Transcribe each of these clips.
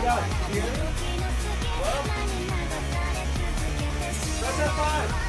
down. Here. Well. Press F5.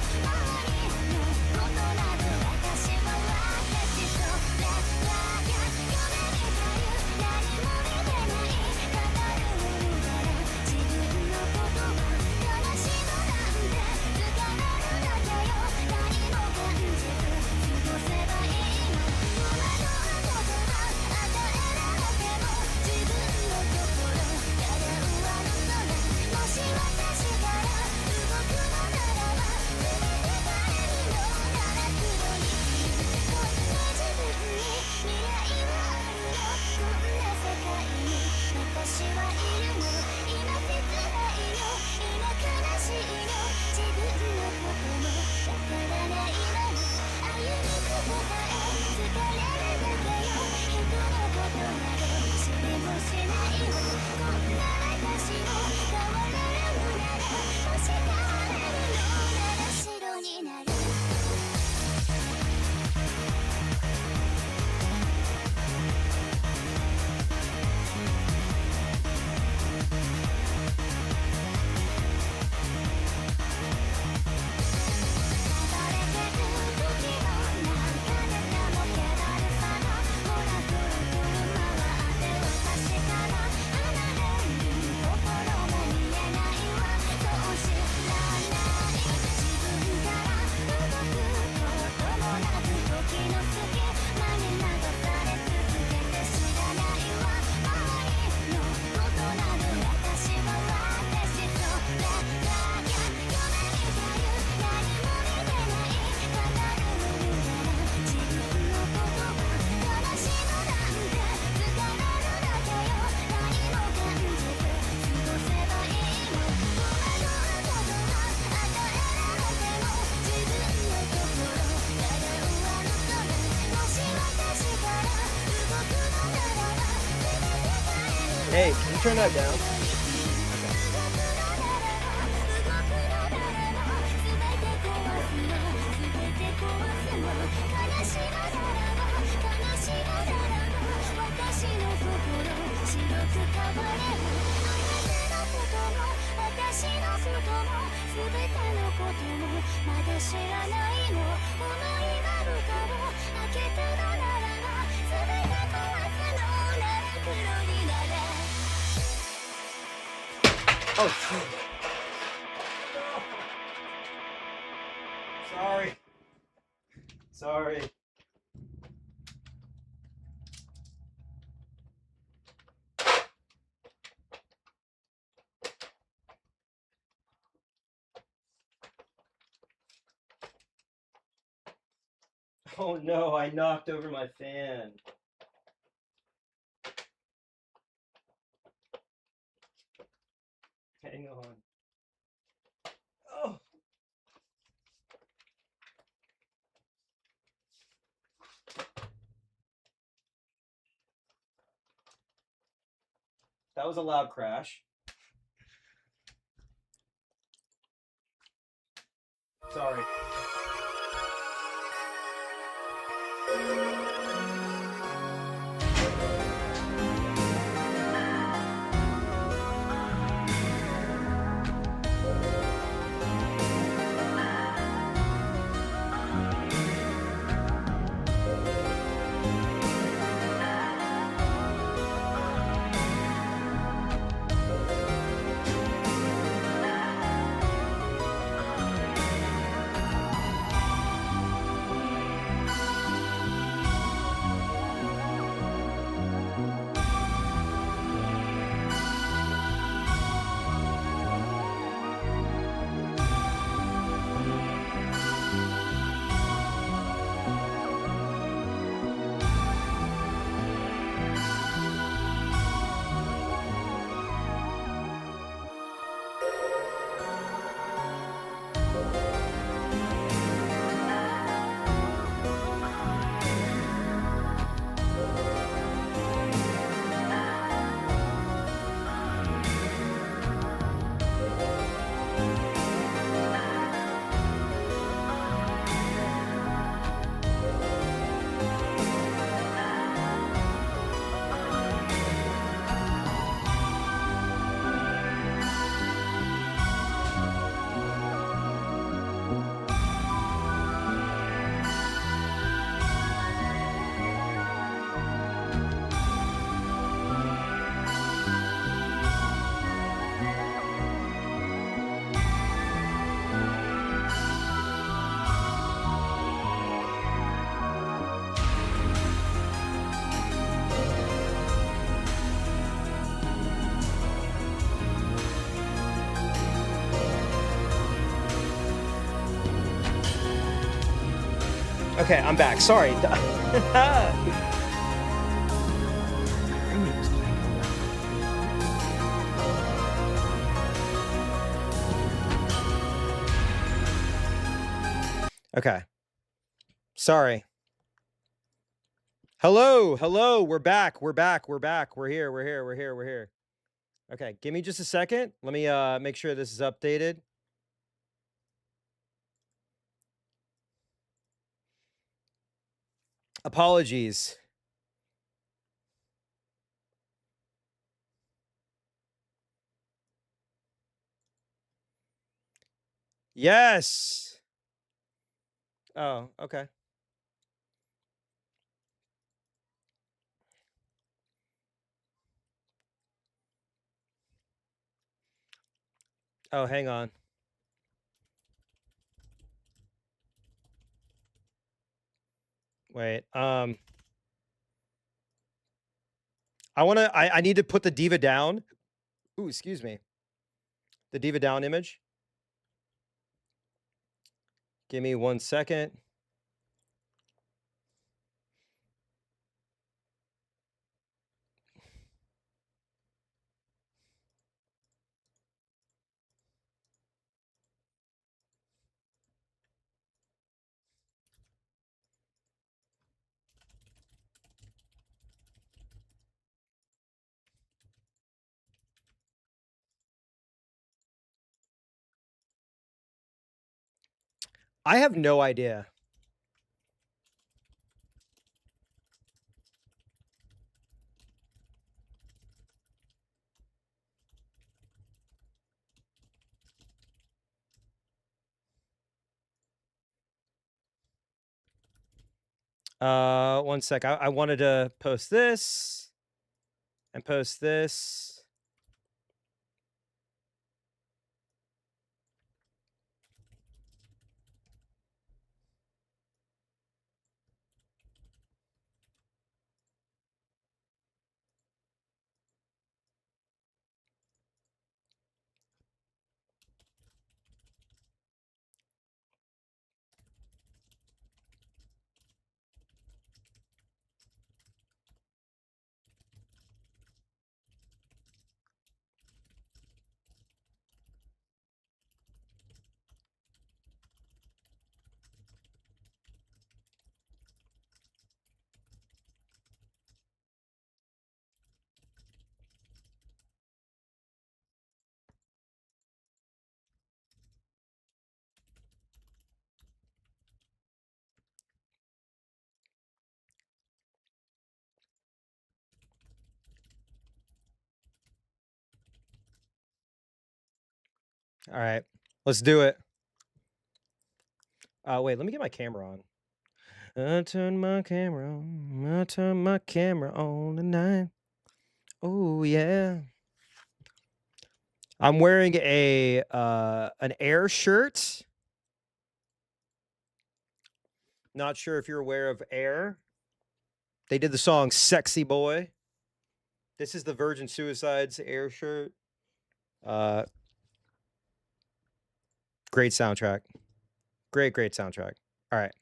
Hey, can you turn that down? Oh, sorry. Sorry. Oh no, I knocked over my fan. Hang on. Oh. That was a loud crash. Sorry. Okay, I'm back. Sorry. Okay. Sorry. Hello, hello. We're back. We're back. We're back. We're here. We're here. We're here. We're here. Okay, give me just a second. Let me make sure this is updated. Apologies. Yes. Oh, okay. Oh, hang on. Wait. I need to put the diva down. Ooh, excuse me. The diva down image. Give me 1 second. I have no idea. One sec. I wanted to post this and post this. All right, let's do it. Wait, let me get my camera on. I turn my camera on. I turn my camera on tonight. Oh yeah. I'm wearing a an Air shirt. Not sure if you're aware of Air. They did the song "Sexy Boy." This is the Virgin Suicide's Air shirt. Great soundtrack. Great soundtrack. All right.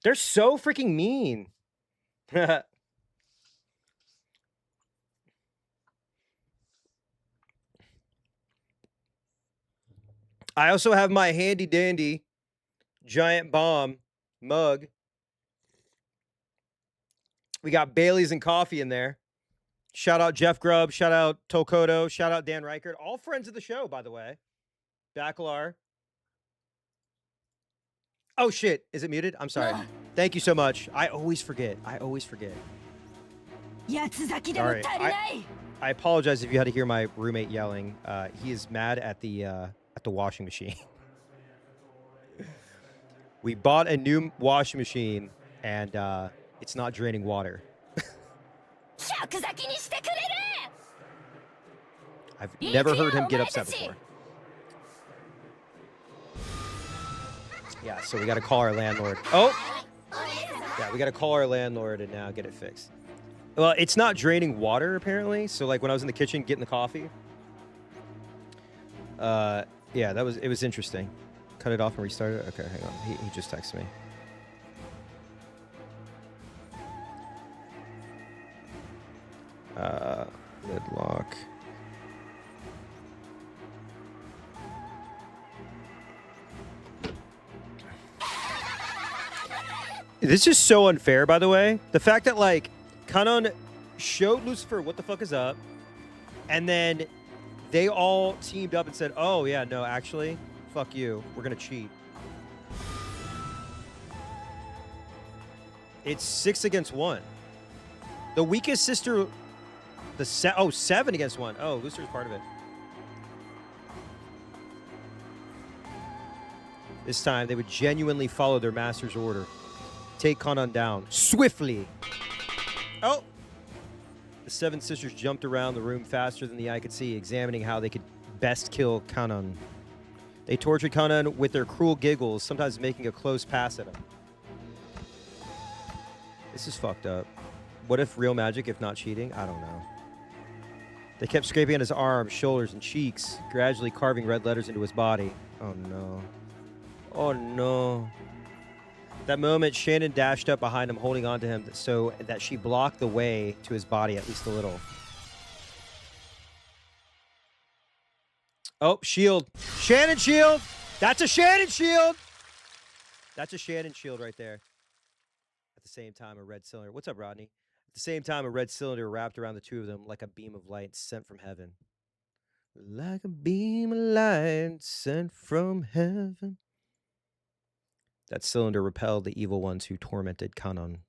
They're so freaking mean. I also have my handy dandy giant bomb mug. We got Bailey's and coffee in there. Shout out Jeff Grubb. Shout out Tokoto. Shout out Dan Reichert. All friends of the show, by the way. Bacalar. Oh, shit. Is it muted? I'm sorry. Thank you so much. I always forget. Sorry. I apologize if you had to hear my roommate yelling. He is mad at the washing machine. We bought a new washing machine, and it's not draining water. I've never heard him get upset before. Yeah, so we got to call our landlord. Oh! Yeah, we got to call our landlord and now get it fixed. Well, it's not draining water, apparently. So, like, when I was in the kitchen getting the coffee, yeah, it was interesting. cut it off and restart it? Okay, hang on. He just texted me. Lid lock. This is so unfair, by the way. The fact that, like, Kanon showed Lucifer what the fuck is up, and then they all teamed up and said, oh, yeah, no, actually, fuck you. We're going to cheat. It's 6 against 1. The weakest sister... 7 against 1. Oh, Lucifer's part of it. This time, they would genuinely follow their master's order. Take Kanon down. Swiftly. Oh! The 7 sisters jumped around the room faster than the eye could see, examining how they could best kill Kanon. They tortured Kanon with their cruel giggles, sometimes making a close pass at him. This is fucked up. What if real magic, if not cheating? I don't know. They kept scraping at his arms, shoulders, and cheeks, gradually carving red letters into his body. Oh no. Oh no. That moment, Shannon dashed up behind him, holding on to him so that she blocked the way to his body at least a little. Oh, shield. Shannon shield! That's a Shannon shield! That's a Shannon shield right there. At the same time, a red cylinder. What's up, Rodney? At the same time, a red cylinder wrapped around the two of them like a beam of light sent from heaven. Like a beam of light sent from heaven. That cylinder repelled the evil ones who tormented Kanon.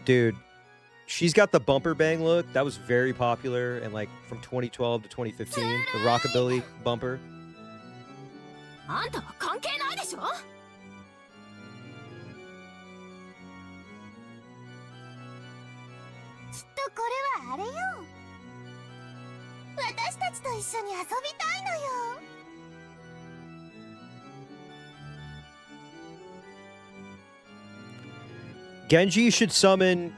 Dude, she's got the bumper bang look. That was very popular and like from 2012 to 2015. The rockabilly bumper. Genji should summon...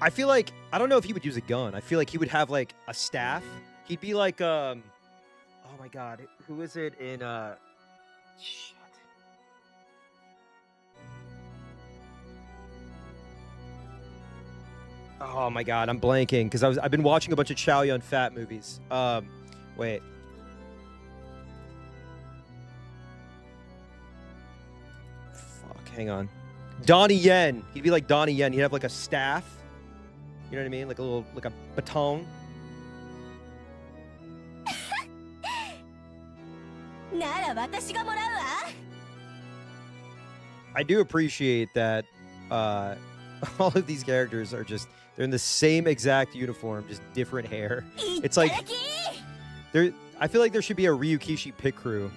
I feel like... I don't know if he would use a gun. I feel like he would have, like, a staff. He'd be like, Oh, my God. Who is it in, Shit. Oh, my God. I'm blanking. Because I've been watching a bunch of Chow Yun Fat movies. Wait. Fuck. Hang on. Donnie Yen. He'd be like Donnie Yen. He'd have like a staff. You know what I mean? Like a little, like a baton. I do appreciate that all of these characters are just, they're in the same exact uniform, just different hair. It's like, I feel like there should be a Ryukishi pit crew.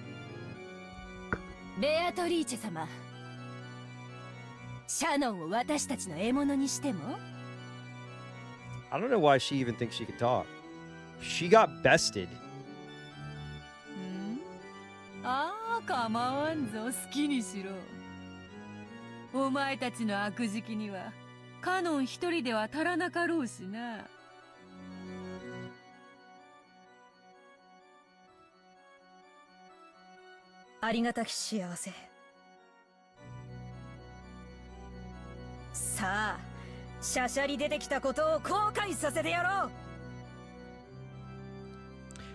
I don't know why she even thinks she can talk. She got bested.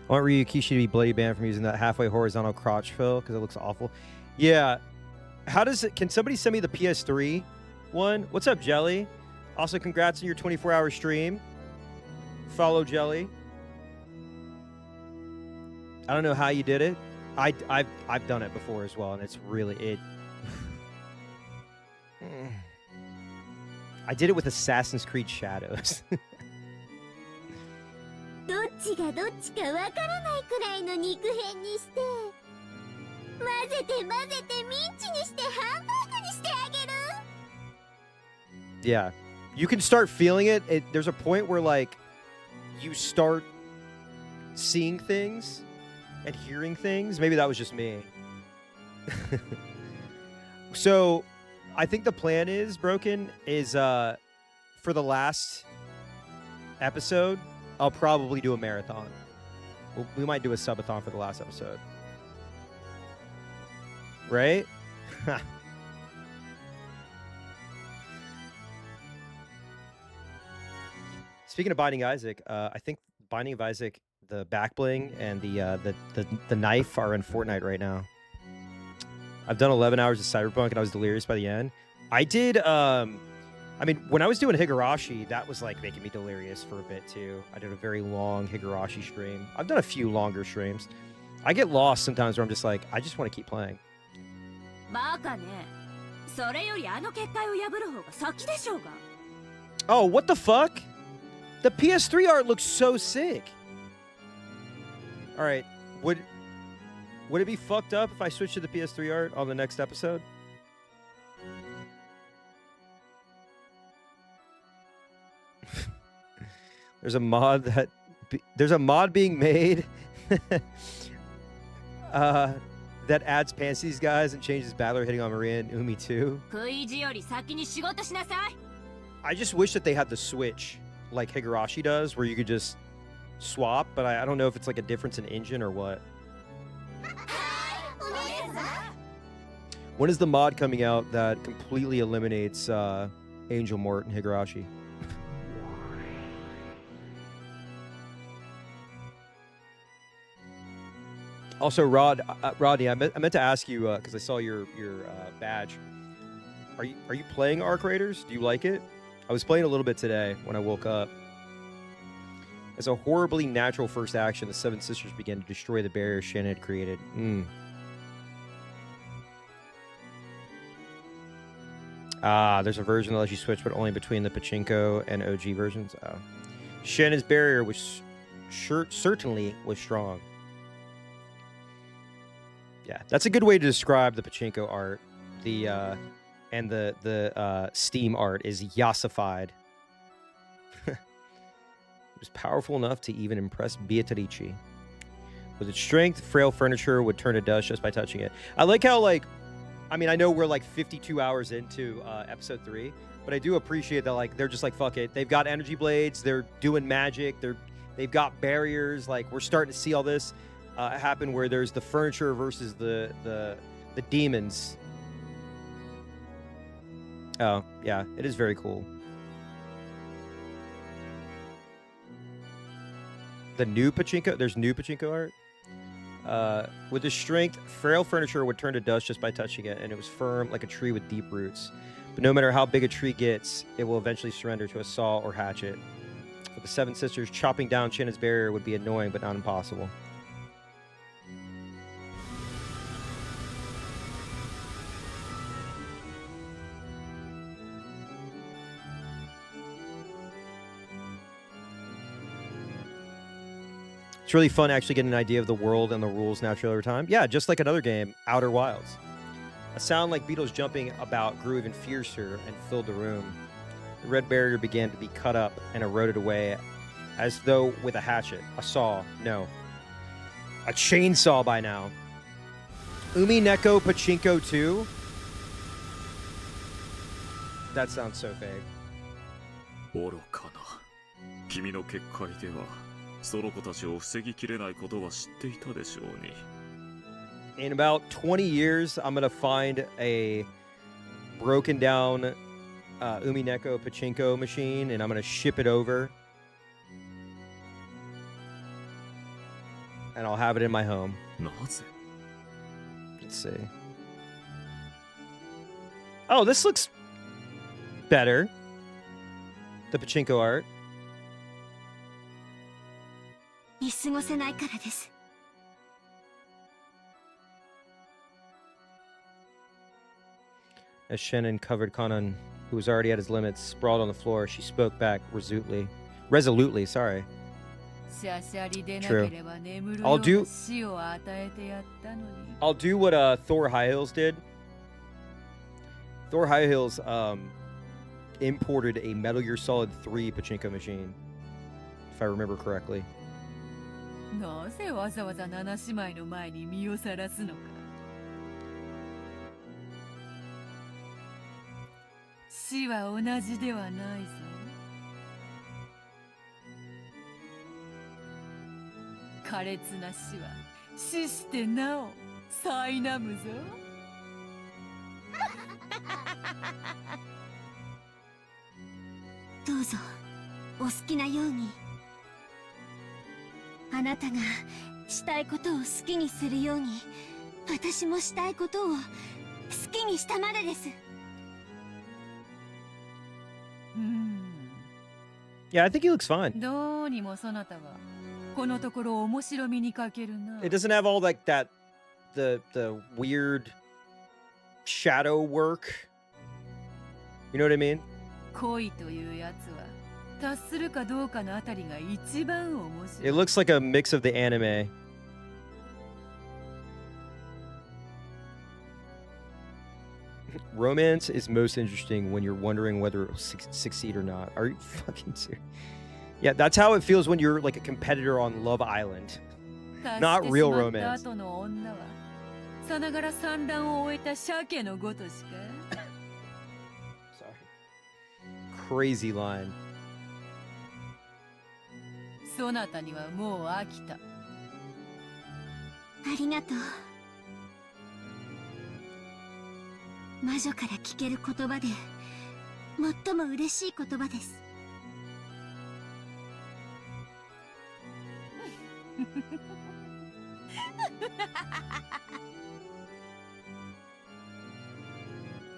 I want Ryukishi to be bloody banned from using that halfway horizontal crotch fill because it looks awful. Yeah. How does it... Can somebody send me the PS3 one? What's up, Jelly? Also, congrats on your 24-hour stream. Follow Jelly. I don't know how you did it. I've done it before as well, and it's really... I did it with Assassin's Creed Shadows. Yeah. You can start feeling it. There's a point where, like, you start seeing things and hearing things. Maybe that was just me. So... I think the plan is, Broken, is for the last episode, I'll probably do a marathon. We might do a subathon for the last episode. Right? Speaking of Binding Isaac, I think Binding of Isaac, the back bling and the knife are in Fortnite right now. I've done 11 hours of Cyberpunk and I was delirious by the end. I did, I mean, when I was doing Higurashi, that was like making me delirious for a bit too. I did a very long Higurashi stream. I've done a few longer streams. I get lost sometimes where I'm just like, I just want to keep playing. Oh, what the fuck? The PS3 art looks so sick. All right, would it be fucked up if I switch to the PS3 art on the next episode? There's a mod being made that adds pants to these guys and changes Battler hitting on Maria and Umi too. I just wish that they had the switch like Higurashi does, where you could just swap, but I don't know if it's like a difference in engine or what. When is the mod coming out that completely eliminates Angel Mort and Higurashi? Also, Rodney, I meant to ask you because I saw your badge. Are you playing Arc Raiders? Do you like it? I was playing a little bit today when I woke up. As a horribly natural first action, the Seven Sisters began to destroy the barrier Shannon had created. There's a version that lets you switch, but only between the Pachinko and OG versions. Shannon's barrier was certainly was strong. Yeah, that's a good way to describe the Pachinko art. And the Steam art is yassified. It was powerful enough to even impress Beatrice. With its strength, frail furniture would turn to dust just by touching it. I like how, like, I mean, I know we're like 52 hours into episode 3, but I do appreciate that, like, they're just like, fuck it. They've got energy blades. They're doing magic. They've got barriers. Like, we're starting to see all this happen where there's the furniture versus the demons. Oh, yeah, it is very cool. The new Pachinko, there's new Pachinko art. With the strength, frail furniture would turn to dust just by touching it, and it was firm like a tree with deep roots. But no matter how big a tree gets, it will eventually surrender to a saw or hatchet. For the Seven Sisters, chopping down Shannon's barrier would be annoying but not impossible. It's really fun actually getting an idea of the world and the rules naturally over time. Yeah, just like another game, Outer Wilds. A sound like beetles jumping about grew even fiercer and filled the room. The red barrier began to be cut up and eroded away as though with a hatchet. A saw. No. A chainsaw by now. Umi Neko Pachinko 2? That sounds so fake. In about 20 years, I'm going to find a broken down Umi Neko Pachinko machine, and I'm going to ship it over. And I'll have it in my home. Let's see. Oh, this looks better. The Pachinko art. As Shannon covered Kanan, who was already at his limits, sprawled on the floor, she spoke back resolutely, sorry. True. I'll do what Thor High Heels did. Thor High Heels imported a Metal Gear Solid 3 Pachinko machine, if I remember correctly. 苛烈な死は死してなお苛むぞ。どうぞお好きなように。あなたがしたいことを好きにするように、私もしたいことを好きにしたまでです。Yeah, I think he looks fine. どうにもそなたはこのところ面白みに欠けるな。It doesn't have all like that, the weird shadow work. You know what I mean? 恋というやつは達するかどうかのあたりが一番面白い。 It looks like a mix of the anime. Romance is most interesting when you're wondering whether it will succeed or not. Are you fucking serious? Yeah, that's how it feels when you're like a competitor on Love Island. Not real romance. 後の女はさながら産卵を終えた鮭のごとしか。 Sorry. Crazy line. そなたにはもう飽きた。ありがとう。魔女から聞ける言葉で最も嬉しい言葉です。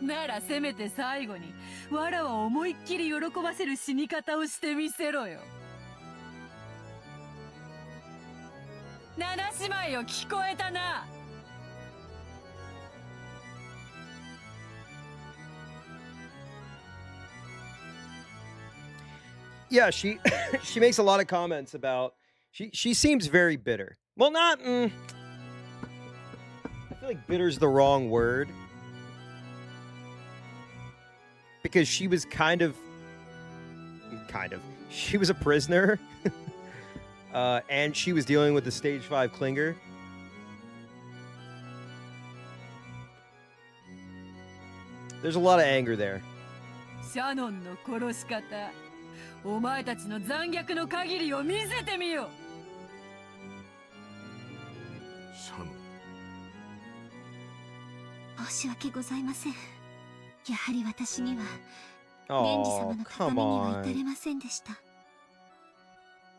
ならせめて最後にわらを思いっきり喜ばせる死に方をしてみせろよ。七姉妹を聞こえたな。Yeah, she she makes a lot of comments about she seems very bitter. Well, not I feel like bitter's the wrong word. Because she was kind of she was a prisoner. And she was dealing with the stage 5 clinger. There's a lot of anger there. シャノンの殺し方、お前たちの残虐の限りを見せてみよ。シャノン。申し訳ございません。やはり私にはレンジ Oh, 様のた come めには至 on. れませんでした。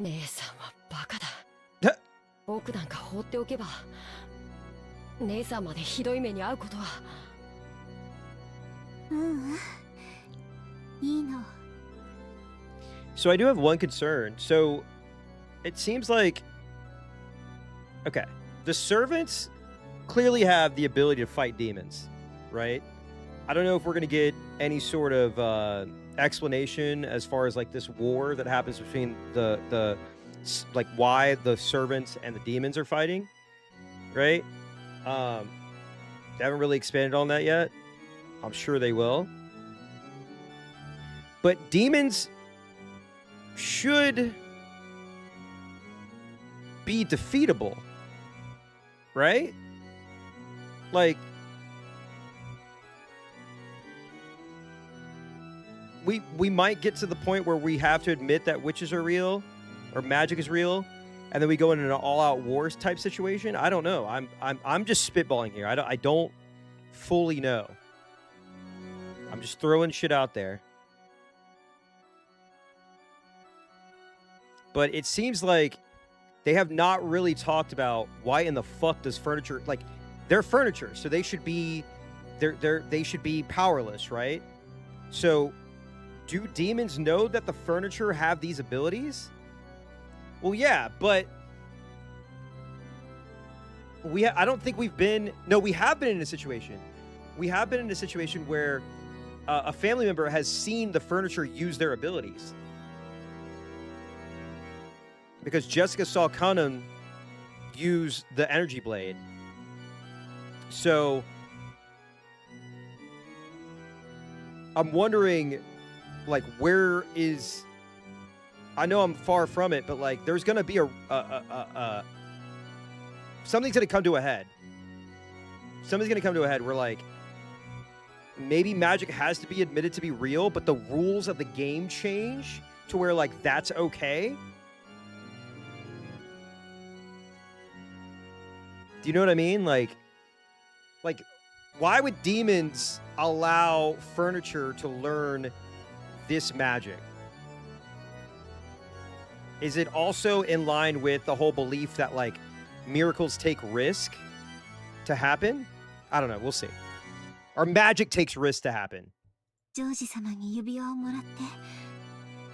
姉さんはバカだ。え僕なんか放っておけば姉さんまでひどい目に遭うことは。いいの。 So I do have one concern. So it seems like okay, the servants clearly have the ability to fight demons, right? I don't know if we're going to get any sort of explanation as far as like this war that happens between the like why the servants and the demons are fighting, right? They haven't really expanded on that yet. I'm sure they will. But demons should be defeatable, right? Like we might get to the point where we have to admit that witches are real or magic is real, and then we go into an all-out wars type situation. I don't know. I'm just spitballing here. I don't fully know. I'm just throwing shit out there. But it seems like they have not really talked about why in the fuck does furniture, like they're furniture, so they should be they should be powerless, right? So do demons know that the furniture have these abilities? Well, yeah, but I don't think we've been, no, we have been in a situation. We have been in a situation where a family member has seen the furniture use their abilities. Because Jessica saw Conan use the energy blade. So I'm wondering, like, where is, I know I'm far from it, but like there's gonna be something's gonna come to a head. Something's gonna come to a head where like maybe magic has to be admitted to be real, but the rules of the game change to where like that's okay. Do you know what I mean? Like, why would demons allow furniture to learn this magic? Is it also in line with the whole belief that, like, miracles take risk to happen? I don't know. We'll see. Or magic takes risk to happen. ジョージ様に指輪をもらって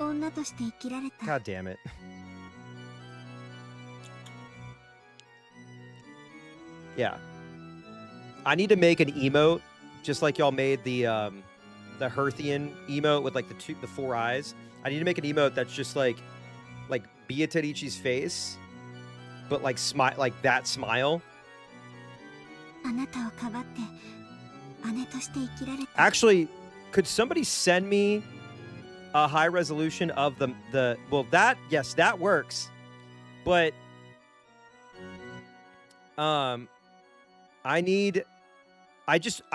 女として生きられた。 God damn it. Yeah. I need to make an emote, just like y'all made the Herthian emote with like the 4 eyes. I need to make an emote that's just like Beatrici's face, but like that smile. あなたをかばって姉として生きられた。 Actually, could somebody send me a high resolution of the well, that, yes, that works. But I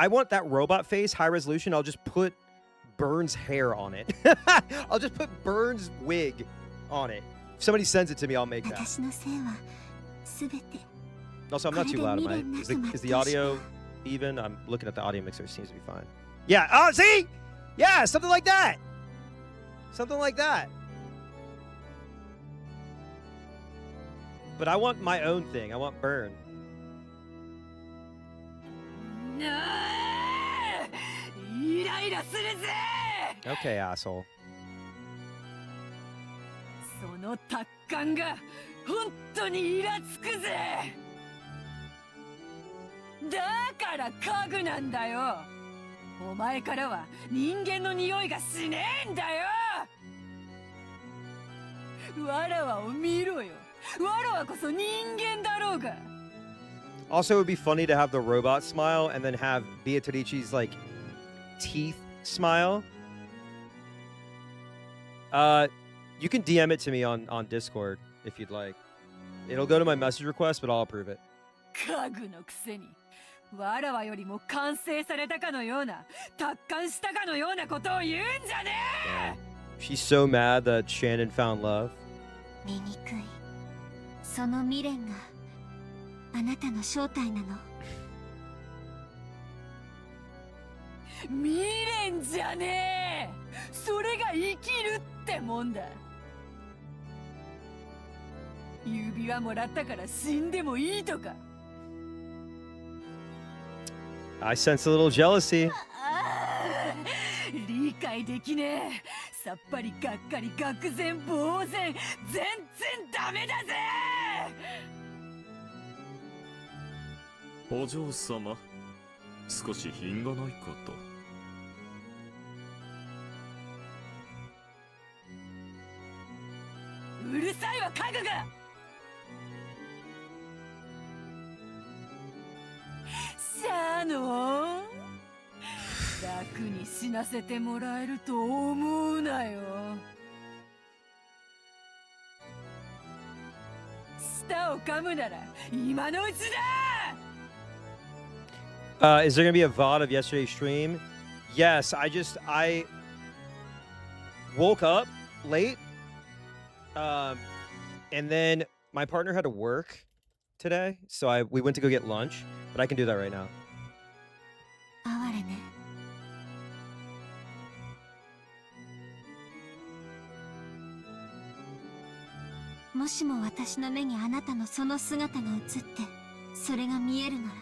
want that robot face high resolution. I'll just put Burns' hair on it. I'll just put Burns' wig on it. If somebody sends it to me, I'll make that. 私のせいはすべて。 Also, I'm not too loud, am I? Is the audio even? I'm looking at the audio mixer. It seems to be fine. Yeah. Oh, see? Yeah, something like that. Something like that. But I want my own thing. I want Burn. イライラするぜ。 Okay, asshole. その達観が本当にイラつくぜ。だから家具なんだよ。お前からは人間の匂いがしねえんだよ。わらわを見ろよ。わらわこそ人間だろうが。 Also, it would be funny to have the robot smile and then have Beatrici's like teeth smile. You can DM it to me on Discord if you'd like. It'll go to my message request, but I'll approve it. 家具のくせにわらわよりも完成されたかのような達観したかのようなことを言うんじゃねえ。 She's so mad that Shannon found love. 醜い。その未練があなたの正体なの。未練じゃねえ。それが生きるってもんだ。指輪もらったから死んでもいいとか。 I sense a little jealousy. 理解できねえ。さっぱりがっかり愕然呆然。全然ダメだぜ。お嬢様、少し品がないかと。うるさいわ家具が。シャノン、楽に死なせてもらえると思うなよ。舌を噛むなら今のうちだ。 Is there gonna be a VOD of yesterday's stream? Yes, I woke up late. And then my partner had to work today, so we went to go get lunch, but I can do that right now. 哀れね。もしも私の目にあなたのその姿が映ってそれが見えるなら、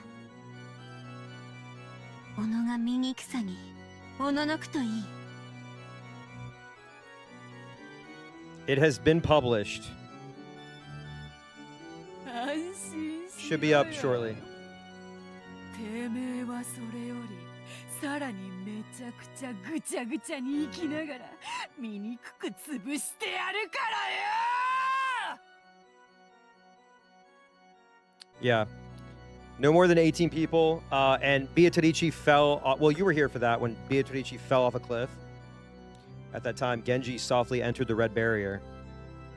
小野が醜さにおののくといい。 It has been published. 安心し Should be up shortly. てめえはそれよりさらにめちゃくちゃぐちゃぐちゃに生きながら醜く潰してやるからよ。 Yeah. No more than 18 people. And Beatrice fell. Well, you were here for that when Beatrice fell off a cliff. At that time, Genji softly entered the red barrier.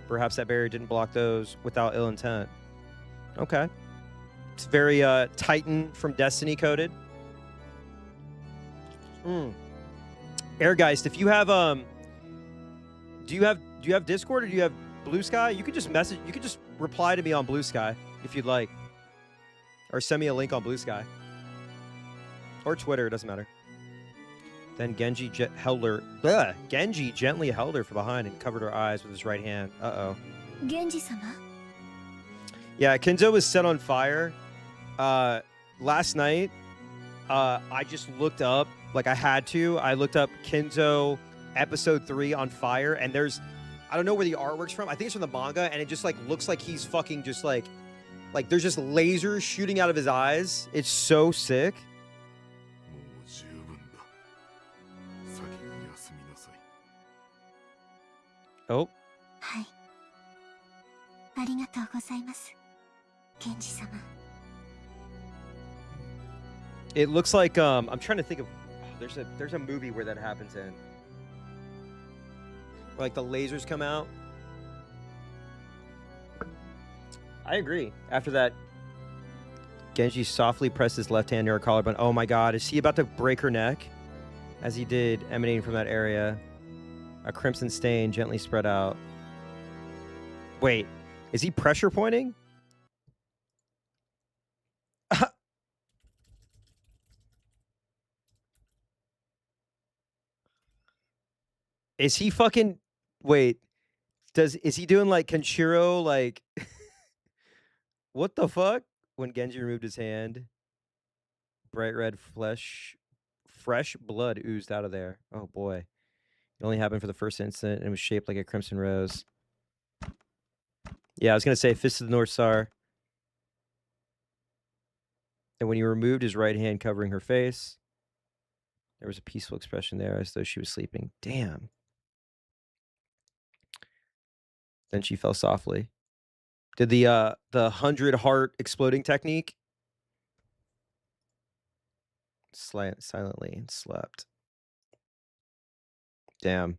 Perhaps that barrier didn't block those without ill intent. Okay. It's very Titan from Destiny coded. Airgeist, if you have do you have Discord or do you have Blue Sky? You could just reply to me on Blue Sky if you'd like. Or send me a link on Blue Sky. Or Twitter, it doesn't matter. Then Genji Genji gently held her from behind and covered her eyes with his right hand. Uh-oh. Genji-sama? Yeah, Kenzo was set on fire. Last night, I just looked up, like I had to. I looked up Kenzo episode 3 on fire, and there's, I don't know where the artwork's from. I think it's from the manga, and it just like looks like he's fucking just like there's just lasers shooting out of his eyes. It's so sick. もう十分だ。先に休みなさい。 Oh, はい。ありがとうございます。ケンジ様。 it looks like I'm trying to think of. There's a movie where that happens in. Where, like the lasers come out. I agree. After that, Genji softly pressed his left hand near her collarbone. Oh my god, is he about to break her neck? As he did, emanating from that area, a crimson stain gently spread out. Wait, is he pressure pointing? Is he fucking... Wait, is he doing like Kenshiro, like... What the fuck? When Genji removed his hand, bright red fresh blood oozed out of there. Oh boy. It only happened for the first instant and it was shaped like a crimson rose. Yeah, I was going to say Fist of the North Star. And when he removed his right hand covering her face, there was a peaceful expression there as though she was sleeping. Damn. Then she fell softly. Did the 100 heart exploding technique? Silently and slept. Damn.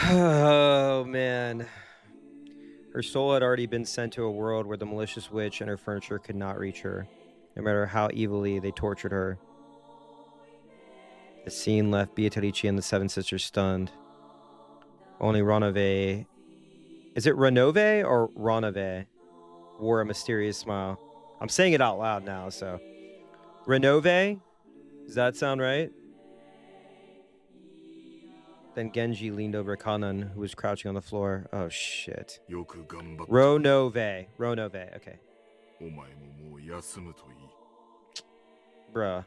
Oh, man. Her soul had already been sent to a world where the malicious witch and her furniture could not reach her, no matter how evilly they tortured her. The scene left Beatrice and the Seven Sisters stunned. Only Ronove... Is it Renove or Ronove? Wore a mysterious smile. I'm saying it out loud now, so... Renove? Does that sound right? Then Genji leaned over Kanan, who was crouching on the floor. Oh, shit. よく頑張った。 Ronove. Ronove. Okay. お前ももう休むといい。 Bruh.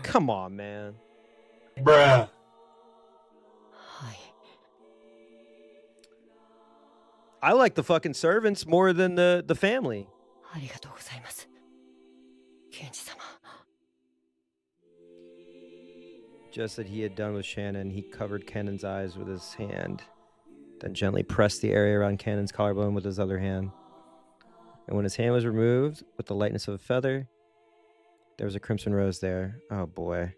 Come on, man. Bruh. はい。 I like the fucking servants more than the family. ありがとうございます。ケンジ様。 Just as he had done with Shannon, he covered Cannon's eyes with his hand, then gently pressed the area around Cannon's collarbone with his other hand. And when his hand was removed, with the lightness of a feather, there was a crimson rose there. Oh, boy.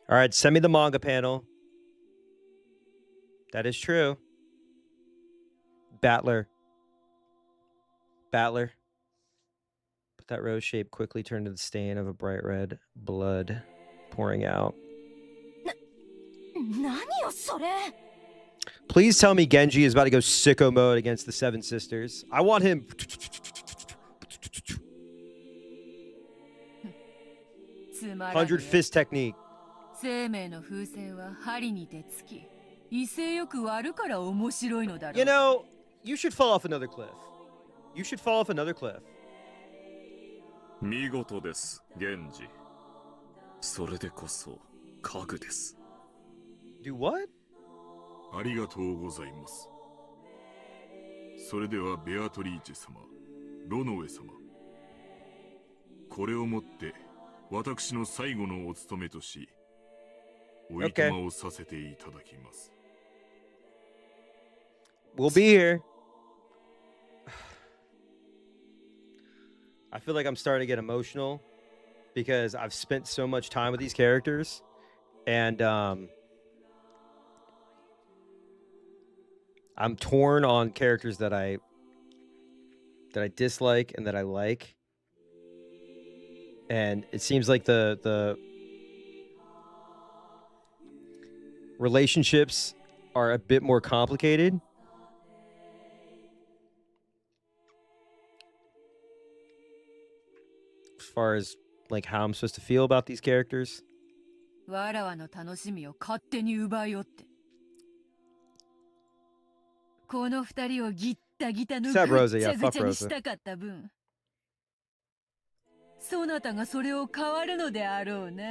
All right, send me the manga panel. That is true. Battler. But that rose shape quickly turned to the stain of a bright red blood pouring out. 何よそれ Please tell me Genji is about to go sicko mode against the Seven Sisters. I want him. つまらんね100 fist technique. 生命の風船は針にてつき威勢よく割るから面白いのだろう You know, you should fall off another cliff. You should fall off another cliff. 見事です、源氏。それでこそ家具です。 Do what? ありがとうございます。それではベアトリーチェ様、ロノウェ様、これをもって私の最後のお務めとし、おいとまをさせていただきます。 We'll be here. I feel like I'm starting to get emotional because I've spent so much time with these characters, and I'm torn on characters that I that I dislike and that I like. And it seems like the relationships are a bit more complicated. As far as like how I'm supposed to feel about these characters. わらわの楽しみを勝手に奪いおって。この二人をギッタギタのぐっ Except Rosa, ち yeah, ゃぐ fuck ちゃに Rosa. したかった分、そなたがそれを変わるのであろうな。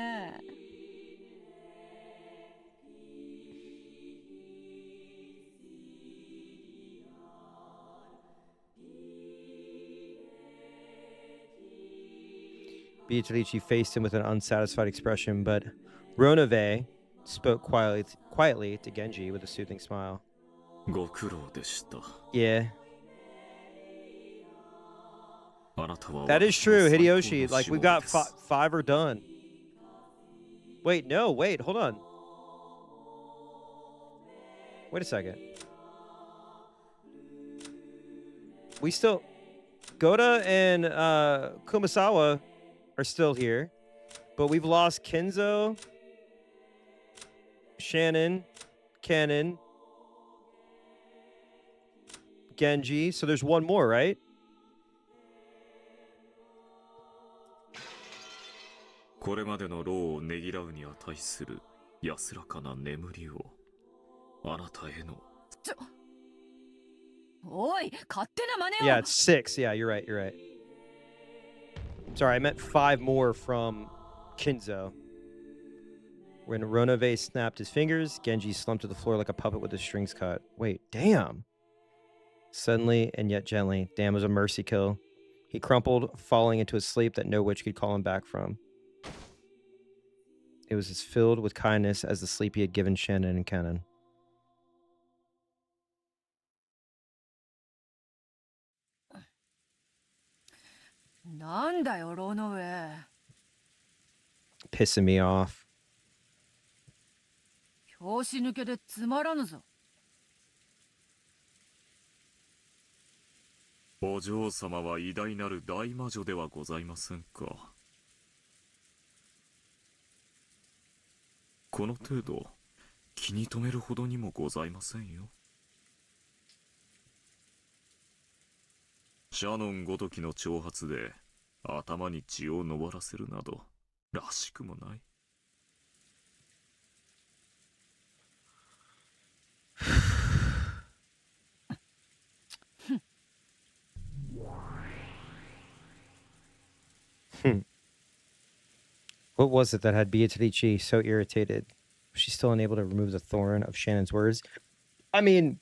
Beatrice faced him with an unsatisfied expression, but Ronave spoke quietly to Genji with a soothing smile. ご苦労でした。 Yeah, あなたは that is 私の true, 最高の Hideyoshi. Like, し we もべ got です。 five are done. Wait, no, wait, hold on. Wait a second. We still... Goda and Kumasawa are still here. But we've lost Kenzo, Shannon, Cannon, Genji. So there's one more, right? これまでの労をねぎらうに値する安らかな眠りをあなたへの。おい、勝手な真似を。 Yeah, it's 6. Yeah, you're right. You're right. Sorry, I meant 5 more from Kinzo. When Ronave snapped his fingers, Genji slumped to the floor like a puppet with his strings cut. Wait, damn. Suddenly and yet gently, damn was a mercy kill. He crumpled, falling into a sleep that no witch could call him back from. It was as filled with kindness as the sleep he had given Shannon and Cannon. なんだよ、ロノウェイ。 Pissing me off. 拍子抜けでつまらぬぞ。お嬢様は偉大なる大魔女ではございませんか。この程度気に留めるほどにもございませんよ。シャノンごときの挑発で頭に血を上らせるなどらしくもない。What was it that had Beatrice so irritated? Was she still unable to remove the thorn of Shannon's words? I mean,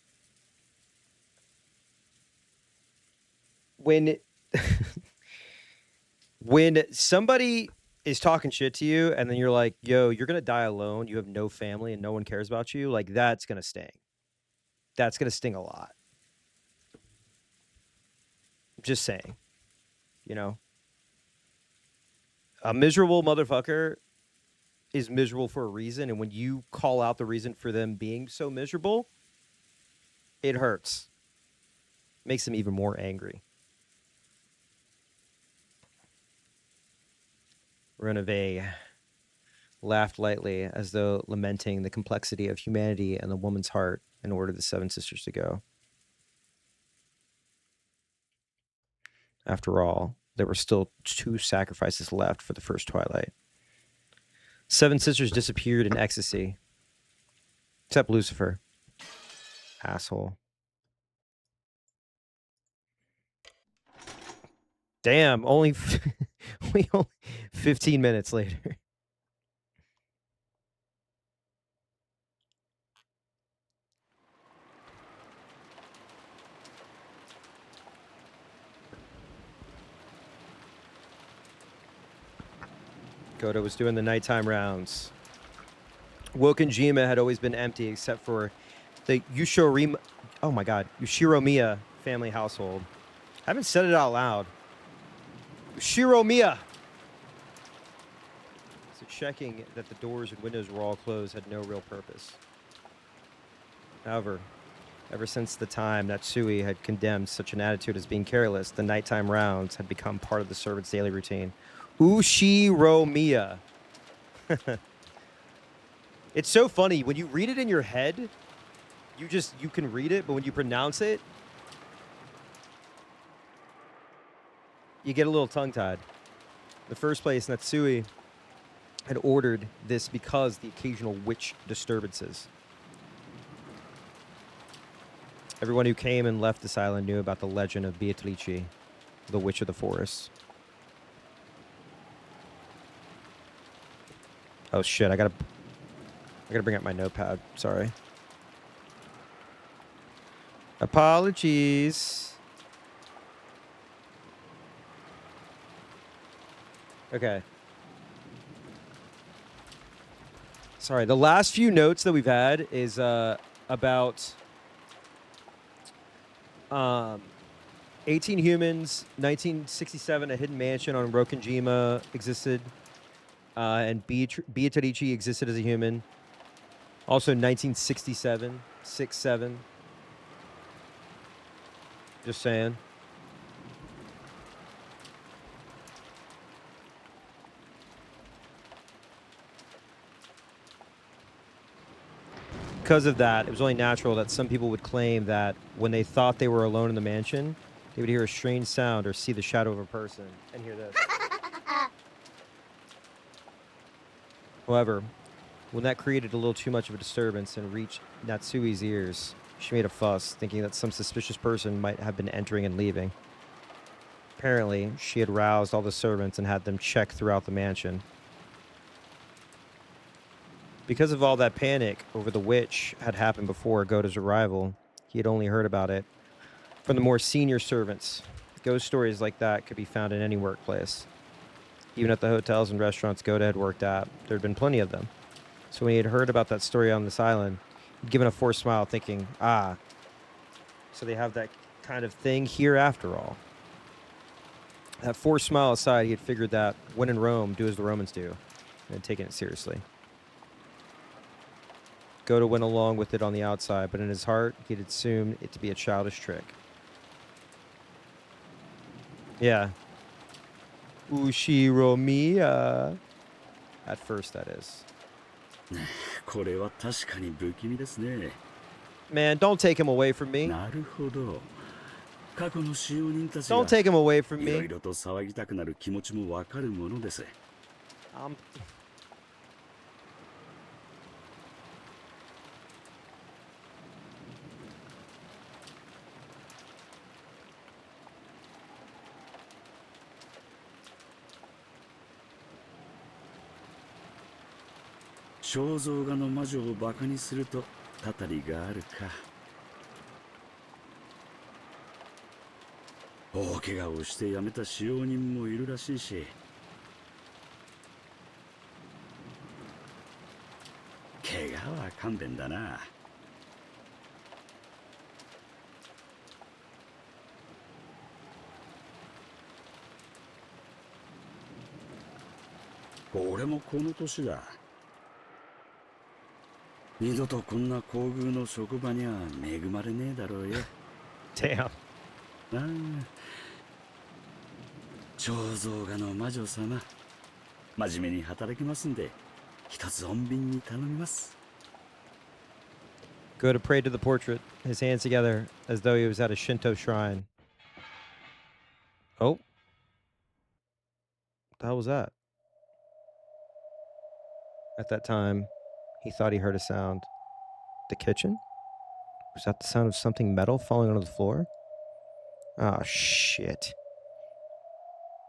when when somebody is talking shit to you and then you're like, yo, you're gonna die alone, you have no family and no one cares about you, like that's gonna sting. That's gonna sting a lot. Just saying. You know? A miserable motherfucker is miserable for a reason, and when you call out the reason for them being so miserable, it hurts. Makes them even more angry. Renove laughed lightly, as though lamenting the complexity of humanity and the woman's heart, and ordered the 7 sisters to go. After all, there were still 2 sacrifices left for the first twilight. 7 sisters disappeared in ecstasy. Except Lucifer. Asshole. Damn, only 15 minutes later. Goto was doing the nighttime rounds. Wokenjima had always been empty except for the Yushiromiya family household. I haven't said it out loud. Yushiromiya! So checking that the doors and windows were all closed had no real purpose. However, Ever since the time that Sui had condemned such an attitude as being careless, the nighttime rounds had become part of the servant's daily routine. Ushiromiya. It's so funny. When you read it in your head, you can read it, but when you pronounce it, you get a little tongue-tied. In the first place, Natsui had ordered this because the occasional witch disturbances. Everyone who came and left this island knew about the legend of Beatrice, the witch of the forest. Oh shit, I gotta bring up my notepad. Sorry. Apologies. Okay. Sorry, the last few notes that we've had is about 18 humans, 1967, a hidden mansion on Rokenjima existed, and Beatrice existed as a human. Also 1967, 6-7. Just saying. Because of that, it was only natural that some people would claim that when they thought they were alone in the mansion, they would hear a strange sound or see the shadow of a person. And hear this. However, when that created a little too much of a disturbance and reached Natsui's ears, she made a fuss, thinking that some suspicious person might have been entering and leaving. Apparently, she had roused all the servants and had them check throughout the mansion. Because of all that panic over the witch had happened before Goda's arrival, he had only heard about it from the more senior servants. Ghost stories like that could be found in any workplace. Even at the hotels and restaurants Goda had worked at, there had been plenty of them. So when he had heard about that story on this island, he'd given a forced smile, thinking, ah, so they have that kind of thing here after all. That forced smile aside, he had figured that when in Rome, do as the Romans do, and had taken it seriously. Goda went along with it on the outside, but in his heart, he'd assumed it to be a childish trick. Yeah. Ushiromiya. At first, that is. これは確かに不気味ですね。 Man, don't take him away from me. なるほど。過去の使用人たち Don't が take him away from いろい me. ろと騒ぎたくなる気持ちもわかるものです。 肖像画の魔女をバカにするとたたりがあるか。大怪我をして辞めた使用人もいるらしいし、怪我は勘弁だな。俺もこの年だ。二度とこんな厚遇の職場には恵まれねえだろうよ。Damn. ああ、肖像画の魔女様、真面目に働きますんで、一つ穏便に頼みます。Goda prayed to the portrait, his hands together, as though he was at a Shinto shrine. Oh. What the hell was that? At that time, he thought he heard a sound. The kitchen? Was that the sound of something metal falling onto the floor? Oh, shit.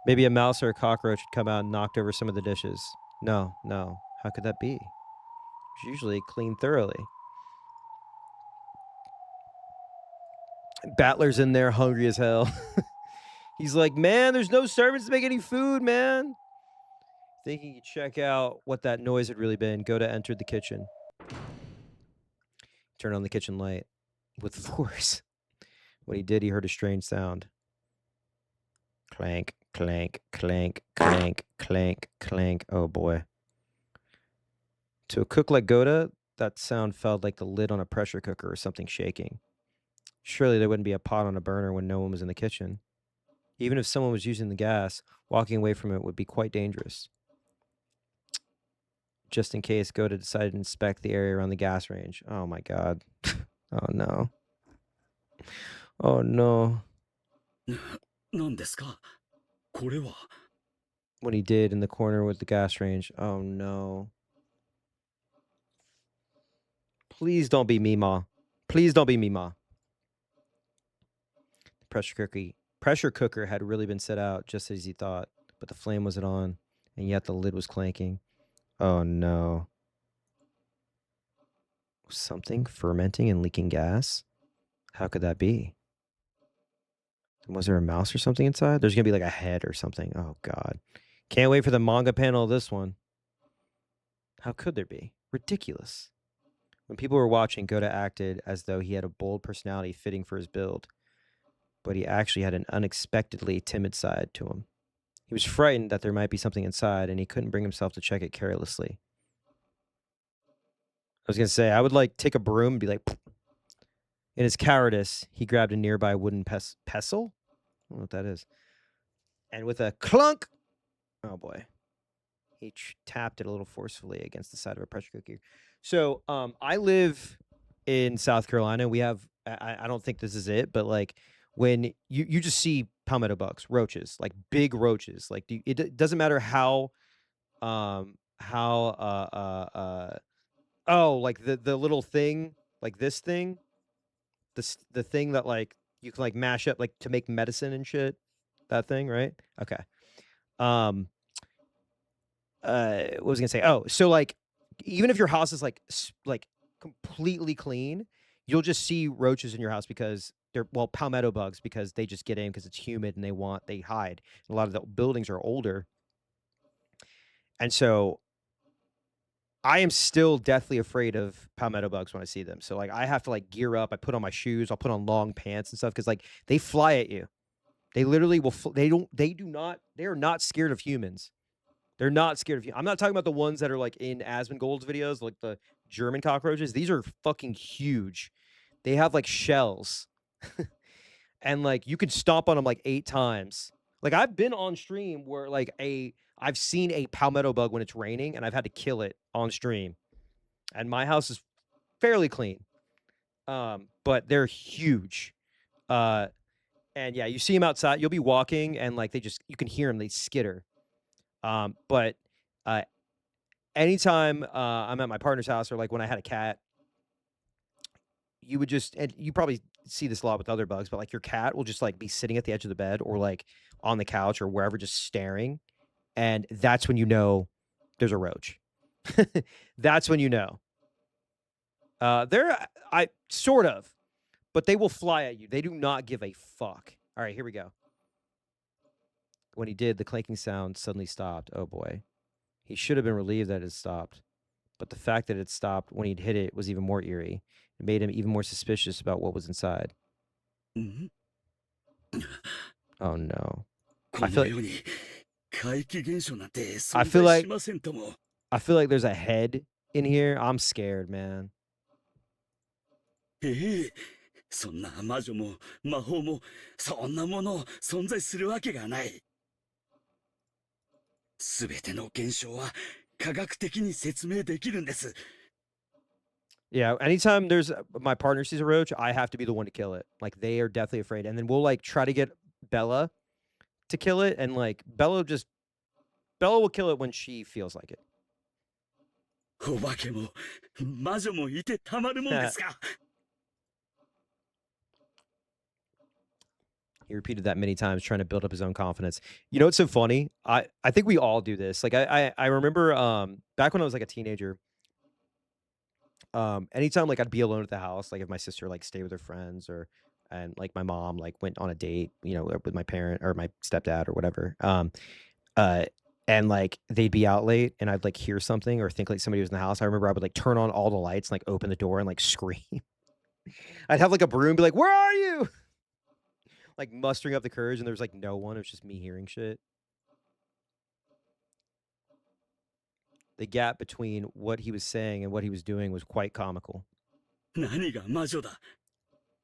Maybe a mouse or a cockroach had come out and knocked over some of the dishes. No. How could that be? It's usually cleaned thoroughly. Battler's in there, hungry as hell. He's like, man, there's no servants to make any food, man. Thinking he'd check out what that noise had really been, Goda entered the kitchen. Turned on the kitchen light with force. When he did, he heard a strange sound. Clank, clank, clank, clank, clank, clank. Oh boy. To a cook like Goda, that sound felt like the lid on a pressure cooker or something shaking. Surely there wouldn't be a pot on a burner when no one was in the kitchen. Even if someone was using the gas, walking away from it would be quite dangerous. Just in case, Goda decided to inspect the area around the gas range. Oh my god. Oh no. Oh no. 何ですかこれは。 What he did in the corner with the gas range. Oh no. Please don't be Mima. Please don't be Mima. The pressure cooker had really been set out just as he thought, but the flame wasn't on, and yet the lid was clanking. Oh no. Something fermenting and leaking gas? How could that be? Was there a mouse or something inside? There's gonna be like a head or something. Oh god. Can't wait for the manga panel of this one. How could there be? Ridiculous. When people were watching, Goda acted as though he had a bold personality fitting for his build, but he actually had an unexpectedly timid side to him. He was frightened that there might be something inside, and he couldn't bring himself to check it carelessly. I was going to say, I would like take a broom and be like, pfft. In his cowardice, he grabbed a nearby wooden pestle? I don't know what that is. And with a clunk, oh boy, he tapped it a little forcefully against the side of a pressure cooker. So I live in South Carolina. We have, I don't think this is it, but like when you just see palmetto bugs, roaches, like big roaches. Like it doesn't matter how oh, like the little thing, like this thing, the thing that like you can like mash up like to make medicine and shit. That thing, right? Okay. What was I gonna say? Oh, so like even if your house is like completely clean, you'll just see roaches in your house because they're palmetto bugs because they just get in because it's humid and they hide. And a lot of the buildings are older, and so I am still deathly afraid of palmetto bugs when I see them. So like I have to like gear up. I put on my shoes. I'll put on long pants and stuff because like they fly at you. They literally will. They are not scared of humans. They're not scared of you. I'm not talking about the ones that are like in Asmongold's videos, like the German cockroaches. These are fucking huge. They have like shells. And like you can stomp on them like 8 times. Like I've been on stream where like I've seen a palmetto bug when it's raining and I've had to kill it on stream. And my house is fairly clean. But they're huge. And yeah, you see them outside, you'll be walking and like you can hear them, they skitter. But anytime I'm at my partner's house or like when I had a cat, you would and you probably see this a lot with other bugs, but like your cat will just like be sitting at the edge of the bed or like on the couch or wherever, just staring. And that's when you know there's a roach. That's when you know. I sort of, but they will fly at you. They do not give a fuck. All right, here we go. When he did, the clanking sound suddenly stopped. Oh boy. He should have been relieved that it stopped. But the fact that it stopped when he'd hit it was even more eerie. It made him even more suspicious about what was inside. Oh no. I feel like there's a head in here. I'm scared, man. そんな魔女も魔法もそんなもの存在するわけがない。すべての現象は科学的に説明できるんです。 Yeah, anytime my partner sees a roach, I have to be the one to kill it. Like they are definitely afraid, and then we'll like try to get Bella to kill it, and like Bella will kill it when she feels like it. お化けも魔女もいてたまるもんですか。 He repeated that many times, trying to build up his own confidence. You know what's so funny? I think we all do this. Like I remember back when I was like a teenager. Anytime like I'd be alone at the house, like if my sister like stayed with her friends and like my mom like went on a date, you know, with my parent or my stepdad or whatever. And like they'd be out late and I'd like hear something or think like somebody was in the house. I remember I would like turn on all the lights and like open the door and like scream. I'd have like a broom, be like, "Where are you?" Like mustering up the courage, and there's like no one. It was just me hearing shit. The gap between what he was saying and what he was doing was quite comical. 何が魔女だ。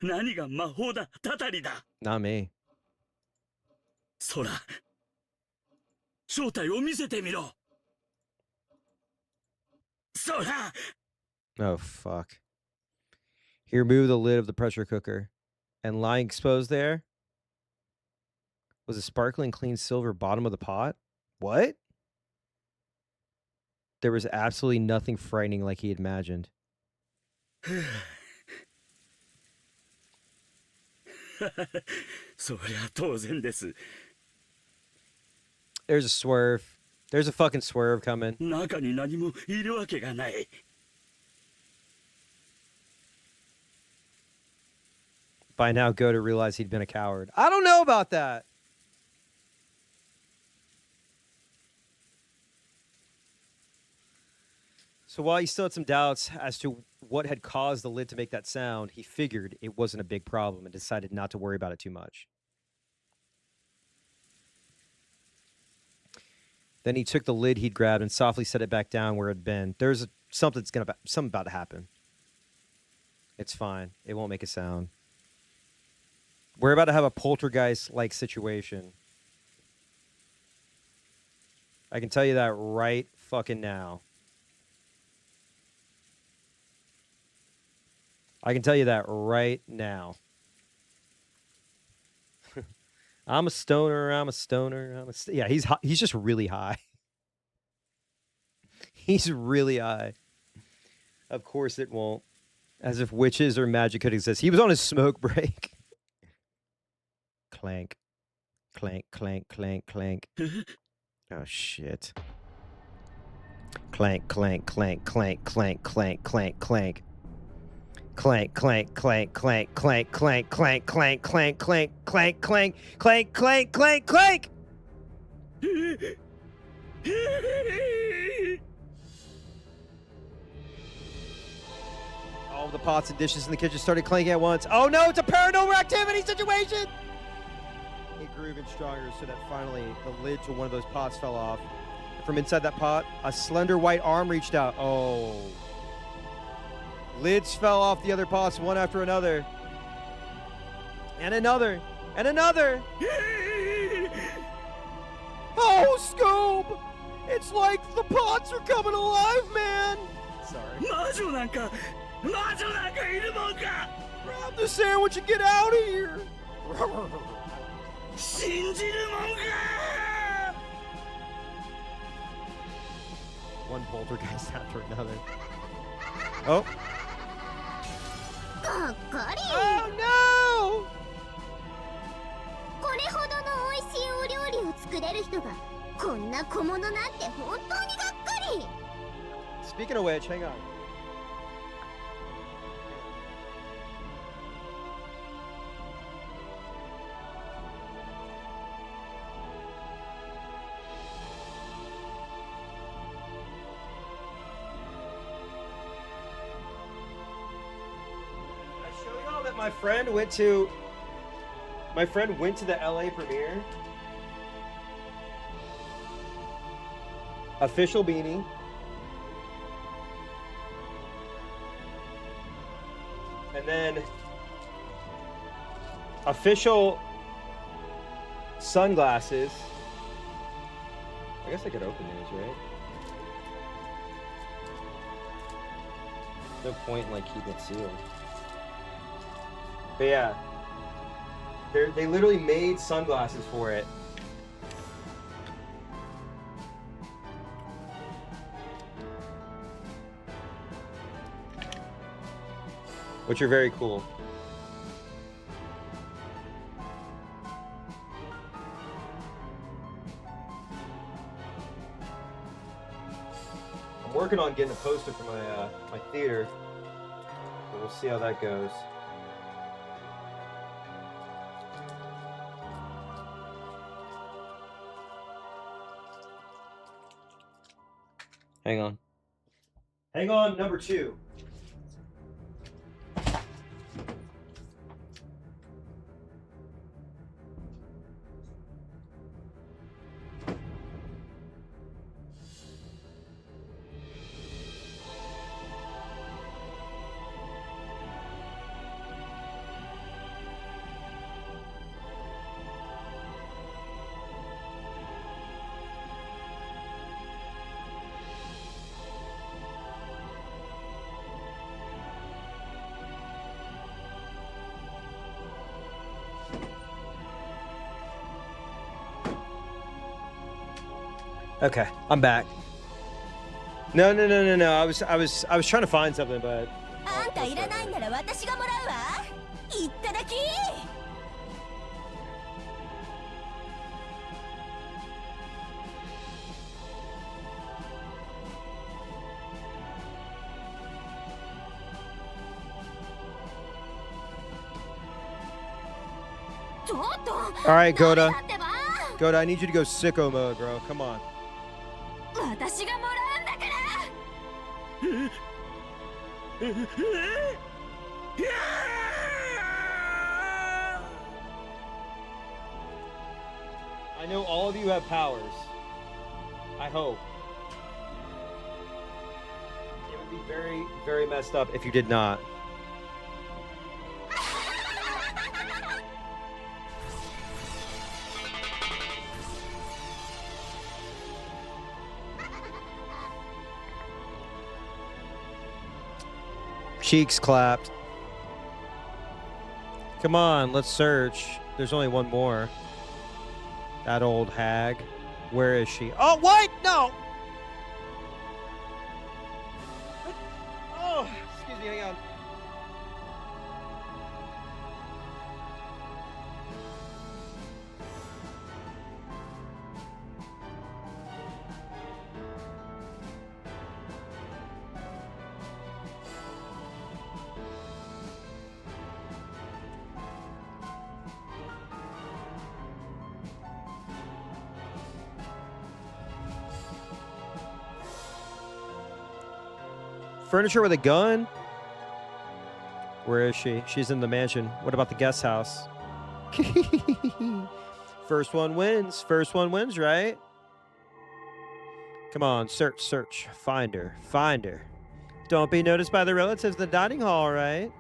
何が魔法だ、たたりだ。 Not me. そら、正体を見せてみろ。そら。 Oh, fuck. He removed the lid of the pressure cooker, and lying exposed there was a sparkling clean silver bottom of the pot. What? There was absolutely nothing frightening like he had imagined. そりゃ当然です。 There's a swerve. There's a fucking swerve coming. 中に何もいるわけがない。 By now, Goda realized he'd been a coward. I don't know about that. So while he still had some doubts as to what had caused the lid to make that sound, he figured it wasn't a big problem and decided not to worry about it too much. Then he took the lid he'd grabbed and softly set it back down where it had been. There's something about to happen. It's fine. It won't make a sound. We're about to have a poltergeist-like situation. I can tell you that right fucking now. I can tell you that right now. I'm a stoner. Yeah, he's just really high. He's really high. Of course it won't. As if witches or magic could exist. He was on his smoke break. Clank. Clank, clank, clank, clank. Oh, shit. Clank, clank, clank, clank, clank, clank, clank, clank. Clank, clank, clank, clank, clank, clank, clank, clank, clank, clank, clank, clank, clank, clank, clank, clank. All the pots and dishes in the kitchen started clanking at once. Oh no, it's a paranormal activity situation! It grew even stronger so that finally the lid to one of those pots fell off. From inside that pot, a slender white arm reached out. Oh. Lids fell off the other pots one after another. And another. And another. Oh, Scoob! It's like the pots are coming alive, man! Sorry. 魔女なんかいるもんか。 Grab the sandwich and get out of here! 信じるもんか。 One poltergeist after another. Oh. がっかり。 Oh no! これほどの美味しいお料理を作れる人がこんな小物なんて本当にがっかり。 Speaking of which, hang on. I show y'all that my friend went to the LA premiere. Official beanie. And then official sunglasses. I guess I could open these, right? No point in like keeping it sealed. But yeah, they literally made sunglasses for it. Which are very cool. I'm working on getting a poster for my theater. So we'll see how that goes. Hang on. Hang on, number 2. Okay, I'm back. No. I was trying to find something, but あんたいらないなら私がもらうわ。いっただき。ちょっと。 all right, ダメ Goda. だってば。 Goda, I need you to go sicko mode, bro. Come on. 私がもらうんだから。 I know all of you have powers. I hope. It would be very, very messed up if you did not. Cheeks clapped. Come on, let's search. There's only one more. That old hag. Where is she? Oh, what? No! Oh, excuse me, hang on. Furniture with a gun? Where is she? She's in the mansion. What about the guest house? First one wins. First one wins, right? Come on, search. Find her. Find her. Don't be noticed by the relatives in the dining hall, right?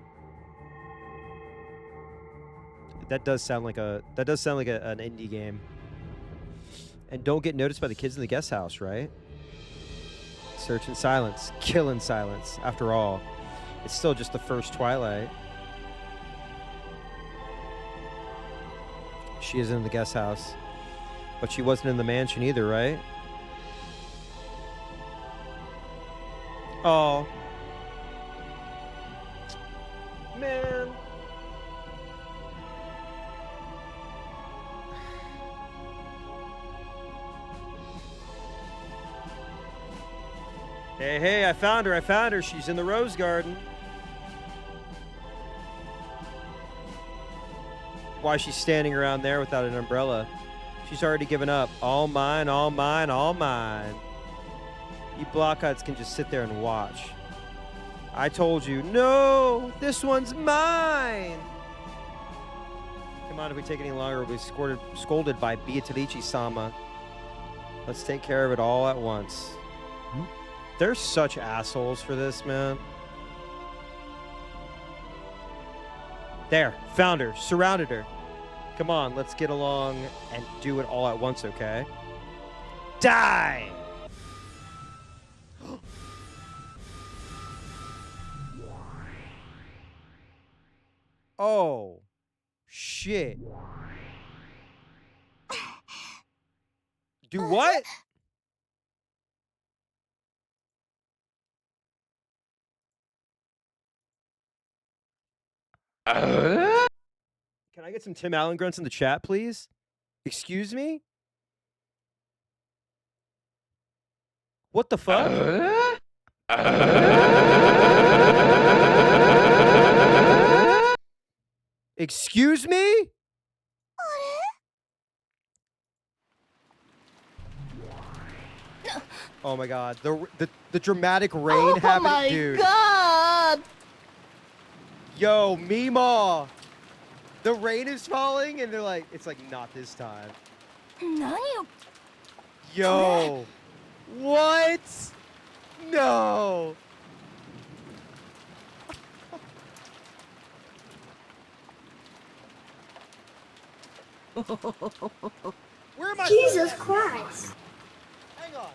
That does sound like an indie game. And don't get noticed by the kids in the guest house, right? Search in silence, kill in silence. After all, it's still just the first Twilight. She isn't in the guest house, but she wasn't in the mansion either, right? Oh. Man. Hey, I found her. She's in the rose garden. Why she's standing around there without an umbrella? She's already given up. All mine, all mine, all mine. You blockheads can just sit there and watch. I told you, no, this one's mine. Come on, if we take any longer, we'll be scolded by Beatrice-sama. Let's take care of it all at once. They're such assholes for this, man. There, found her, surrounded her. Come on, let's get along and do it all at once, okay? Die! Oh, shit. Do what? Can I get some Tim Allen grunts in the chat, please? Excuse me? What the fuck? Excuse me? Oh my god, the dramatic rain happening, dude. Oh my god! Yo, Meemaw! The rain is falling, and they're like, it's like, not this time. 何よ Yo! What? No! Where am I? Jesus Christ. Hang on.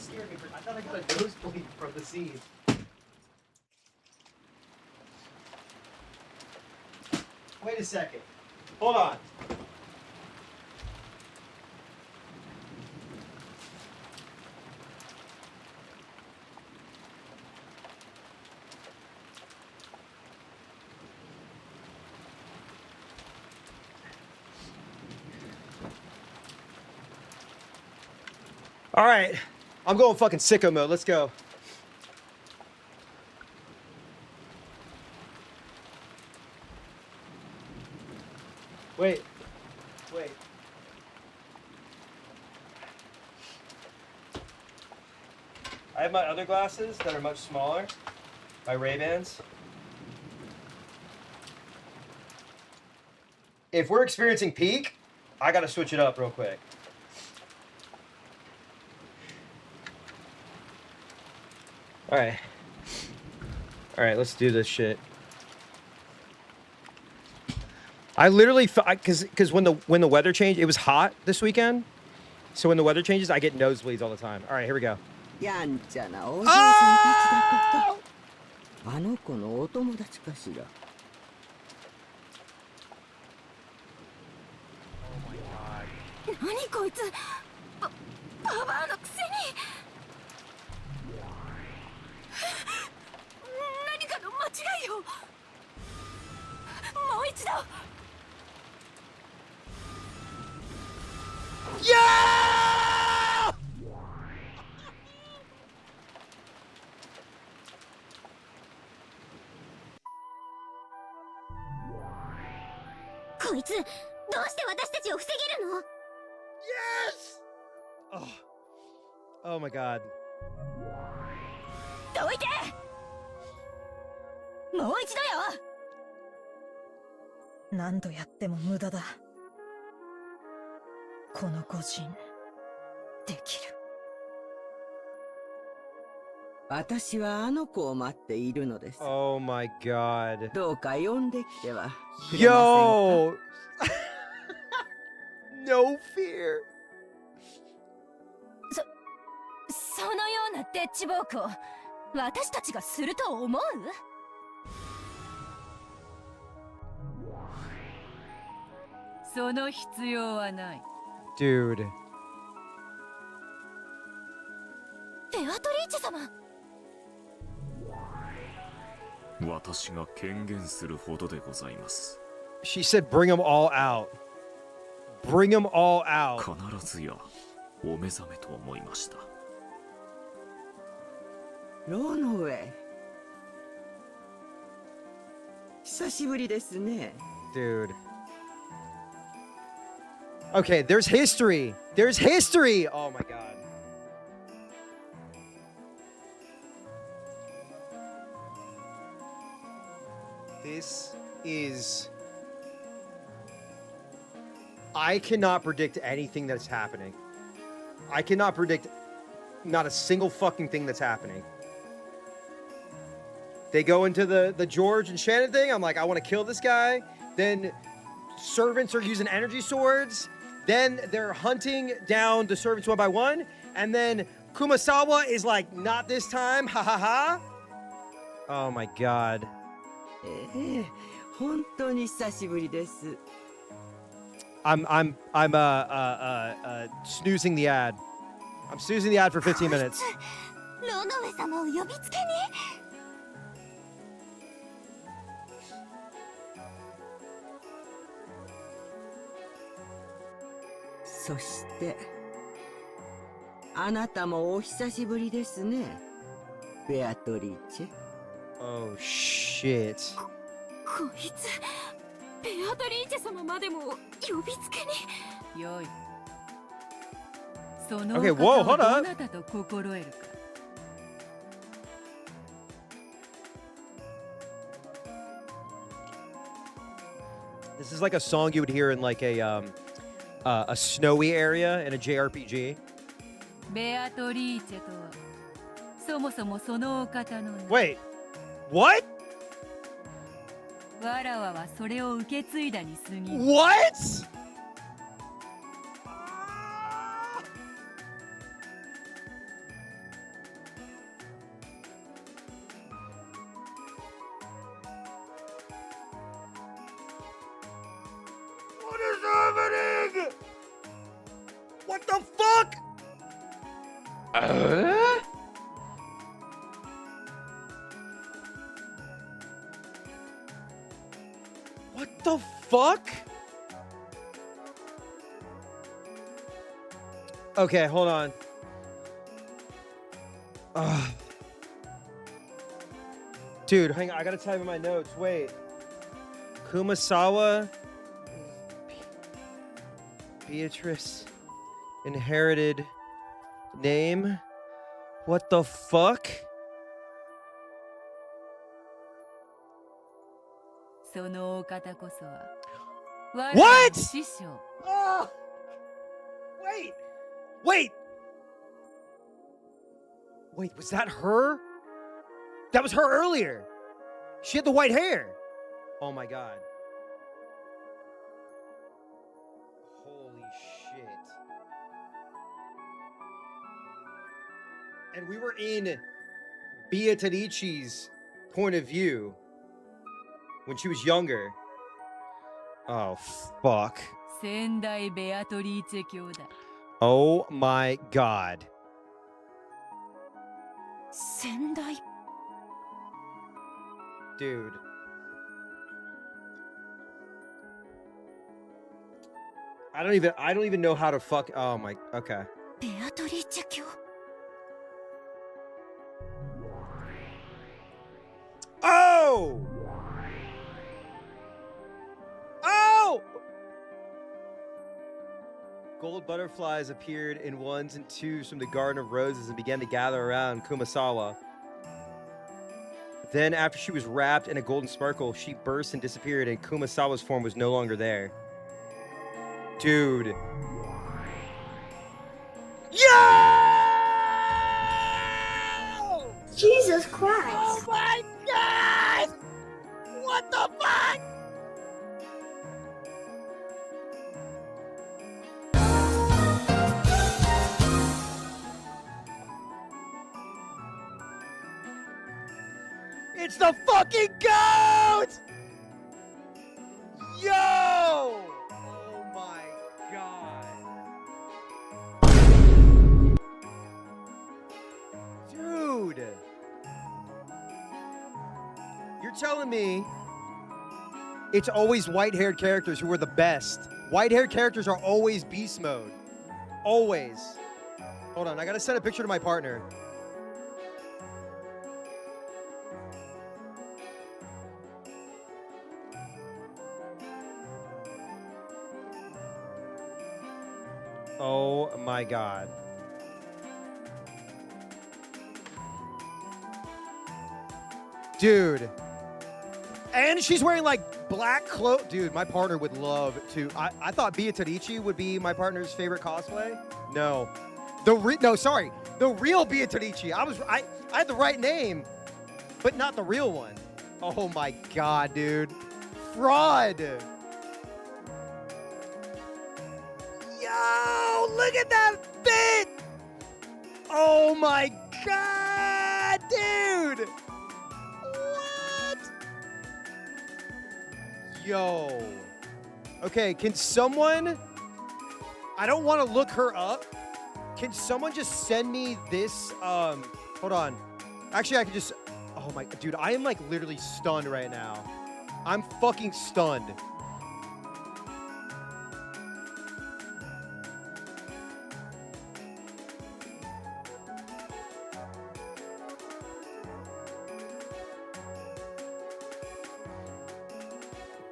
scared me. I thought I got a nosebleed from the scene. Wait a second. Hold on. All right, I'm going fucking sicko mode. Let's go. Wait. I have my other glasses that are much smaller. My Ray-Bans. If we're experiencing peak, I gotta switch it up real quick. All right, let's do this shit. I literally, because when the weather changed, it was hot this weekend. So when the weather changes, I get nosebleeds all the time. All right, here we go. やんちゃなお嬢さんたちだこと。あの子のお友達かしら。何こいつババアのくせに何かの間違いよ。もう一度。こいつどうして私たちを防げるの？ Yes! Oh my god. どいて！もう一度よ！何度やっても無駄だ。この個人できる。私はあの子を待っているのです。 Oh my god. どうか呼んできてはくれませんか？ Yo! No fear. そのようなデッチ暴行私たちがすると思う？その必要はない。 Dude. ベアトリーチェ様。私が権限するほどでございます。 She said bring them all out. Bring them all out. 必ずやお目覚めと思いました。ロノウェイ。久しぶりですね。 Dude. Okay, there's history. There's history. Oh my god. This is... I cannot predict anything that's happening. I cannot predict not a single fucking thing that's happening. They go into the George and Shannon thing. I'm like, I want to kill this guy. Then servants are using energy swords. Then they're hunting down the servants one by one. And then Kumasawa is like, not this time. Ha ha ha. Oh my god. 本当に久しぶりです。 I'm snoozing the ad. I'm snoozing the ad for 15 minutes. ロノウェ様を呼びつけに？そしてあなたもお久しぶりですね、ベアトリーチェ。 Oh shit. こいつベアトリーチェ様までも呼びつけに？よい。その Okay, お whoa, 方 hold を up. どなたと心得るか。This is like a song you would hear in like a snowy area in a JRPG. ベアトリーチェとはそもそもそのお方の名。 Wait, what? わらわはそれを受け継いだに過ぎる。 What? What the fuck? What the fuck? Okay, hold on. Dude, hang on. I gotta type in my notes. Wait. Kumasawa. Beatrice. Inherited name. What the fuck? そのお方こそは我ら What? の師匠 Oh! Wait! Wait! Wait, was that her? That was her earlier. She had the white hair. Oh my god. Holy shit. And we were in Beatrice's point of view when she was younger. Oh, fuck. 先代ベアトリーチェ兄弟 Oh my god. 先代 Dude. I don't even know how to fuck. Oh my. Okay. ベアトリーチェ卿 Oh! Oh! Gold butterflies appeared in ones and twos from the Garden of Roses and began to gather around Kumasawa. Then, after she was wrapped in a golden sparkle, she burst and disappeared, and Kumasawa's form was no longer there. Dude. Yo! Jesus Christ! Oh my god! What the fuck? It's the fucking goat! Yo! Oh my god. Dude. You're telling me it's always white-haired characters who are the best. White-haired characters are always beast mode. Always. Hold on, I gotta send a picture to my partner. Oh my god. Dude. And she's wearing like black clothes. Dude, my partner would love to. I thought Beatrice would be my partner's favorite cosplay. No. Sorry. The real Beatrice. I had the right name, but not the real one. Oh my god, dude. Fraud. Yo, look at that fit! Oh my god, dude! What? Yo. Okay, can someone... I don't want to look her up. Can someone just send me this, hold on. Actually, I can just... Oh my... Dude, I am like literally stunned right now. I'm fucking stunned.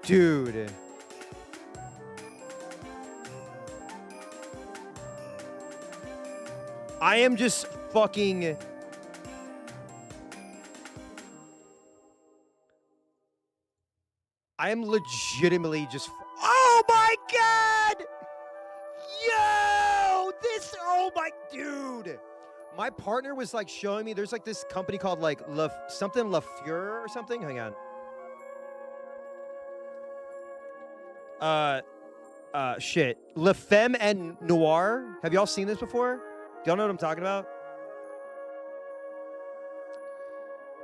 Dude. I am just fucking... I am legitimately just... Oh my god! Yo! This... Oh my... Dude! My partner was like showing me... There's like this company called like something La Fleur or something. Hang on. Shit. La Femme and Noir. Have y'all seen this before? Do y'all know what I'm talking about?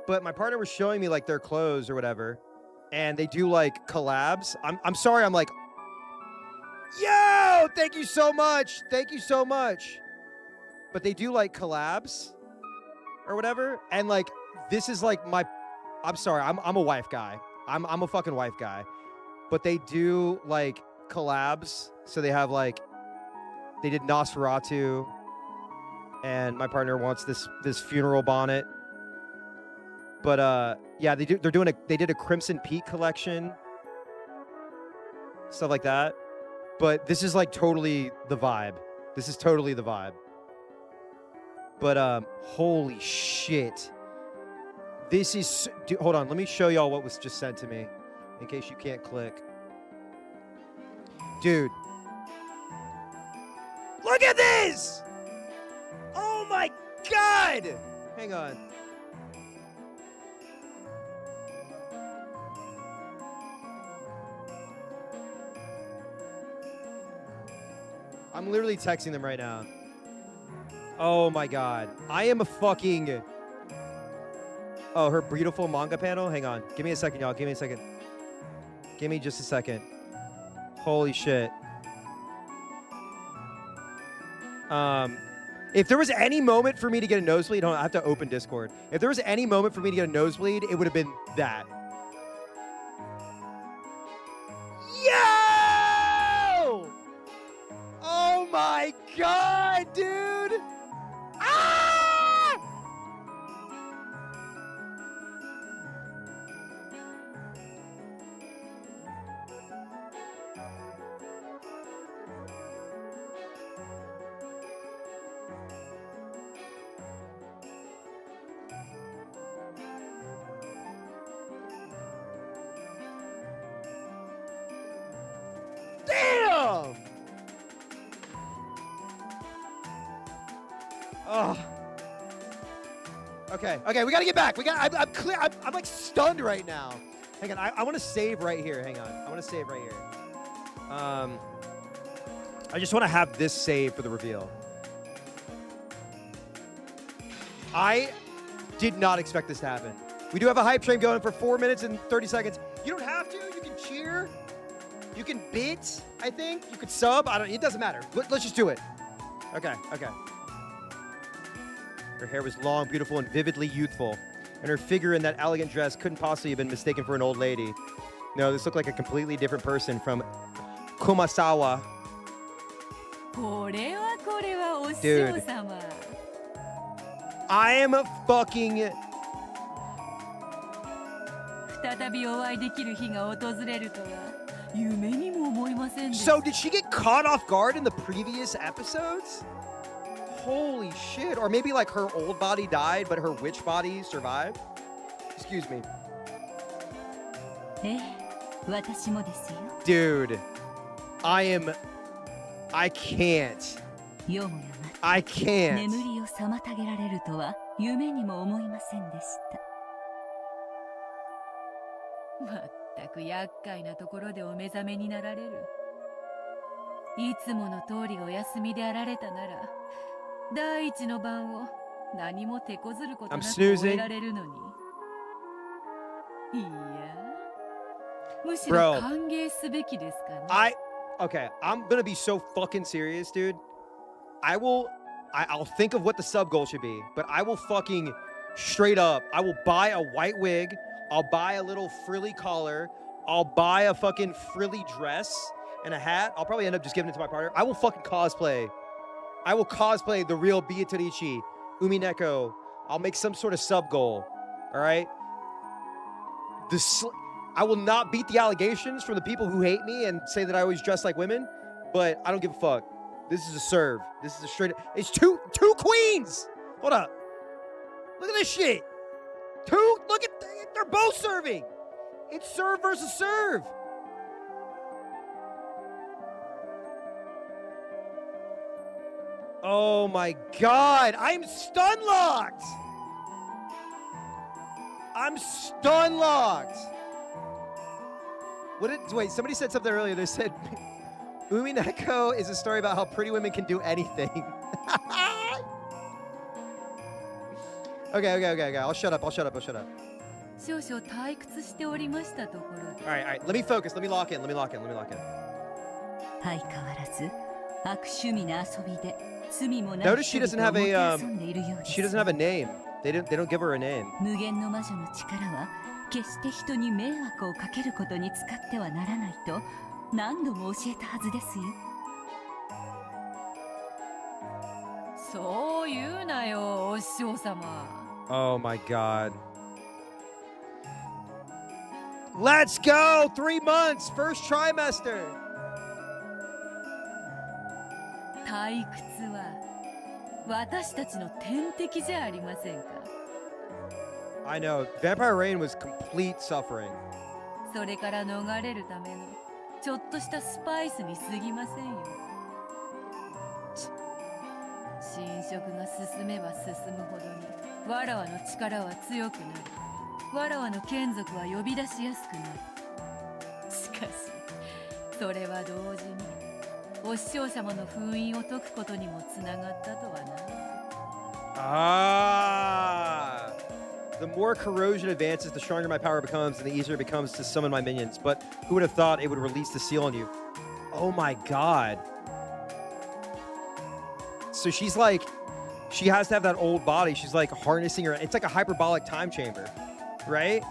But my partner was showing me like their clothes or whatever, and they do like collabs. I'm sorry. I'm like, yo, thank you so much. Thank you so much. But they do like collabs or whatever. And like, this is like my, I'm sorry, I'm a wife guy. I'm a fucking wife guy. But they do like collabs. So they have like, they did Nosferatu. And my partner wants this funeral bonnet. But yeah, they did a Crimson Peak collection. Stuff like that. But this is like totally the vibe. This is totally the vibe. But holy shit. This is dude, hold on, let me show y'all what was just sent to me in case you can't click. Dude. Look at this! Oh my god! Hang on. I'm literally texting them right now. Oh my god. I am a fucking... Oh, her beautiful manga panel? Hang on. Give me a second, y'all. Give me a second. Give me just a second. Holy shit. If there was any moment for me to get a nosebleed, hold on, I have to open Discord. If there was any moment for me to get a nosebleed, it would have been that. Yo! Oh my god, dude! Ah! Damn! Oh. Okay, we gotta get back. I'm clear. I'm like stunned right now. Hang on, I want to save right here. Hang on, I want to save right here. I just want to have this save for the reveal. I did not expect this to happen. We do have a hype train going for 4 minutes and 30 seconds. You don't have to. You can cheer. You can bid, I think. You could sub. It doesn't matter. Let's just do it. Okay. Her hair was long, beautiful, and vividly youthful. And her figure in that elegant dress couldn't possibly have been mistaken for an old lady. No, this looked like a completely different person from Kumasawa. Dude. I am fucking... So did she get caught off guard in the previous episodes? Holy shit. Or maybe like her old body died, but her witch body survived? Excuse me. Dude. I can't. I can't. I'm snoozing. Bro, okay, I'm gonna be so fucking serious, dude. I'll think of what the sub goal should be, but I will fucking straight up, I will buy a white wig, I'll buy a little frilly collar, I'll buy a fucking frilly dress and a hat. I'll probably end up just giving it to my partner. I will fucking cosplay. I will cosplay the real Beatrice, Umineko. I'll make some sort of sub goal, all right? I will not beat the allegations from the people who hate me and say that I always dress like women, but I don't give a fuck. This is a serve. This is a straight... It's two queens! Hold up. Look at this shit. Look at... They're both serving. It's serve versus serve. Oh my god. I'm stun locked. I'm stun locked. Wait, somebody said something earlier. They said, Umineko is a story about how pretty women can do anything. Okay. I'll shut up. All right. Let me focus. Let me lock in. 相変わらず悪趣味な遊びで罪もない Notice she 人 doesn't 々 have を a もてあそんでいるようです she doesn't have a name. They don't give her a name. 無限の魔女の力は決して人に迷惑をかけることに使ってはならないと何度も教えたはずですよ。そう言うなよ、お師匠様。 Oh my god. Let's go! 3 months! First trimester! 退屈は私たちの天敵じゃありませんか。 I know. Vampire Rain was complete suffering. それから逃れるためのちょっとしたスパイスに過ぎませんよ。侵食が進めば進むほどにわらわの力は強くなり、わらわの眷属は呼び出しやすくなる。しかしそれは同時にお師匠様の封印を解くことにもつながったとはな。Ah! The more corrosion advances, the stronger my power becomes, and the easier it becomes to summon my minions. But who would have thought it would release the seal on you? Oh my god. So she's like, she has to have that old body. She's like harnessing her. It's like a hyperbolic time chamber, right?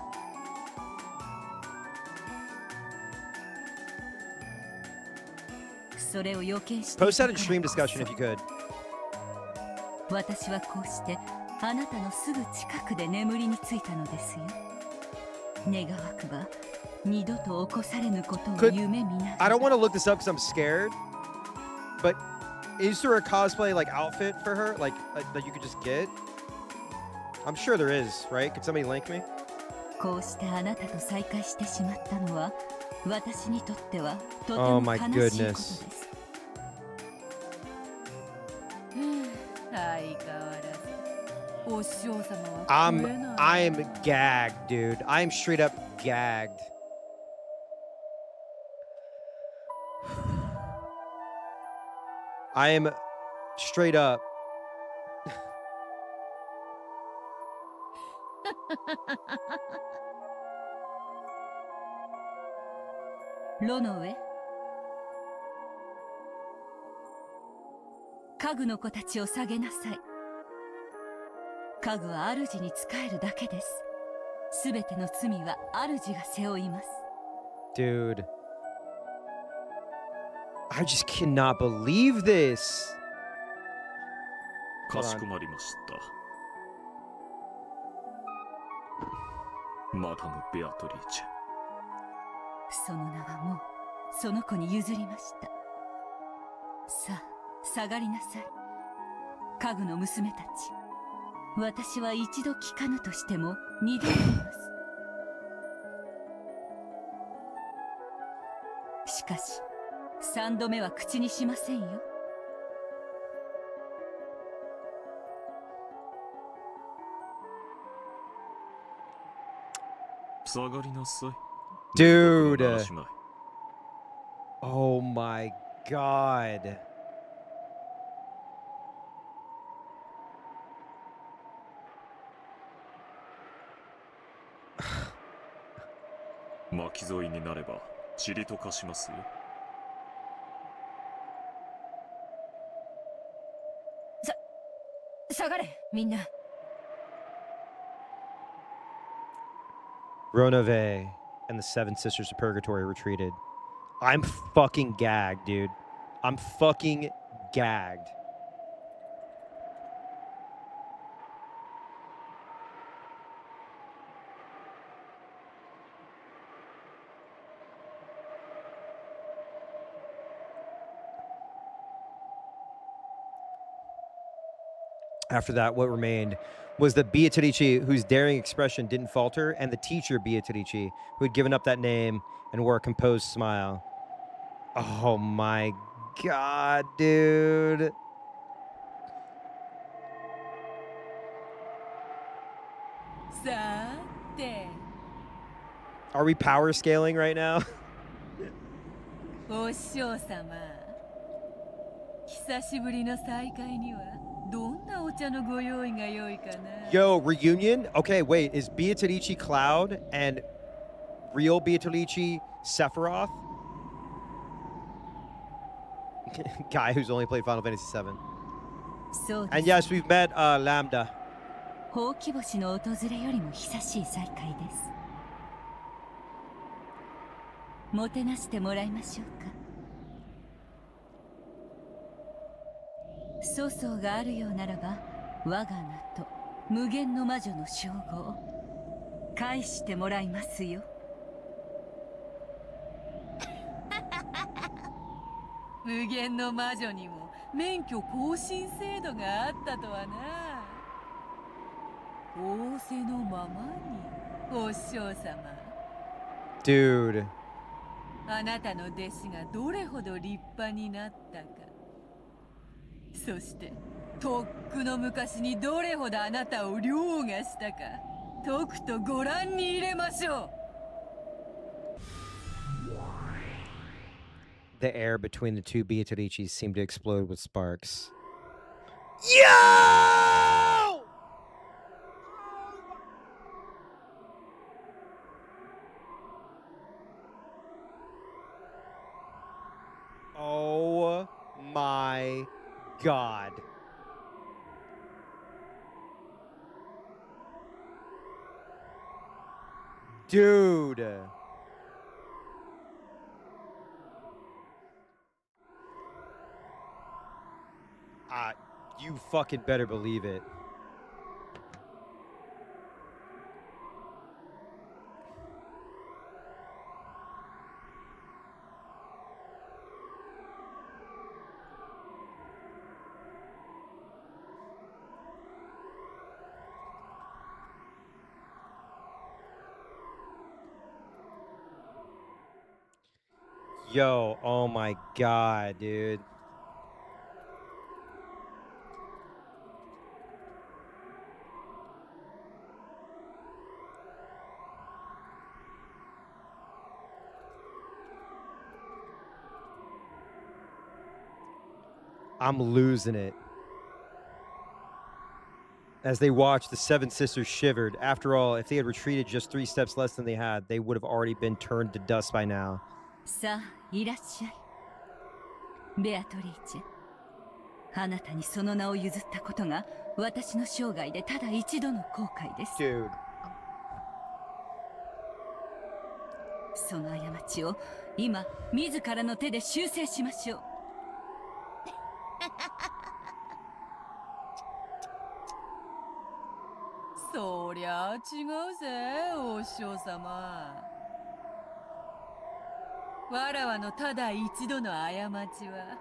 Post that in stream discussion if you could. 私はこうしてあなたのすぐ近くで眠りについたのですよ。願わくば二度と起こされぬことを夢見ながら。 I don't want to look this up because I'm scared. But is there a cosplay like outfit for her, like that you could just get? I'm sure there is, right? Could somebody link me? こうしてあなたと再会してしまったのは私にとってはとて Oh も my 悲しいことで goodness. す。相変わらずお師匠様は食えない。 I'm gagged, dude. I'm straight up gagged. I am straight up. ロノウェ、家具の子たちを下げなさい。家具は主に仕えるだけです。すべての罪は主が背負います。 Dude. I just cannot believe this. かしこまりました。マダム・ベアトリーチェ。その名はもうその子に譲りました。さあ下がりなさい。家具の娘たち、私は一度聞かぬとしても二度言います。しかし三度目は口にしませんよ。下がりなさい。 Dude. Oh my god. 巻き添いになれば塵と化しますよ。下がれみんな。 Ronove and the Seven Sisters of Purgatory retreated. I'm fucking gagged, dude. I'm fucking gagged. After that, what remained was the Beatrice, whose daring expression didn't falter, and the teacher Beatrice, who had given up that name and wore a composed smile. Oh my god, dude. Are we power scaling right now? お師匠様、久しぶりの再会にはどんなお茶のご用意が良いかな。 Yo, reunion? Okay, wait, is Beatrice Cloud and real Beatrice Sephiroth? Guy who's only played Final Fantasy VII. そうで And す yes, we've met Lambda. ほうき星の訪れよりも久しい再会です。もてなしてもらいましょうか。粗相があるようならば我が名と無限の魔女の称号返してもらいますよ。無限の魔女にも免許更新制度があったとはな。仰せのままにお師匠様。 Dude. あなたの弟子がどれほど立派になったか、そしてとっくの昔にどれほどあなたを凌駕したか、とくとご覧に入れましょう。 The air between the two Beatrices seemed to explode with sparks. Yo! Oh my god. Dude. You fucking better believe it. Yo, oh my god, dude. I'm losing it. As they watched, the seven sisters shivered. After all, if they had retreated just 3 steps less than they had, they would have already been turned to dust by now. さあ、いらっしゃい。ベアトリーチェ。あなたにその名を譲ったことが私の生涯でただ一度の後悔です。 Dude. その過ちを今自らの手で修正しましょう。そりゃあ違うぜ、お師匠様。わらわのただ一度の過ちは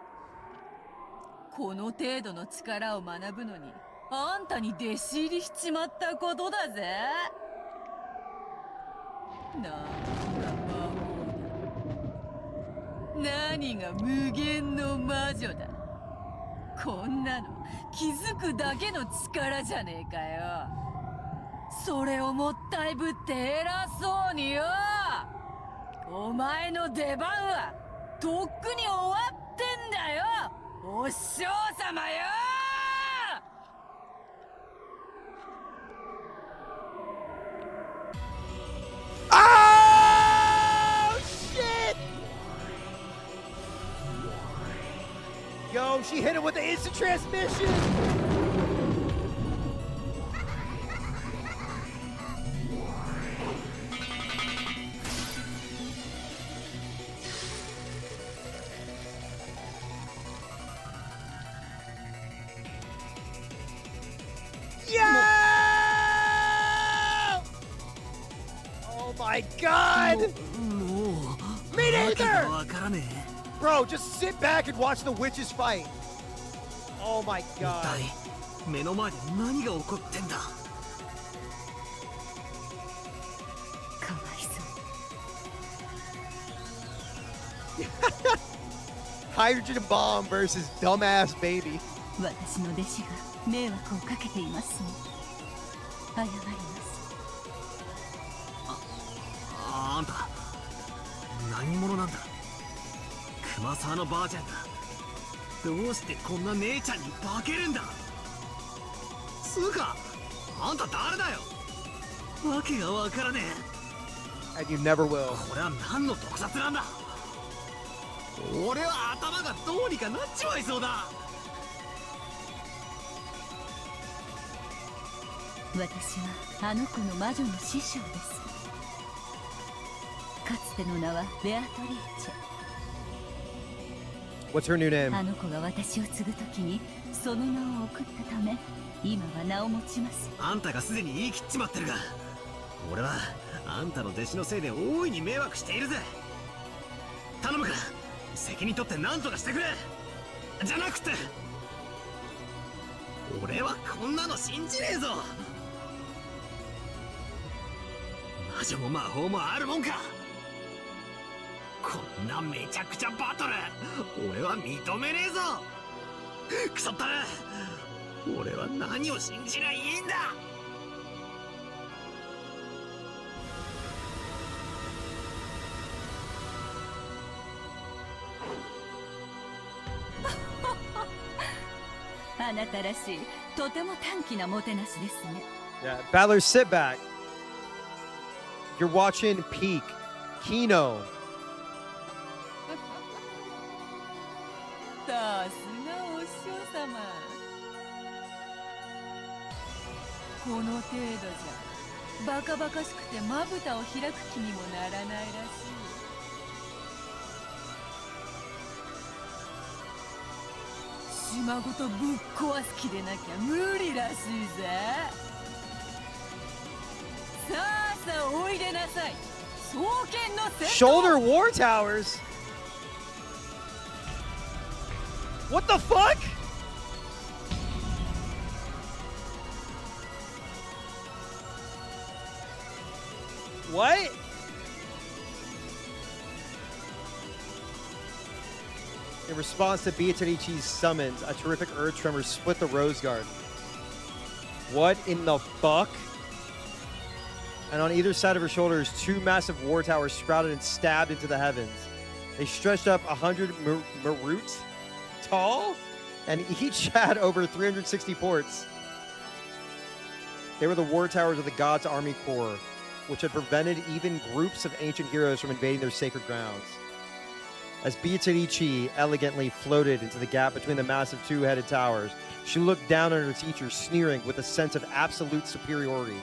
この程度の力を学ぶのにあんたに弟子入りしちまったことだぜ。なんだ魔法だ。何が無限の魔女だ。こんなの気づくだけの力じゃねえかよ。それをもったいぶって偉そうによ。お前の出番はとっくに終わってんだよ、お師匠様よ。Oh shit! Yo, she hit him with the instant transmission. Oh my god! Me neither! Bro, just sit back and watch the witches fight. Oh my god. 目の前で何が起こってんだ。かわいそう。Hydrogen bomb versus dumbass baby. 私の弟子が迷惑をかけていますね。謝ります。あんた何者なんだ。熊沢のバージャンがどうしてこんな姉ちゃんに化けるんだ。つうかあんた誰だよ。わけがわからねえ。 And you never will. これは何の特撮なんだ。俺は頭がどうにかなっちまいそうだ。私はあの子の魔女の師匠です。かつての名はベアトリーチェ。 What's her new name? あの子が私を継ぐときにその名を送ったため、今は名を持ちます。あんたがすでに言い切っちまってるが、俺はあんたの弟子のせいで大いに迷惑しているぜ。頼むから責任取って何とかしてくれ。じゃなくて俺はこんなの信じねえぞ。魔女も魔法もあるもんか。こんなめちゃくちゃバトル俺は認めねえぞ。くそったな。俺は何を信じりゃいいんだ。あなたらしい、とても短気なもてなしですね。 Yeah, Battlers, sit back. You're watching Peak, Kino. さすがお師匠様。この程度じゃバカバカしくてまぶたを開く気にもならないらしい。島ごとぶっ壊す気でなきゃ無理らしいぜ。さあさあおいでなさい、双剣の戦闘。 Shoulder War Towers? What the fuck? What? In response to Beatrice's summons, a terrific earth tremor split the Rose Garden. What in the fuck? And on either side of her shoulders, two massive war towers sprouted and stabbed into the heavens. They stretched up 100 marut tall, and each had over 360 ports. They were the war towers of the gods' army corps, which had prevented even groups of ancient heroes from invading their sacred grounds. As Beatrice elegantly floated into the gap between the massive two-headed towers, she looked down on her teacher, sneering with a sense of absolute superiority.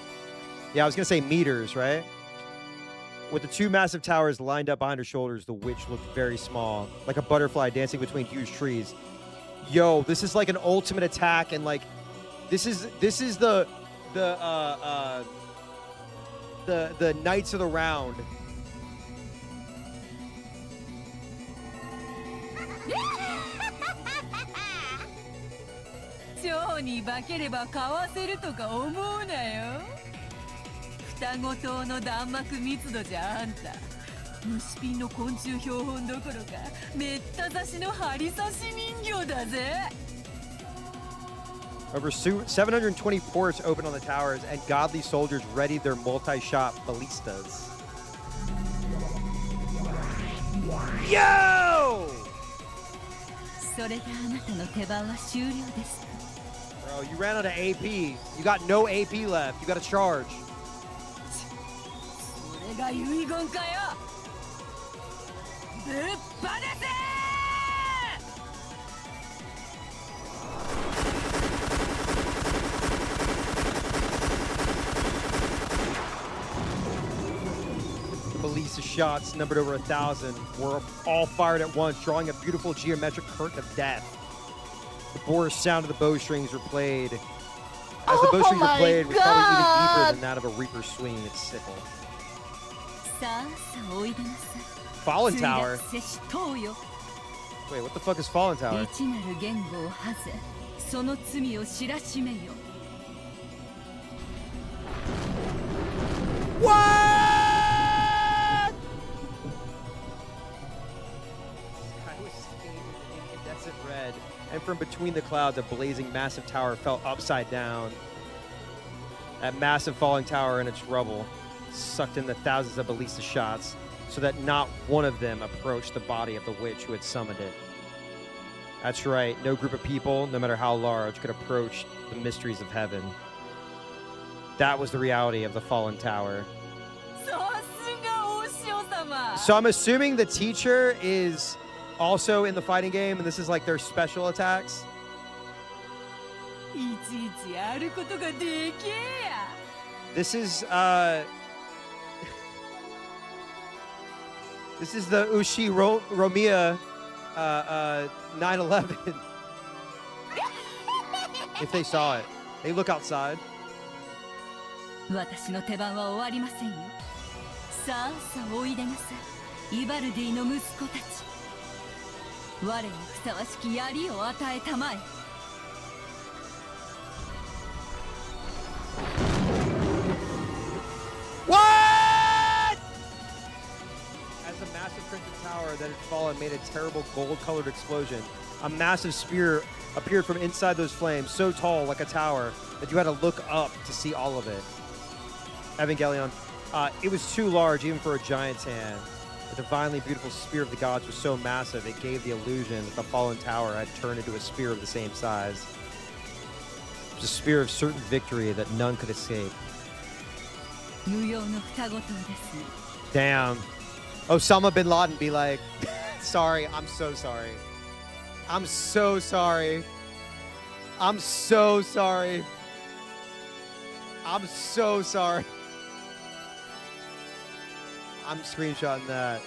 Yeah, I was going to say meters, right? With the two massive towers lined up behind her shoulders, the witch looked very small, like a butterfly dancing between huge trees. Yo, this is like an ultimate attack, and like, this is the Knights of the Round. 蝶に化ければかわせるとか思うなよ。双子塔の弾幕密度じゃあんた虫ピンの昆虫標本どころかめった刺しの針刺し人形だぜ。 Over 720 ports opened on the towers, and godly soldiers readied their multi-shot ballistas. Yo! それであなたの手番は終了です。 Bro, you ran out of AP. You got no AP left. You got to charge. それが遺言かよ。ぶっ放せ！ Balista shots, numbered over 1,000, were all fired at once, drawing a beautiful geometric curtain of death. The bore sound of the bowstrings were played. As the bowstrings were played, was probably even deeper than that of a reaper swinging its sickle. Fallen Tower? Wait, what the fuck is Fallen Tower? What? Red, and from between the clouds, a blazing massive tower fell upside down. That massive falling tower and its rubble sucked in the thousands of ballista shots so that not one of them approached the body of the witch who had summoned it. That's right, no group of people, no matter how large, could approach the mysteries of heaven. That was the reality of the fallen tower. So I'm assuming the teacher is also in the fighting game, and this is like their special attacks. いちいちやることがでけえや。 This is this is the Romiya 911. If they saw it, they look outside. 私の手番は終わりませんよ。さあさあおいでなさい、イバルディの息子たち。我にふさわしき槍を与えたまえ。 What? As a massive crimson tower that had fallen made a terrible gold-colored explosion, a massive spear appeared from inside those flames, so tall like a tower that you had to look up to see all of it. Evangelion. It was too large even for a giant's hand. The divinely beautiful spear of the gods was so massive it gave the illusion that the fallen tower had turned into a spear of the same size. It was a spear of certain victory that none could escape. 無用の双子塔ですね。 Damn. Osama bin Laden be like, sorry, I'm so sorry. I'm so sorry. I'm so sorry. I'm so sorry. I'm screenshotting that.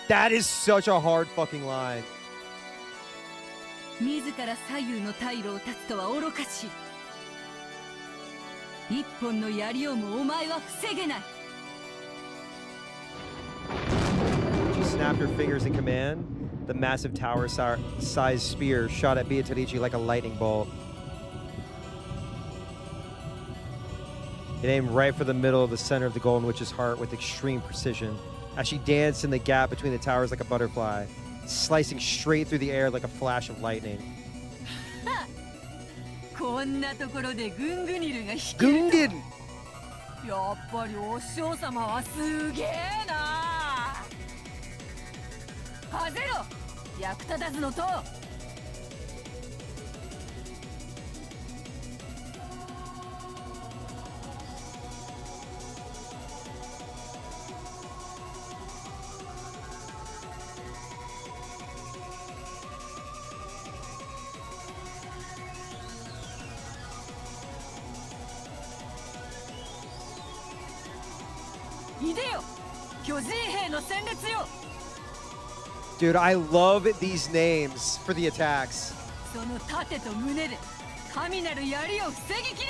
That is such a hard fucking line. 自ら左右の退路を断つとは愚かしい。一本の槍をもお前は防げない。 She snapped her fingers in command. The massive tower-sized spear shot at Beatrice like a lightning bolt. It aimed right for the middle of the center of the Golden Witch's heart with extreme precision, as she danced in the gap between the towers like a butterfly, slicing straight through the air like a flash of lightning. こんなところでグングニルが弾けると。 Gungin! やっぱりお師匠様はすげえな。はぜろ、役立たずの塔。 Dude, I love these names for the attacks. その盾と胸で神なる槍を防ぎきれ。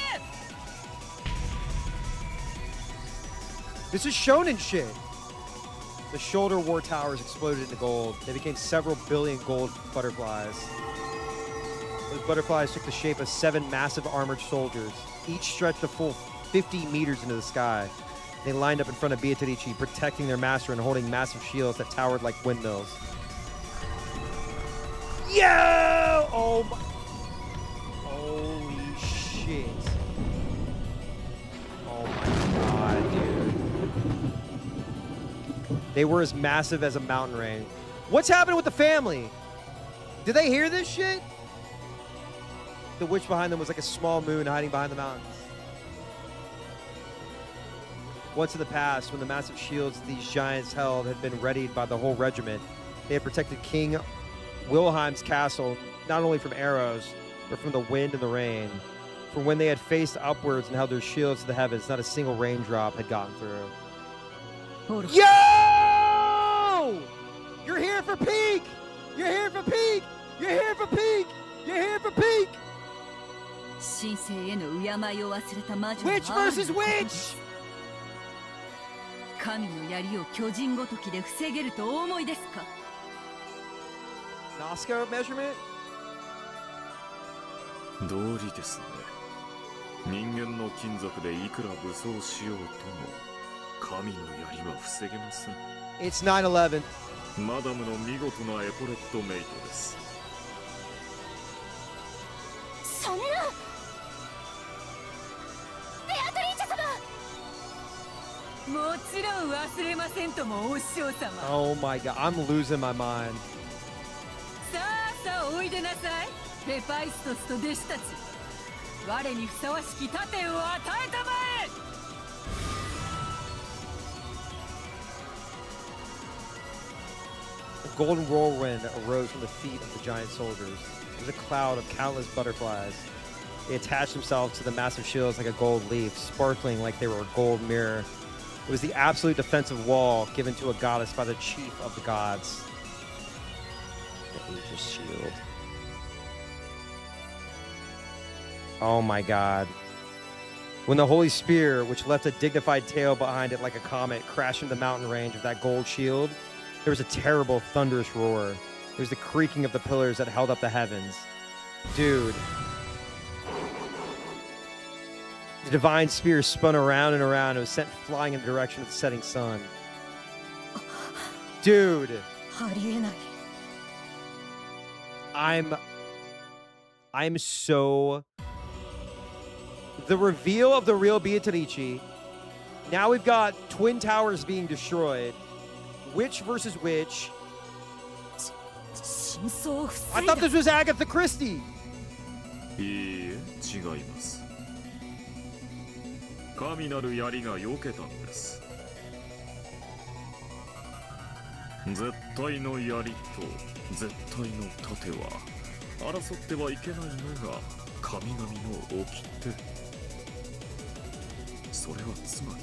This is shonen shit. The shoulder war towers exploded into gold. They became several billion gold butterflies. Those butterflies took the shape of 7 massive armored soldiers, each stretched a full 50 meters into the sky. They lined up in front of Beatrice, protecting their master and holding massive shields that towered like windmills. Yo! Oh my... Holy shit. Oh my god, dude. They were as massive as a mountain range. What's happening with the family? Did they hear this shit? The witch behind them was like a small moon hiding behind the mountains. Once in the past, when the massive shields these giants held had been readied by the whole regiment, they had protected King Wilhelm's castle not only from arrows, but from the wind and the rain. For when they had faced upwards and held their shields to the heavens, not a single raindrop had gotten through. Yo! You're here for Peak! You're here for Peak! You're here for Peak! You're here for Peak! Witch versus witch! 神の槍を巨人ごときで防げるとお思いですか。 Nazca measurement? 道理ですね。人間の金属でいくら武装しようとも神の槍は防げません。 It's 9/11. マダムの見事なエポレットメイトです。そんな。ベアトリーチェ様。もちろん忘れませんともお師匠様。 Oh my god, I'm losing my mind. さあさあおいでなさい、ヘパイストスと弟子たち。我にふさわしき盾を与えたまえ。 This golden whirlwind arose from the feet of the giant soldiers. It was a cloud of countless butterflies. They attached themselves to the massive shields like a gold leaf, sparkling like they were a gold mirror. It was the absolute defensive wall given to a goddess by the chief of the gods. The Aegis shield. Oh my god. When the holy spear, which left a dignified tail behind it like a comet, crashed into the mountain range of that gold shield, there was a terrible, thunderous roar. It was the creaking of the pillars that held up the heavens. Dude. The divine spear spun around and around. It was sent flying in the direction of the setting sun. Dude. ありえない。 I'm so... The reveal of the real Beatrice. Now we've got Twin Towers being destroyed. Which versus which? 真相を防 I い thought だ。 this was Agatha Christie. いいえ、違います。神なる槍が避けたのです。絶対の槍と絶対の盾は争ってはいけないのが神々の掟。それはつまり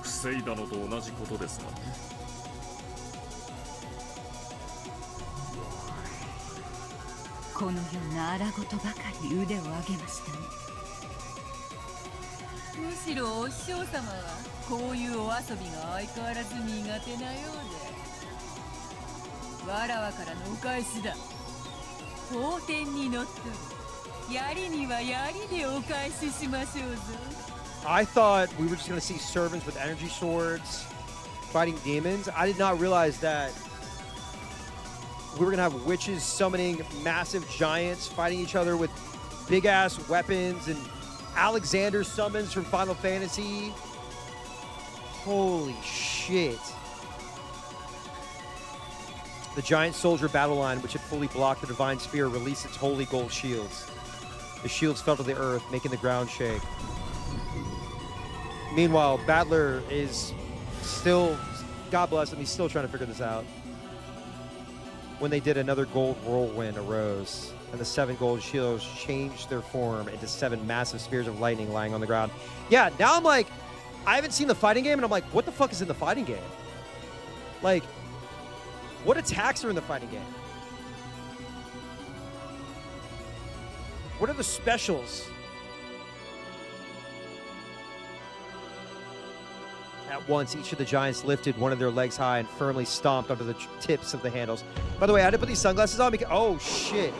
防いだのと同じことですがね。このような荒事ばかり腕を上げましたね。むしろお師匠様はこういうお遊びが相変わらず苦手なようで、わらわからのお返しだ。法典にのっとり槍には槍でお返ししましょうぞ。 I thought we were just going to see servants with energy swords fighting demons. I did not realize that we were going to have witches summoning massive giants fighting each other with big-ass weapons and Alexander summons from Final Fantasy. Holy shit. The giant soldier battle line, which had fully blocked the divine spear, released its holy gold shields. The shields fell to the earth, making the ground shake. Meanwhile, Battler is still, God bless him, he's still trying to figure this out. When they did, another gold whirlwind arose, and the 7 gold shields changed their form into 7 massive spears of lightning lying on the ground. Yeah, now I'm like, I haven't seen the fighting game, and I'm like, what the fuck is in the fighting game? Like, what attacks are in the fighting game? What are the specials? At once, each of the giants lifted one of their legs high and firmly stomped onto the tips of the handles. By the way, I had to put these sunglasses on because... Oh, shit.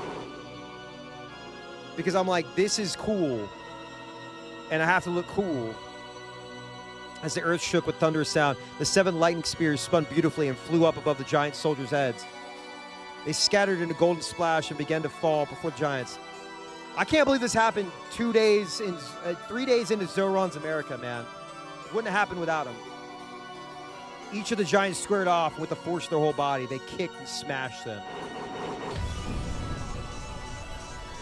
Because I'm like, this is cool. And I have to look cool. As the earth shook with thunderous sound, the 7 lightning spears spun beautifully and flew up above the giant soldiers' heads. They scattered in a golden splash and began to fall before the giants. I can't believe this happened 3 days into Zoran's America, man. Wouldn't have happened without him. Each of the giants squared off, and with the force of their whole body, they kicked and smashed them.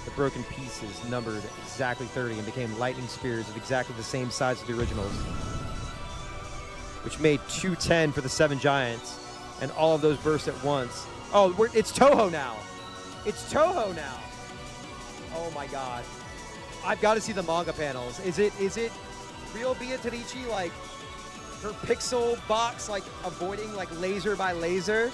The broken pieces numbered exactly 30 and became lightning spears of exactly the same size as the originals, which made 210 for the 7 giants, and all of those burst at once. Oh, it's Toho now. It's Toho now. Oh my god. I've got to see the manga panels. Is it real Beatrice, like her pixel box, like avoiding like laser by laser?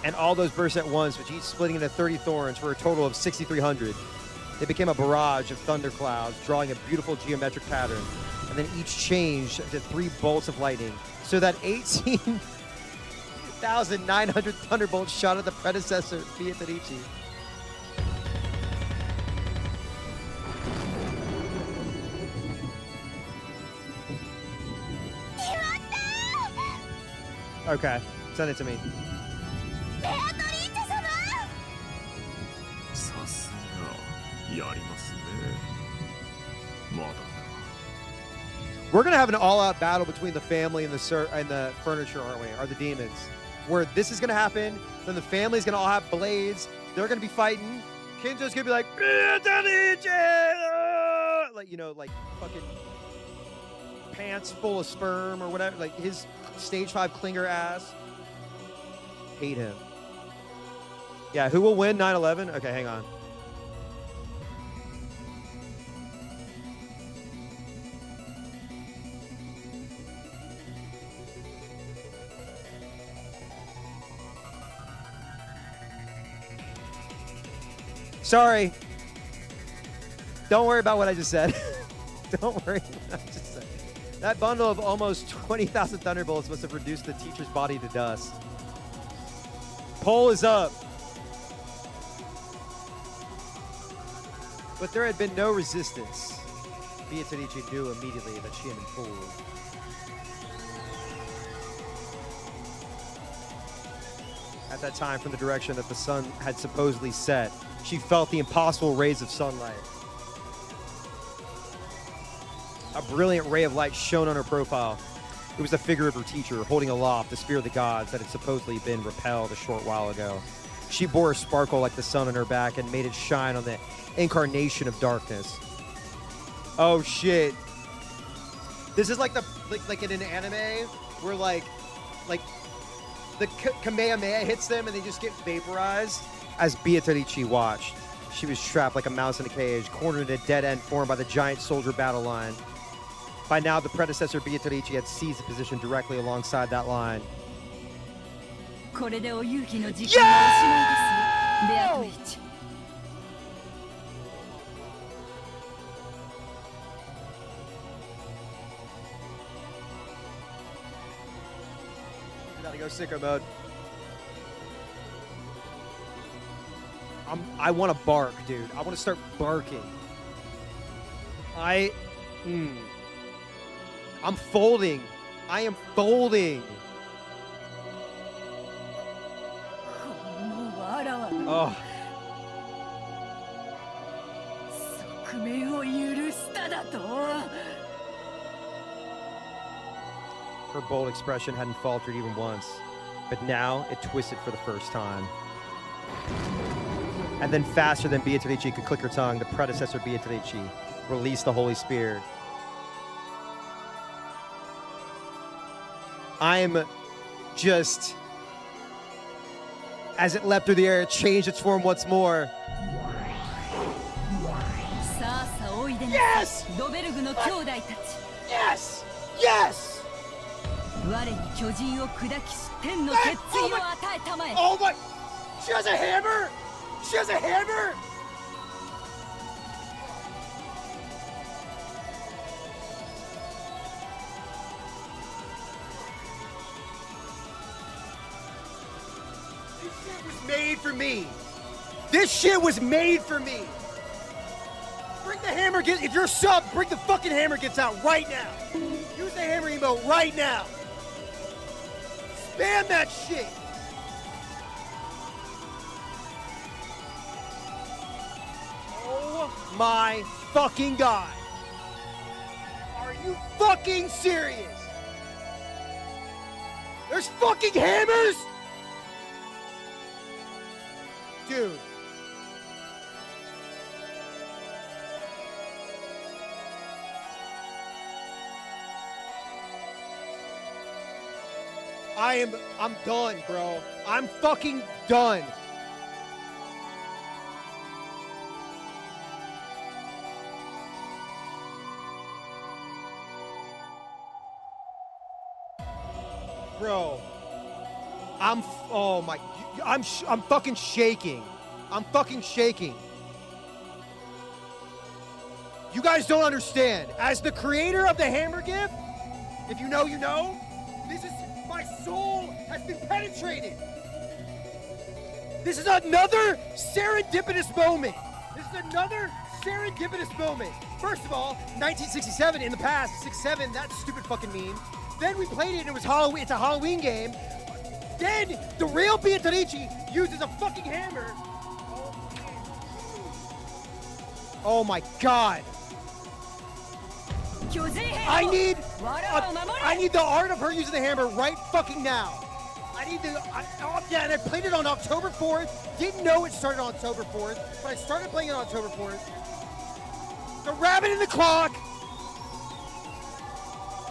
And all those burst at once, which each splitting into 30 thorns for a total of 6,300. They became a barrage of thunder clouds, drawing a beautiful geometric pattern, and then each changed to 3 bolts of lightning, so that 18,900 thunderbolts shot at the predecessor, Beatrice. Okay, send it to me. さすがやりますね。まだな。 We're gonna have an all-out battle between the family and the furniture, aren't we? Or the demons, where this is gonna happen. Then the family's gonna all have blades. They're gonna be fighting. Kinzo's gonna be like, like, you know, like fucking pants full of sperm or whatever. Like his stage 5 clinger ass. Hate him. Yeah, who will win 9/11? Okay, hang on. Sorry. Don't worry about what I just said. Don't worry about what I just said. That bundle of almost 20,000 thunderbolts must have reduced the teacher's body to dust. Poll is up. But there had been no resistance. Beatrice knew immediately that she had been fooled. At that time, from the direction that the sun had supposedly set, she felt the impossible rays of sunlight. A brilliant ray of light shone on her profile. It was the figure of her teacher, holding aloft the spear of the gods that had supposedly been repelled a short while ago. She bore a sparkle like the sun on her back and made it shine on the incarnation of darkness. Oh shit! This is like like in an anime where like the Kamehameha hits them and they just get vaporized. As Beatrice watched, she was trapped like a mouse in a cage, cornered in a dead end formed by the giant soldier battle line. By now, the predecessor Beatrice had seized a position directly alongside that line. Gotta go sicko mode. I want to bark, dude. I want to start barking. I'm folding. I am folding. Oh. Her bold expression hadn't faltered even once, but now it twisted for the first time. And then faster than Beatrice could click her tongue, the predecessor Beatrice released the holy spear. I'm just, as it leapt through the air, it changed its form once more. Yes! Yes! Yes! Oh my! She has a hammer! She has a hammer! This shit was made for me. This shit was made for me. Bring the hammer, if you're sub, bring the fucking hammer gets out right now. Use the hammer emote right now. Spam that shit. Oh my fucking God. Are you fucking serious? There's fucking hammers? Dude. I'm done, bro. I'm fucking done. Bro. I'm fucking shaking. I'm fucking shaking. You guys don't understand. As the creator of the hammer gift, if you know, you know, this is, my soul has been penetrated. This is another serendipitous moment. This is another serendipitous moment. First of all, 1967 in the past, 6-7, that's a stupid fucking meme. Then we played it and it was Halloween, it's a Halloween game. Then the real Beatrice uses a fucking hammer. Oh my God. I need the art of her using the hammer right fucking now. Yeah, and I played it on October 4th. Didn't know it started on October 4th, but I started playing it on October 4th. The rabbit in the clock.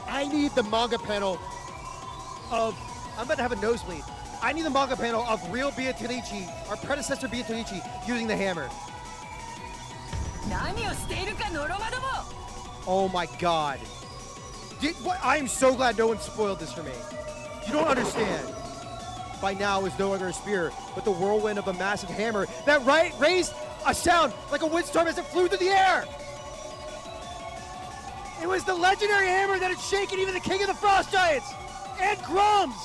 I need the manga panel of... I'm about to have a nosebleed. I need the manga panel of real Beatrice, our predecessor Beatrice, using the hammer. 何をしているかノロマども Oh my god. I am so glad no one spoiled this for me. You don't understand. By now is no longer a spear, but the whirlwind of a massive hammer that raised a sound like a windstorm as it flew through the air. It was the legendary hammer that had shaken even the king of the frost giants and Grums.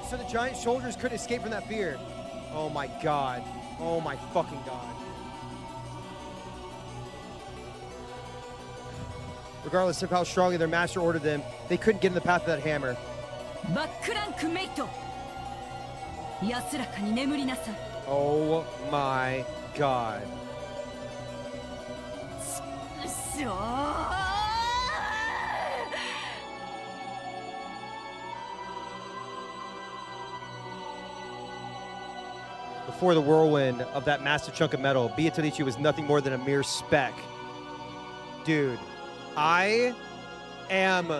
So the giant soldiers couldn't escape from that fear. Oh my god. Oh my fucking god. Regardless of how strongly their master ordered them, they couldn't get in the path of that hammer. バックランクメイト安らかに眠りなさい Oh my god. しょー Before the whirlwind of that massive chunk of metal, Beatrice was nothing more than a mere speck. Dude, I am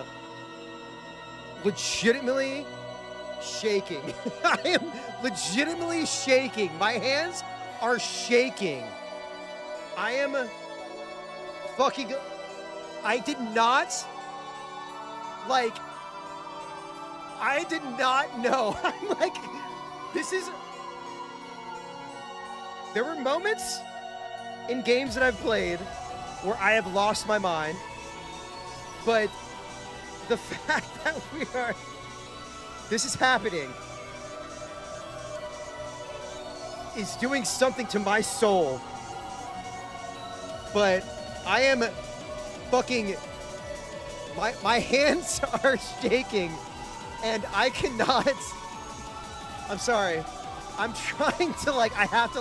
legitimately shaking. I am legitimately shaking. My hands are shaking. I am fucking... I did not know. I'm like, this is... There were moments in games that I've played where I have lost my mind, but the fact that this is happening is doing something to my soul. But I am fucking, my hands are shaking and I cannot, I'm sorry. I'm trying to I have to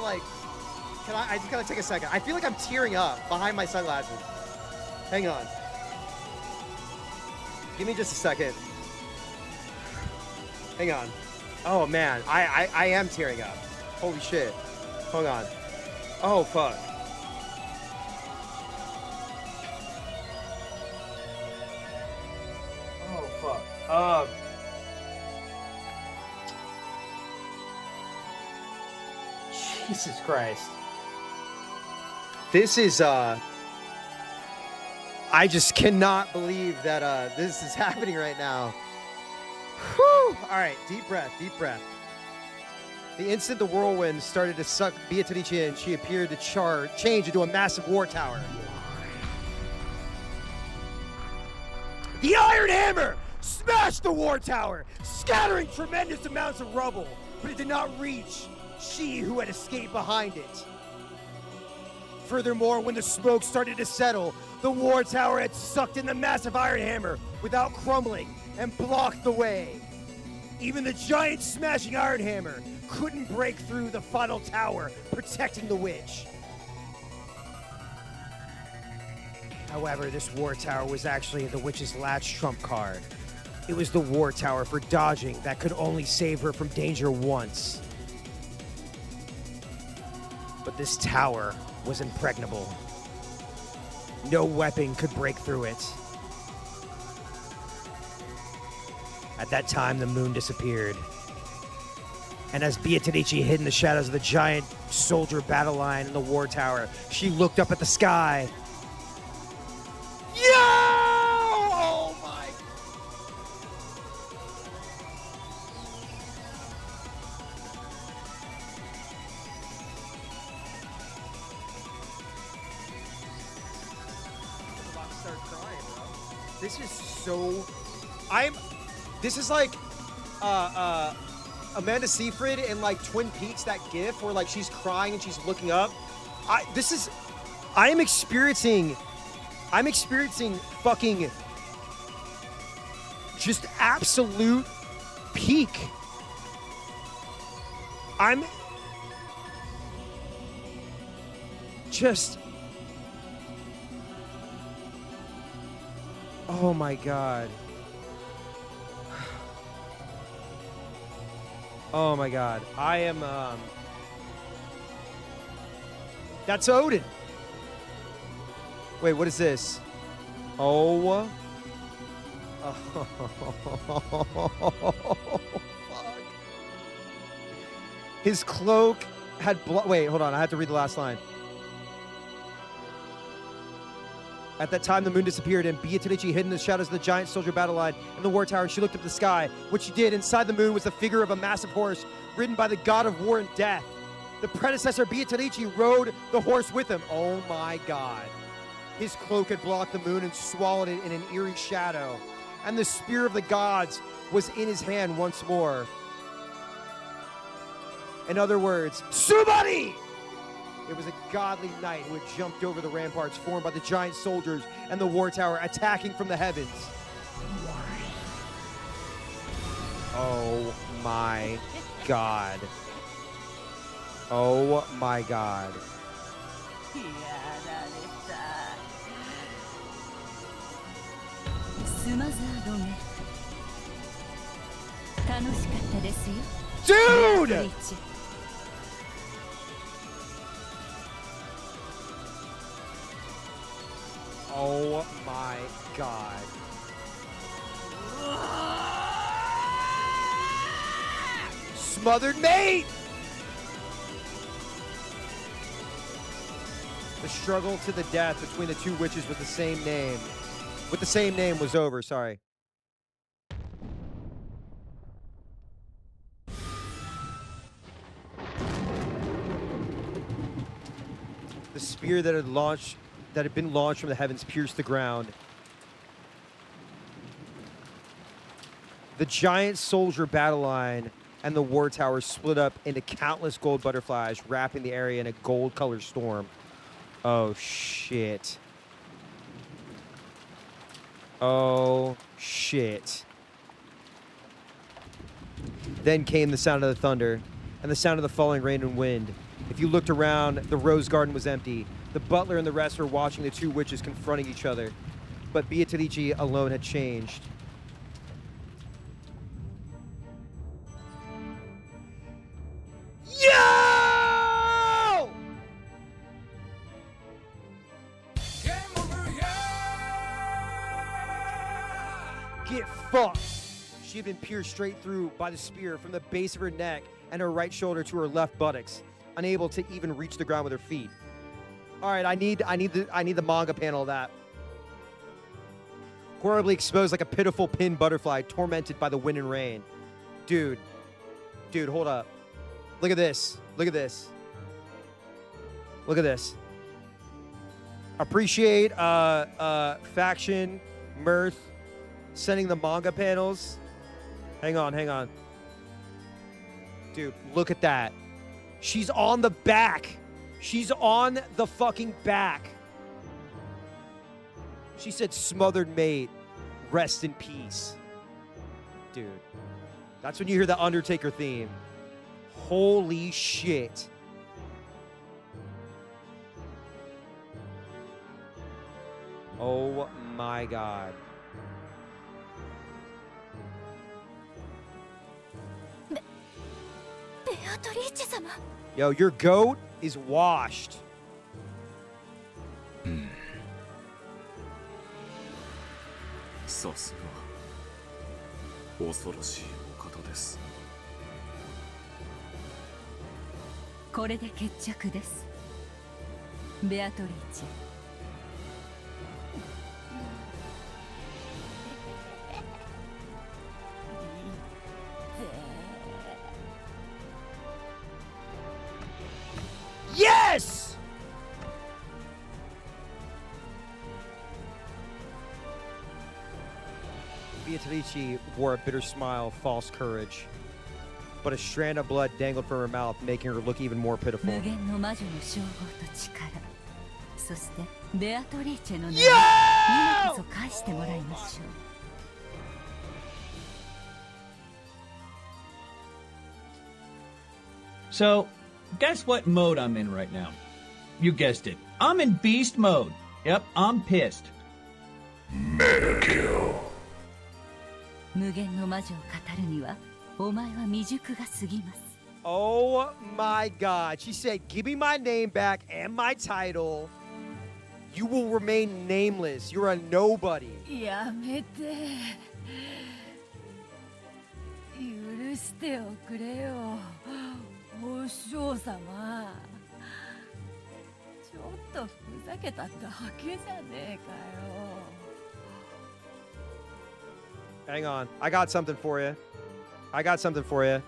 I just gotta take a second. I feel like I'm tearing up behind my sunglasses. Hang on. Give me just a second. Hang on. Oh man, I am tearing up. Holy shit. Hold on. Oh fuck. Oh fuck. Jesus Christ. This is, I just cannot believe that this is happening right now. Whew. All right, deep breath, deep breath. The instant the whirlwind started to suck Beatrice in, she appeared to change into a massive war tower. The Iron Hammer smashed the war tower, scattering tremendous amounts of rubble, but it did not reach she who had escaped behind it. Furthermore, when the smoke started to settle, the war tower had sucked in the massive Iron Hammer without crumbling and blocked the way. Even the giant smashing Iron Hammer couldn't break through the final tower protecting the witch. However, this war tower was actually the witch's last trump card. It was the war tower for dodging that could only save her from danger once. But this tower was impregnable. No weapon could break through it. At that time, the moon disappeared. And as Beatrice hid in the shadows of the giant soldier battle line in the war tower, she looked up at the sky. Yo! Oh my... I'm about to start crying, bro. This is so... This is like Amanda Seyfried in Twin Peaks, that gif where she's crying and she's looking up. I'm experiencing fucking just absolute peak. I'm just, oh my God. Oh my God. I am, that's Odin. Wait, what is this? Oh. Fuck. His cloak had wait, hold on. I have to read the last line. At that time, the moon disappeared, and Beatrice hid in the shadows of the giant soldier battle line in the war tower, and she looked up at the sky. What she did, inside the moon was the figure of a massive horse, ridden by the god of war and death. The predecessor, Beatrice, rode the horse with him. Oh my god. His cloak had blocked the moon and swallowed it in an eerie shadow. And the spear of the gods was in his hand once more. In other words, Subari! It was a godly knight who had jumped over the ramparts formed by the giant soldiers and the war tower, attacking from the heavens. Oh my god. Oh my god. Dude! Oh my god. Smothered mate! The struggle to the death between the two witches with the same name. With the same name was over, sorry. The spear that had been launched from the heavens pierced the ground. The giant soldier battle line and the war tower split up into countless gold butterflies, wrapping the area in a gold-colored storm. Oh, shit. Oh, shit. Then came the sound of the thunder and the sound of the falling rain and wind. If you looked around, the rose garden was empty. The butler and the rest were watching the two witches confronting each other. But Beatrice alone had changed. Yo! Get fucked! She had been pierced straight through by the spear from the base of her neck and her right shoulder to her left buttocks, unable to even reach the ground with her feet. All right, I need the manga panel of that. Horribly exposed like a pitiful pinned butterfly, tormented by the wind and rain. Dude, hold up. Look at this. Look at this. Look at this. Appreciate faction, mirth, sending the manga panels. Hang on. Dude, look at that. She's on the back. She's on the fucking back. She said, smothered mate, rest in peace. Dude, that's when you hear the Undertaker theme. Holy shit. Oh my god. Yo, your goat is washed. さすが恐ろしいお方です。これで決着です。ベアトリーチェ。Yes! Beatrice wore a bitter smile, false courage. But a strand of blood dangled from her mouth, making her look even more pitiful. 無限の魔女の称号と力、そしてベアトリーチェの名を今こそ返してもらいましょう。So, guess what mode I'm in right now? You guessed it. I'm in beast mode. Yep, I'm pissed. Meta kill. 無限の魔女を語るには、お前は未熟が過ぎます。Oh my god. She said, give me my name back and my title. You will remain nameless. You're a nobody. やめて。許しておくれよ。お嬢様。ちょっとふざけただけじゃねえかよ。Hang on. I got something for you. I got something for you.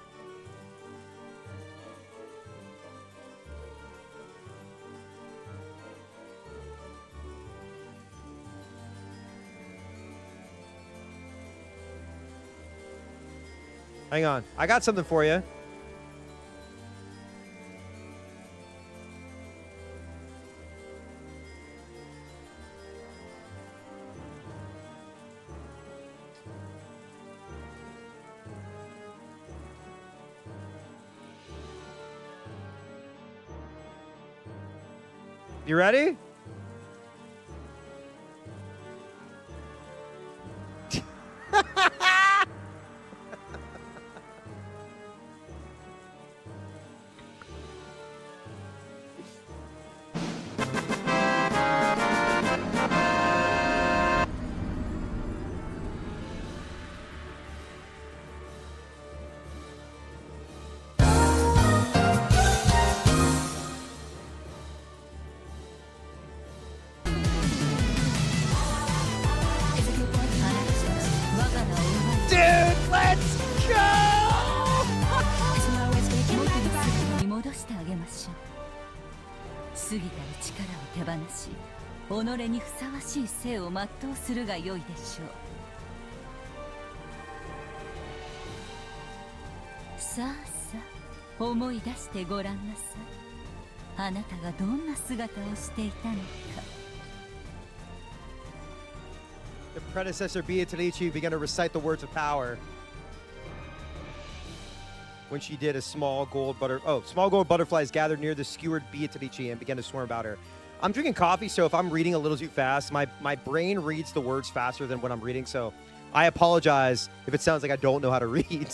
Hang on. I got something for you. You ready? Dude, let's go! 元に戻してあげましょう。過ぎたる力を手放し、己にふさわしい生を全うするがよいでしょう。さあさあ、思い出してごらんなさい。あなたがどんな姿をしていたのか。The predecessor Beatrice began to recite the words of power when she did a small gold butterflies gathered near the skewered Beatrice and began to swarm about her. I'm drinking coffee, so if I'm reading a little too fast, my brain reads the words faster than what I'm reading, so I apologize if it sounds like I don't know how to read.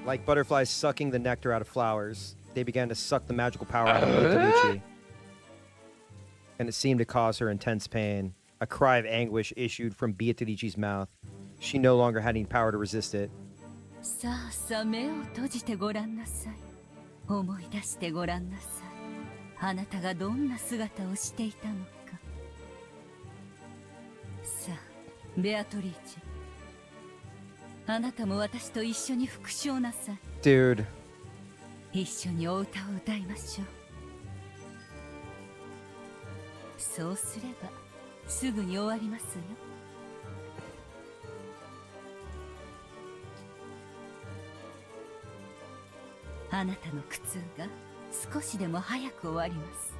Like butterflies sucking the nectar out of flowers, they began to suck the magical power out of Beatrice. And it seemed to cause her intense pain. A cry of anguish issued from Beatrice's mouth. She no longer had any power to resist it. さあさあ、目を閉じてごらんなさい。思い出してごらんなさい。あなたがどんな姿をしていたのか。さあ、ベアトリーチェ。あなたも私と一緒に復唱なさい。Dude. 一緒にお歌を歌いましょう。そうすればすぐに終わりますよ。あなたの苦痛が少しでも早く終わります。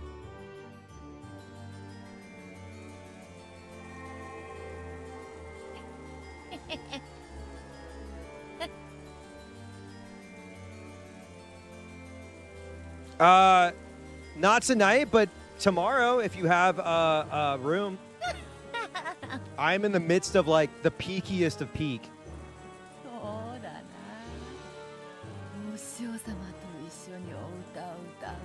Not tonight, but tomorrow, if you have a room. I'm in the midst of like the peakiest of peak. そうだな。お師匠様と一緒にお歌を歌うなん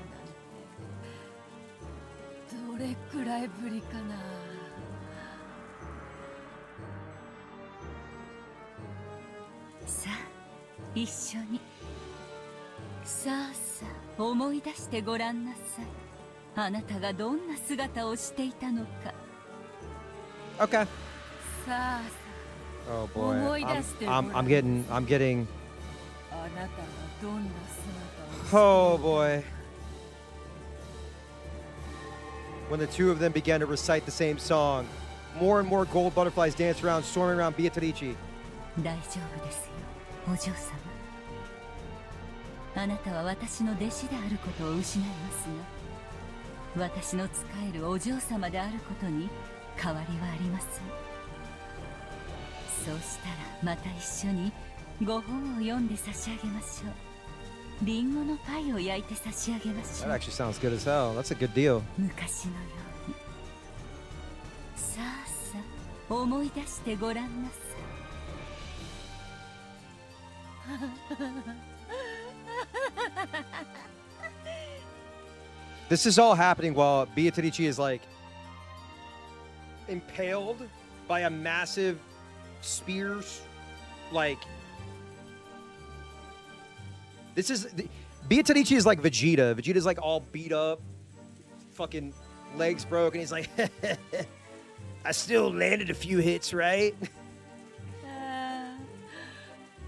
てどれくらいぶりかな。さあ一緒に。さあさあ思い出してごらんなさい。あなたがどんな姿をしていたのか。Okay. さあさ Oh あ boy. 思い出してごらんなさい。 I'm getting. あなたがどんな姿を Oh boy. When the two of them began to recite the same song, more and more gold butterflies danced around, swarming around Beatrice. 大丈夫ですよ、お嬢様。あなたは私の弟子であることを失いますが、私の仕えるお嬢様であることに変わりはありません。そうしたらまた一緒にご本を読んで差し上げましょう。リンゴのパイを焼いて差し上げましょ That う。 actually sounds good as hell. That's a good deal. 昔のように。さあさあ思い出してごらんなさい。This is all happening while Beatrice is like impaled by a massive spear. Like, this is Beatrice is like Vegeta. Vegeta's like all beat up, fucking legs broken. He's like, I still landed a few hits, right?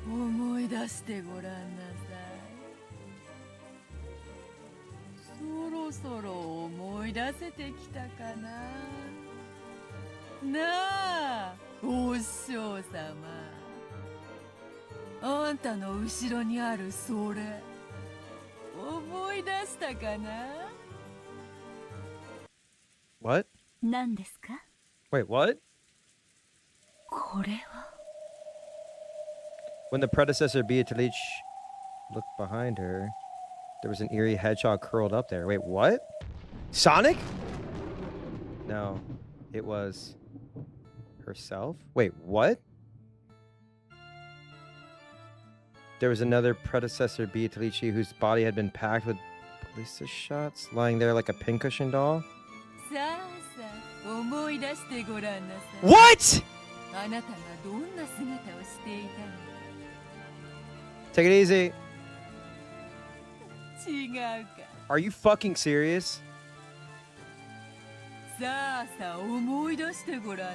思い出してごらんなさい。そろそろ思い出せてきたかな。なあ、お師匠様。あんたの後ろにあるそれ、思い出したかな？ What? 何ですか？ Wait, what? これは。 When the predecessor Beatrice looked behind her, there was an eerie hedgehog curled up there. Wait, what? Sonic? No, it was herself. Wait, what? There was another predecessor Beatrice whose body had been packed with ballistic shots, lying there like a pincushion doll. さあさあ、思い出してごらんなさい。 What? あなたがどんな姿をしていたの？ Take it easy. 違うか。 Are you fucking serious? さあさあ、思い出してごらんな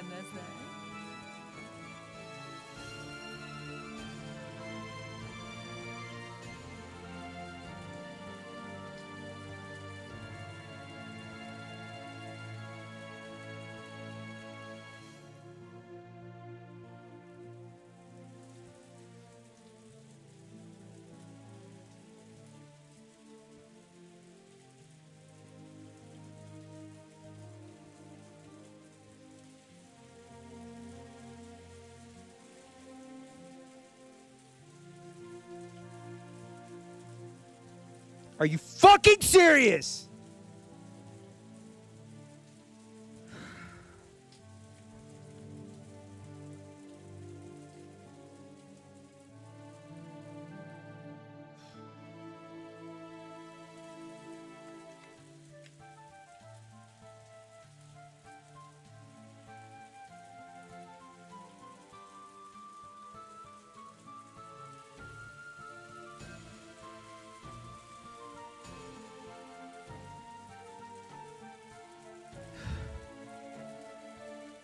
さい。 Are you fucking serious?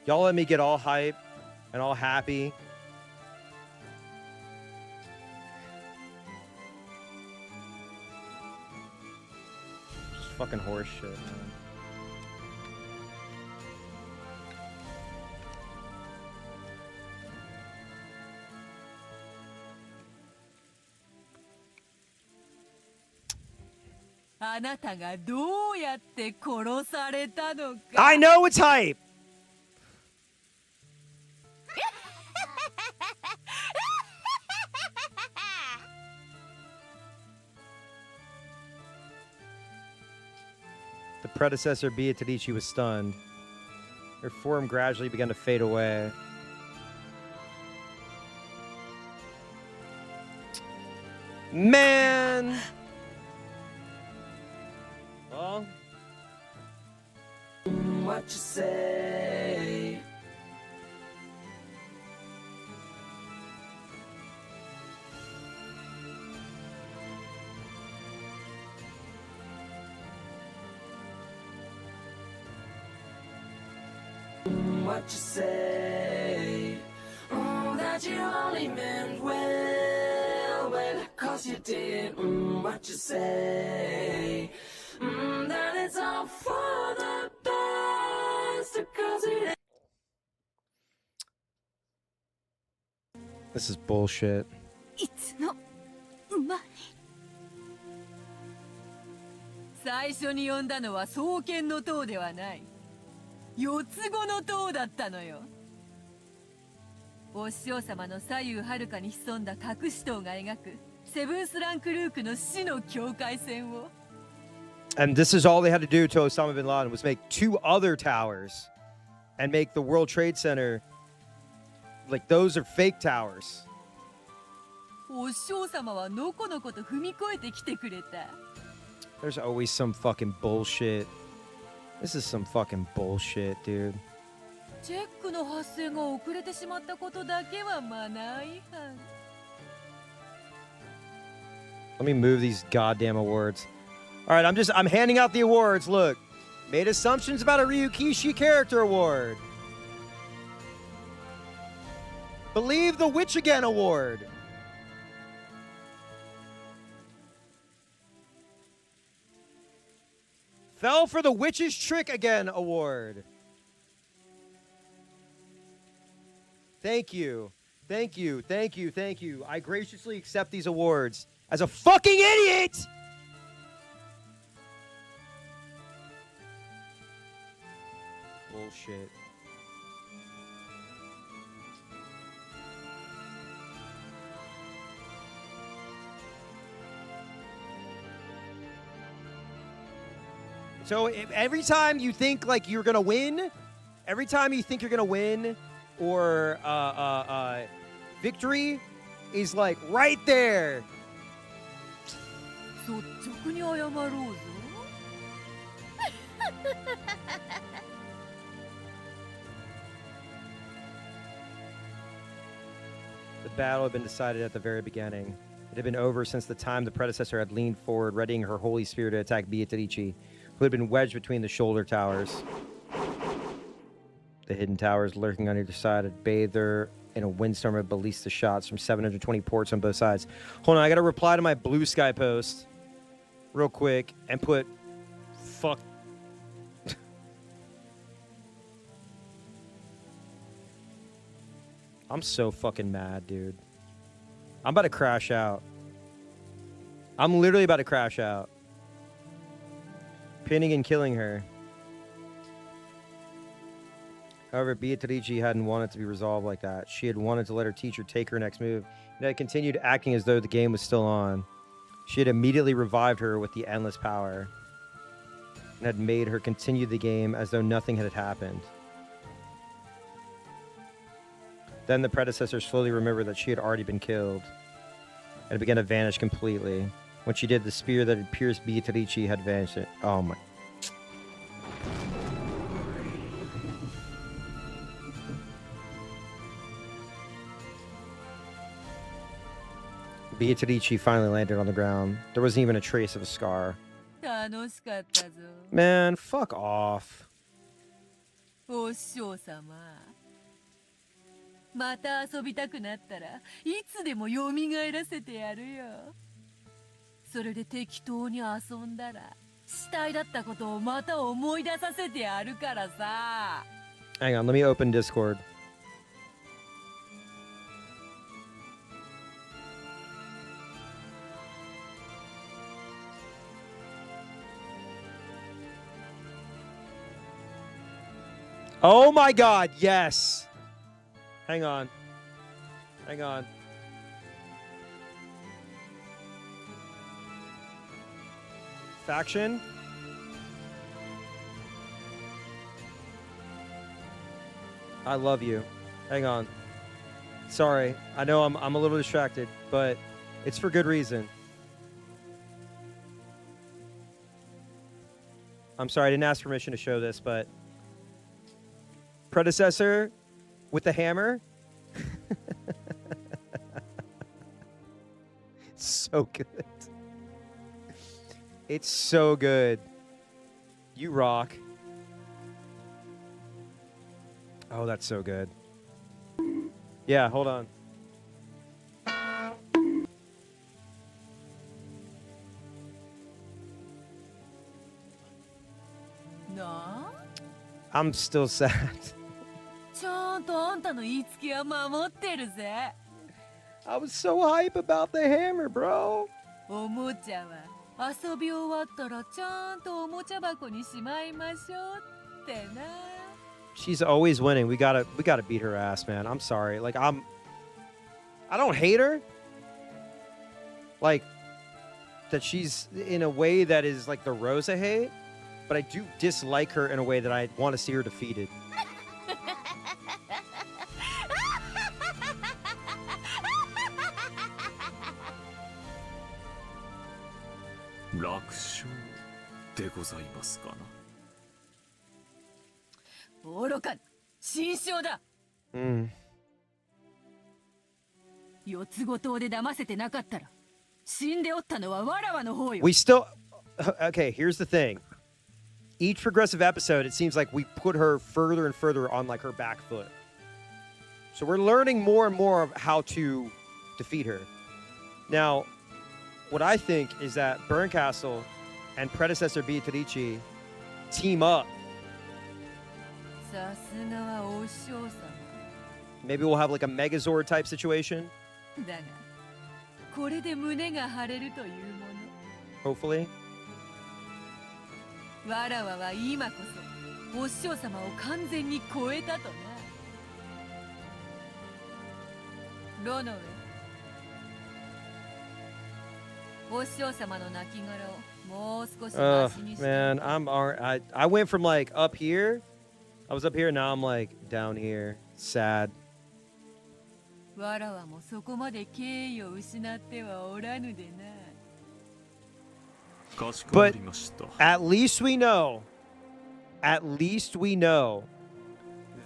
Y'all let me get all hype and all happy. Just fucking horse shit, man. I know it's hype. The predecessor Beatrice was stunned. Her form gradually began to fade away. Man! Well... What you say? What you say? That you only meant well, 'cause you did. What you say? That it's all for the best, 'cause it. This is bullshit. いつの間に。最初に呼んだのは双剣の塔ではない。四つ子の塔だったのよ。お師匠様の左右はるかに潜んだ隠し塔が描くセブンスランクルークの死の境界線を。And this is all they had to do to Osama bin Laden was make 2 other towers and make the World Trade Center like those are fake towers. お師匠様はのこのこと踏み越えてきてくれた。There's always some fucking bullshit. This is some fucking bullshit, dude. チェックの発生が遅れてしまったことだけはマナー違反。 Let me move these goddamn awards. All right, I'm handing out the awards. Look, made assumptions about a Ryukishi character award. Believe the Witch Again award. Fell for the Witch's Trick Again award. Thank you. Thank you. Thank you. Thank you. I graciously accept these awards as a fucking idiot. Bullshit. So every time you think like you're gonna win, every time you think you're gonna win, or victory is like right there. 率直に謝ろうぞ。The battle had been decided at the very beginning. It had been over since the time the predecessor had leaned forward, readying her holy spear to attack Beatrice, who had been wedged between the shoulder towers. The hidden towers lurking on either side had bathed her in a windstorm of ballista shots from 720 ports on both sides. Hold on, I gotta reply to my Blue Sky post real quick and put fuck. I'm so fucking mad, dude. I'm about to crash out. I'm literally about to crash out. Pinning and killing her. However, Beatrice hadn't wanted to be resolved like that. She had wanted to let her teacher take her next move, and had continued acting as though the game was still on. She had immediately revived her with the endless power, and had made her continue the game as though nothing had happened. Then the predecessor slowly remembered that she had already been killed, and it began to vanish completely. When she did, the spear that had pierced Beatrice had vanished. Oh my. Beatrice finally landed on the ground. There wasn't even a trace of a scar. 楽しかったぞ。 Man, fuck off. お師匠様。また遊びたくなったらいつでも蘇らせてやるよ。それで適当に遊んだら死体だったことをまた思い出させてやるからさ。 Hang on, let me open Discord. Oh my god, yes. Hang on. Hang on. Faction? I love you. Hang on. Sorry. I know I'm a little distracted, but it's for good reason. I'm sorry, I didn't ask permission to show this, but predecessor with the hammer. It's so good. It's so good. You rock. Oh, that's so good. Yeah, hold on.なあ? I'm still sad. ちゃんとあんたの言いつけは守ってるぜ。 I was so hype about the hammer, bro. おもちゃは遊び終わったらちゃんとおもちゃ箱にしまいましょうってな。 She's always winning. We gotta beat her ass, man. I'm sorry. Like I don't hate her. Like that she's in a way that is like the Rosa hate, but I do dislike her in a way that I want to see her defeated. 楽勝でございますかな。愚か、心象だ。四つごとで騙せてなかったら、死んでおったのはわらわの方よ。We still... Okay, here's the thing. Each progressive episode, it seems like we put her further and further on like her back foot. So we're learning more and more of how to defeat her. Now, what I think is that Burncastle and predecessor Beatrice team up. さすがはお師匠様。 Maybe we'll have like a Megazord type situation. だが、これで胸が張れるというもの。 Hopefully. わらわは今こそお師匠様を完全に超えたとな。ロノウェ、お師匠様の亡骸をもう少しマシにして。 Man, I went from like up here. I was up here, now I'm like down here. Sad. わらわもそこまで敬意を失ってはおらぬでな。 But at least we know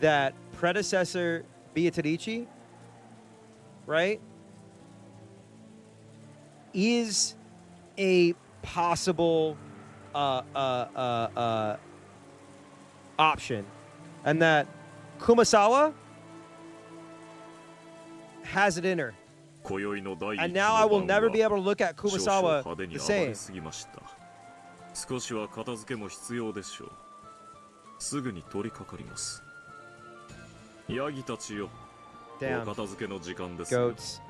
that predecessor Beatrice, right, is a possible option, and that Kumasawa has it in her. And now I will never be able to look at Kumasawa the same. 少しは片付けも必要でしょう。すぐに取り掛かります。ヤギたちよ、お片付けの時間です。 Goats.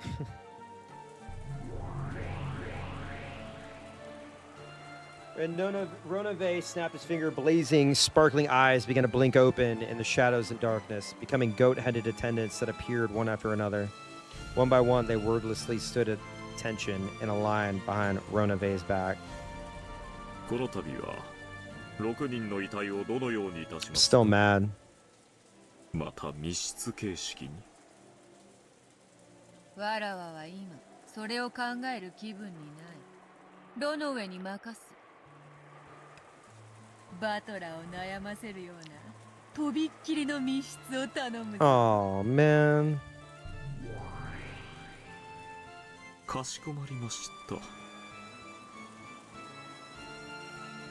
And Ronave snapped his finger, blazing, sparkling eyes began to blink open in the shadows and darkness, becoming goat-headed attendants that appeared one after another. One by one, they wordlessly stood at attention in a line behind Ronave's back. この度は6人の遺体をどのようにいたします Still mad. また密室形式に。わらわは今それを考える気分にない。ロノウェに任す。バトラーを悩ませるようなとびっきりの密室を頼む。 Oh man. かしこまりました。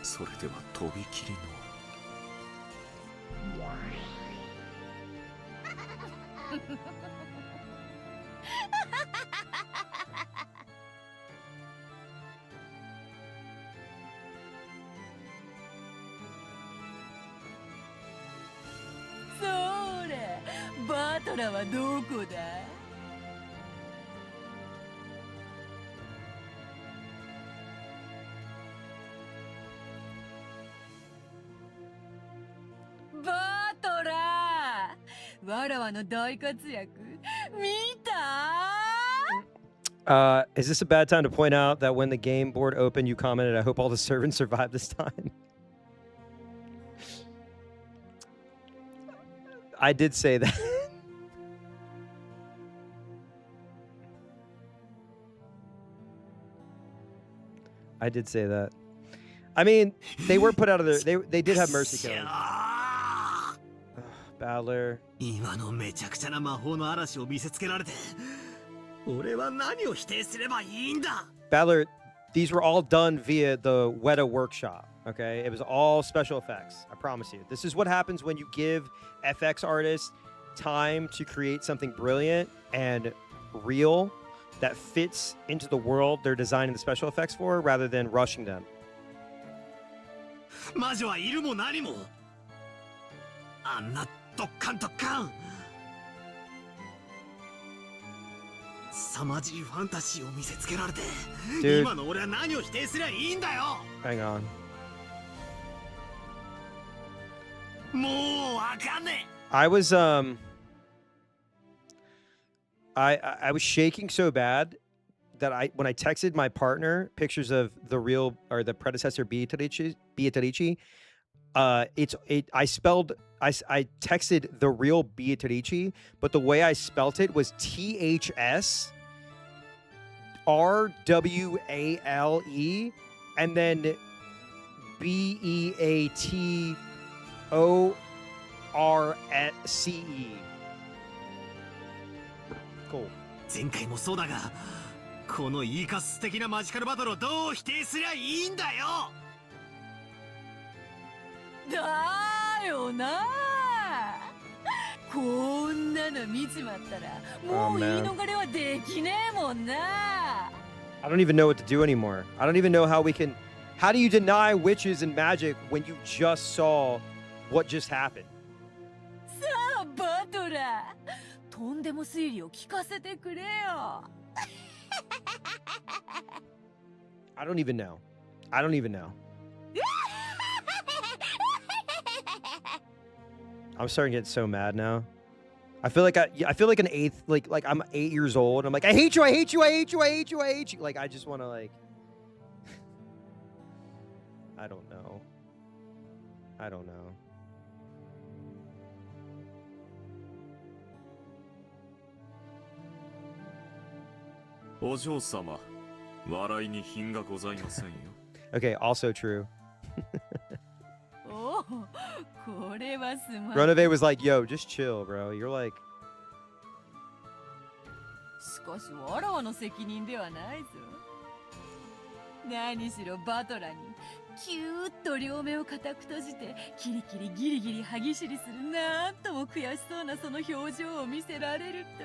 それではとびきりの。それ、バトラーはどこだ？バトラー、わらわの大活躍見た？Is this a bad time to point out that when the game board opened, you commented, I hope all the servants survive this time? I did say that. I did say that. I mean, they were put out of their... They did have mercy killing. Battler. 今のめちゃくちゃな魔法の嵐を見せつけられて、俺は何を否定すればいいんだ。 Battler, these were all done via the Weta workshop, okay? It was all special effects, I promise you. This is what happens when you give FX artists time to create something brilliant and real that fits into the world they're designing the special effects for rather than rushing them. 魔女はいるも何も。あんなドッカンドッカン。凄まじいファンタジーを見せつけられて、今の俺は何を否定すりゃいいんだよ。 Hang on. もうわかんねえ。I was I was shaking so bad that when I texted my partner pictures of the real or the predecessor Beatrice, I texted the real Beatrice, but the way I spelt it was THS RWALE and then BEATORCE. Cool. 前回もそうだが、このイーカス的なマジカルバトルをどう否定すりゃいいんだよ。だよな。こんなの見ちまったらもう言い逃れはできねえもんな。I don't even know what to do anymore. I don't even know how we can. How do you deny witches and magic when you just saw what just happened? さあバトラー、とんでも推理を聞かせてくれよ。I don't even know. I don't even know. I'm starting to get so mad now. I feel like I feel like an eighth, like I'm 8 years old. I'm like, I hate you, I hate you, I hate you, I hate you, I hate you. Like I just want to like. I don't know. I don't know. お嬢様、笑いに品がございませんよ。Okay, also true. おお、これはすまん。 Renove was like, yo, just chill, bro. You're like. しかしわらわの責任ではないぞ。何しろバトラにキューッと両目を固く閉じてキリキリギリギリ歯ぎしりするなんとも悔しそうなその表情を見せられると。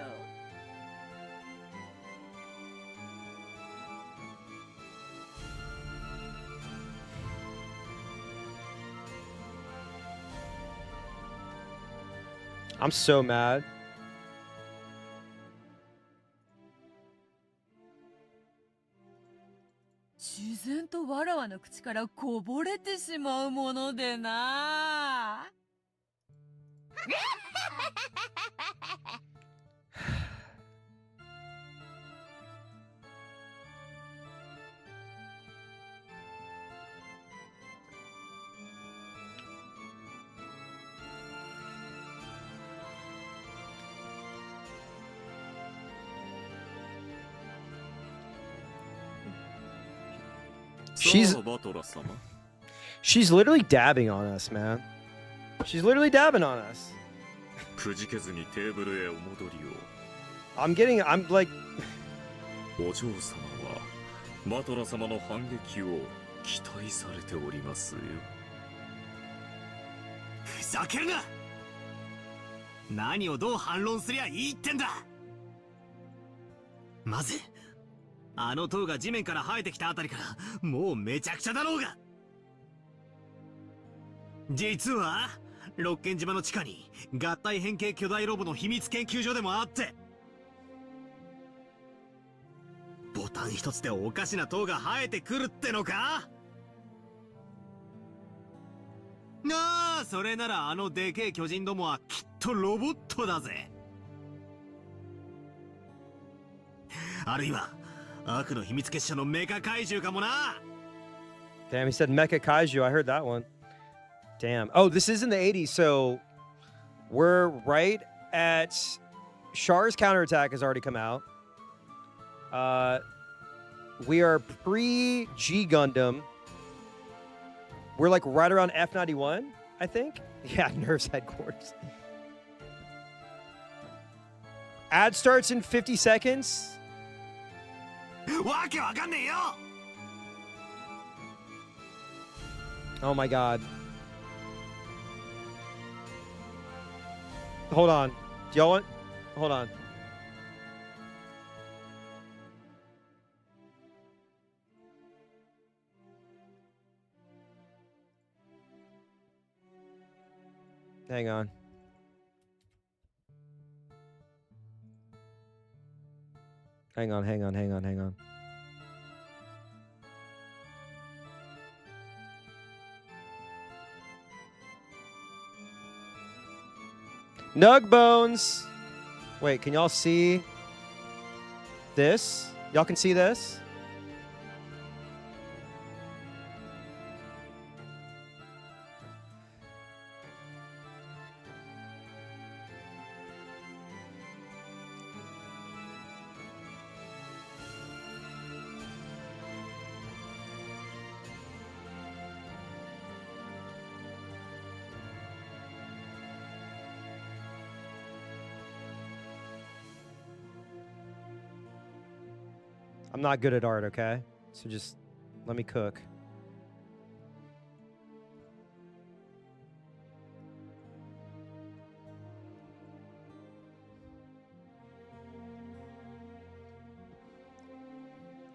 I'm so mad. 自然とわらわの口からこぼれてしまうものでな。She's literally dabbing on us, man. She's literally dabbing on us. くじけずにテーブルへお戻りを。I'm like. お嬢様はバトラ様の反撃を期待されておりますよ。ふざけるな。何をどう反論すりゃいいってんだ。まずあの塔が地面から生えてきたあたりからもうめちゃくちゃだろうが。実は六軒島の地下に合体変形巨大ロボの秘密研究所でもあって、ボタン一つでおかしな塔が生えてくるってのか。なあ、それならあのでけえ巨人どもはきっとロボットだぜ。あるいは悪の秘密結社のメカ怪獣かもな。 Damn, he said Mecha Kaiju. I heard that one. Damn. Oh, this is in the 80s, so we're right at Char's counterattack has already come out. We are pre-G Gundam. We're like right around F91, I think. Yeah, Nerf's headquarters. Ad starts in 50 seconds. わけわかんねえよ。 Oh my god. Hold on. Do y'all want? Hold on. Hang on. Hang on. Nug bones. Wait, can y'all see this? Y'all can see this? I'm not good at art, okay? So just let me cook.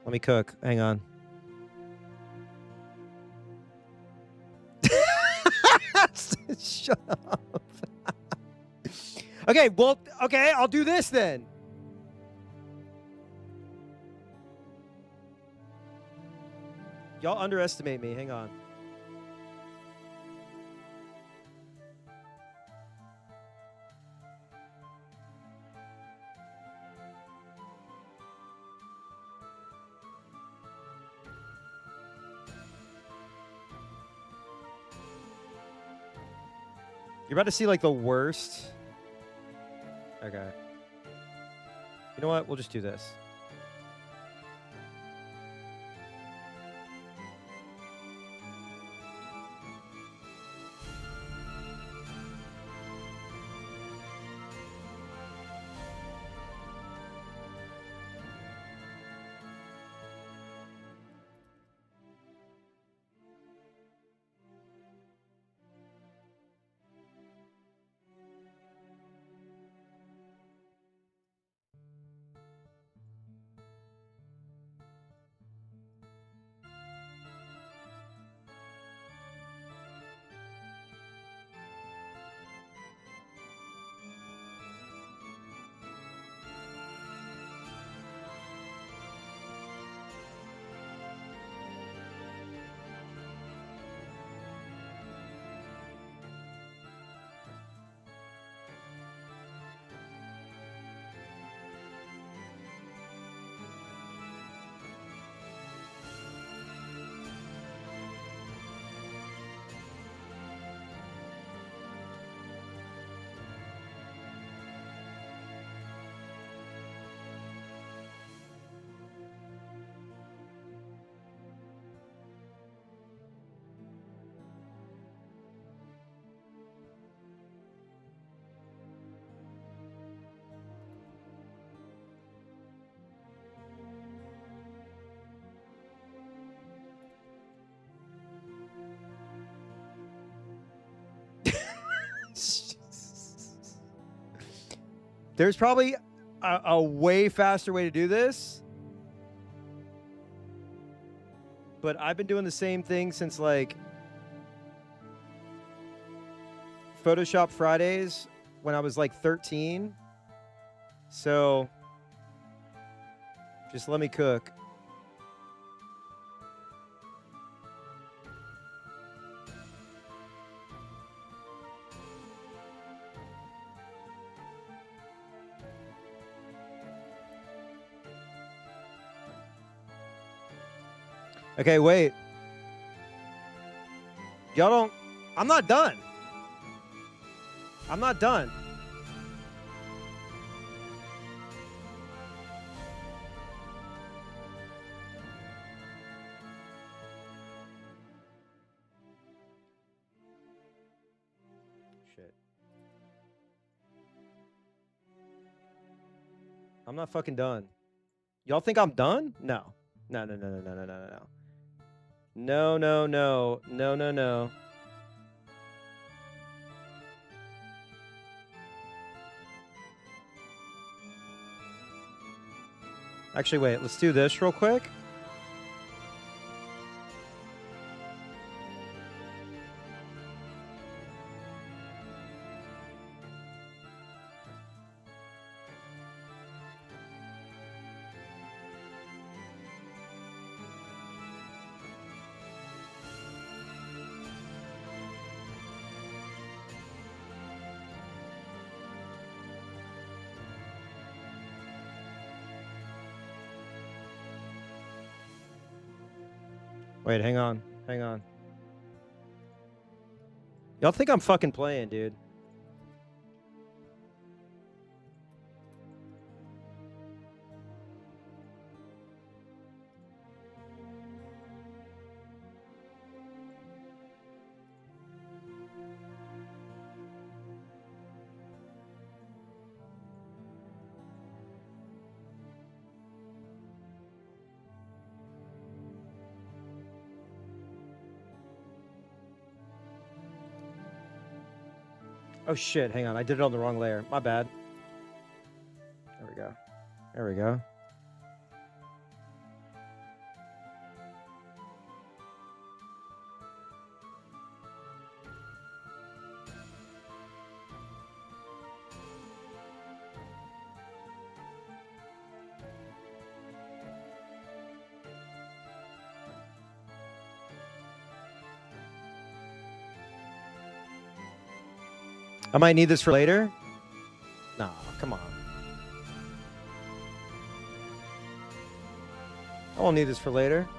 Let me cook. Hang on. Shut up. Okay, well, okay, I'll do this then. Y'all underestimate me. Hang on. You're about to see like the worst. Okay. You know what? We'll just do this. There's probably a way faster way to do this. But I've been doing the same thing since like Photoshop Fridays when I was like 13. So just let me cook. Okay, wait. Y'all don't... I'm not done. I'm not done. Shit. I'm not fucking done. Y'all think I'm done? No. No, no, no, no, no, no, no, no, no. No, no, no. No, no, no. Actually, wait. Let's do this real quick. Wait, hang on. Hang on. Y'all think I'm fucking playing, dude. Oh shit, hang on. I did it on the wrong layer. My bad. There we go. There we go. I might need this for later. Nah, come on. I won't need this for later.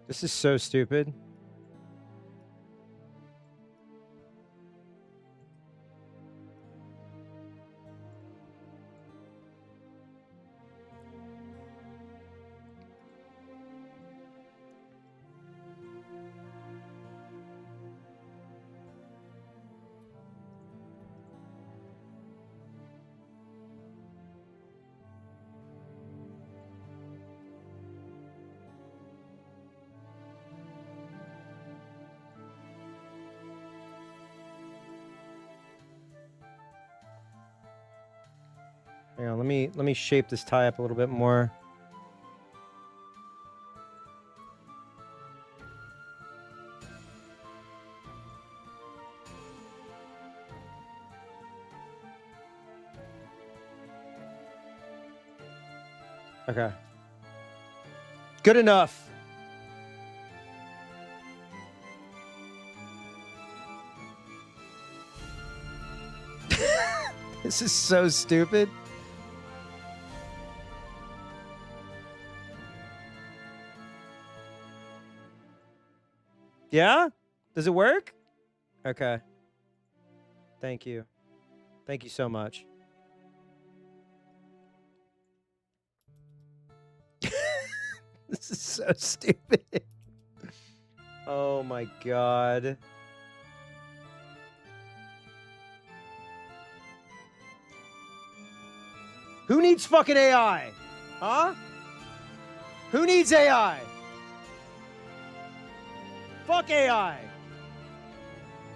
This is so stupid. Hang on, let me shape this tie up a little bit more. Okay. Good enough. This is so stupid. Yeah? Does it work? Okay. Thank you. Thank you so much. This is so stupid. Oh my god. Who needs fucking AI? Huh? Who needs AI? Fuck AI.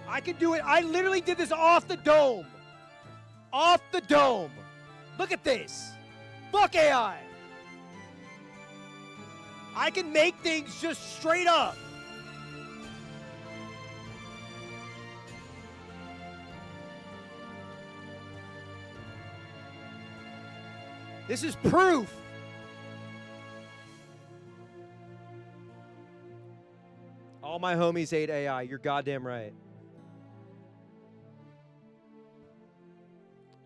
I can do it. I literally did this off the dome. Off the dome. Look at this. Fuck AI. I can make things just straight up. This is proof. All my homies hate AI. You're goddamn right.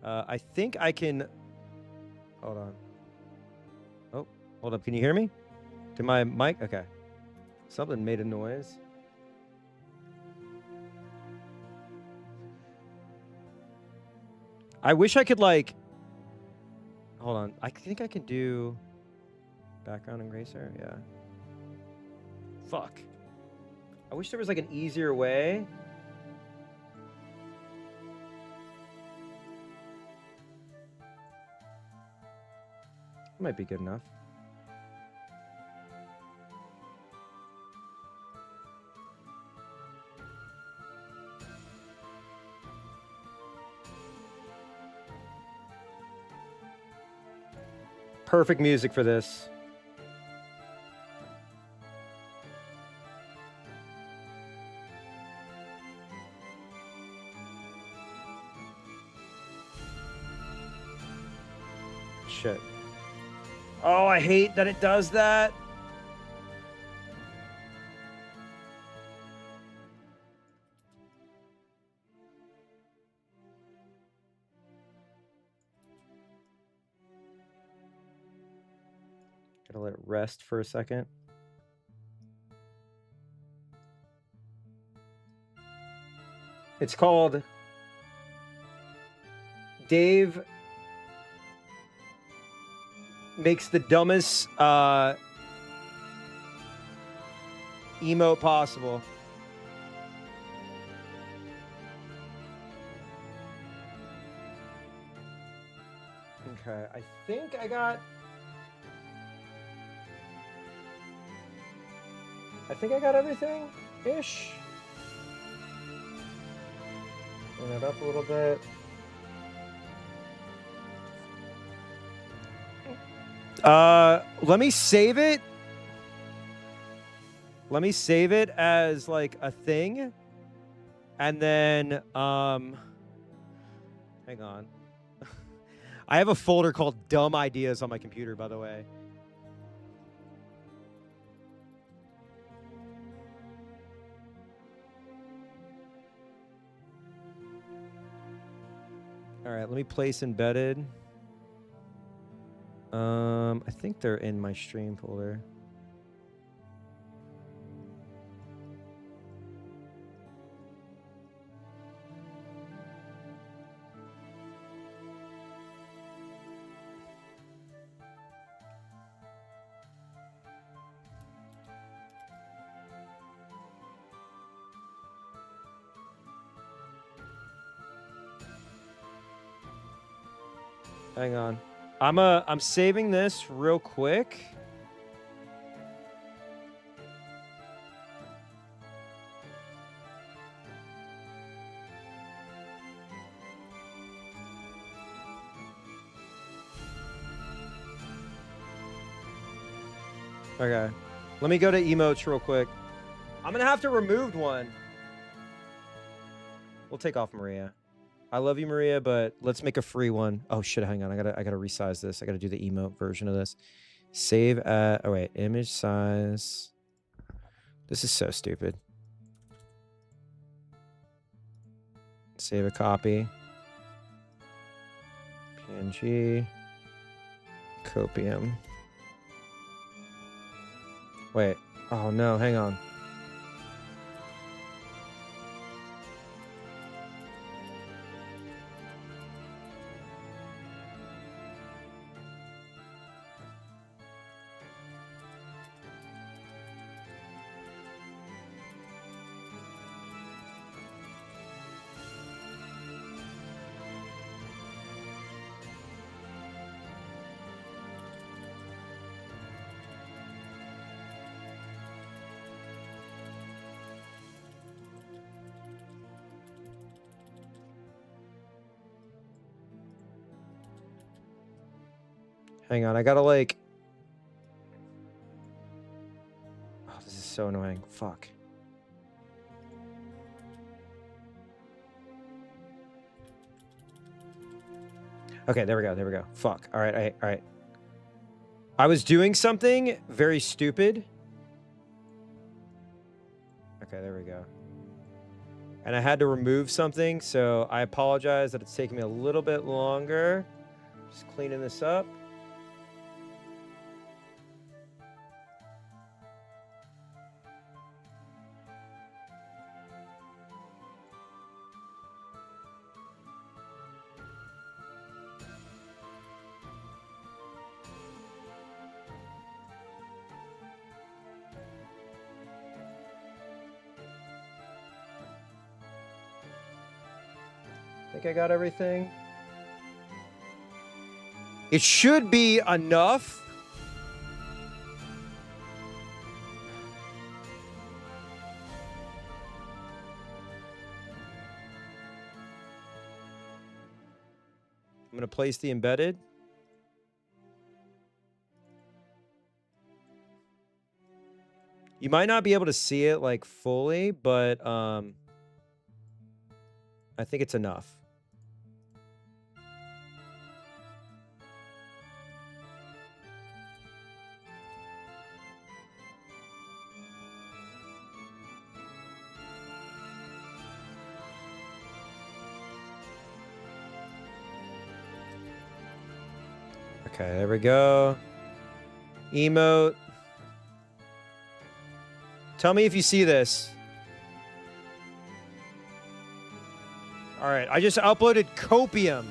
I think I can... Hold on. Oh, hold up. Can you hear me? To my mic? Okay. Something made a noise. I wish I could, like... Hold on. I think I can do... Background eraser? Yeah. Fuck. I wish there was, like, an easier way. Might be good enough. Perfect music for this. shit. Oh, I hate that it does that. Gotta let it rest for a second. It's called Dave makes the dumbest emote possible. Okay, I think I got everything ish. Turn it up a little bit. Let me save it. Let me save it as like a thing. And then hang on. I have a folder called Dumb Ideas on my computer, by the way. All right, let me place embedded. I think they're in my stream folder. Hang on. I'm saving this real quick. Okay. Let me go to emotes real quick. I'm gonna have to remove one. We'll take off Maria. I love you, Maria, but let's make a free one. Oh shit, hang on. I gotta resize this. I gotta do the emote version of this. Save at image size. This is so stupid. Save a copy. PNG. Copium. Wait. Oh no, hang on. Hang on, I gotta like... Oh, this is so annoying. Fuck. Okay, there we go, there we go. Fuck. All right, all right. I was doing something very stupid. Okay, there we go. And I had to remove something, so I apologize that it's taking me a little bit longer. Just cleaning this up. I think I got everything. It should be enough. I'm going to place the embedded. You might not be able to see it like fully, but I think it's enough. Okay, there we go. Emote. Tell me if you see this. All right, I just uploaded Copium.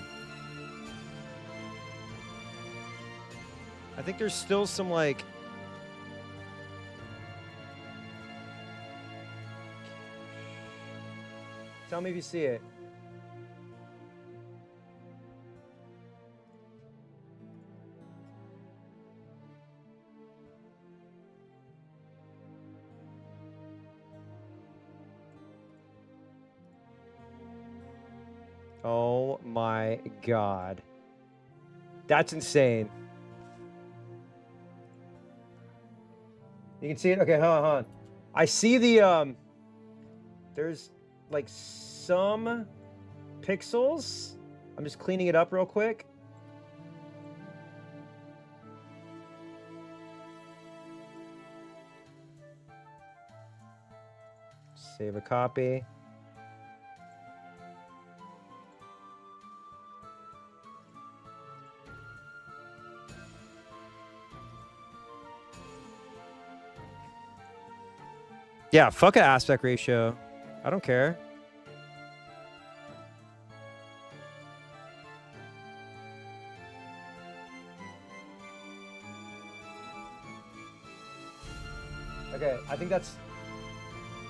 I think there's still some, like... Tell me if you see it. Oh my god. That's insane. You can see it? Okay, hold on, hold on. I see the, there's, like, some pixels. I'm just cleaning it up real quick. Save a copy. Yeah, fuck an aspect ratio. I don't care. Okay, I think that's...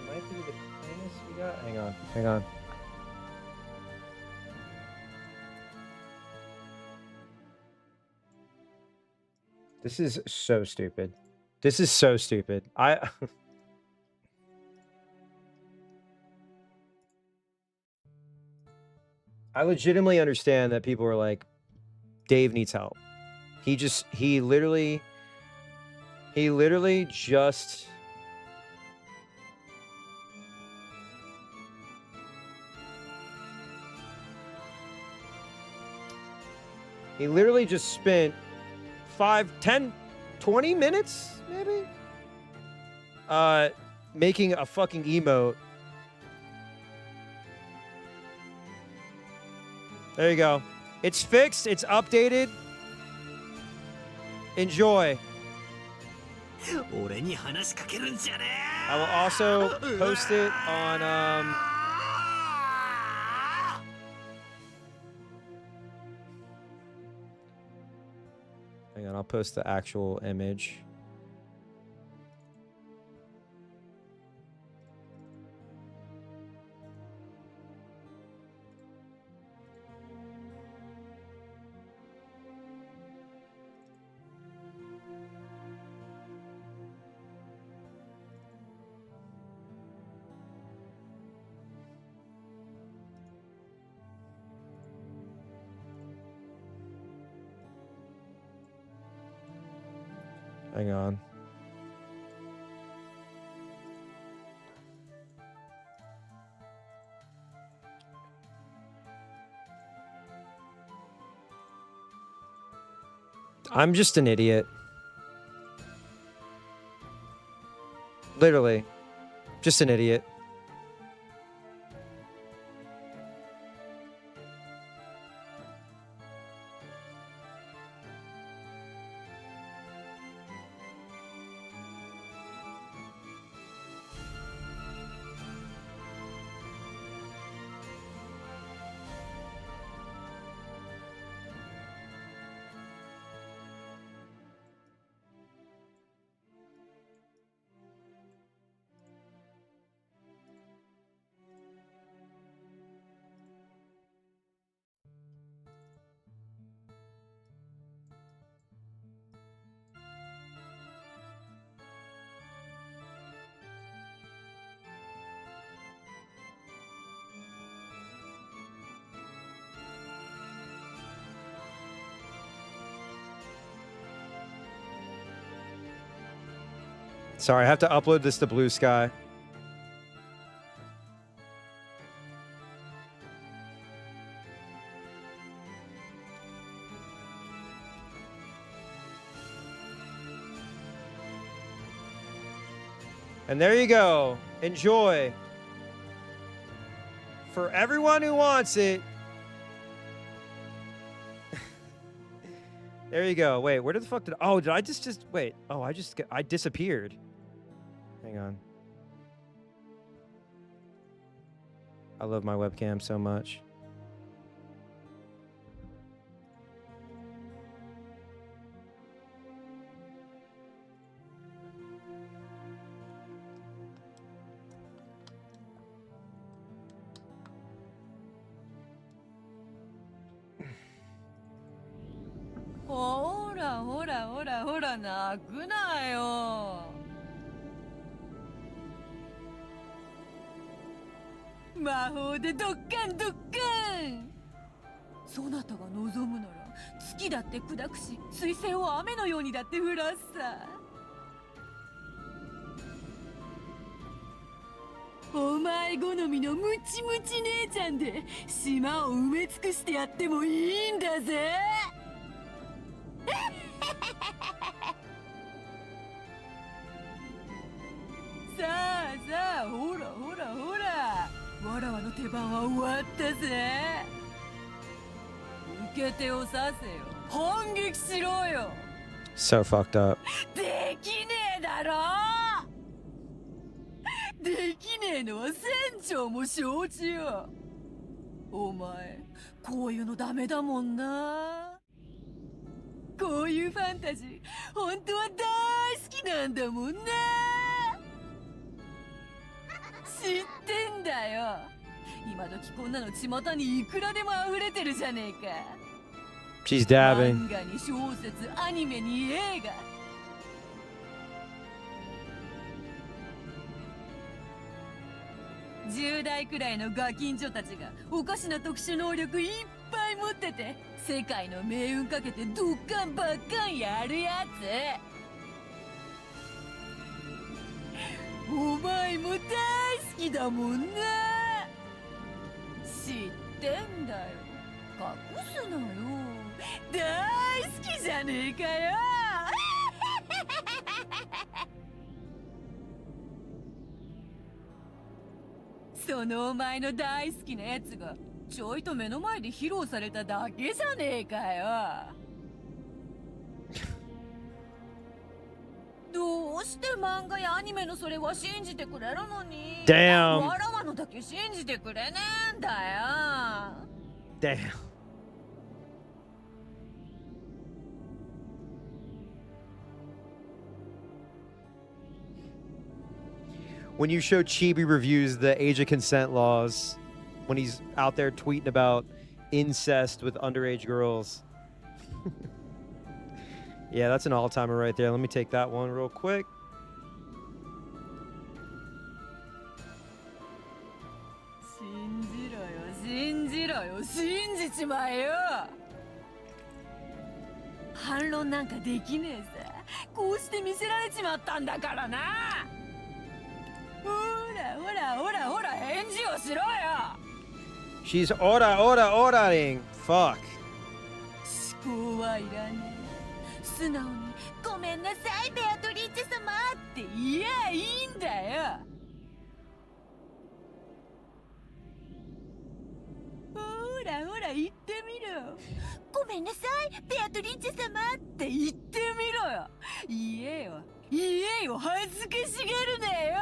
might be the cleanest we got. Hang on, hang on. This is so stupid. This is so stupid. I legitimately understand that people are like, Dave needs help. He literally just... He literally just spent 5, 10, 20 minutes, maybe? Making a fucking emote. There you go. It's fixed. It's updated. Enjoy. I will also post it on, hang on, I'll post the actual image. Hang on. I'm just an idiot. Literally. Just an idiot. Sorry, I have to upload this to Blue Sky. And there you go. Enjoy. For everyone who wants it. There you go. Wait, where the fuck did... Oh, did I just wait. Oh, I disappeared. Hang on. I love my webcam so much.ほらほらほらほら泣くなよ。魔法でドッカンドッカン。そなたが望むなら月だって砕くし、水星を雨のようにだって降らすさ。お前好みのムチムチ姉ちゃんで島を埋め尽くしてやってもいいんだぜ。さあさあ、ほらほらほら、わらわの出番は終わったぜ。受け手をさせよ、反撃しろよ。 So fucked up. できねえだろ。できねえのは船長も承知よ。お前こういうのダメだもんな。こういうファンタジー本当は大好きなんだもんな。知ってんだよ。今時こんなの巷にいくらでも溢れてるじゃねえか。 She's dabbing. 漫画に小説、アニメに映画。10代くらいのガキンチョたちがおかしな特殊能力いっぱい持ってて、世界の命運かけてドッカンバッカンやるやつ。お前も大好きだもんな。知ってんだよ。隠すなよ。大好きじゃねえかよ。そのお前の大好きなやつがちょいと目の前で披露されただけじゃねえかよ。どうして漫画やアニメのそれは信じてくれるのに、 Damn. わらわのだけ信じてくれねえんだよ。 Damn. When you show Chibi reviews the age of consent laws, when he's out there tweeting about incest with underage girls. Yeah, that's an all-timer right there. Let me take that one real quick. She's oraing. Fuck. 思考はいらねえ。素直にごめんなさいベアトリーチェ様って言やいいんだよ。ほらほら言ってみろ。ごめんなさいベアトリーチェ様って言ってみろよ。言えよ言えよ、恥ずかしがるなよ。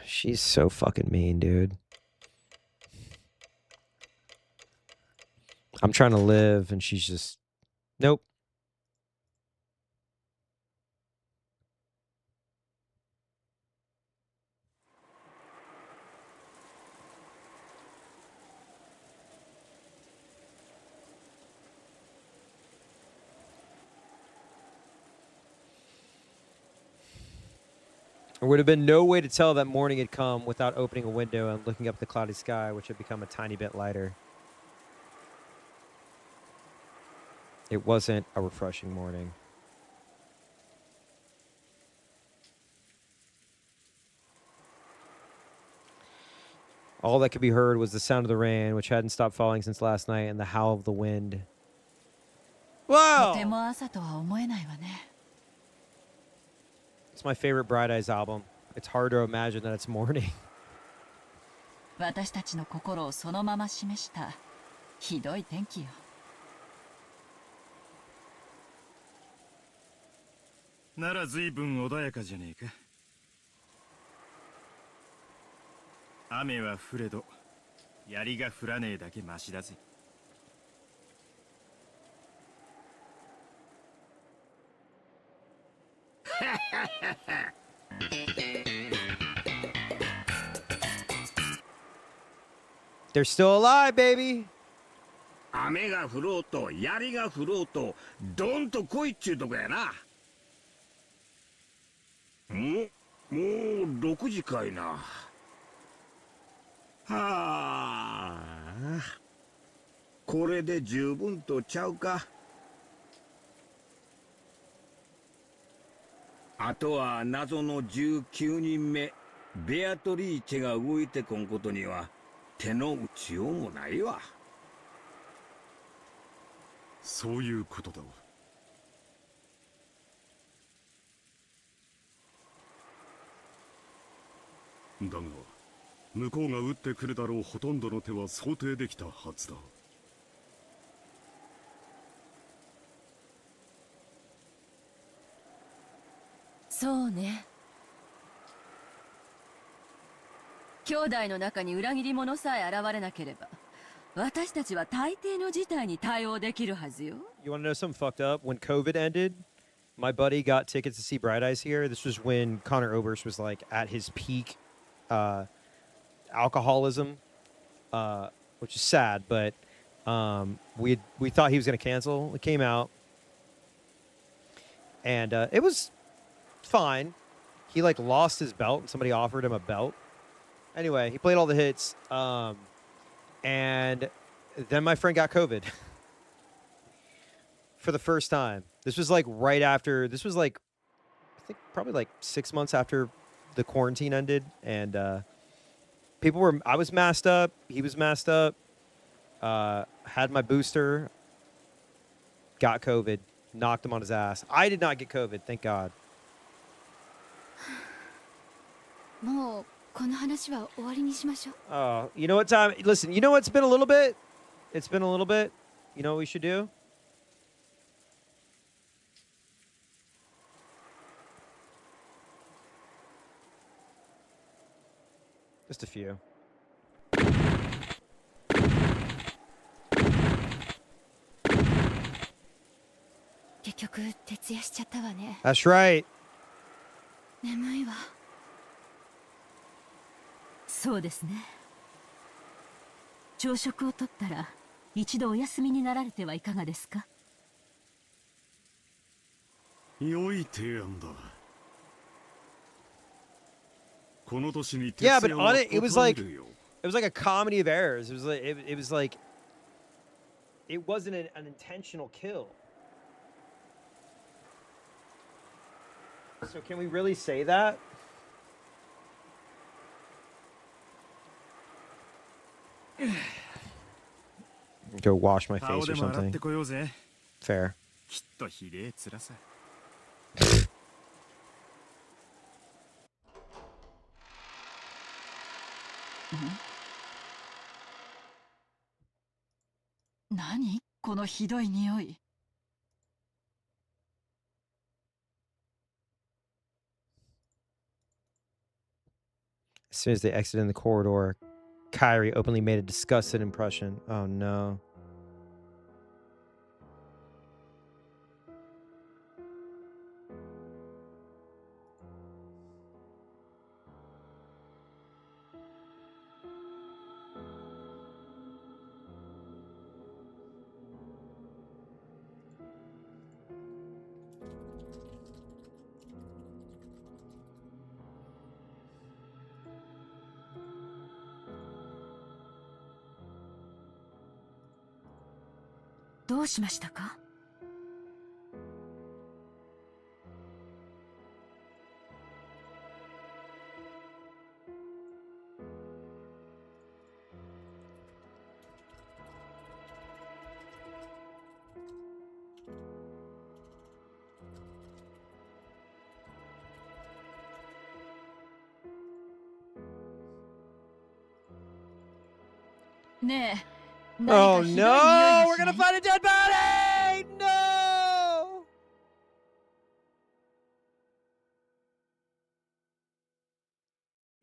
She's so fucking mean, dude. I'm trying to live, and she's just... Nope. There would have been no way to tell that morning had come without opening a window and looking up the cloudy sky, which had become a tiny bit lighter. It wasn't a refreshing morning. All that could be heard was the sound of the rain, which hadn't stopped falling since last night, and the howl of the wind. とて Wow! も朝とは思えないわね。 It's my favorite Bright Eyes album. It's hard to imagine that it's morning. 私たちの心をそのまま示したひどい天気よ。なら随分穏やかじゃねえか。雨は降れど槍が降らねえだけマシだぜ。They're still alive, baby! 雨が降ろうと槍が降ろうとドンと来いっちゅうとこやな。もう6時かいな。はあ、これで十分とちゃうか。あとは謎の19人目ベアトリーチェが動いてこんことには手の打ちようもないわ。そういうことだ。だが向こうが撃ってくるだろうほとんどの手は想定できたはずだ。そうね。兄弟の中に裏切り者さえ現れなければ、私たちは大抵の事態に対応できるはずよ。You want to know something fucked up? When COVID ended, my buddy got tickets to see Bright Eyes here. This was when Connor Oberst was like at his peak alcoholism, which is sad, but we thought he was going to cancel. It came out, and it was fine. He like lost his belt, and somebody offered him a belt. Anyway, he played all the hits, and then my friend got COVID for the first time. This was like right after. This was like, I think probably like 6 months after the quarantine ended, and people were. I was masked up. He was masked up. Had my booster. Got COVID. Knocked him on his ass. I did not get COVID. Thank God. もうこの話は終わりにしましょう。 Oh, you know what time? Listen, you know what's been a little bit? It's been a little bit. You know what we should do? Just a few. 結局徹夜しちゃったわね。 That's right. 眠いわ。そうですね。朝食をとったら一度お休みになられてはいかがですか。良い提案だ。この年に徹 Yeah, but 夜は on it, it was 断 like るよ。 it was like a comedy of errors. It was like it was like it wasn't an intentional kill. So can we really say that? Go wash my 顔 face で or も洗っ something. てこようぜ。 Fair. きっとひでえつらさ。何このひどい匂い。 As soon as they exited in the corridor, Kyrie openly made a disgusted impression. Oh no.「どうしましたか？」ねえ、 Oh 何かひどい匂い no! が We're しな gonna い？ find a dead body! No!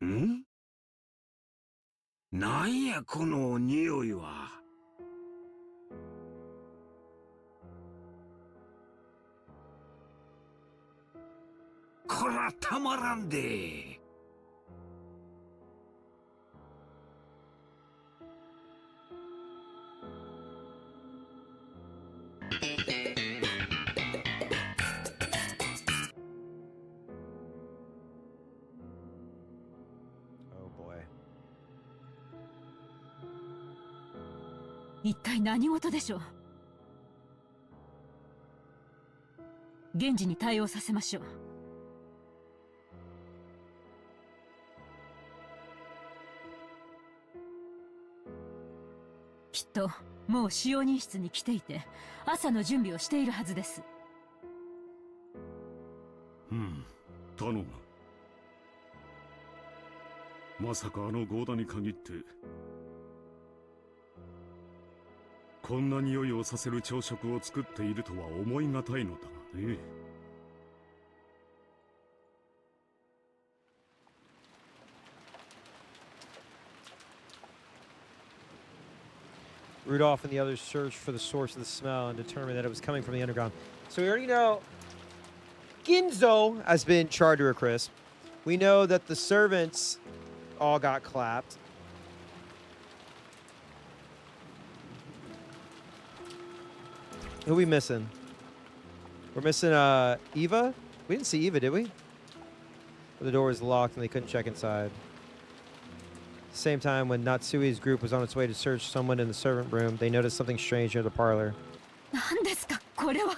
ん？なんやこの匂いは。こらたまらんで。Oh boy. 一体何事でしょう？現時に対応させましょう。きっともう使用人室に来ていて、朝の準備をしているはずです。頼む。まさかあのゴーダに限ってこんな匂いをさせる朝食を作っているとは思いがたいのだがね。Rudolph and the others searched for the source of the smell and determined that it was coming from the underground. So we already know Ginzo has been charred to a crisp. We know that the servants all got clapped. Who are we missing? We're missing Eva? We didn't see Eva, did we? The door was locked and they couldn't check inside. Same time when Natsui's group was on its way to search someone in the servant room, they noticed something strange near the parlor. 何ですかこれは。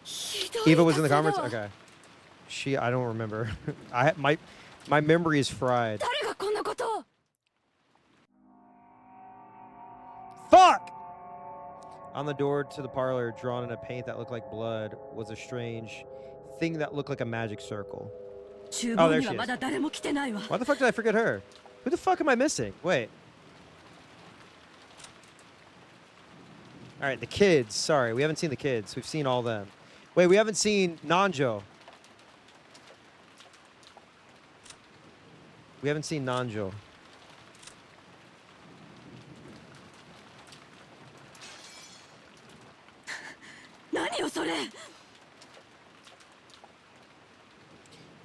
ひどい Eva was in the 画像 comments? だわ。 Okay. I don't remember. My memory is fried. 誰がこんなことを。 Fuck! On the door to the parlor, drawn in a paint that looked like blood, was a strange thing that looked like a magic circle. 厨 Oh, 房 there に she は is. まだ誰も来てないわ。 Why the fuck did I forget her? Who the fuck am I missing? Wait. Alright, the kids. Sorry, we haven't seen the kids. We've seen all them. Wait, we haven't seen Nanjo. We haven't seen Nanjo.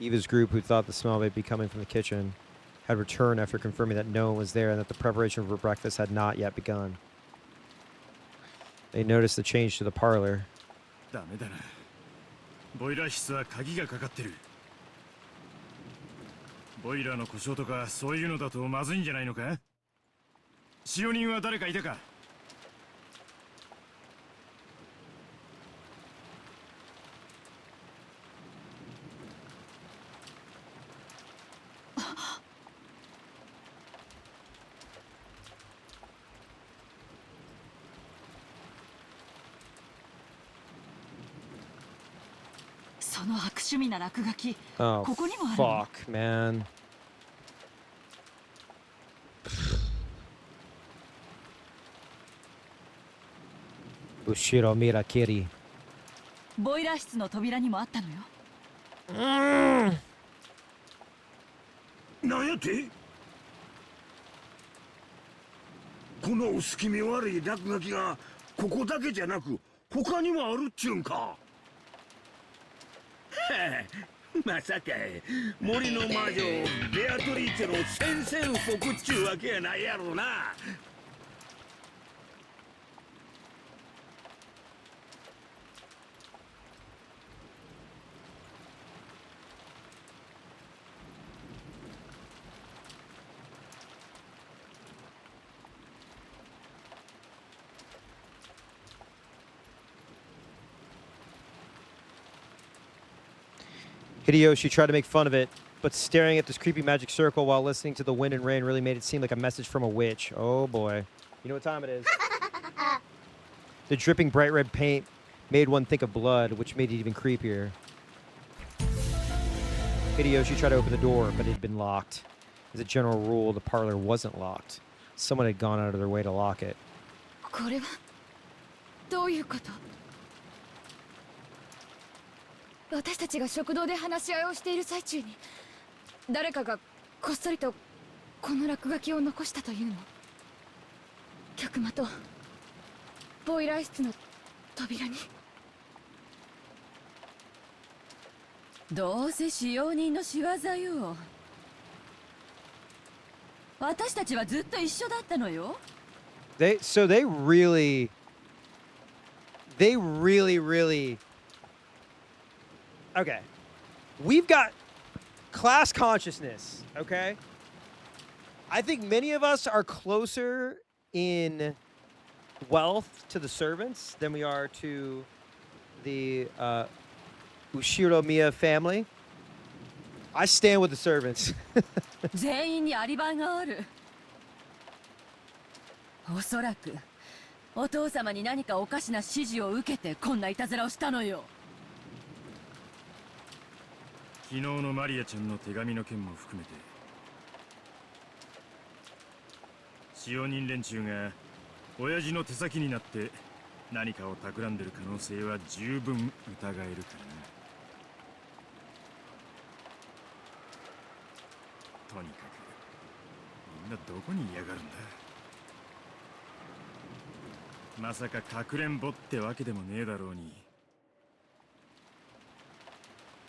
Eva's group, who thought the smell might be coming from the kitchen, had returned after confirming that no one was there and that the preparation for breakfast had not yet begun. They noticed the change to the parlor. ダメだな。ボイラー室は鍵がかかってる。ボイラーの故障とかそういうのだとまずいんじゃないのか？使用人は誰かいたか？ その悪趣味な落書き、 Oh, ここにもあるの。 fuck, man. Ushiro Mirakiri. ボイラー室の扉にもあったのよ。なんやってこの薄気味悪い落書きがここだけじゃなく他にもあるっちゅうんか。はあ、まさか森の魔女ベアトリーチェの宣戦布告っちゅうわけやないやろな。Hideyoshi tried to make fun of it, but staring at this creepy magic circle while listening to the wind and rain really made it seem like a message from a witch. Oh boy. You know what time it is. The dripping bright red paint made one think of blood, which made it even creepier. Hideyoshi tried to open the door, but it had been locked. As a general rule, the parlor wasn't locked. Someone had gone out of their way to lock it. これはどういうこと？私たちが食堂で話し合いをしている最中に誰かがこっそりとこの落書きを残したというの？客間とボイラー室の扉に。どうせ使用人の仕業よ。私たちはずっと一緒だったのよ。They really okay. We've got class consciousness, okay? I think many of us are closer in wealth to the servants than we are to the Ushiro Miya family. I stand with the servants. 全員にアリバイがある。おそらくお父様に何かおかしな指示を受けてこんないたずらをしたのよ。昨日のマリアちゃんの手紙の件も含めて使用人連中が親父の手先になって何かを企んでる可能性は十分疑えるからな。とにかくみんなどこにいやがるんだ。まさかかくれんぼってわけでもねえだろうに。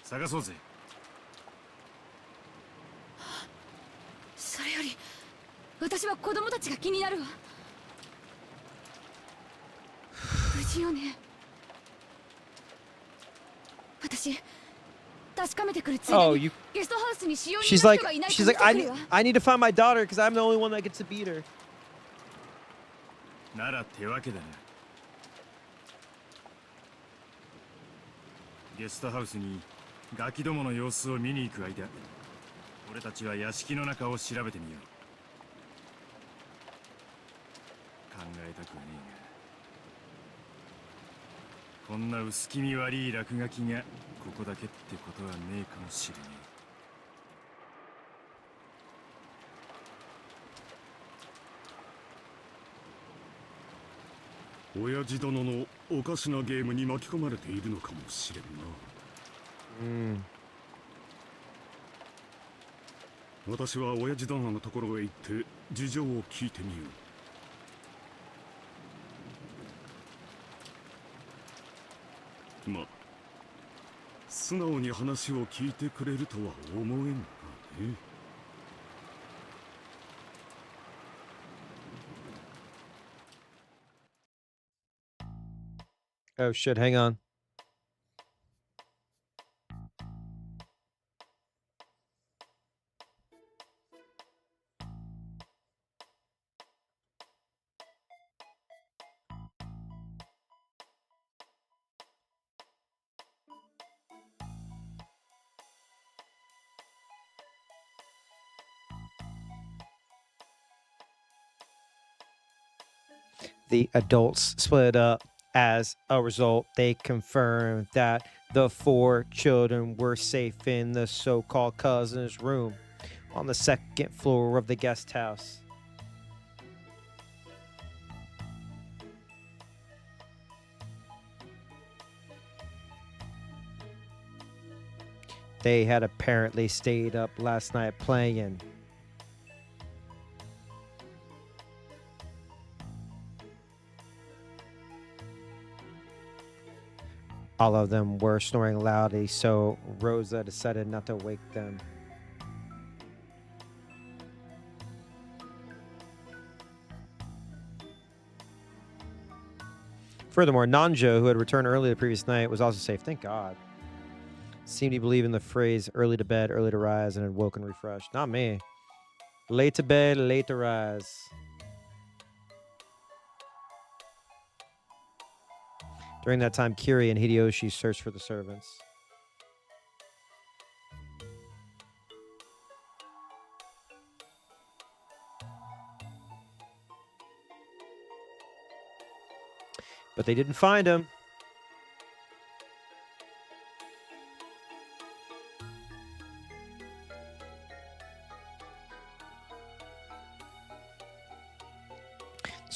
探そうぜ。それより私は子供たちが気になるわ。無事よね。私確かめてくるついでにゲストハウスに使用人の人がいないか見てくるわ。I need to find my daughter because I'm the only one that gets to beat her. なら手分けだな。ゲストハウスにガキどもの様子を見に行く間、俺たちは屋敷の中を調べてみよう。考えたくはねえが、こんな薄気味悪い落書きがここだけってことはねえかもしれねえ。親父殿のおかしなゲームに巻き込まれているのかもしれんな。私は親父殿のところへ行って事情を聞いてみよう。まあ素直に話を聞いてくれるとは思えんがね。Oh shit, hang on. The adults split up. As a result, they confirmed that the 4 children were safe in the so-called cousin's room on the 2nd floor of the guest house. They had apparently stayed up last night playing. All of them were snoring loudly, so Rosa decided not to wake them. Furthermore, Nanjo, who had returned early the previous night, was also safe. Thank God. Seemed to believe in the phrase early to bed, early to rise, and had woken refreshed. Not me. Late to bed, late to rise. During that time, Kiri and Hideyoshi searched for the servants. But they didn't find him.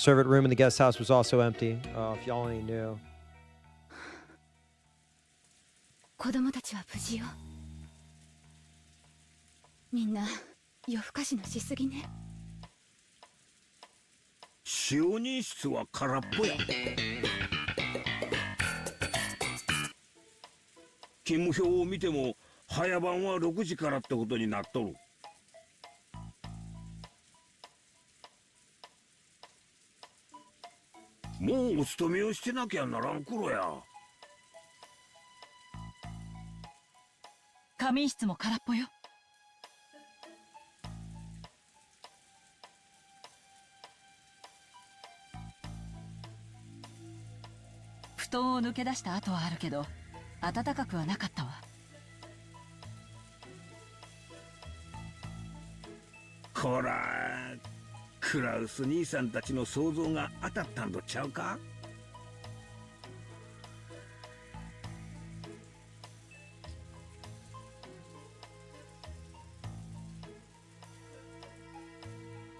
servant room in the guest house was also empty. Oh, if y'all only knew. 子供たちは無事よ。みんな夜更かしのしすぎね。使用人室は空っぽや。勤務表を見ても早番は6時からってことになっとる。もうお勤めをしてなきゃならん頃や。仮眠室も空っぽよ。布団を抜け出した跡はあるけど暖かくはなかったわ。こらクラウス兄さんたちの想像が当たったんとちゃうか。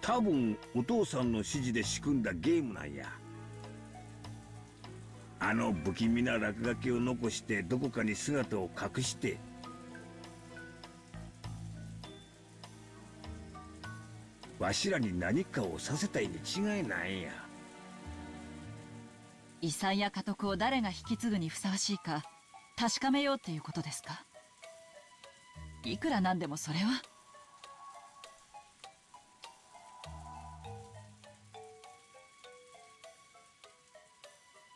多分お父さんの指示で仕組んだゲームなんや。あの不気味な落書きを残してどこかに姿を隠してわしらに何かをさせたいに違いないんや。遺産や家督を誰が引き継ぐにふさわしいか確かめようっていうことですか。いくらなんでもそれは。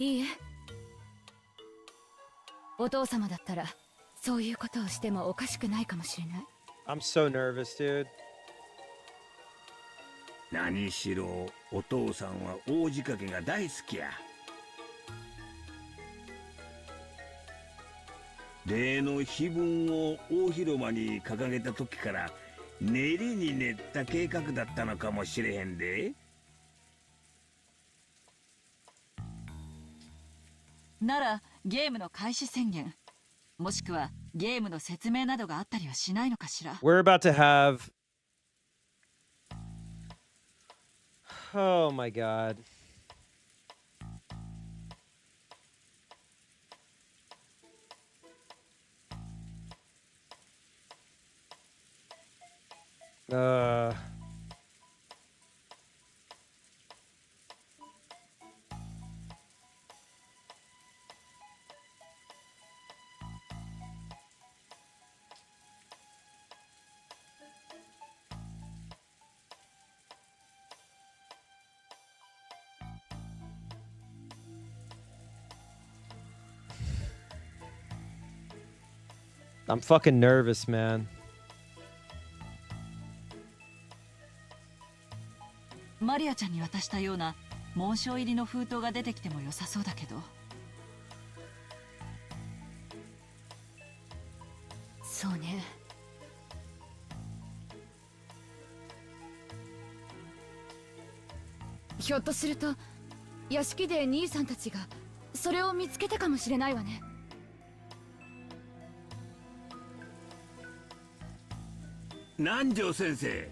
いいえ。お父様だったらそういうことをしてもおかしくないかもしれない。 I'm so nervous, dude. 何しろお父さんは大仕掛けが大好きや。例の碑文を大広間に掲げた時から練りに練った計画だったのかもしれへんで。ならゲームの開始宣言もしくはゲームの説明などがあったりはしないのかしら。 We're about to have... Oh my god. I'm fucking nervous, man. マリアちゃんに渡したような紋章入りの封筒が出てきても良さそうだけど。そうね。ひょっとすると屋敷で兄さんたちがそれを見つけたかもしれないわね。南條先生、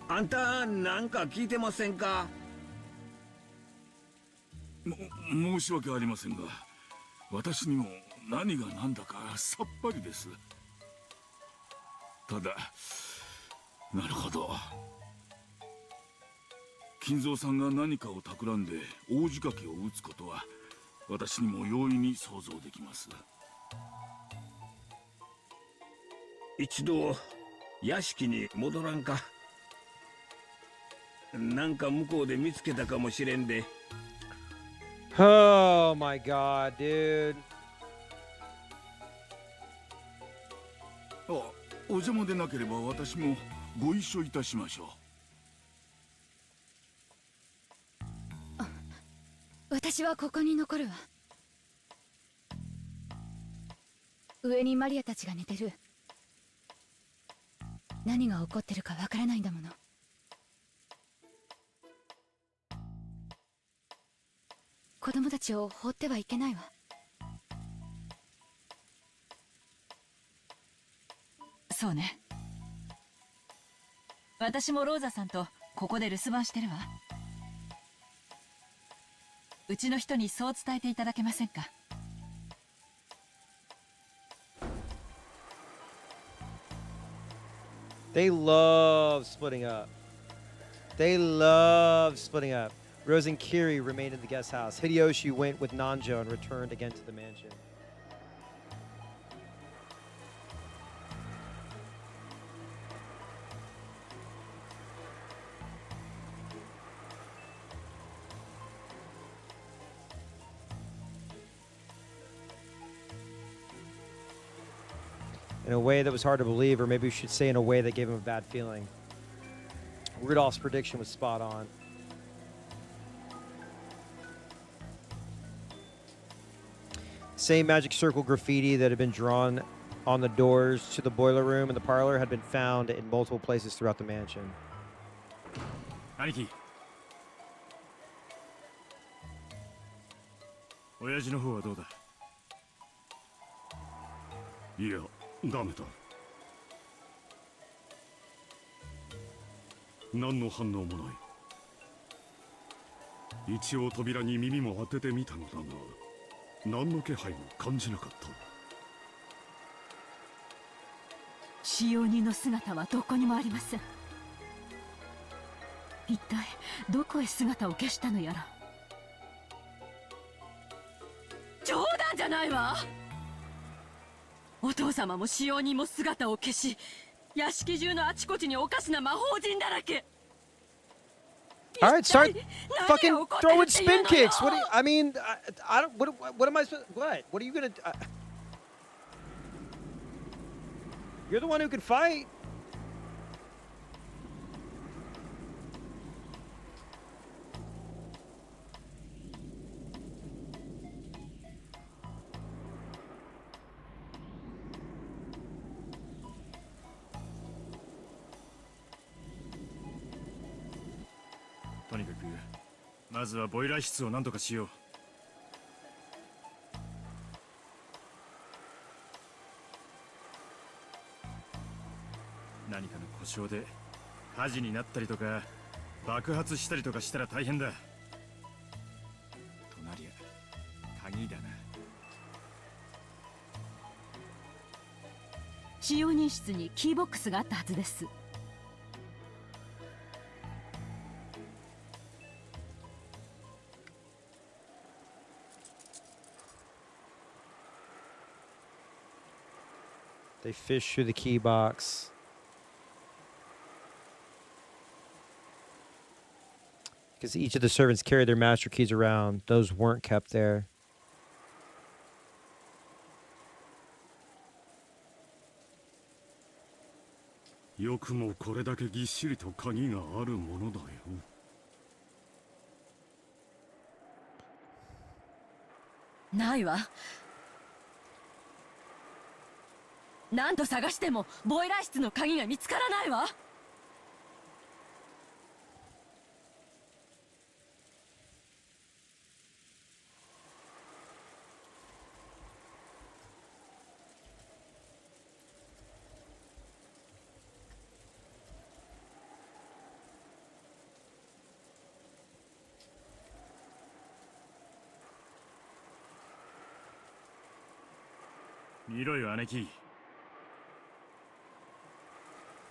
あんたなんか聞いてませんか。申し訳ありませんが、私にも何が何だかさっぱりです。ただ、なるほど。金蔵さんが何かを企んで大仕掛けを打つことは私にも容易に想像できます。一度屋敷に戻らんか。なんか向こうで見つけたかもしれんで。Oh my god, dude. お邪魔でなければ私もご一緒いたしましょう。私はここに残るわ。上にマリアたちが寝てる。何が起こってるかわからないんだもの。子供たちを放ってはいけないわ。そうね。私もローザさんとここで留守番してるわ。うちの人にそう伝えていただけませんか。They love splitting up. They love splitting up. Rose and Kiri remained in the guest house. Hideyoshi went with Nanjo and returned again to the mansion. In a way that was hard to believe, or maybe we should say in a way that gave him a bad feeling. Rudolph's prediction was spot on. Same magic circle graffiti that had been drawn on the doors to the boiler room and the parlor had been found in multiple places throughout the mansion. 兄貴、親父の方はどうだ。いや、ダメだ。何の反応もない。一応扉に耳も当ててみたのだが、何の気配も感じなかった。使用人の姿はどこにもありません。一体どこへ姿を消したのやら。冗談じゃないわ。お父様も使用人も姿を消し、屋敷中のあちこちにおかしな魔法陣だらけ。All right, start fucking throwing spin kicks. What do you, I mean, I don't, what am I supposed, what are you gonna, you're the one who can fight. Toにかくまずはボイラー室を何とかしよう。何かの故障で火事になったりとか爆発したりとかしたら大変だ。となりゃ鍵だな。使用人室にキーボックスがあったはずです。They fish through the key box. Because each of the servants carried their master keys around. Those weren't kept there. よくもこれだけぎっしりと鍵があるものだよ。ないわ。何度探してもボイラー室の鍵が見つからないわ。見ろよ姉貴。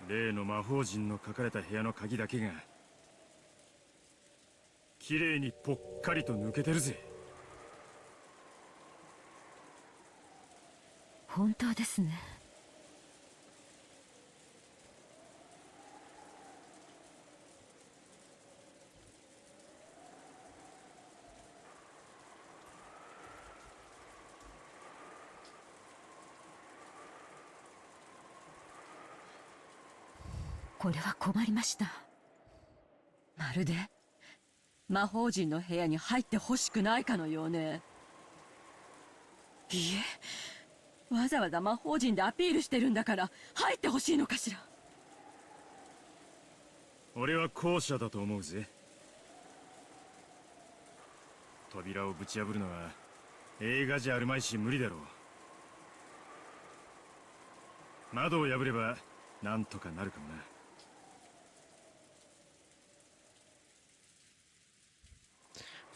例の魔法陣の書かれた部屋の鍵だけが綺麗にぽっかりと抜けてるぜ。本当ですね。これは困りました。まるで魔法陣の部屋に入ってほしくないかのようね。いいえ、わざわざ魔法陣でアピールしてるんだから入ってほしいのかしら。俺は後者だと思うぜ。扉をぶち破るのは映画じゃあるまいし無理だろう。窓を破ればなんとかなるかもな。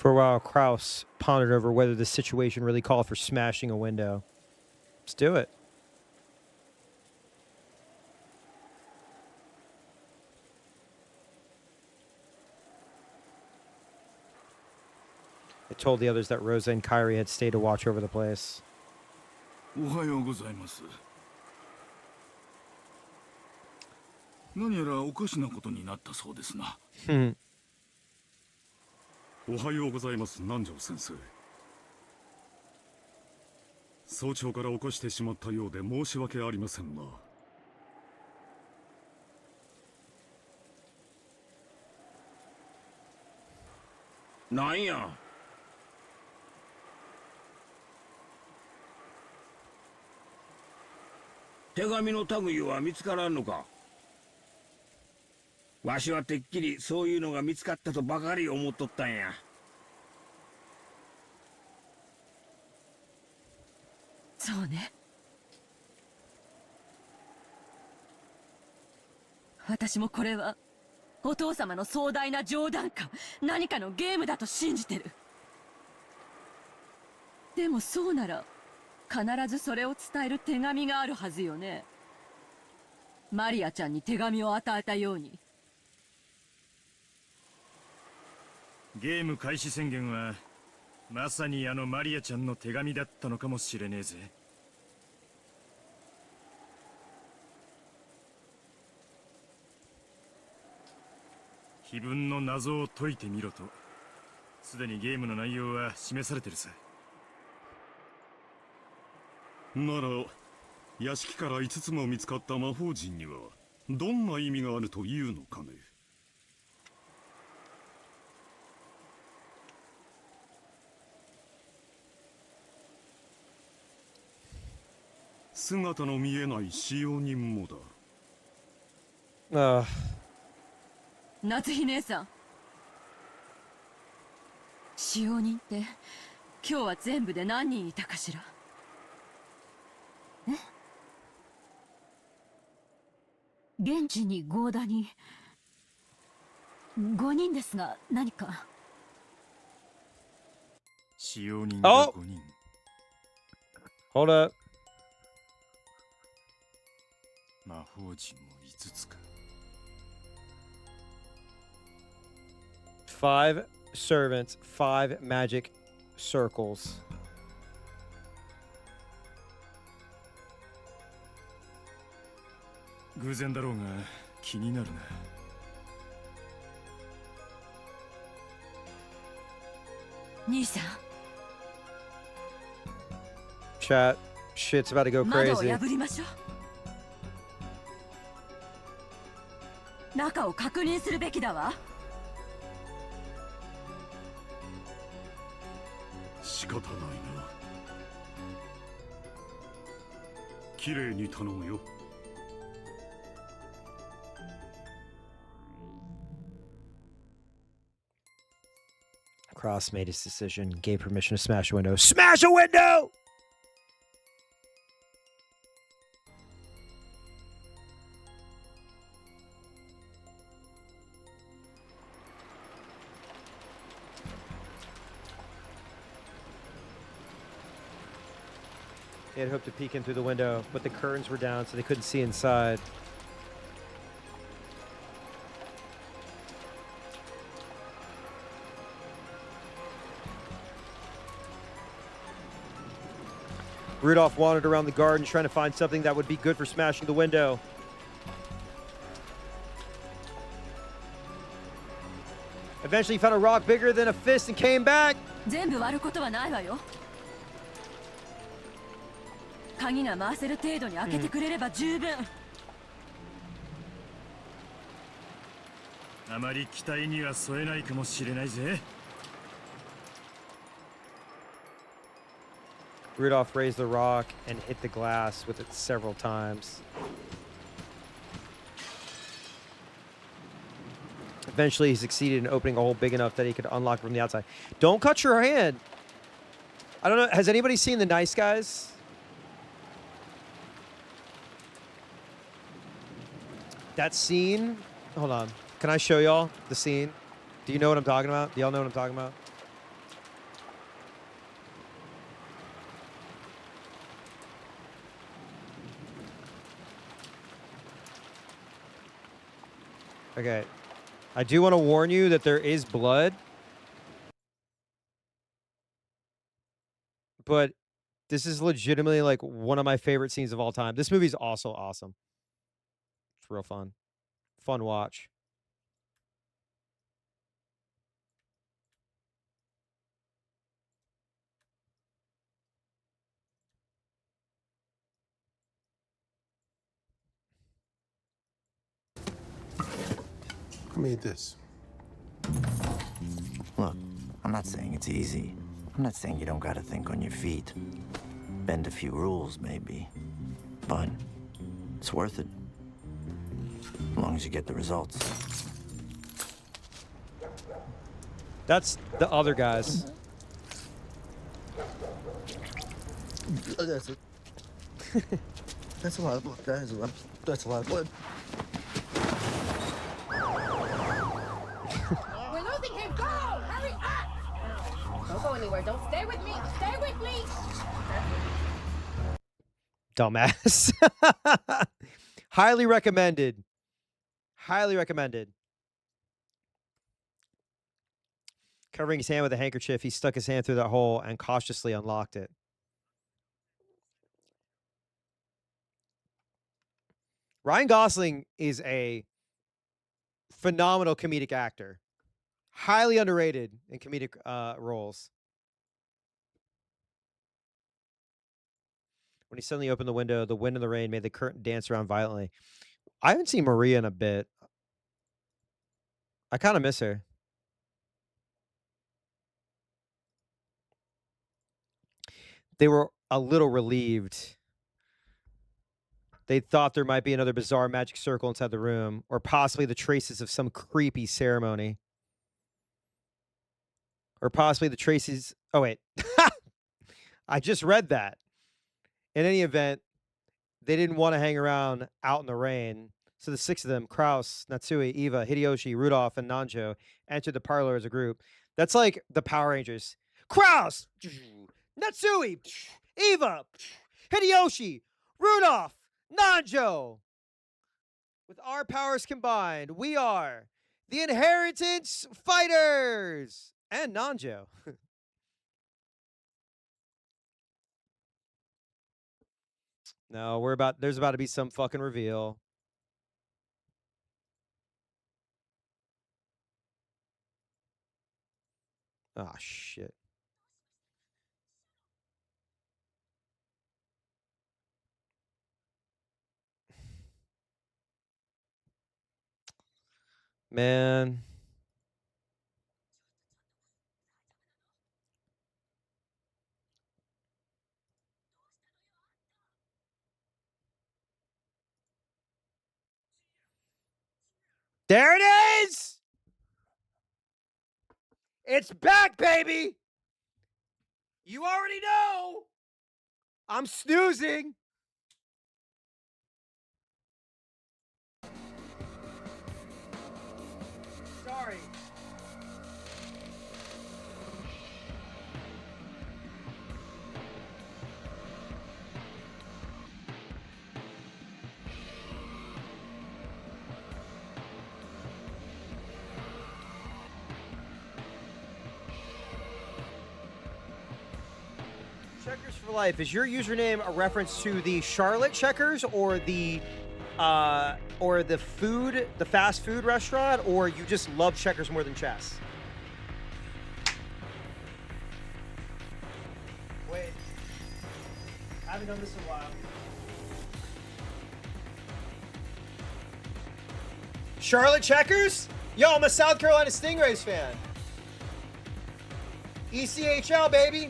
For a while, Kraus pondered over whether the situation really called for smashing a window. Let's do it. They told the others that Rosa and Kyrie had stayed to watch over the place. おはようございます。何やらおかしなことになったそうですな。おはようございます、南條先生。早朝から起こしてしまったようで申し訳ありませんな。なんや。手紙の類は見つからんのか。わしはてっきりそういうのが見つかったとばかり思っとったんや。そうね。私もこれはお父様の壮大な冗談か何かのゲームだと信じてる。でもそうなら必ずそれを伝える手紙があるはずよね。マリアちゃんに手紙を与えたように。ゲーム開始宣言はまさにあのマリアちゃんの手紙だったのかもしれねえぜ。碑文の謎を解いてみろと、すでにゲームの内容は示されてるさ。なら屋敷から5つも見つかった魔法陣にはどんな意味があるというのかね。姿の見えない使用人もだ。夏日姉さん、使用人って今日は全部で何人いたかしら。現地に合田に5人ですが何か。使用人が5人。Hold up. 魔法陣も5つか。5 servants, 5 magic circles. 偶然だろうが気になるな。兄さん。Chat, shit's about to go 窓を crazy. 破りましょう。中を確認するべきだわ。仕方ないな。綺麗に頼むよ。Cross made his decision, gave permission to smash a window. Smash a window! They had hoped to peek in through the window, but the curtains were down so they couldn't see inside. Rudolph wandered around the garden trying to find something that would be good for smashing the window. Eventually he found a rock bigger than a fist and came back. 全部割ることはないわよ。鍵が回せる程度に開けてくれれば十分。あまり期待には添えないかもしれないぜ。Rudolph raised the rock and hit the glass with it several times. Eventually, he succeeded in opening a hole big enough that he could unlock it from the outside. Don't cut your hand! I don't know, has anybody seen The Nice Guys? That scene, hold on. Can I show y'all the scene? Do you know what I'm talking about? Do y'all know what I'm talking about? Okay. I do want to warn you that there is blood. But this is legitimately like one of my favorite scenes of all time. This movie's also awesome. It's real fun. Fun watch. Who made this? Look, I'm not saying it's easy. I'm not saying you don't gotta think on your feet. Bend a few rules, maybe. But it's worth it. As long as you get the results. That's the other guys. That's a lot of blood. That's a lot of blood. We're losing him. Go! Hurry up! Don't go anywhere. Don't stay with me. Stay with me. Dumbass. Highly recommended. Highly recommended. Covering his hand with a handkerchief, he stuck his hand through that hole and cautiously unlocked it. Ryan Gosling is a phenomenal comedic actor. Highly underrated in comedic roles. When he suddenly opened the window, the wind and the rain made the curtain dance around violently. I haven't seen Maria in a bit. I kind of miss her. They were a little relieved. They thought there might be another bizarre magic circle inside the room, or possibly the traces of some creepy ceremony. Or possibly the traces... Oh, wait. I just read that. In any event, they didn't want to hang around out in the rain. So the six of them, Kraus, Natsui, Eva, Hideyoshi, Rudolph, and Nanjo, entered the parlor as a group. That's like the Power Rangers. Kraus! Natsui! Eva! Hideyoshi! Rudolph! Nanjo! With our powers combined, we are the Inheritance Fighters! And Nanjo. No, there's about to be some fucking reveal. Oh, shit. Man. There it is! It's back, baby! You already know! I'm snoozing! Sorry. Checkers for Life. Is your username a reference to the Charlotte Checkers or the food, the fast food restaurant, or you just love checkers more than chess? Wait. I haven't done this in a while. Charlotte Checkers? Yo, I'm a South Carolina Stingrays fan. ECHL, baby.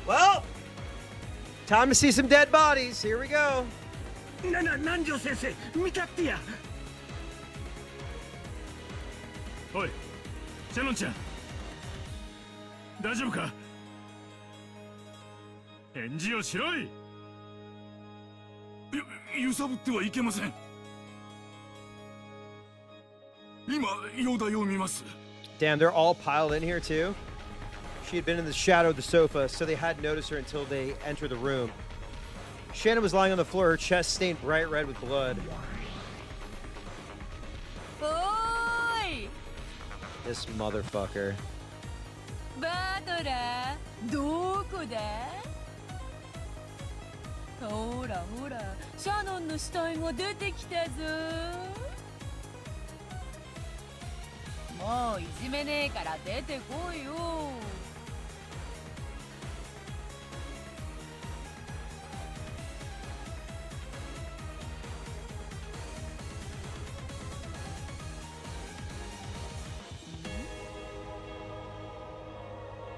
Well, time to see some dead bodies. Here we go. Nanjo sensei, 見たってや。おい、シャノンちゃん。大丈夫か？返事をしろい。揺さぶってはいけません。今容体を見ます。 Damn, they're all piled in here too. She had been in the shadow of the sofa, so they hadn't noticed her until they entered the room. Shannon was lying on the floor, her chest stained bright red with blood. Oi! This motherfucker. バトラー、どこだ？ほらほら、シャノンの死体が出てきたぞ。もういじめねえから出てこいよ。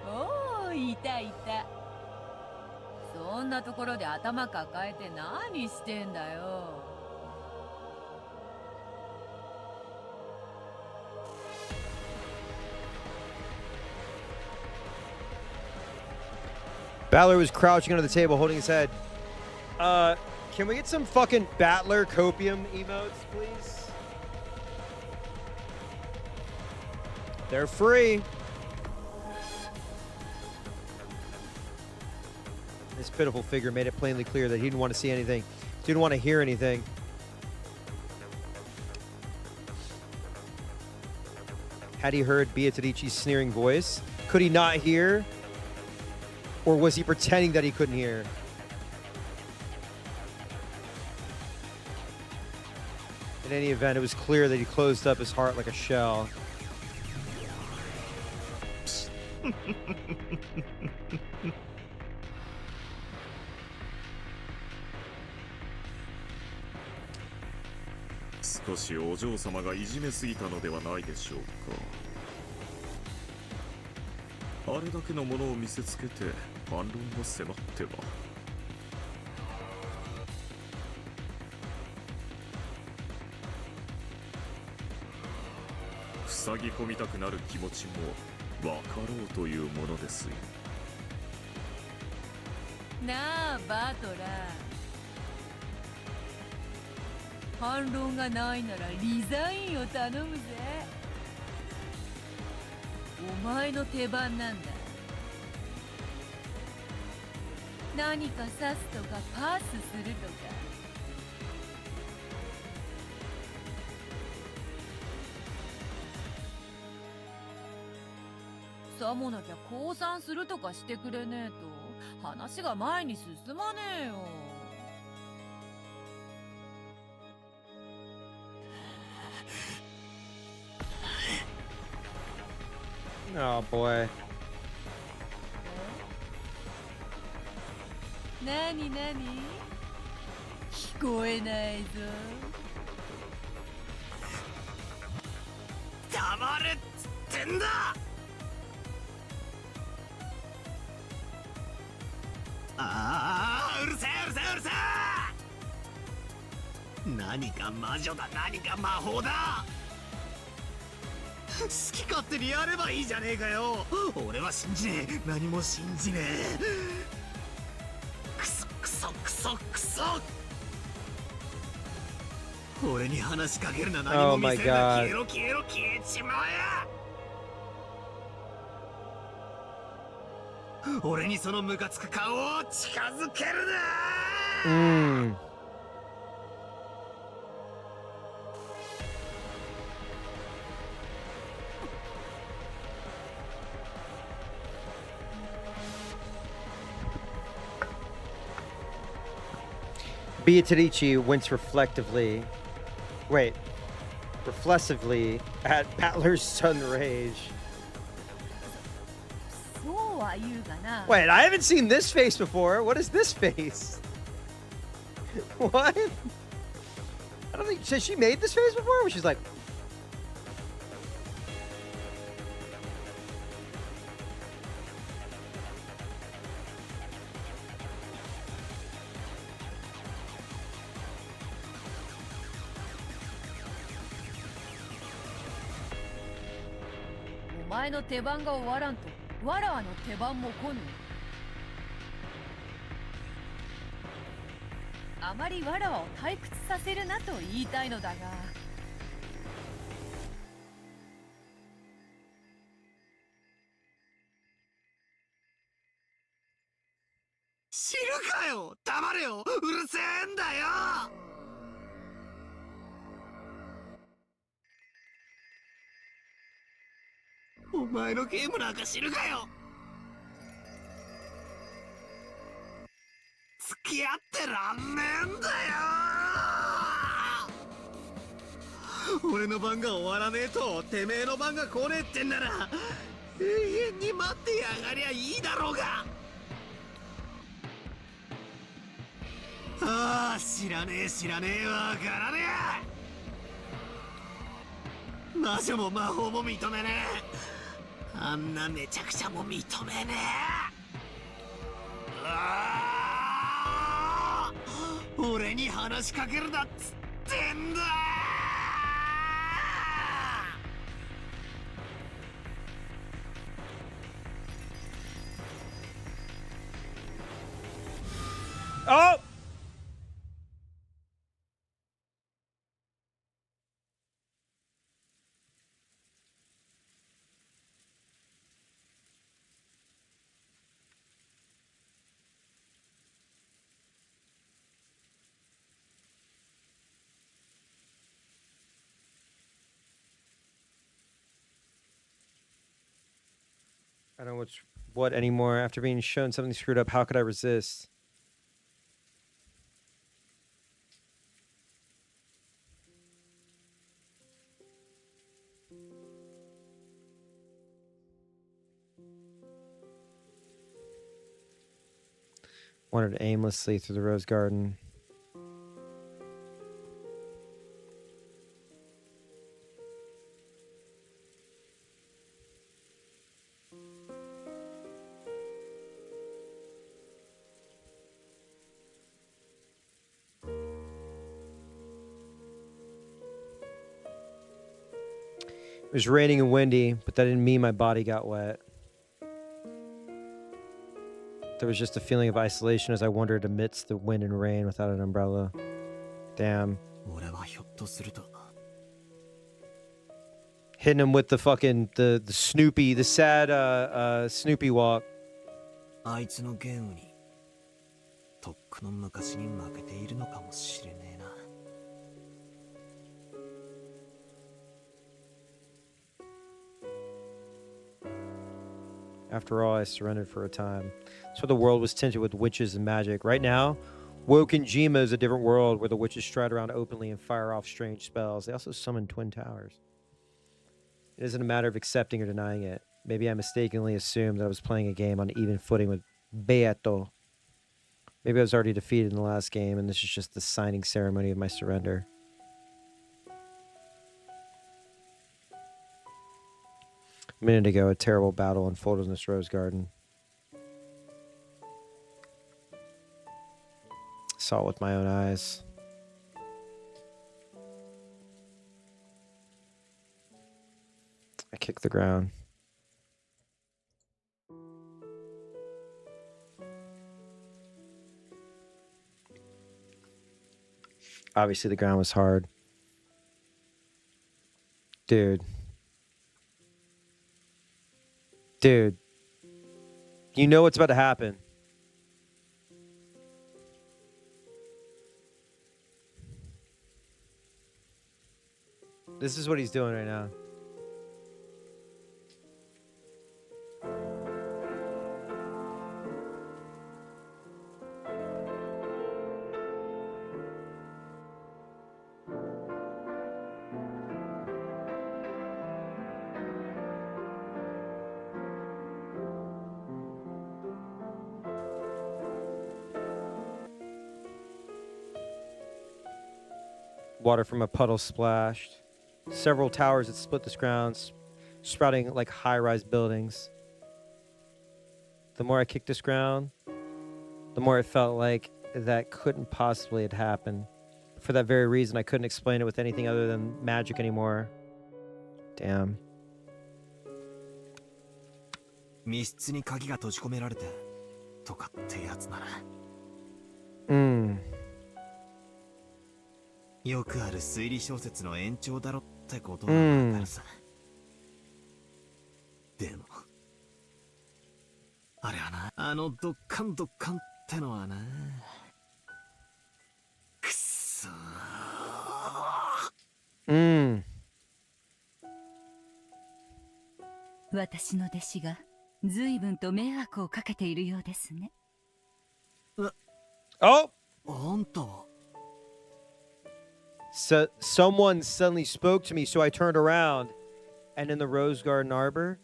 おー、いたいた。そんなところで頭抱えて何してんだよ。Battler was crouching under the table, holding his head. Can we get some fucking Battler copium emotes, please? They're free. This pitiful figure made it plainly clear that he didn't want to see anything, didn't want to hear anything. Had he heard Beatrice's sneering voice? Could he not hear? Or was he pretending that he couldn't hear? In any event, it was clear that he closed up his heart like a shell. Maybe 少しお嬢様がいじめすぎたのではないでしょうか。あれだけのものを見せつけて反論を迫っては。塞ぎ込みたくなる気持ちも分かろうというものですよ。なあバトラー、反論がないならリザインを頼むぜ。お前の手番なんだ。何か刺すとかパスするとか。さもなきゃ降参するとかしてくれねえと話が前に進まねえよ。Oh boy. なになに？聞こえないぞ。黙れっつってんだ。ああ、うるせえうるせえうるせえ。何か魔女だ、何か魔法だ。好き勝手にやればいいじゃねえかよ。俺は信じねえ、何も信じねえ。クソクソクソクソ。俺に話しかけるな、何も見せるな。消えろ消えろ消えちまえ。俺にそのムカつく顔を近づけるな。Beatrice winks reflectively at Battler's sudden rage. Wait, I haven't seen this face before. What is this face? What? I don't think... Has she made this face before? Where she's like...お前の手番が終わらんとわらわの手番も来ぬ。あまりわらわを退屈させるなと言いたいのだが。知るかよ、黙れよ、うるせえんだよ。お前のゲームなんか知るかよ。付き合ってらんねえんだよ。俺の番が終わらねえとてめえの番が来ねえってんなら永遠に待ってやがりゃいいだろうが。ああ、知らねえ知らねえ、わからねえ。魔女も魔法も認めねえ。あんなめちゃくちゃも認めねえ。ああ、俺に話しかけるなっつってんだ。Oh! I don't know what's what anymore. After being shown something screwed up, how could I resist? Wandered aimlessly through the rose garden. It was raining and windy, but that didn't mean my body got wet. There was just a feeling of isolation as I wandered amidst the wind and rain without an umbrella. Damn. Hitting him with the fucking the Snoopy, the sad Snoopy walk. あいつのゲームにとっくの昔に負けているのかもしれねえな。After all, I surrendered for a time. So the world was tinted with witches and magic. Right now, Wokenjima is a different world where the witches stride around openly and fire off strange spells. They also summon twin towers. It isn't a matter of accepting or denying it. Maybe I mistakenly assumed that I was playing a game on even footing with Beato. Maybe I was already defeated in the last game, and this is just the signing ceremony of my surrender. A minute ago, a terrible battle unfolded in this rose garden. Saw it with my own eyes. I kicked the ground. Obviously, the ground was hard. Dude. Dude. You know what's about to happen. This is what he's doing right now. Water from a puddle splashed. Several towers that split this ground, sprouting like high-rise buildings. The more I kicked this ground, the more it felt like that couldn't possibly have happened. For that very reason, I couldn't explain it with anything other than magic anymore. Damn. 密室に鍵が閉じ込められてとかってやつなら。よくある推理小説の延長だろってことはわかるさ。でもあれはな、あのドッカンドッカンってのはな、くっそー。私の弟子が随分と迷惑をかけているようですね。Oh! あんたは So someone suddenly spoke to me, so I turned around, and in the Rose Garden Arbor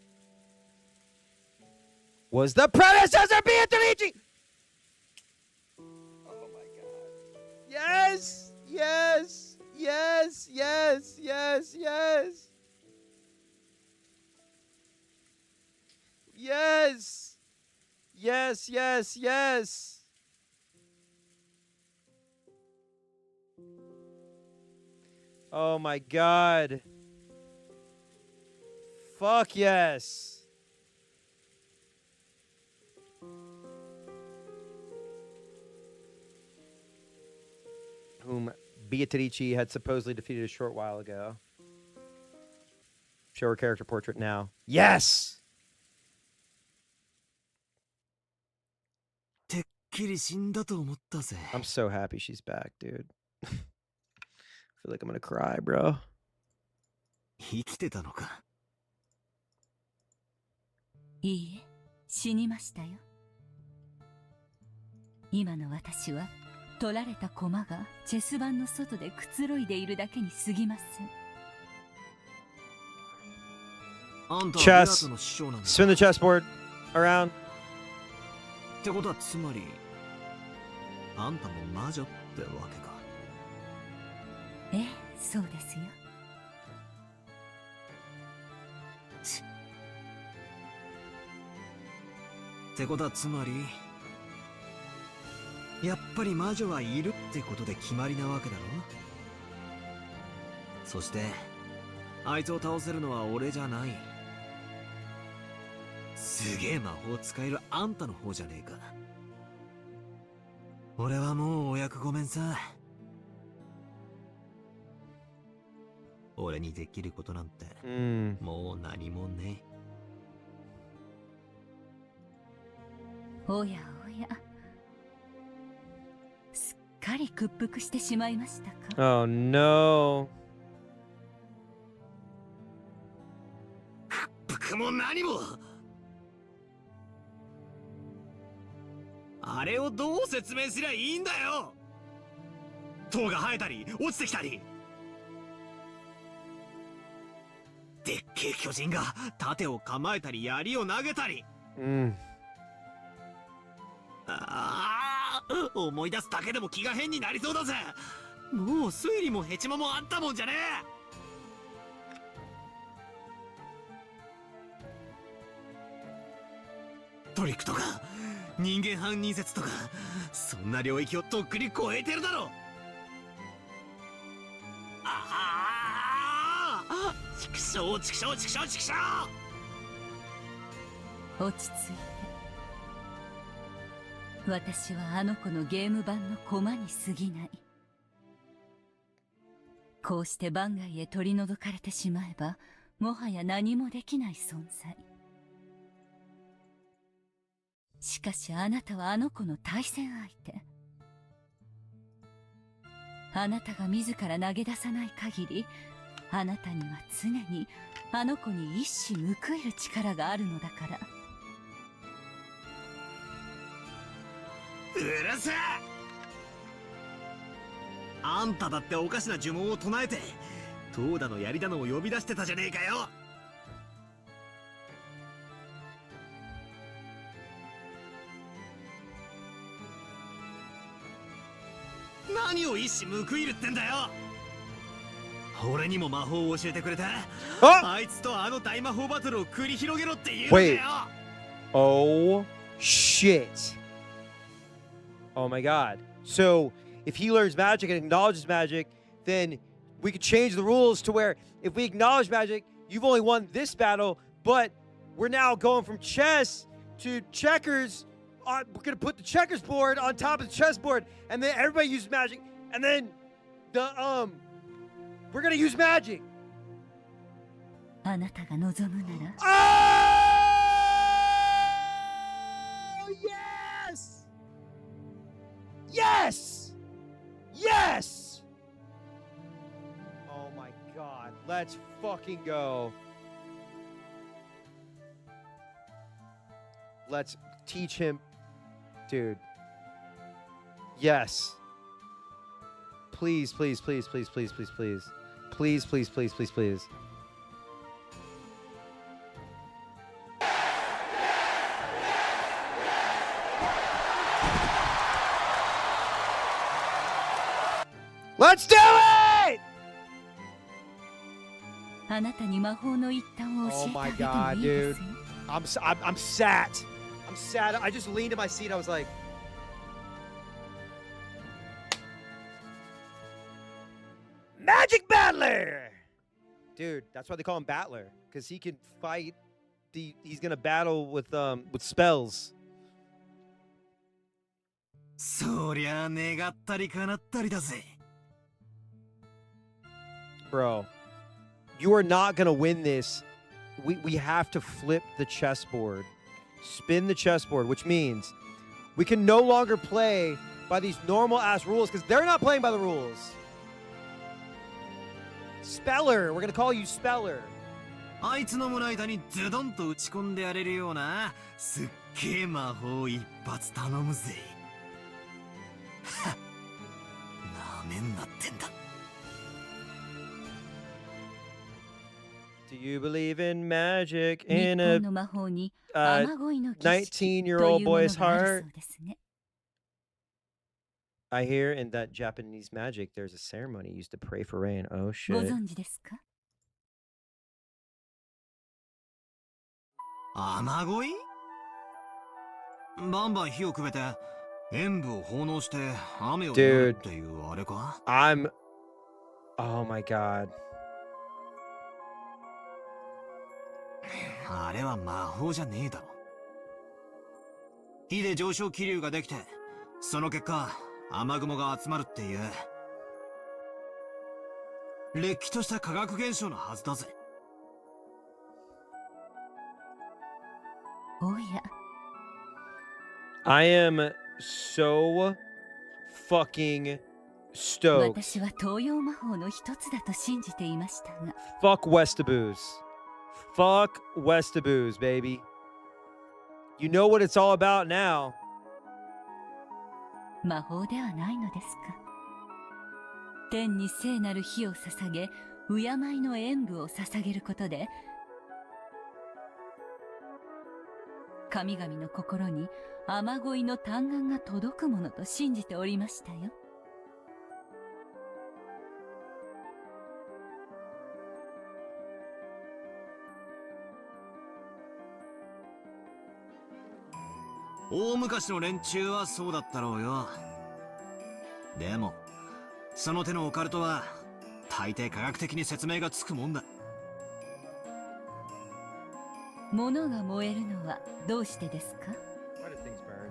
was the predecessor Beatrice! Oh my god. Yes! Yes! Yes! Yes! Yes! Yes! Yes! Yes! Yes! Yes! Oh my god. Fuck yes. Whom Beatrice had supposedly defeated a short while ago. Show her character portrait now. Yes! てっきり死んだと思ったぜ。 I'm so happy she's back, dude. I feel like I'm gonna cry, bro. 生きてたのか。いいえ、死にましたよ。今の私は取られた駒がチェス盤の外でくつろいでいるだけに過ぎません。あんたはベア Chess. トの師匠なんだ。 Spin the chessboard around. ってことはつまりあんたも魔女ってわけか。ええ、そうですよ。ってことはつまりやっぱり魔女はいるってことで決まりなわけだろ。そしてあいつを倒せるのは俺じゃない。すげえ魔法使えるあんたの方じゃねえか。俺はもうお役ごめんさ。俺にできることなんてもう何もねえ。おやおや、すっかり屈服してしまいましたか。 Oh no. 僕も何も。あれをどう説明すりゃいいんだよ。塔が生えたり落ちてきたり、でっけえ巨人が盾を構えたり槍を投げたり、ああ、思い出すだけでも気が変になりそうだぜ。もう推理もヘチマもあったもんじゃねえ。トリックとか人間犯人説とか、そんな領域をとっくに超えてるだろ。ああ、畜生畜生畜生畜生。落ち着いて。私はあの子のゲーム版の駒に過ぎない。こうして番外へ取り除かれてしまえば、もはや何もできない存在。しかしあなたはあの子の対戦相手。あなたが自ら投げ出さない限り、あなたには常にあの子に一矢報いる力があるのだから。うるせえ。あんただっておかしな呪文を唱えて塔だの槍だのを呼び出してたじゃねえかよ。何を一矢報いるってんだよ。俺にも魔法を教えてくれた。あいつとあの大魔法バトルを繰り広げろって言うんだよ。 Oh shit. Oh my god. So if he learns magic and acknowledges magic, then we could change the rules to where if we acknowledge magic, you've only won this battle, but we're now going from chess to checkers. We're going to put the checkers board on top of the chessboard, and then everybody uses magic, and then we're gonna use magic. あなたが望むなら Oh yes! Yes! Yes! Oh my god, let's fucking go. Let's teach him. Dude. Yes. Please, please, please, please, please, please, please. Please, please, please, please, please. Let's do it! あなたに魔法の一端を Oh 教えて my あげても god, いいで dude. すよ I'm sat. I'm sat. I just leaned in my seat. I was like, Magic Battler! Dude, that's why they call him Battler, because he can fight. He's gonna battle with spells. そりゃ願ったり叶ったりだぜ。 Bro, you are not gonna win this. We have to flip the chessboard. Spin the chessboard, which means we can no longer play by these normal ass rules because they're not playing by the rules. Speller, we're gonna call you Speller. あいつの胸板にズドンと打ち込んでやれるようなすっげえ魔法一発頼むぜ。はっ、なめんなってんだ。 Do you believe in magic 日 in 本 a の魔法に雨乞いの儀式 19-year-old というもの boy's がある heart? そうですね。 I hear in that Japanese magic there's a ceremony used to pray for rain. Oh ご shit. 存知ですか？雨乞い？バンバン火をくべて塩分を奉納して雨を祈るっていうあれか？ Oh my god. あれは魔法じゃねえだろ。火で上昇気流ができて、その結果雨雲が集まるっていうれっきとした科学現象のはずだぜ。 おや。 I am so fucking stoked. 私は東洋魔法の一つだと信じていましたが。 Fuck Westaboos. Fuck Westaboos, baby. You know what it's all about now. 魔法ではないのですか。天に聖なる火を捧げ、敬いの演舞を捧げることで、神々の心に雨乞いの嘆願が届くものと信じておりましたよ。大昔の連中はそうだったろうよ。でもその手のオカルトは大抵科学的に説明がつくもんだ。物が燃えるのはどうしてですか？ Why do things burn?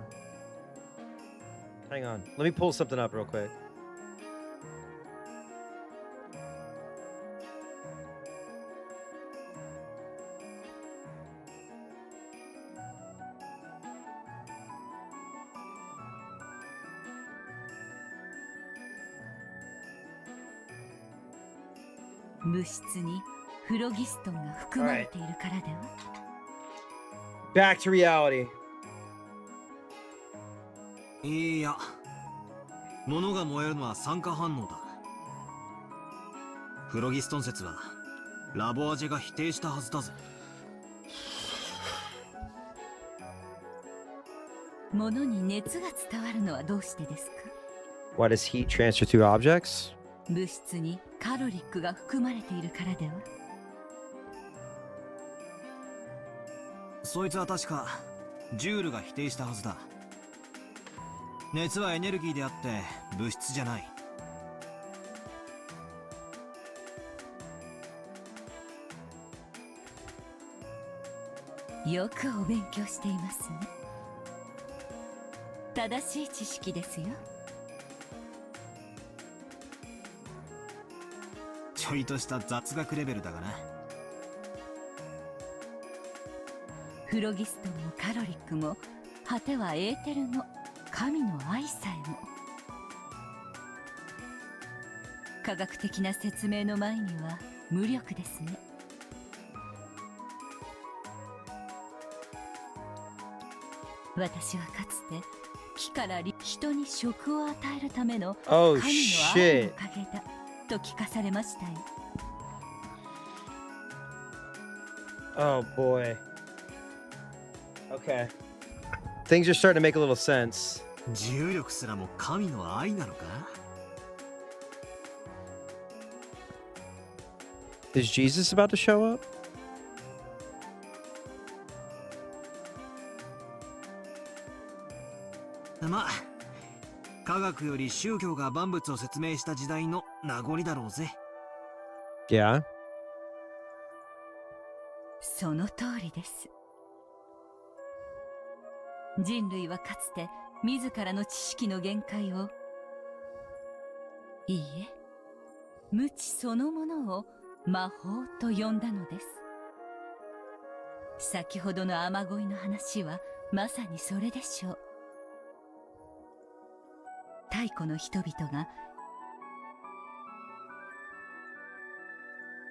Hang on. Let me pull something up real quick. .物質にフロギストンが含まれているからでは？ Back to reality. いや、物が燃えるのは酸化反応だ。フロギストン説はラボアジェが否定したはずだぜ。物に熱が伝わるのはどうしてですか？ Why does heat transfer through objects? 物質にカロリックが含まれているからでは？そいつは確かジュールが否定したはずだ。熱はエネルギーであって物質じゃない。よくお勉強していますね。正しい知識ですよ。ょいとした雑学レベルだがな。フロギストもカロリックも果てはエーテルの神の愛さえも科学的な説明の前には無力ですね。私はかつて木から人に食を与えるための神の Oh 愛の shit. おかげだと聞かされましたよ。Oh boy. Okay. Things are starting to make a little sense. 重力すらも神の愛なのか？ Is Jesus about to show up? まあ、科学より宗教が万物を説明した時代の名残だろうぜ。Yeah. その通りです。人類はかつて自らの知識の限界を、いいえ、無知そのものを魔法と呼んだのです。先ほどの雨乞いの話はまさにそれでしょう。太古の人々が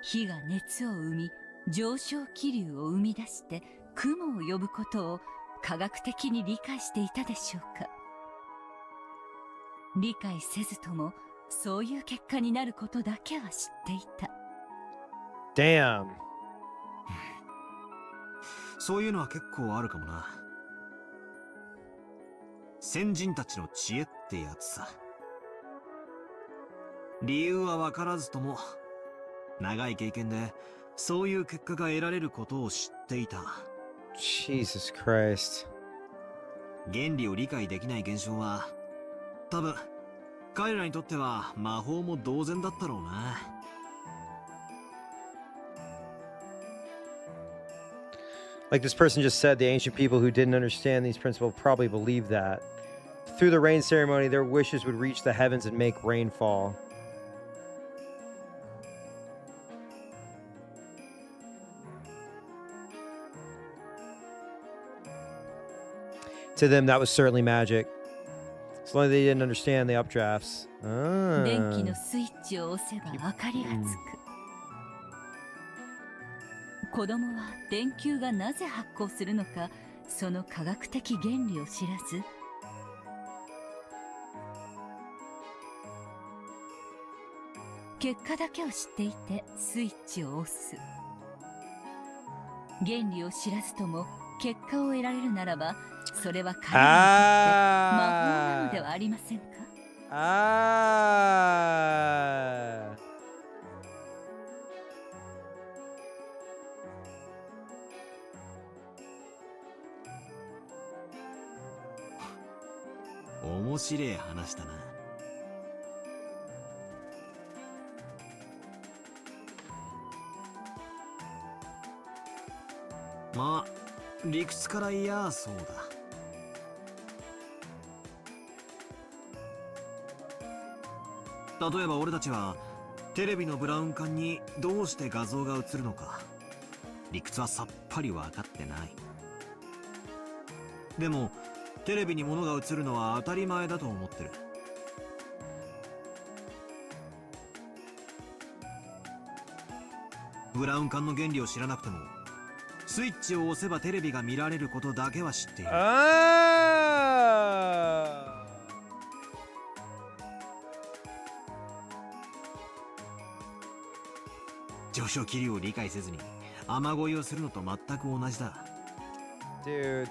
火が熱を生み上昇気流を生み出して雲を呼ぶことを科学的に理解していたでしょうか。理解せずともそういう結果になることだけは知っていた。Damn. そういうのは結構あるかもな。先人たちの知恵ってやつさ。理由は分からずとも長い経験でそういう結果が得られることを知っていた。Jesus Christ. 原理を理解できない現象は多分彼らにとっては魔法も同然だったろうな。Like this person just said, the ancient people who didn't understand these principles probably believed that. Through the rain ceremony, their wishes would reach the heavens and make rain fall. To them, that was certainly magic. As long as they didn't understand the updrafts. 電気のスイッチを押せば明かりがつく。子供は電球がなぜ発光するのか、その科学的原理を知らず、結果だけを知っていてスイッチを押す。原理を知らずとも結果を得られるならば、それは彼らにとって魔法なのではありませんか？面白い話だな。まあ理屈から言やそうだ。例えば俺たちはテレビのブラウン管にどうして画像が映るのか理屈はさっぱり分かってない。でもテレビに物が映るのは当たり前だと思ってる。ブラウン管の原理を知らなくてもスイッチを押せばテレビが見られることだけは知っている。上昇気流を理解せずに雨乞いをするのと全く同じだ。Dude.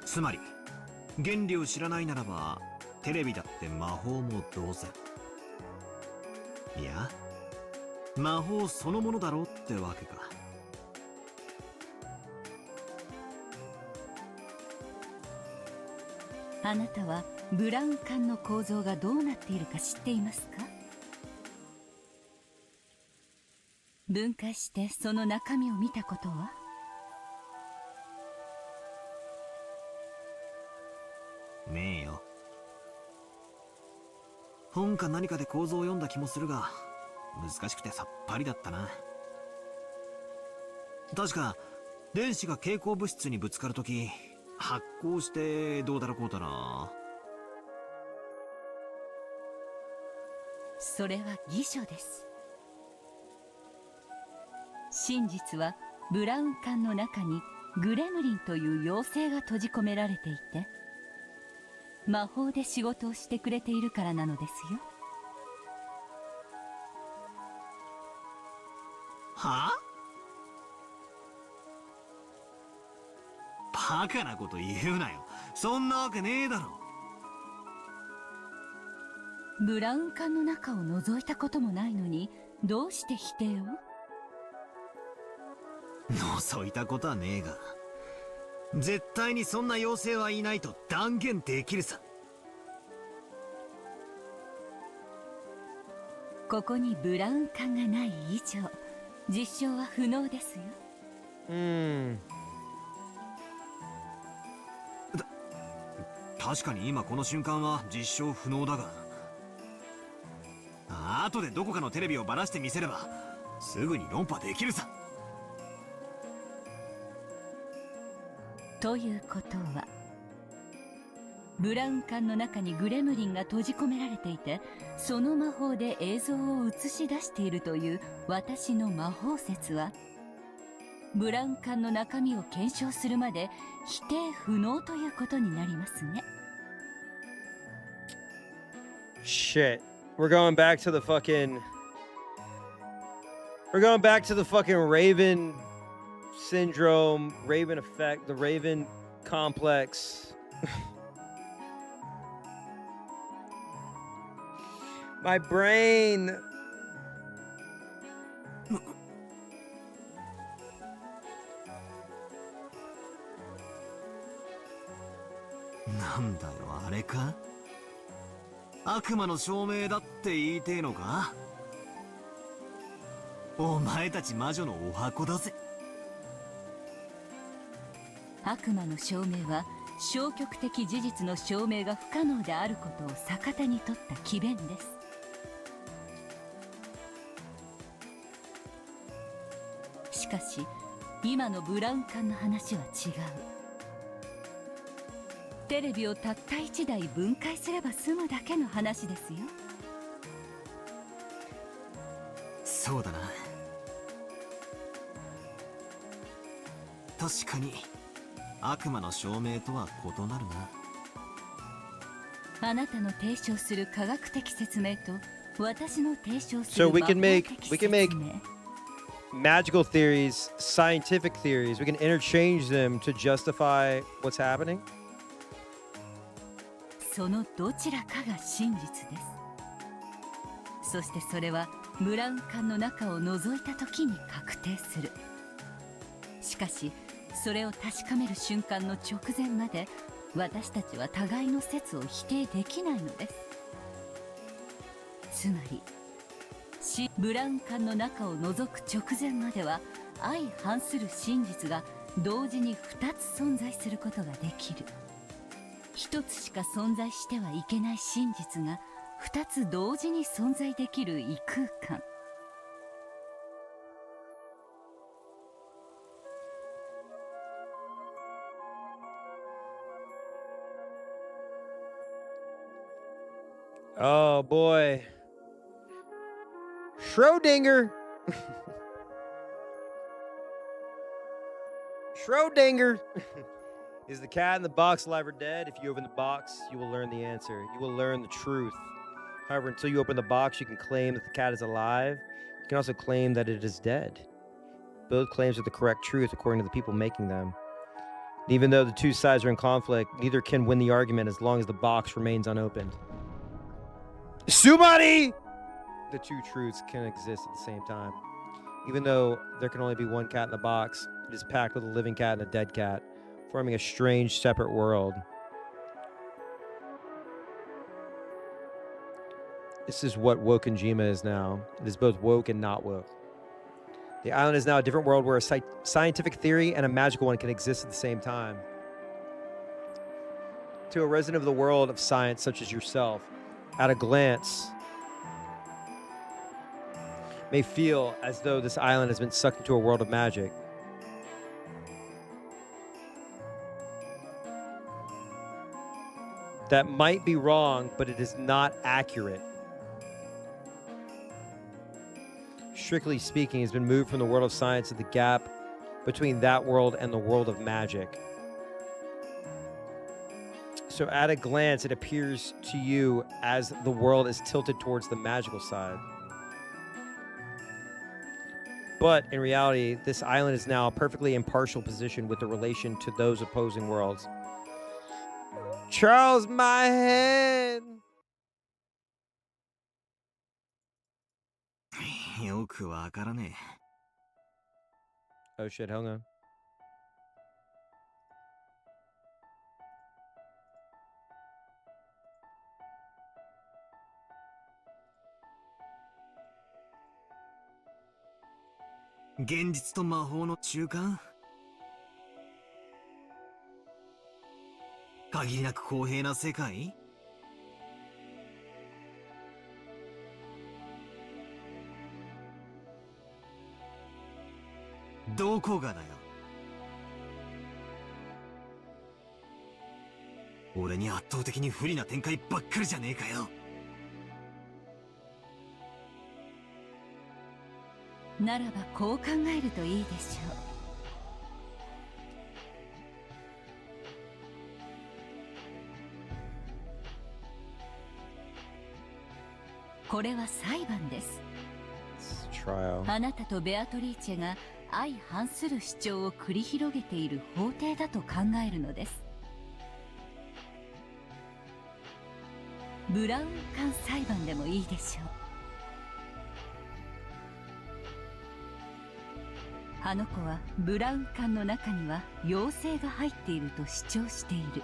つまり原理を知らないならばテレビだって魔法も同然。いや魔法そのものだろうってわけか。あなたはブラウン管の構造がどうなっているか知っていますか？分解してその中身を見たことは？ねえよ。本か何かで構造を読んだ気もするが、難しくてさっぱりだったな。確か電子が蛍光物質にぶつかるとき発光してどうだろうこうだな。それは偽書です。真実はブラウン管の中にグレムリンという妖精が閉じ込められていて、魔法で仕事をしてくれているからなのですよ。はあ？バカなこと言うなよ。そんなわけねえだろ。ブラウン管の中を覗いたこともないのに、どうして否定を？覗いたことはねえが、絶対にそんな妖精はいないと断言できるさ。ここにブラウン管がない以上、実証は不能ですよ。確かに今この瞬間は実証不能だが、後でどこかのテレビをばらしてみせればすぐに論破できるさ。ということは、ブラウン管の中にグレムリンが閉じ込められていて、その魔法で映像を映し出しているという私の魔法説は、ブラウン管の中身を検証するまで否定不能ということになりますね。Shit. We're going back to the fucking Raven syndrome, Raven effect, the Raven complex. My brain.なんだよ、あれか？悪魔の証明だって言いてえのか？お前たち魔女のお箱だぜ。悪魔の証明は消極的事実の証明が不可能であることを逆手に取った詭弁です。しかし今のブラウン管の話は違う。テレビをたった1台分解すれば済むだけの話ですよ。そうだな。確かに悪魔の証明とは異なるな。あなたの提唱する科学的説明と私の提唱す So る we 魔 can 法 make 的 we 説 can 明 make magical theories, scientific theories. We can interchange them to justify what's happening. そのどちらかが真実です。そしてそれはブラウン管の中を覗いた時に確定する。しかしそれを確かめる瞬間の直前まで私たちは互いの説を否定できないのです。つまりブラウン管の中を覗く直前までは相反する真実が同時に2つ存在することができる。一つしか存在してはいけない真実が二つ同時に存在できる異空間。Oh boy. Schrodinger. Schrodinger. Is the cat in the box alive or dead? If you open the box, you will learn the answer. You will learn the truth. However, until you open the box, you can claim that the cat is alive. You can also claim that it is dead. Both claims are the correct truth according to the people making them. And even though the two sides are in conflict, neither can win the argument as long as the box remains unopened. Sumari! The two truths can exist at the same time. Even though there can only be one cat in the box, it is packed with a living cat and a dead cat, forming a strange, separate world. This is what Wokenjima is now. It is both woke and not woke. The island is now a different world where a scientific theory and a magical one can exist at the same time. To a resident of the world of science such as yourself, at a glance, may feel as though this island has been sucked into a world of magic. That might be wrong, but it is not accurate. Strictly speaking, has been moved from the world of science to the gap between that world and the world of magic. So at a glance, it appears to you as the world is tilted towards the magical side. But in reality, this island is now a perfectly impartial position with the relation to those opposing worlds. Charles, my head! よくわからね Oh shit, hang on. え。現実と魔法の中間？限りなく公平な世界？どこがだよ。俺に圧倒的に不利な展開ばっかりじゃねえかよ。ならばこう考えるといいでしょう。これは裁判です。あなたとベアトリーチェが相反する主張を繰り広げている法廷だと考えるのです。ブラウン管裁判でもいいでしょう。あの子はブラウン管の中には妖精が入っていると主張している。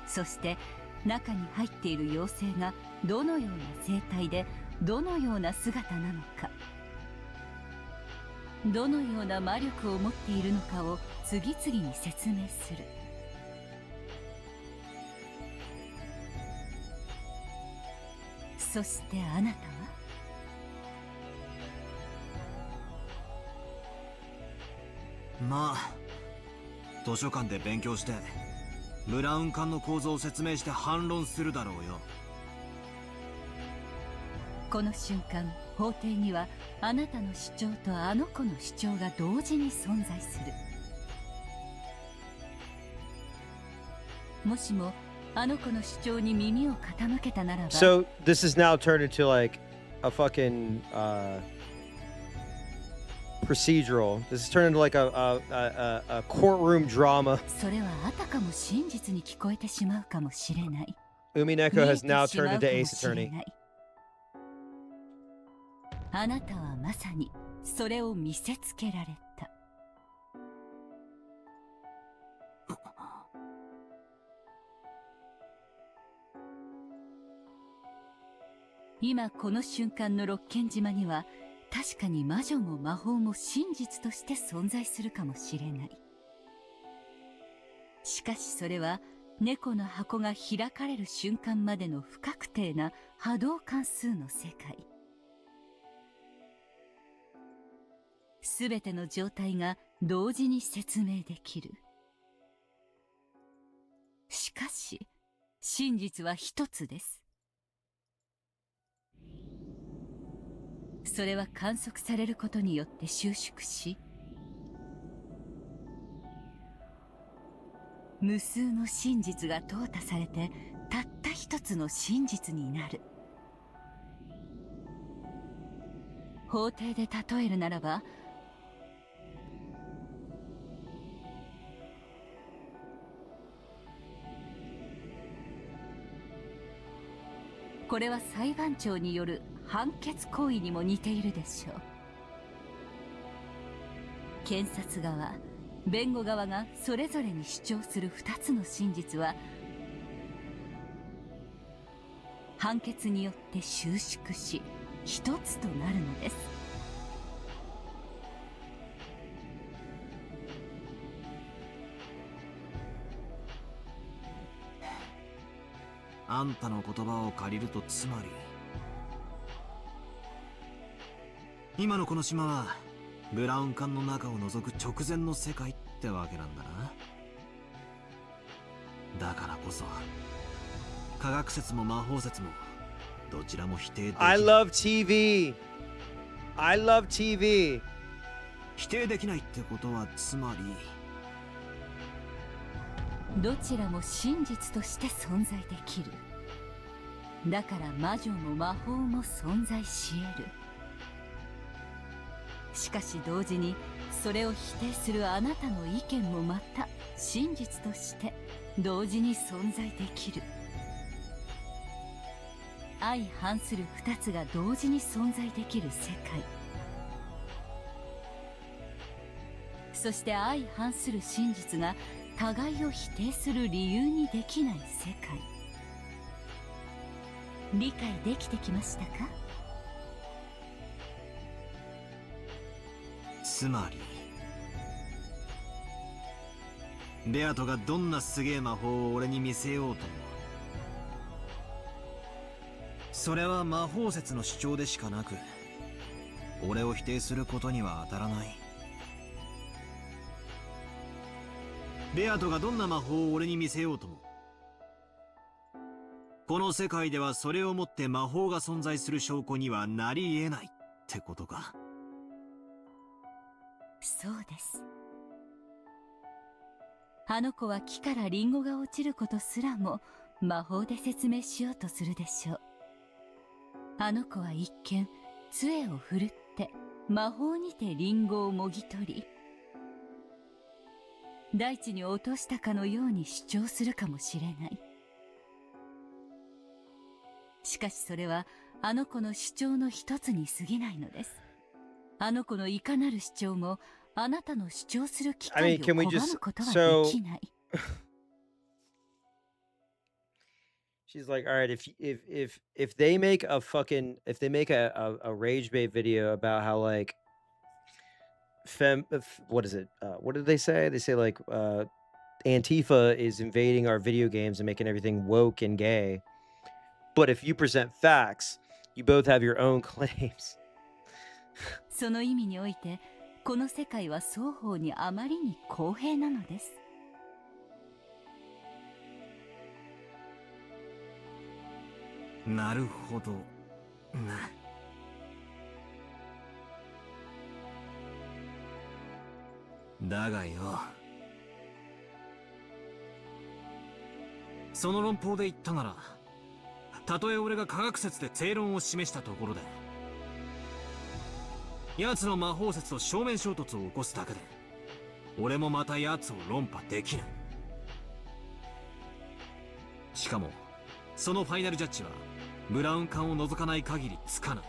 そして中に入っている妖精がどのような生態でどのような姿なのか、どのような魔力を持っているのかを次々に説明する。そしてあなたはまあ図書館で勉強してブラウン管の構造を説明して反論するだろうよ。この瞬間法廷にはあなたの主張とあの子の主張が同時に存在する。もしもあの子の主張に耳を傾けたならば。 So this is now turned into like a fucking procedural. This is turned into like a courtroom drama. それはあたかも真実に聞こえてしまうかもしれない。 Umineko has now turned into Ace Attorney. あなたはまさにそれを見せつけられた。今この瞬間の六軒島には確かに魔女も魔法も真実として存在するかもしれない。しかしそれは猫の箱が開かれる瞬間までの不確定な波動関数の世界。すべての状態が同時に説明できる。しかし真実は一つです。それは観測されることによって収縮し、無数の真実が淘汰されてたった一つの真実になる。法廷で例えるならば、これは裁判長による判決行為にも似ているでしょう。検察側、弁護側がそれぞれに主張する2つの真実は判決によって収縮し一つとなるのです。あんたの言葉を借りるとつまり、今のこの島はブラウン管の中を覗く直前の世界ってわけなんだな。だからこそ科学説も魔法説もどちらも否定できない。 I love TV. I love TV. 否定できないってことはつまり、どちらも真実として存在できる。だから魔女も魔法も存在し得る。しかし同時にそれを否定するあなたの意見もまた真実として同時に存在できる。相反する二つが同時に存在できる世界。そして相反する真実が互いを否定する理由にできない世界。理解できてきましたか？つまりベアトがどんなすげえ魔法を俺に見せようとも、それは魔法説の主張でしかなく、俺を否定することには当たらない。ベアトがどんな魔法を俺に見せようとも、この世界ではそれをもって魔法が存在する証拠にはなり得ないってことか。そうです。あの子は木からリンゴが落ちることすらも魔法で説明しようとするでしょう。あの子は一見杖を振るって魔法にてリンゴをもぎ取り、大地に落としたかのように主張するかもしれない。しかしそれはあの子の主張の一つに過ぎないのです。あの子のいかなる主張もあなたの主張する機会を拒むことはできない。She's like, all right, if they make a fucking if they make a rage bait video about how like what is it? What did they say? They say like Antifa is invading our video games and making everything woke and gay. But if you present facts, you both have your own claims. その意味において、この世界は双方にあまりに公平なのです。なるほどな。だがよ、その論法で言ったなら、たとえ俺が科学説で正論を示したところで、奴の魔法説と正面衝突を起こすだけで、俺もまた奴を論破できない。しかもそのファイナルジャッジはブラウン管を除かない限りつかない。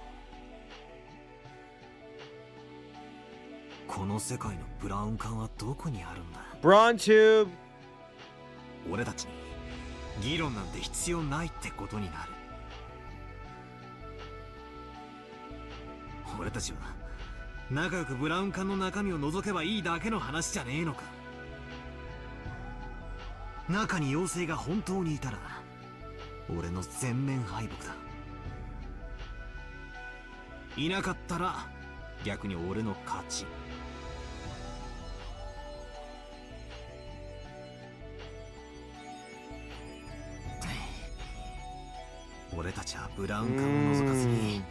この世界のブラウン管はどこにあるんだ？ Brawn tube。 俺たちに議論なんて必要ないってことになる。俺たちは仲良くブラウン管の中身を覗けばいいだけの話じゃねえのか。中に妖精が本当にいたら俺の全面敗北だ。いなかったら逆に俺の勝ち。俺たちはブラウン管を覗かずに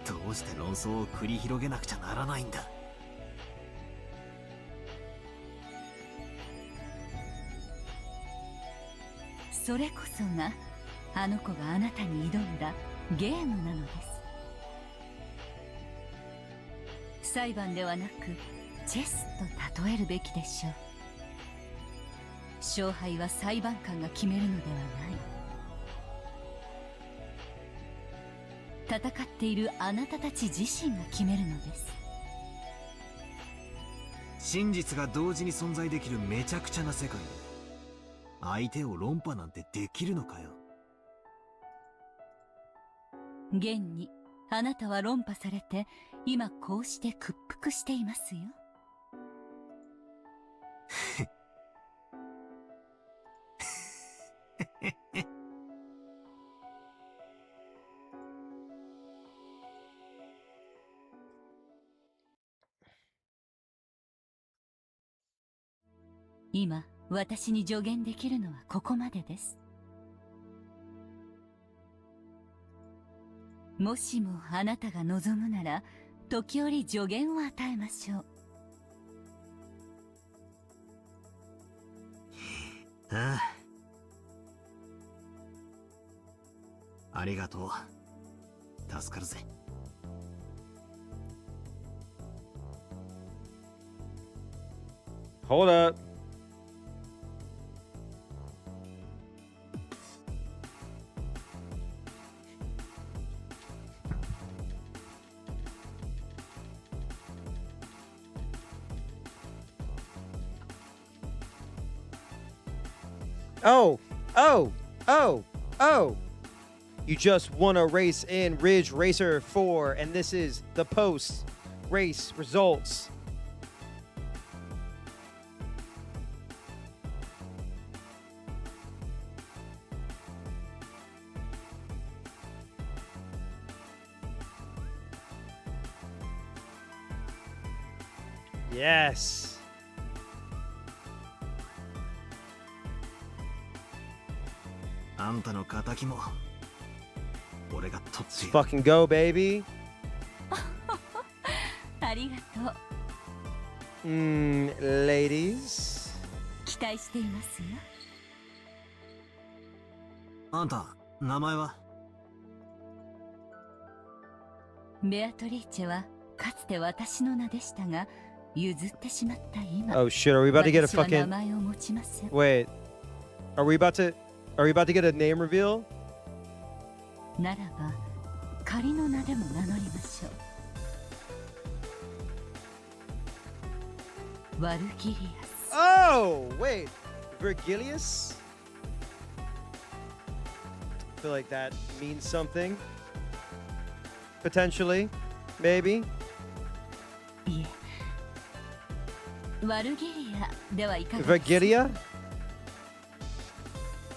どうして論争を繰り広げなくちゃならないんだ。それこそがあの子があなたに挑んだゲームなのです。裁判ではなくチェスと例えるべきでしょう。勝敗は裁判官が決めるのではない。戦っているあなたたち自身が決めるのです。真実が同時に存在できるめちゃくちゃな世界で相手を論破なんてできるのかよ。現にあなたは論破されて今こうして屈服していますよ。今私に助言できるのはここまでです。もしもあなたが望むなら時折助言を与えましょう。ああ、ありがとう。助かるぜ。Hold up. Oh. You just won a race in Ridge Racer 4, and this is the post-race results. Yes. Let's fucking go, baby. ありがとう。Ladies. 期待していますよ。あんた、名前は？ベアトリーチェはかつて私の名でしたが、譲ってしまった今。Oh shit, are we about to get a 私は fucking... 名前を持ちません。 Wait. Are we about to get a name reveal? ならば仮の名でも名乗りましょう。ワルギリアス。Oh, wait. Virgilius? I feel like that means something. Potentially. Maybe. いえ。ワルギリアではいかがですか？ Virgilia?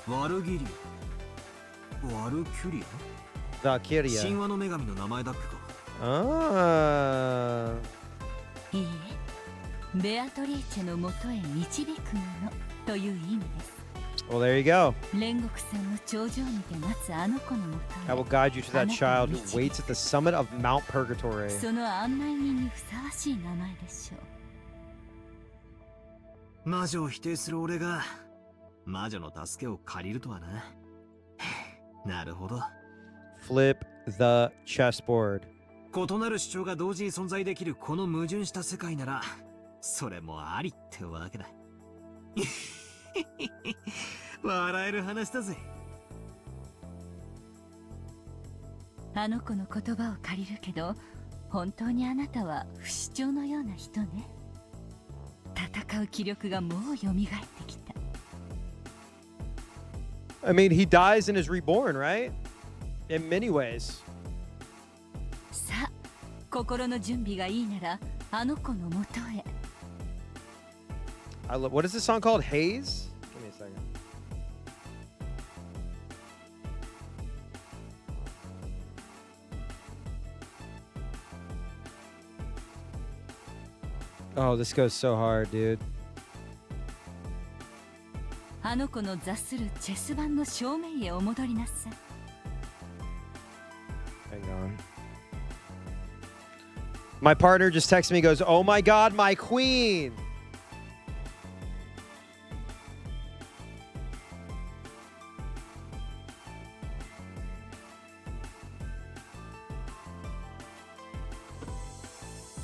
ワルギリア。ワルキュリア？ Valkyria. 神話の女神の名前だっけか。ああ。いいえ、ベアトリーチェのもとへ導くものという意味です。Well, there you go. 煉獄さんの頂上にて待つあの子のもとへ。 I will guide you to that child who waits at the summit of Mount Purgatory. その案内人にふさわしい名前でしょう。魔女を否定する俺が魔女の助けを借りるとはな。なるほど。Flip the chessboard. 異なる主張が同時に存在できるこの矛盾した世界なら、それもありってわけだ。笑える話だぜ。あの子の言葉を借りるけど、本当にあなたは不死鳥のような人ね。戦う気力がもう蘇ってきた。I mean, he dies and is reborn, right? In many ways. さあ、心の準備がいいなら、あの子のもとへ。What is this song called? Haze? Give me a second. Oh, this goes so hard, dude. あの子の座するチェス盤の正面へお戻りなさい。Hang on. My partner just texted me, goes, "Oh my God, my queen!"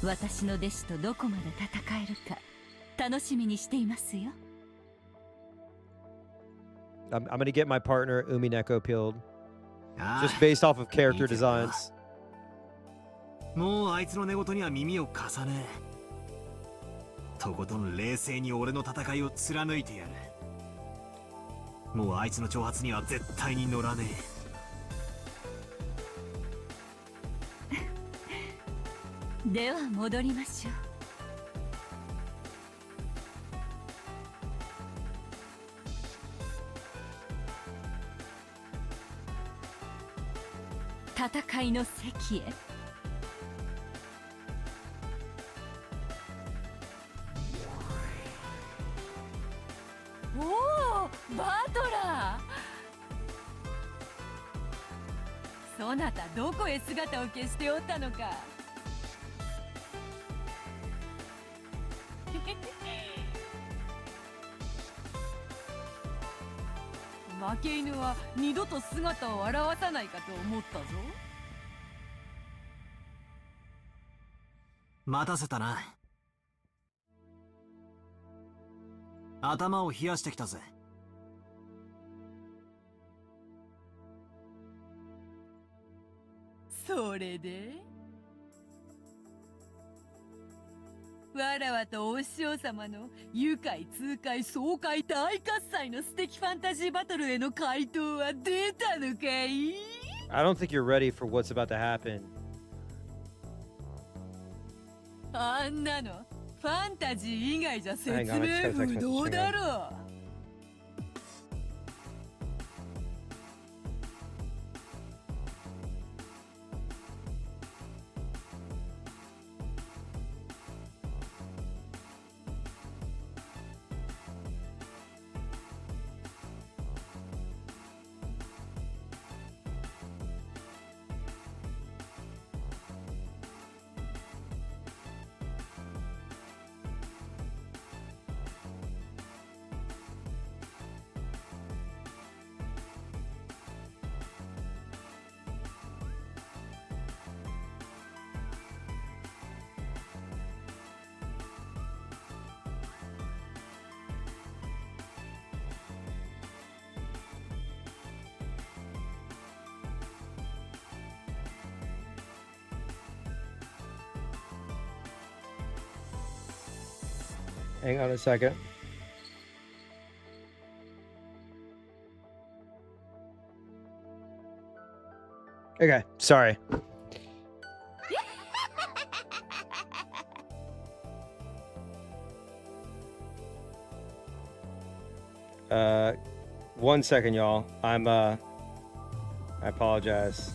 私の弟子とどこまで戦えるか楽しみにしていますよ。I'm gonna get my partner Umineko peeled. Just based off of character designs. もうあいつの寝言には耳を貸さねえ。とことん冷静に俺の戦いを貫いてやる。もうあいつの挑発には絶対に乗らねえ。では戻りましょう。戦いの席へ。おお、バトラー。そなたどこへ姿を消しておったのか。負け犬は二度と姿を現さないかと思ったぞ。待たせたな。頭を冷やしてきたぜ。それでわらわとお師匠様の愉快痛快爽快大喝采の素敵ファンタジーバトルへの回答は出たのかい？ I don't think you're ready for what's about to happen. あんなのファンタジー以外じゃ説明不能だろう。Hang on a second. Okay, sorry. One second, y'all. I apologize.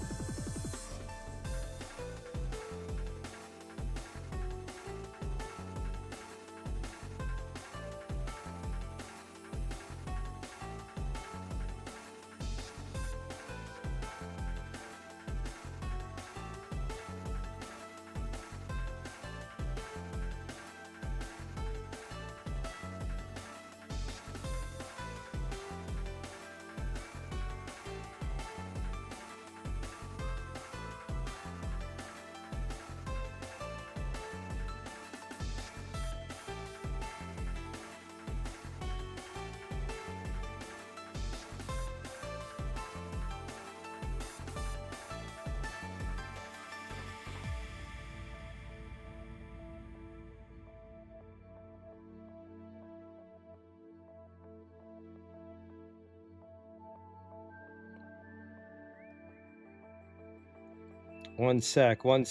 One sec. All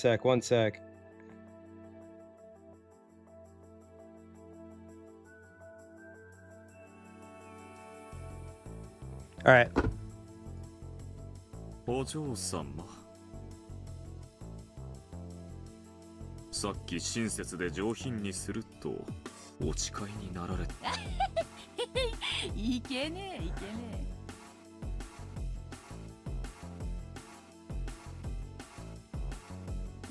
right. お嬢様。さっき親切で上品にするとお誓いになられた。いけねえいけねえ。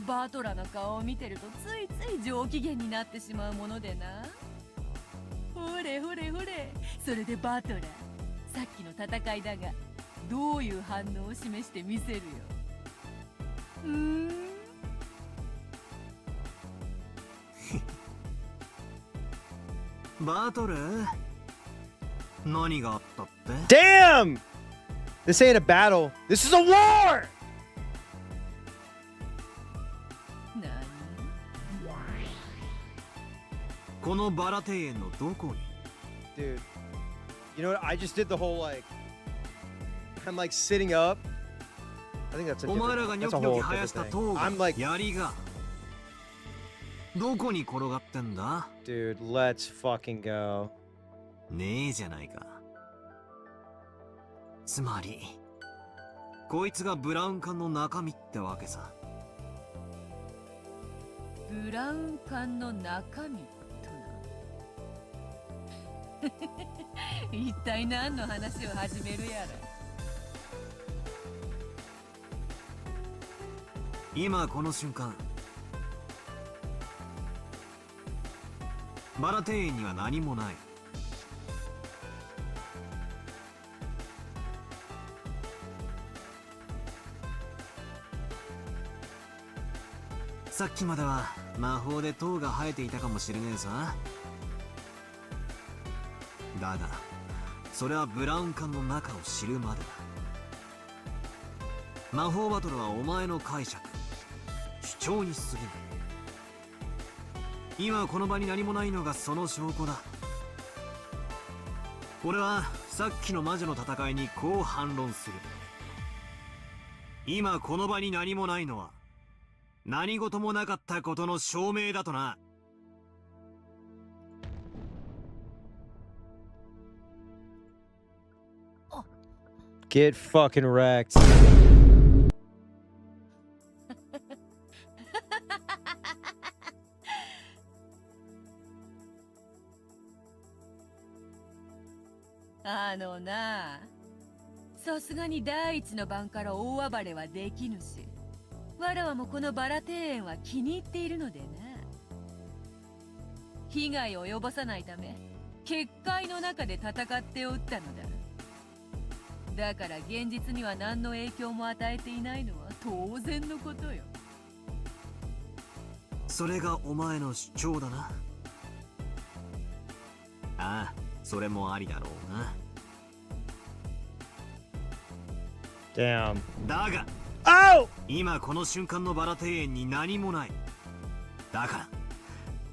バトラの顔を見てるとついつい上機嫌になってしまうものでな。ほれほれほれ、それでバトラ、さっきの戦いだがどういう反応を示してみせるよ。バトル？何があったって？ Damn! This ain't a battle. This is a war! このバラ庭園のどこに？ Dude, you know what? I just did the whole like, I'm like sitting up. I think that's a お前らが different, ニョ that's キ a ニョキ whole 生や different した thing. 塔が、 I'm like, 槍がどこに転がってんだ？ dude, let's fucking go. ねえじゃないか。つまりこいつがブラウン管の中身ってわけさ。ブラウン管の中身とな。一体何の話を始めるやら。今この瞬間、バラ庭園には何もない。さっきまでは魔法で塔が生えていたかもしれねえさ。だがそれはブラウン管の中を知るまでだ。魔法バトルはお前の解釈、主張に過ぎない。今この場に何もないのがその証拠だ。俺はさっきの魔女の戦いにこう反論する。今この場に何もないのは何事もなかったことの証明だとな。Get fucking wrecked. な、さすがに第一の晩から大暴れはできぬし、わらわもこのバラ庭園は気に入っているのでな。被害を及ぼさないため結界の中で戦っておったのだ。だから現実には何の影響も与えていないのは当然のことよ。それがお前の主張だな。ああ、それもありだろうな。Damn. だが、今この瞬間のバラ庭園に何もない。だから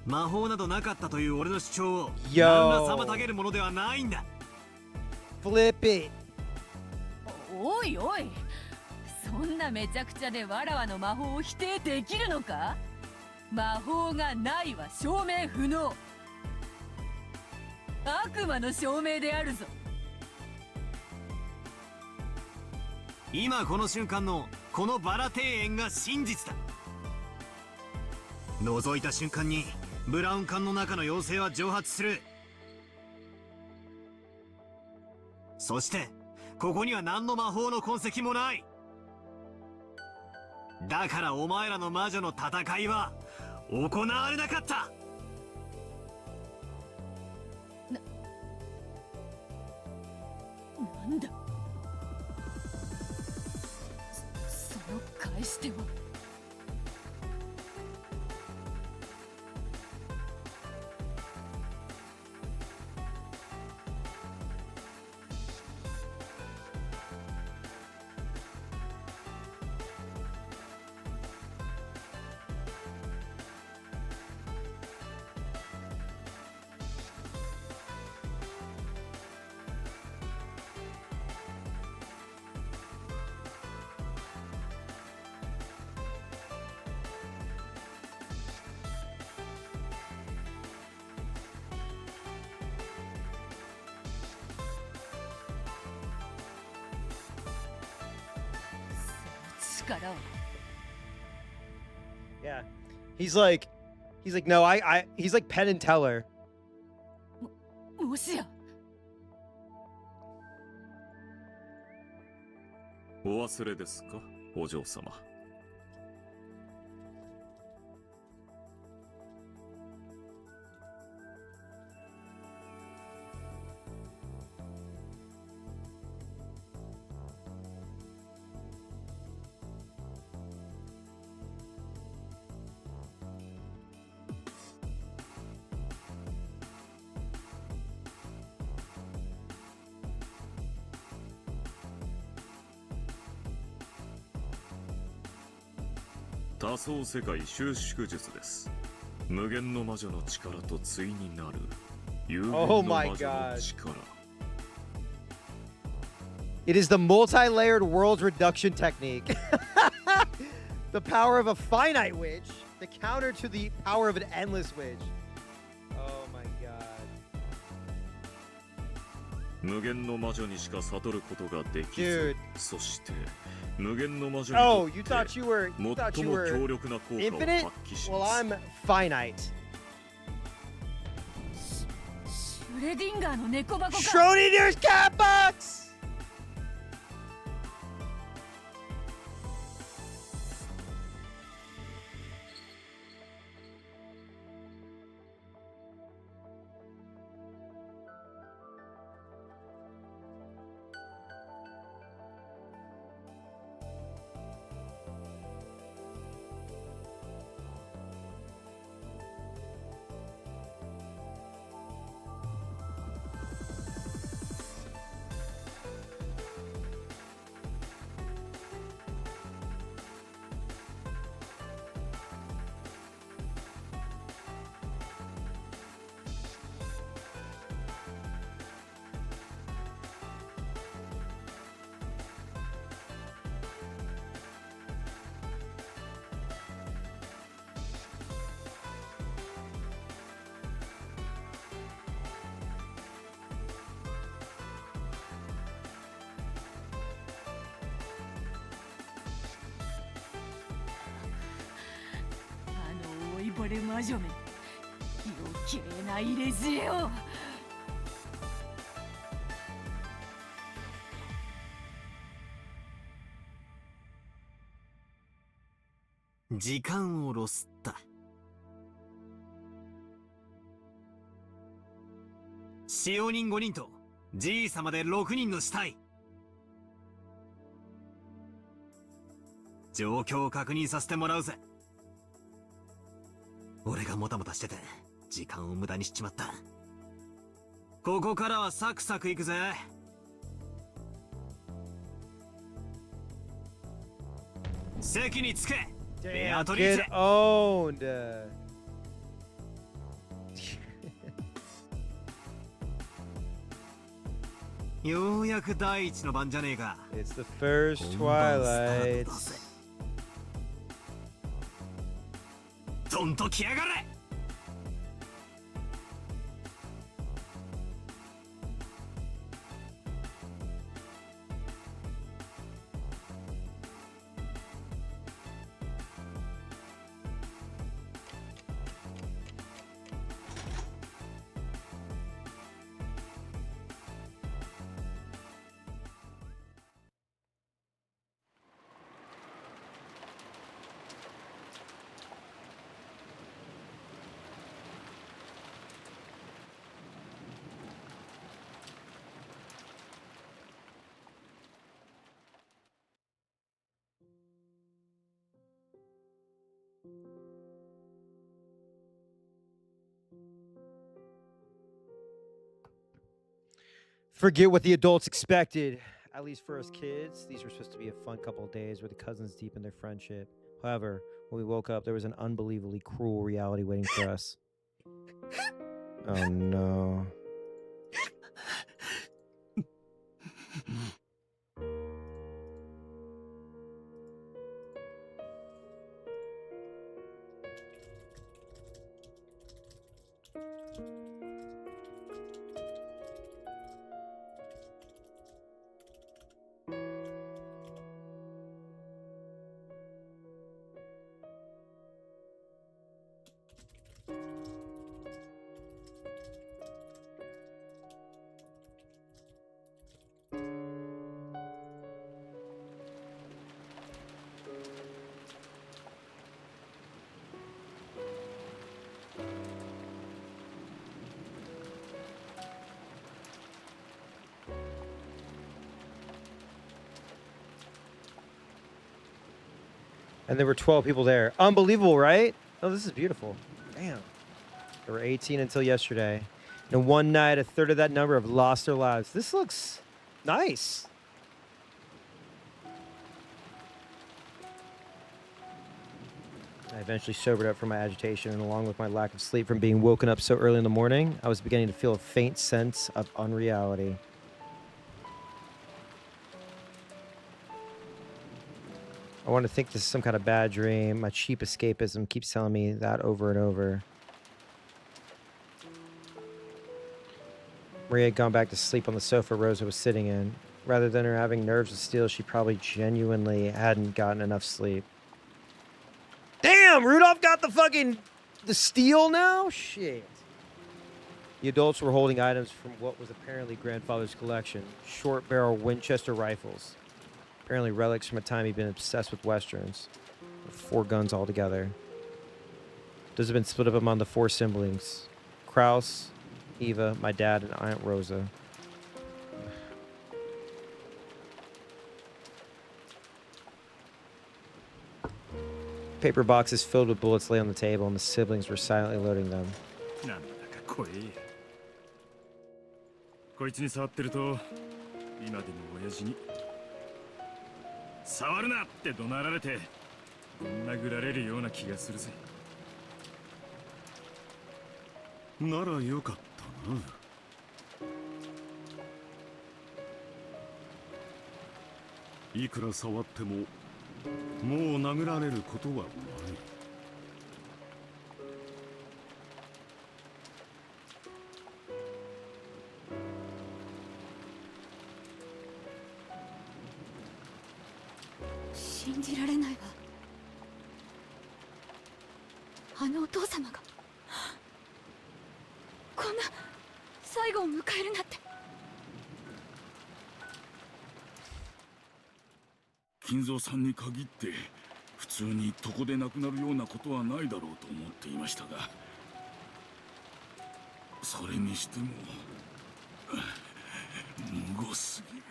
魔法などなかったという俺の主張を何ら妨げるものではないんだ。Flip it. おいおい、そんなめちゃくちゃでわらわの魔法を否定できるのか。魔法がないは証明不能。悪魔の証明であるぞ。今この瞬間のこのバラ庭園が真実だ。覗いた瞬間にブラウン管の中の妖精は蒸発する。そしてここには何の魔法の痕跡もない。だからお前らの魔女の戦いは行われなかった。なんだその返し手は。Yeah. He's like no, he's like Penn and Teller. もしやお忘れですか、お嬢様。多層世界収縮術です。無限の魔女の力と対になる有限の魔女の力。It is the multi-layered world reduction technique. The power of a finite witch, the counter to the power of an endless witch. Oh my god. 無限の魔女にしか悟ることができず、そして無限の魔女にとって you thought you were 最も強力な効果を infinite? 発揮し Well, ます。 I'm finite. 証シュレディンガーの猫箱か。 Schrodinger's cat box!あの老いぼれ魔女め、余計な入れ知恵を。時間をロスった。使用人5人とじいさまで6人の死体。状況を確認させてもらうぜ。俺がもたもたしてて時間を無駄にしちまった。ここからはサクサクいくぜ。席につけ。ベア Damn, トリー get チェ。 owned. ようやく第一の番じゃねえか。 It's the first twilight. どんと来やがれ。Forget what the adults expected. At least for us kids, these were supposed to be a fun couple of days where the cousins deepened their friendship. However, when we woke up, there was an unbelievably cruel reality waiting for us. Oh no. And there were 12 people there. Unbelievable, right? Oh, this is beautiful. Damn. There were 18 until yesterday. And in one night, a third of that number have lost their lives. This looks nice. I eventually sobered up from my agitation, and along with my lack of sleep from being woken up so early in the morning, I was beginning to feel a faint sense of unreality. I want to think this is some kind of bad dream. My cheap escapism keeps telling me that over and over. Maria had gone back to sleep on the sofa Rosa was sitting in. Rather than her having nerves of steel, she probably genuinely hadn't gotten enough sleep. Damn, Rudolph got the steel now? Shit. The adults were holding items from what was apparently grandfather's collection. Short barrel Winchester rifles. Apparently relics from a time he'd been obsessed with westerns. 4 guns altogether. Those have been split up among the 4 siblings. Kraus, Eva, my dad, and Aunt Rosa. Paper boxes filled with bullets lay on the table, and the siblings were silently loading them. なんだか怖え。こいつに触ってると、今でも親父に触るなって怒鳴られて、ぶん殴られるような気がするぜ。ならよかったな。いくら触ってももう殴られることはない。信じられないわ。あのお父様がこんな最後を迎えるなんて。金蔵さんに限って普通に床で亡くなるようなことはないだろうと思っていましたが、それにしてもむごすぎる。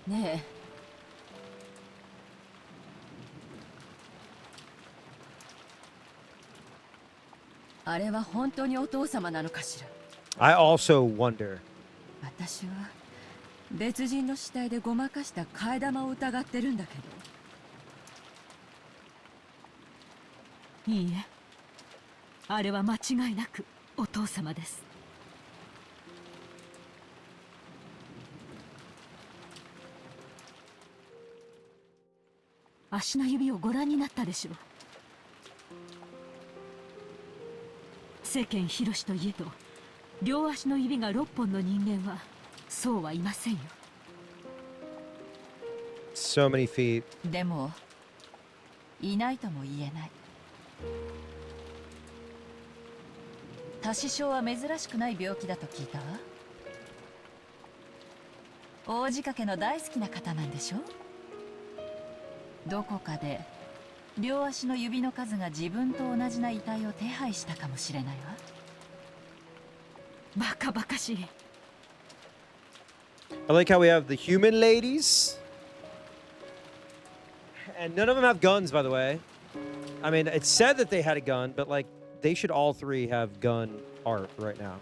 ねえ、あれは本当にお父様なのかしら。 I also wonder. 私は別人の死体でごまかした替え玉を疑ってるんだけど。いいえ、あれは間違いなくお父様です。足の指をご覧になったでしょう。世間広しといえど両足の指が6本の人間はそうはいませんよ。 So many feet. でもいないとも言えない。多子症は珍しくない病気だと聞いたわ。大仕掛けの大好きな方なんでしょ。どこかで両足の指の数が自分と同じな遺体を手配したかもしれないわ。バカバカしい。 I like how we have the human ladies. And none of them have guns, by the way. I mean, it's said that they had a gun, but like, they should all 3 have gun art right now.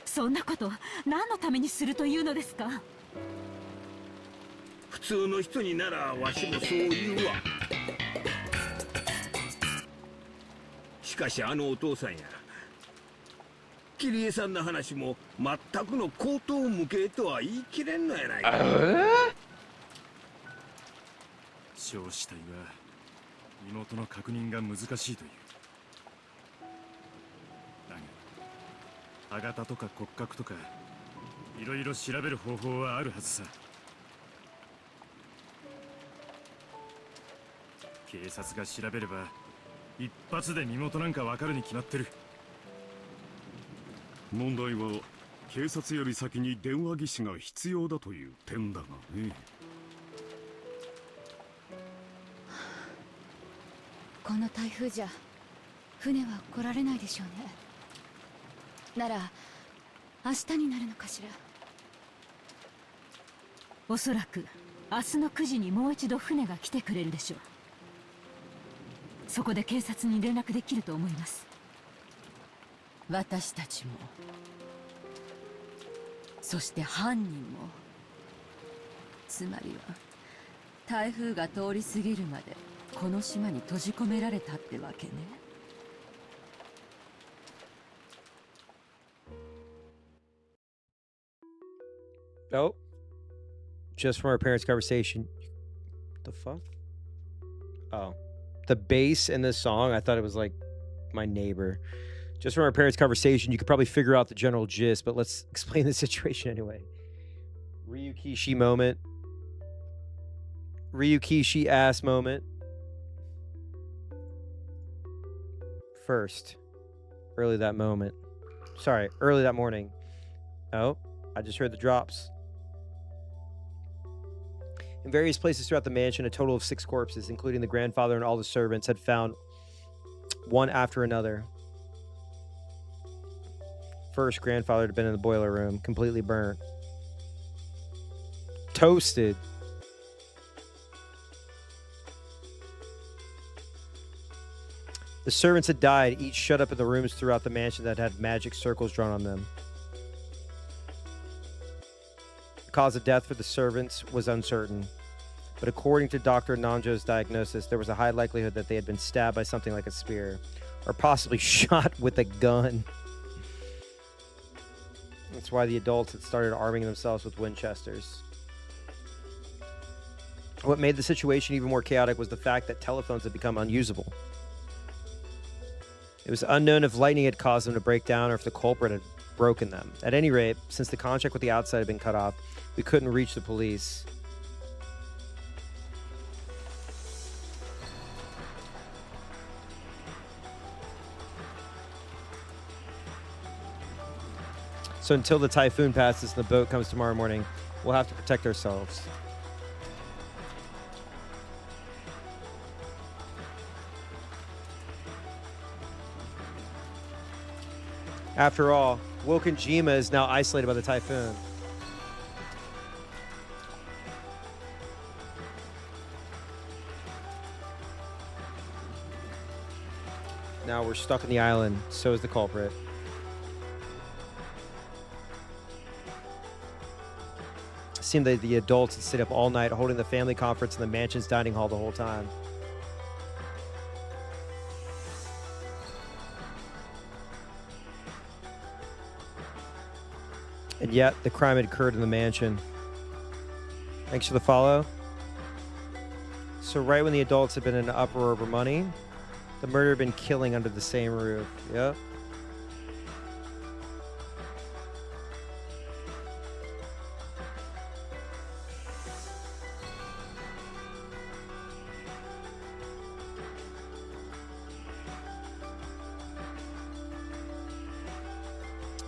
そんなこと何のためにするというのですか。普通の人にならわしもそう言うわ。しかしあのお父さんや桐江さんの話も全くの口頭無形とは言い切れんのやないか。焼死体は身元の確認が難しいという。だが歯型とか骨格とかいろいろ調べる方法はあるはずさ。警察が調べれば一発で身元なんかわかるに決まってる。問題は警察より先に電話技師が必要だという点だがね。この台風じゃ船は来られないでしょうね。なら明日になるのかしら。おそらく明日の9時にもう一度船が来てくれるでしょう。そこで警察に連絡できると思います。私たちもそして犯人も。つまりは台風が通り過ぎるまでこの島に閉じ込められたってわけね。Oh. Just from our parents' conversation. The fuck? Oh. The bass in this song, I thought it was like my neighbor. Just from our parents' conversation, you could probably figure out the general gist, but let's explain the situation anyway. Ryukishi moment. Ryukishi ass moment. First, early that morning. Oh, I just heard the drops. In various places throughout the mansion, a total of 6 corpses, including the grandfather and all the servants, had found one after another. First, grandfather had been in the boiler room, completely burnt. Toasted. The servants had died, each shut up in the rooms throughout the mansion that had magic circles drawn on them. The cause of death for the servants was uncertain, but according to Dr. Nanjo's diagnosis, there was a high likelihood that they had been stabbed by something like a spear, or possibly shot with a gun. That's why the adults had started arming themselves with Winchesters. What made the situation even more chaotic was the fact that telephones had become unusable. It was unknown if lightning had caused them to break down or if the culprit had broken them. At any rate, since the contact with the outside had been cut off, we couldn't reach the police. So until the typhoon passes and the boat comes tomorrow morning, we'll have to protect ourselves. After all, Wokenjima is now isolated by the typhoon. Now we're stuck on the island. So is the culprit. It seemed that the adults had stayed up all night holding the family conference in the mansion's dining hall the whole time. And yet, the crime had occurred in the mansion. Thanks for the follow. So right when the adults had been in an uproar over money, the murderer had been killing under the same roof. Yep.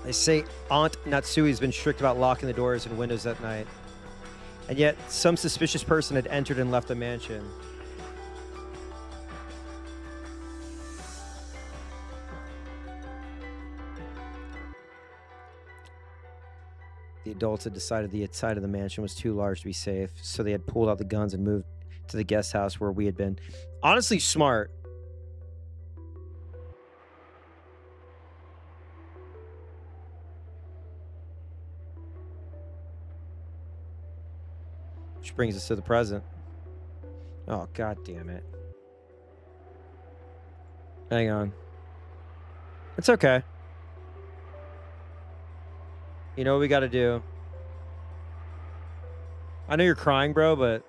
They say Aunt Natsui's been strict about locking the doors and windows at night. And yet, some suspicious person had entered and left the mansion. The adults had decided the inside of the mansion was too large to be safe, so they had pulled out the guns and moved to the guest house where we had been. Honestly, smart. Which brings us to the present. Oh, god damn it. Hang on. It's okay. You know what we gotta do? I know you're crying, bro, but...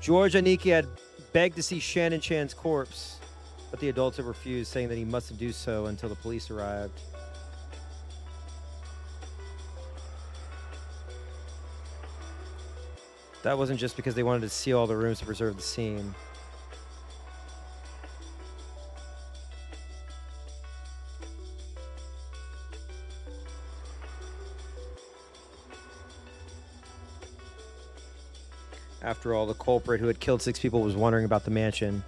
George Aniki had begged to see Shannon Chan's corpse, but the adults had refused, saying that he mustn't do so until the police arrived. That wasn't just because they wanted to seal all the rooms to preserve the scene. After all, the culprit who had killed 6 people was wondering about the mansion.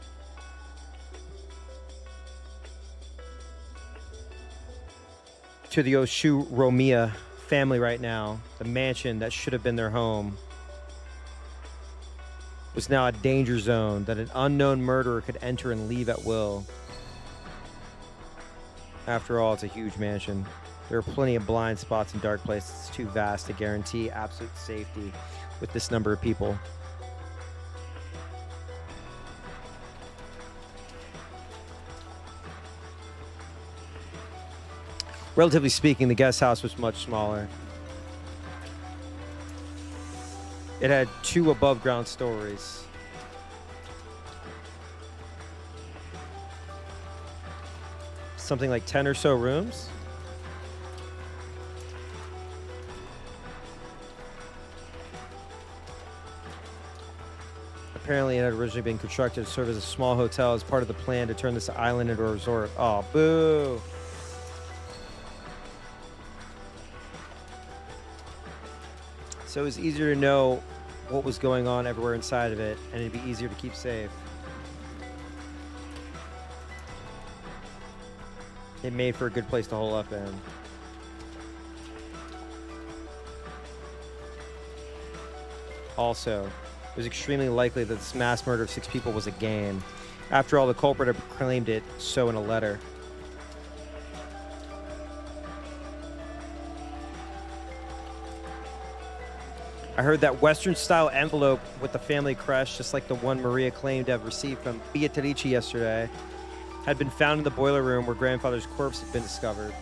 To the Oshuromiya family right now, the mansion that should have been their home was now a danger zone that an unknown murderer could enter and leave at will. After all, it's a huge mansion. There are plenty of blind spots and dark places. It's too vast to guarantee absolute safety with this number of people. Relatively speaking, the guest house was much smaller. It had 2 above-ground stories. Something like 10 or so rooms. Apparently, it had originally been constructed to serve as a small hotel as part of the plan to turn this island into a resort. Oh, boo. So it was easier to know what was going on everywhere inside of it, and it'd be easier to keep safe. It made for a good place to hole up in. Also, it was extremely likely that this mass murder of 6 people was a game. After all, the culprit had proclaimed it so in a letter. I heard that Western-style envelope with the family crest, just like the one Maria claimed to have received from Beatrice yesterday, had been found in the boiler room where grandfather's corpse had been discovered.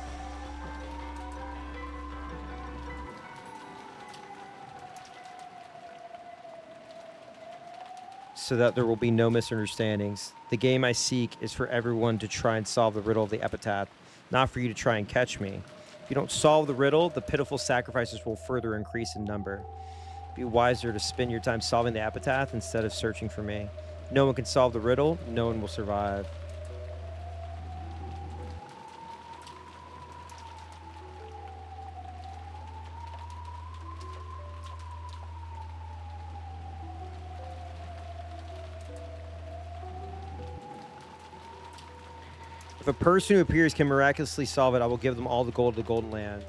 So that there will be no misunderstandings. The game I seek is for everyone to try and solve the riddle of the epitaph, not for you to try and catch me. If you don't solve the riddle, the pitiful sacrifices will further increase in number. Be wiser to spend your time solving the epitaph instead of searching for me. No one can solve the riddle, no one will survive. If a person who appears can miraculously solve it, I will give them all the gold of the Golden Land.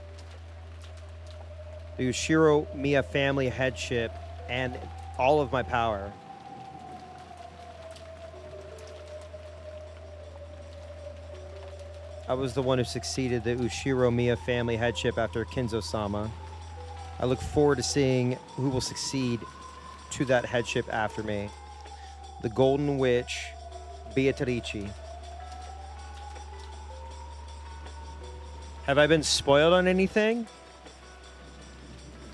The Ushiro Miya family headship and all of my power. I was the one who succeeded the Ushiro Miya family headship after Kinzo-sama. I look forward to seeing who will succeed to that headship after me. The Golden Witch, Beatrice. Have I been spoiled on anything?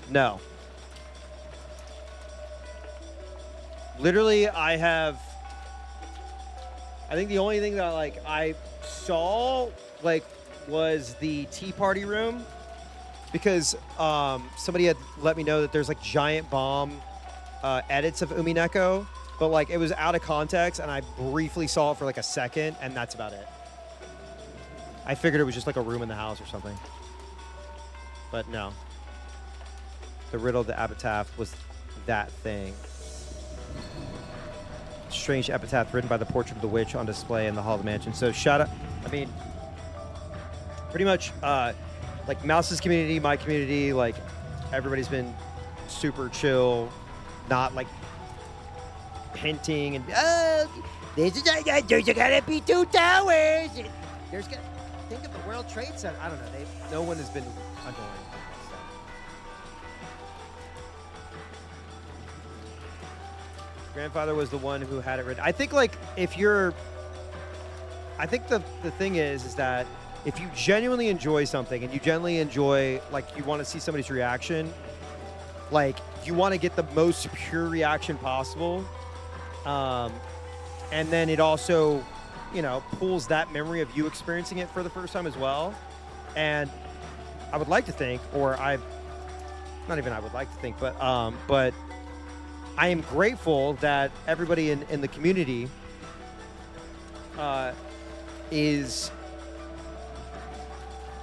No. Literally, I think the only thing that I saw was the tea party room, because somebody had let me know that there's giant bomb edits of Umineko, but it was out of context, and I briefly saw it for a second, and that's about it. I figured it was just a room in the house or something. But no. The riddle of the epitaph was that thing. Strange epitaph written by the portrait of the witch on display in the hall of the mansion. So shout out, pretty much Mouse's community, my community, everybody's been super chill, not hinting and there's gonna be 2 towers. And there's gonna think of the World Trade Center. I don't know. No one has been annoying. So. Grandfather was the one who had it written. I think I think the thing is that if you genuinely enjoy something and you genuinely enjoy, you want to see somebody's reaction, you want to get the most pure reaction possible. And then it also, pulls that memory of you experiencing it for the first time as well. And I would like to think, but I am grateful that everybody in the community is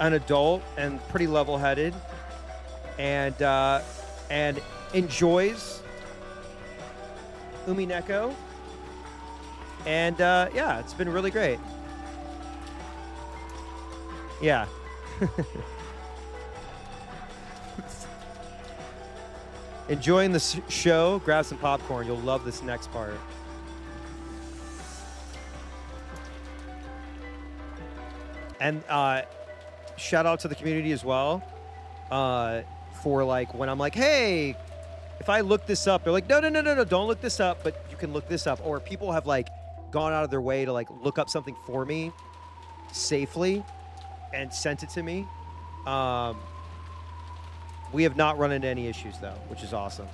an adult and pretty level-headed and enjoys Umineko. And yeah, it's been really great. Yeah. Enjoying the show, grab some popcorn. You'll love this next part. And shout out to the community as well for when I'm hey, if I look this up, they're no, don't look this up, but you can look this up. Or people have gone out of their way to look up something for me safely and sent it to me. We have not run into any issues though, which is awesome.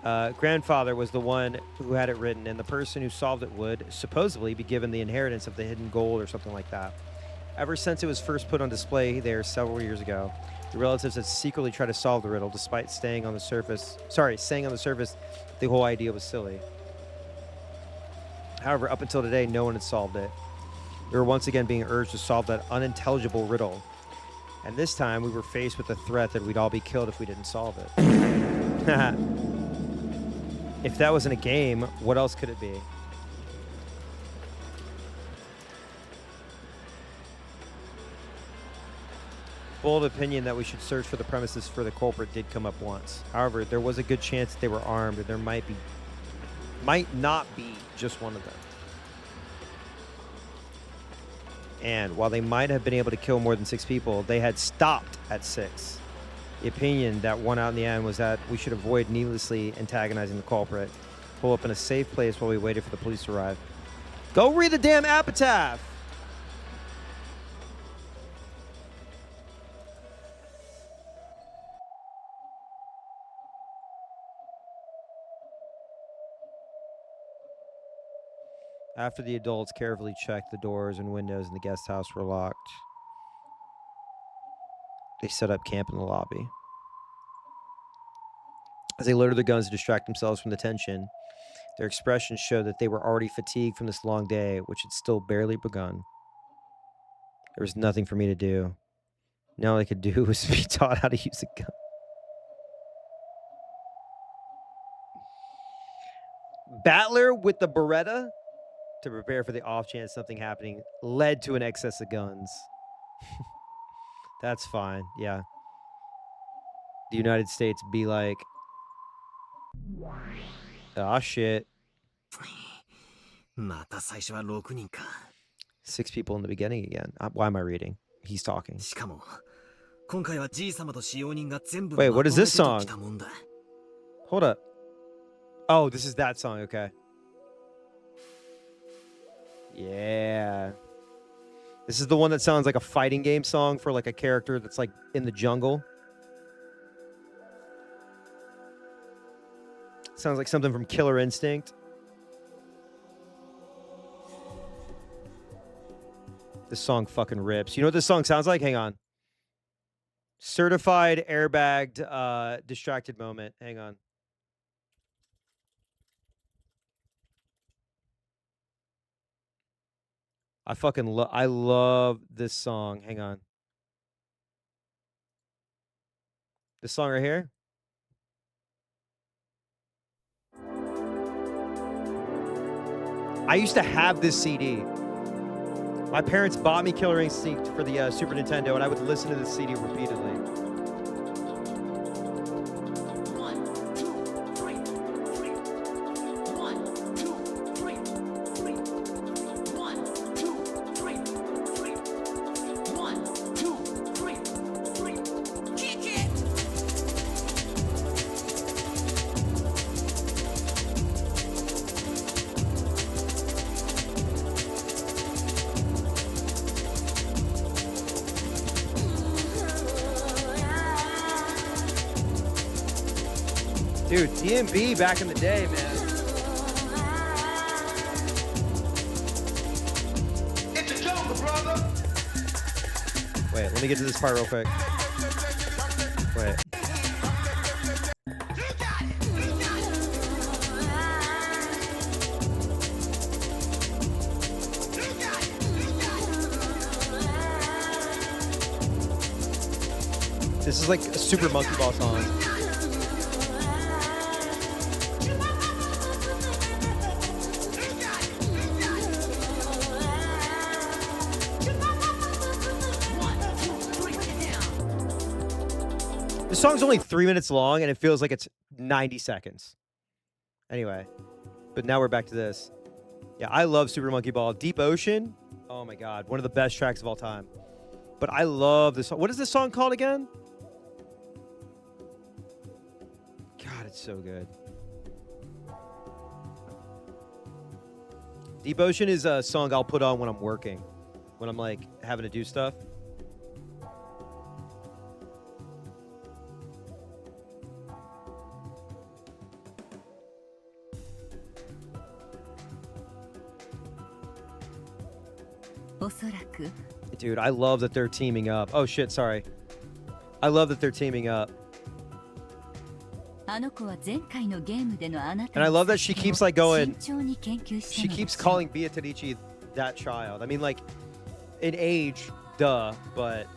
Grandfather was the one who had it written, and the person who solved it would supposedly be given the inheritance of the hidden gold or something like that. Ever since it was first put on display there several years ago, The relatives had secretly tried to solve the riddle, despite saying on the surface the whole idea was silly. However, up until today, no one had solved it. We were once again being urged to solve that unintelligible riddle. And this time, we were faced with the threat that we'd all be killed if we didn't solve it. If that wasn't a game, what else could it be? Bold opinion that we should search for the premises for the culprit did come up once. However, there was a good chance that they were armed, and there might not be just one of them. And while they might have been able to kill more than 6 people, they had stopped at 6. The opinion that won out in the end was that we should avoid needlessly antagonizing the culprit, pull up in a safe place while we waited for the police to arrive. Go read the damn epitaph! After the adults carefully checked the doors and windows in the guest house were locked, they set up camp in the lobby. As they loaded their guns to distract themselves from the tension, their expressions showed that they were already fatigued from this long day, which had still barely begun. There was nothing for me to do. Now all I could do was be taught how to use a gun. Battler with the Beretta to prepare for the off chance something happening led to an excess of guns. That's fine, yeah. The United States be like, ah, shit. 6 people in the beginning again. Why am I reading? He's talking. Wait, what is this song? Hold up. Oh, this is that song, okay. Yeah. This is the one that sounds like a fighting game song for like a character that's like in the jungle. Sounds like something from Killer Instinct. This song fucking rips. You know what this song sounds like? Hang on. Certified airbagged distracted moment. Hang on. I love this song. Hang on. This song right here. I used to have this CD. My parents bought me Killer Instinct for the Super Nintendo, and I would listen to this CD repeatedly. Dude, DMB back in the day, man. It's a jungle, brother. Wait, let me get to this part real quick. Wait. This is like a Super Monkey Ball song. The song's only 3 minutes long, and it feels like it's 90 seconds. Anyway, but now we're back to this. Yeah, I love Super Monkey Ball. Deep Ocean, oh my god, one of the best tracks of all time. But I love this song. What is this song called again? God, it's so good. Deep Ocean is a song I'll put on when I'm working, when I'm like having to do stuff. Dude, I love that they're teaming up. Oh shit, sorry. I love that they're teaming up. あの子は前回のゲームでのあなた And I love that she keeps like going. 慎重に研究した She ので keeps しょう calling Beatrice that child. I mean, like, in age, duh, but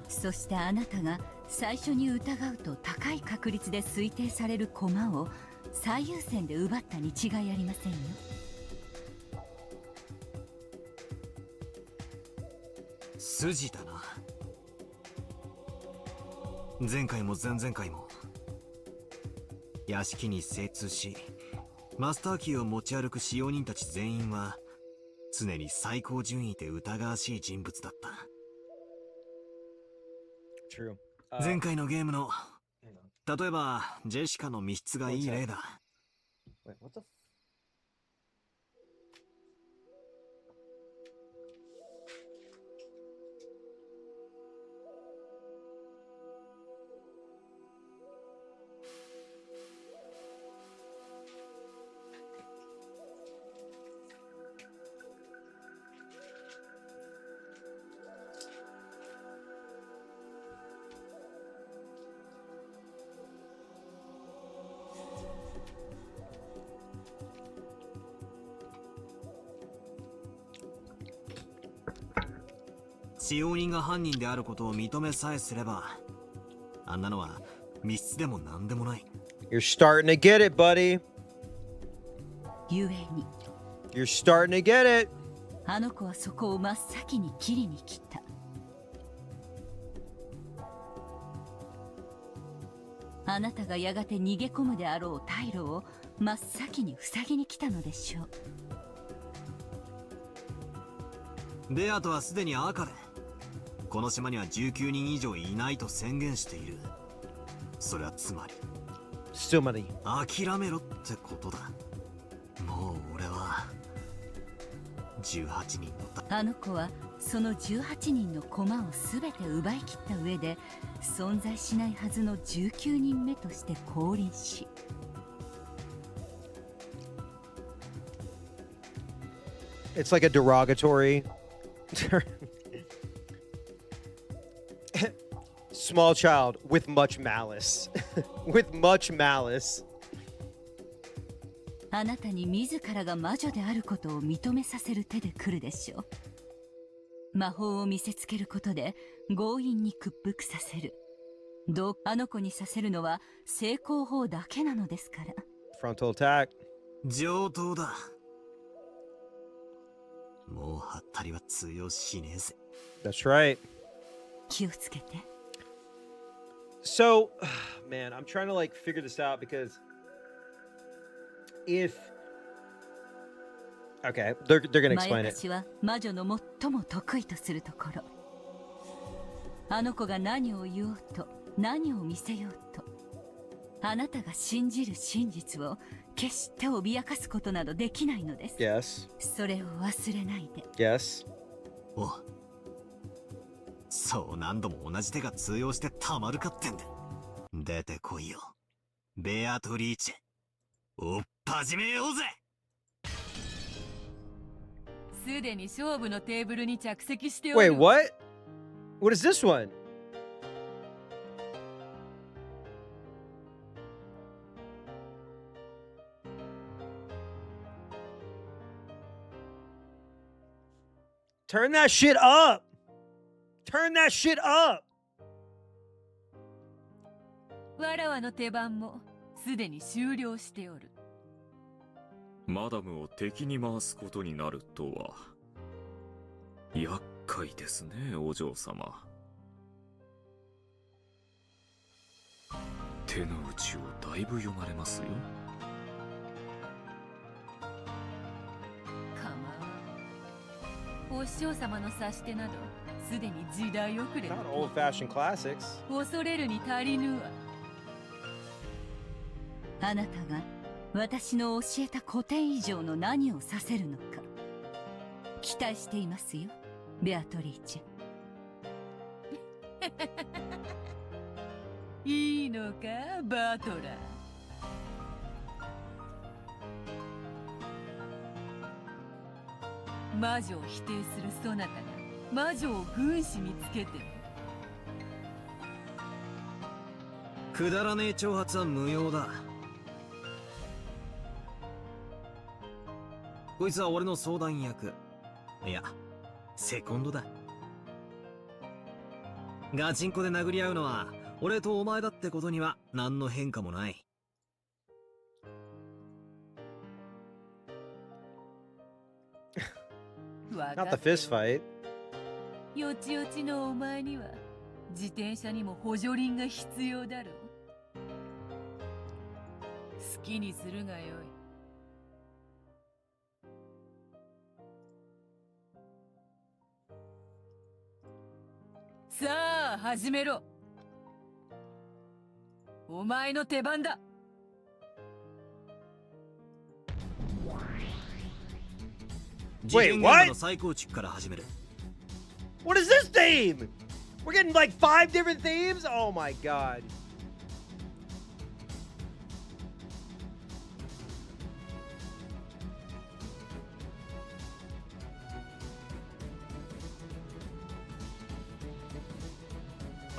そしてあなたが最初に疑うと高い確率で推定される駒を最優先で奪ったに違いありませんよ。筋だな。前回も前々回も屋敷に精通しマスターキーを持ち歩く使用人たち全員は常に最高順位で疑わしい人物だった。 true. 前回のゲームの例えばジェシカの密室がいい例だ。 Wait, what the使用人が犯人であることを認めさえすればあんなのは密室でも何でもない。 You're starting to get it, buddy. ゆえに You're starting to get it. あの子はそこを真っ先に切りに来た。あなたがやがて逃げ込むであろう退路を真っ先に塞ぎに来たのでしょう。ベアトはすでに赤でこの島には19人以上いないと宣言している。それはつまり Still money. 諦めろってことだ。もう俺は18人のあの子はその18人の駒を全て奪い切った上で存在しないはずの19人目として降臨し、 It's like a derogatory small child with much malice. With much malice. あなたに自らが魔女であることを認めさせる手で来るでしょう。魔法を見せつけることで強引に屈服させる。あの子にさせるのは成功法だけなのですから。 Frontal attack. 上等だ。もうハッタリは通用しねえぜ。 That's right. 気をつけて。 So, man, I'm trying to like figure this out because if okay, they're gonna explain it. まやかしは魔女の最も得意とするところ。あの子が何を言おうと何を見せようと、あなたが信じる真実を決して脅かすことなどできないのです。 Yes. それを忘れないで。 Yes. お、そう何度も同じ手が通用してたまるかってんだ。出てこいよ、ベアトリーチェ。おっ始めようぜ。すでに勝負のテーブルに着席しておる。 Wait, what? What is this one? Turn that shit up. Turn that shit up. わらわの手番もすでに終了しておる。マダムを敵に回すことになるとは厄介ですね、お嬢様。手の内をだいぶ読まれますよ。お師匠様の指し手などすでに時代遅れ。 Not old-fashioned classics. 恐れるに足りぬわ。あなたが私の教えた古典以上の何をさせるのか期待していますよ、ベアトリーチェ。いいのか、バトラー。魔女を否定するそなたが魔女を軍師につけてもくだらねえ挑発は無用だ。こいつは俺の相談役。いや、セコンドだ。ガチンコで殴り合うのは俺とお前だってことには何の変化もない。Not the fist fight. よちよちのお前には自転車にも補助輪が必要だろう。好きにするがよい。さあ始めろ。お前の出番だ。Wait, what? の再構築から始める。What is this theme? We're getting like 5 different themes? Oh my god. Yo.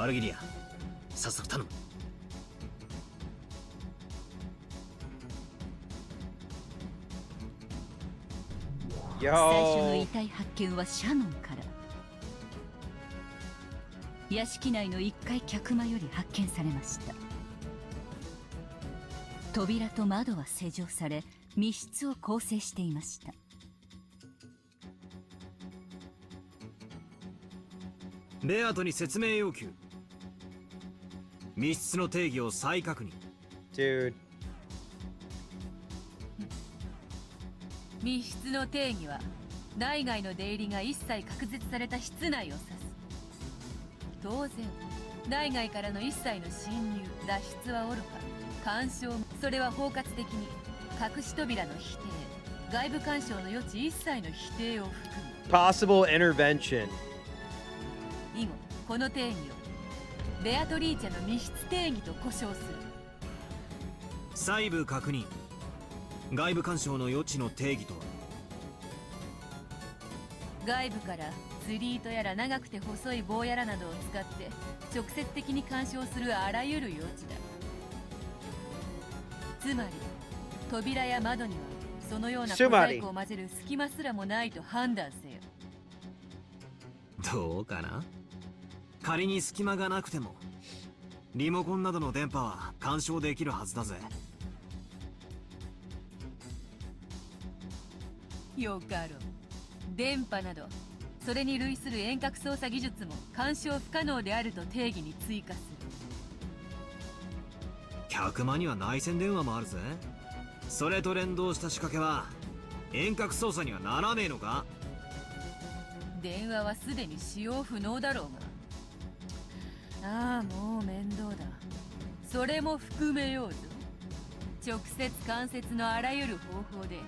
アルギリア、早速頼む。最初の遺体発見はシャノンから。屋敷内の1階客間より発見されました。扉と窓は施錠され、密室を構成していました。ベアトに説明要求。密室の定義を再確認。Dude. 密室の定義は内外の出入りが一切隔絶された室内を指す。当然内外からの一切の侵入脱出はおろか干渉、それは包括的に隠し扉の否定、外部干渉の余地一切の否定を含む。 Possible intervention. 以後この定義をベアトリーチェの密室定義と呼称する。細部確認。外部干渉の余地の定義とは。外部から釣り糸やら長くて細い棒やらなどを使って直接的に干渉するあらゆる余地だ。つまり扉や窓にはそのような小細工を混ぜる隙間すらもないと判断せよ。どうかな。仮に隙間がなくてもリモコンなどの電波は干渉できるはずだぜ。よかろう。電波などそれに類する遠隔操作技術も干渉不可能であると定義に追加する。客間には内線電話もあるぜ。それと連動した仕掛けは遠隔操作にはならねえのか。電話はすでに使用不能だろうが。ああ、もう面倒だ。それも含めようぞ。直接間接のあらゆる方法で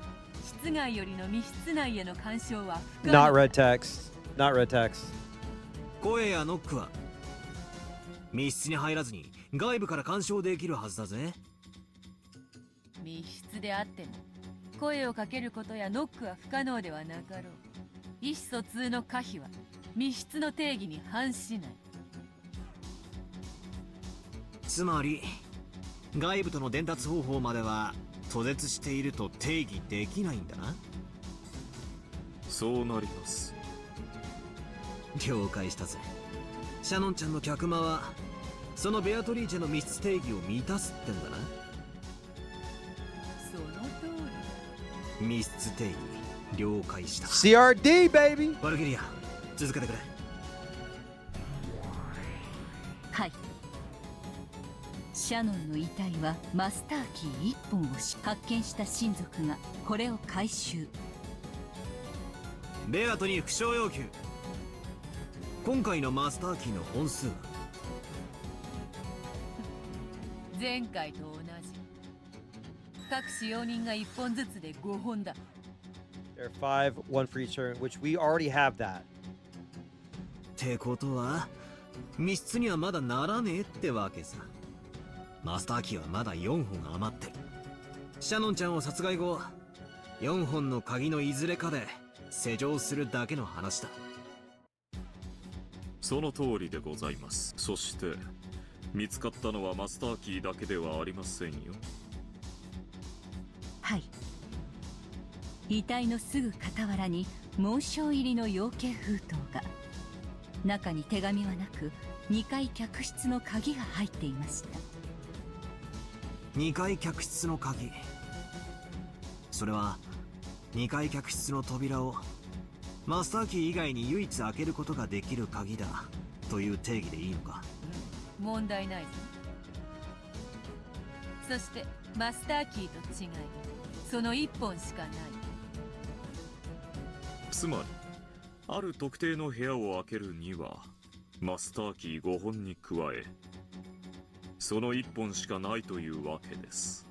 室外よりの密室内への干渉は不可能。 Not red text. Not red text. 声やノックは密室に入らずに外部から干渉できるはずだぜ。密室であっても声をかけることやノックは不可能ではなかろう。意思疎通の可否は密室の定義に反しない。つまり外部との伝達方法までは途絶していると定義できないんだな。そうなります。了解したぜ。シャノンちゃんの客間はそのベアトリーチェの密室定義を満たすってんだな。その通り。密室定義了解した。 CRD baby. ワルギリア、続けてくれ。はい。シャノンの遺体はマスターキー1本を発見した親族がこれを回収。ベアトに復唱要求。今回のマスターキーの本数は。前回と同じ。各使用人が1本ずつで5本だ。 There are 5, 1 for each turn, which we already have that. ってことは密室にはまだならねえってわけさ。マスターキーはまだ4本余ってる。シャノンちゃんを殺害後4本の鍵のいずれかで施錠するだけの話だ。その通りでございます。そして見つかったのはマスターキーだけではありませんよ。はい。遺体のすぐ傍らに紋章入りの養鶏封筒が。中に手紙はなく、2階客室の鍵が入っていました。2階客室の鍵。それは2階客室の扉をマスターキー以外に唯一開けることができる鍵だという定義でいいのか。問題ないぞ。そしてマスターキーと違い、その1本しかない。つまりある特定の部屋を開けるにはマスターキー5本に加え、その1本しかないというわけです。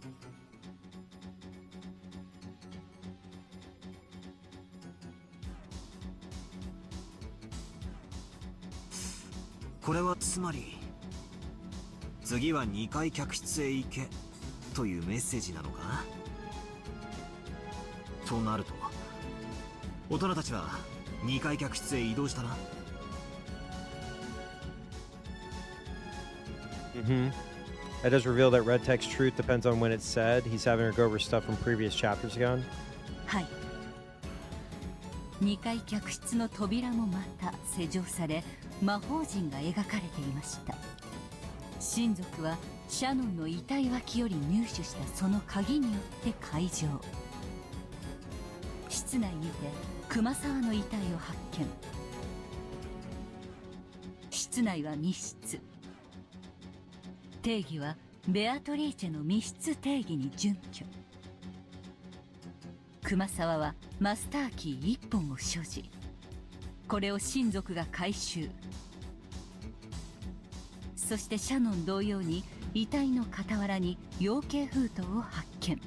これはつまり次は2階客室へ行けというメッセージなのか。となると大人たちは2階客室へ移動したな。That does reveal that Red Tech's truth depends on when it's said. He's having her go over stuff from previous chapters again. はい。2階客室の扉もまた施錠され、魔法陣が描かれていました。親族はシャノンの遺体脇より入手したその鍵によって開錠。室内にて熊沢の遺体を発見。室内は密室。定義はベアトリーチェの密室定義に準拠。熊沢はマスターキー1本を所持。これを親族が回収。そしてシャノン同様に遺体の傍らに養鶏封筒を発見。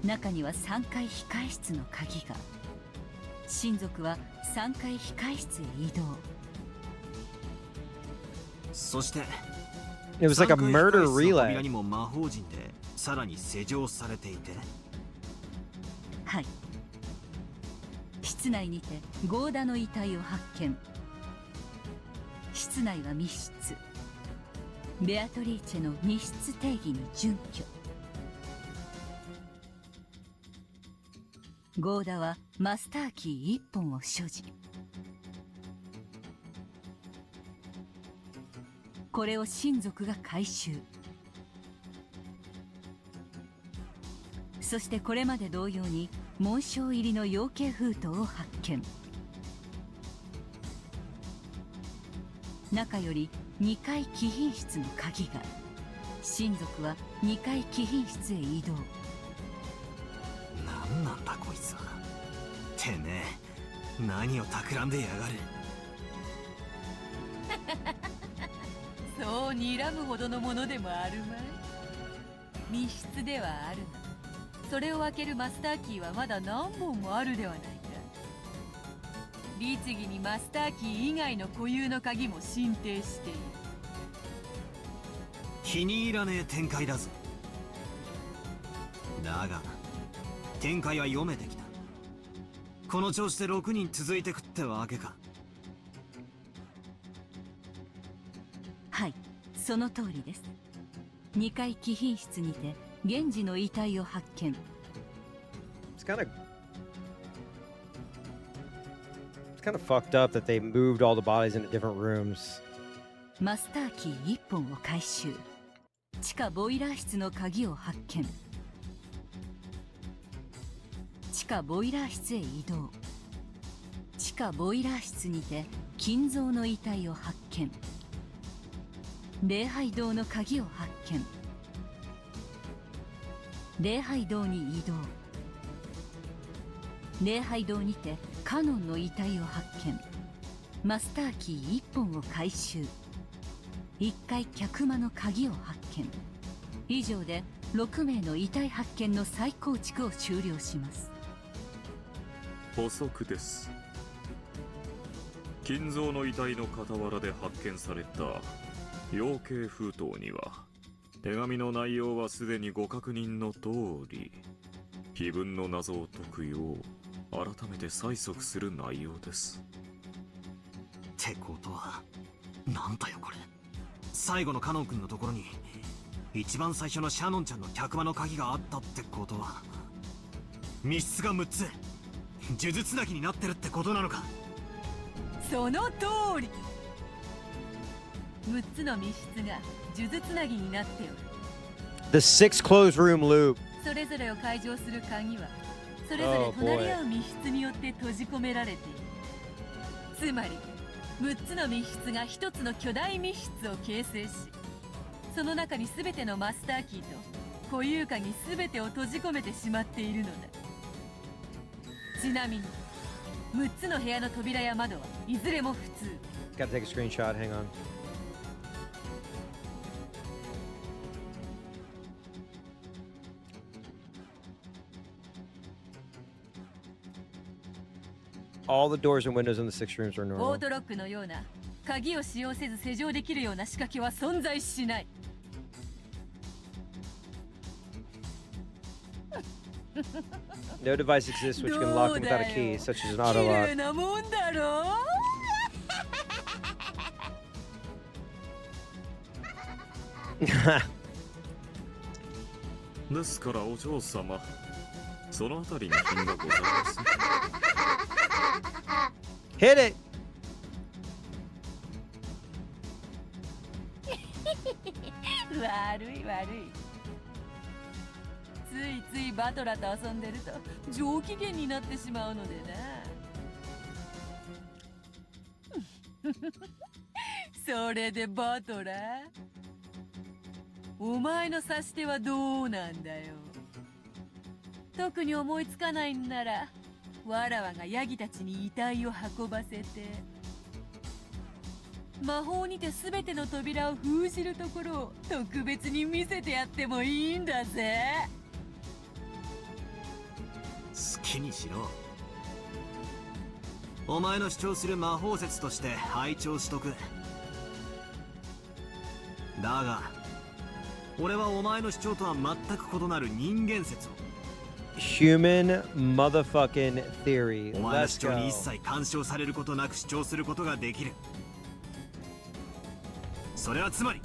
中には3階控え室の鍵が。親族は3階控え室へ移動。そしてIt was like a murder 扉 relay. にも魔法陣でさらに施錠されていて。はい。室内にてゴーダの遺体を発見。室内は密室。ベアトリーチェの密室定義に準拠。ゴーダはマスターキー1本を所持。これを親族が回収。そしてこれまで同様に紋章入りの養鶏封筒を発見。中より2階貴賓室の鍵が。親族は2階貴賓室へ移動。何なんだこいつは。てめえ何を企んでやがる。そう睨むほどのものでもあるまい。密室ではあるが、それを開けるマスターキーはまだ何本もあるではないか。律儀にマスターキー以外の固有の鍵も進呈している。気に入らねえ展開だぞ。だが展開は読めてきた。この調子で6人続いてくってわけか。はい、その通りです。2階貴賓室にて源氏の遺体を発見。It's kind of fucked up that they moved all the bodies into different rooms. マスターキー1本を回収。地下ボイラー室の鍵を発見。地下ボイラー室へ移動。地下ボイラー室にて金蔵の遺体を発見。礼拝堂の鍵を発見。礼拝堂に移動。礼拝堂にてカノンの遺体を発見。マスターキー1本を回収。1階客間の鍵を発見。以上で6名の遺体発見の再構築を終了します。補足です。金蔵の遺体の傍らで発見された養鶏封筒には、手紙の内容はすでにご確認の通り、碑文の謎を解くよう改めて催促する内容です。ってことはなんだよこれ。最後のカノン君のところに一番最初のシャノンちゃんの客間の鍵があったってことは、密室が6つ数珠つなぎになってるってことなのか。その通り。6つの密室が数珠つなぎになっておる。 The 6 closed room loop. それぞれを解錠する鍵はそれぞれ隣り合う密室によって閉じ込められている。つまり6つの密室が1つの巨大密室を形成し、その中に全てのマスターキーと固有鍵全てを閉じ込めてしまっているのだ。ちなみに6つの部屋の扉や窓はいずれも普通。 Gotta take a screenshot, hang on. All the doors and windows in the 6 rooms are オ normal. ートロックのような鍵を使用せず施錠できるような仕掛けは存在しない。No device exists which can lock them without a key, such as an auto 綺 lock. 麗なもんだろう。ですからお嬢様、そのあたりに品がございます。Hit it! 悪い悪い。ついついバトラと遊んでると上機嫌になってしまうのでな。それでバトラ、お前の指し手はどうなんだよ。特に思いつかないんならわらわがヤギたちに遺体を運ばせて、魔法にて全ての扉を封じるところを特別に見せてやってもいいんだぜ。好きにしろ。お前の主張する魔法説として拝聴しとく。だが俺はお前の主張とは全く異なる人間説を、 Human motherfucking theory. お前の Let's 主張に一 go. 切干渉されることなく主張することができる。それはつまり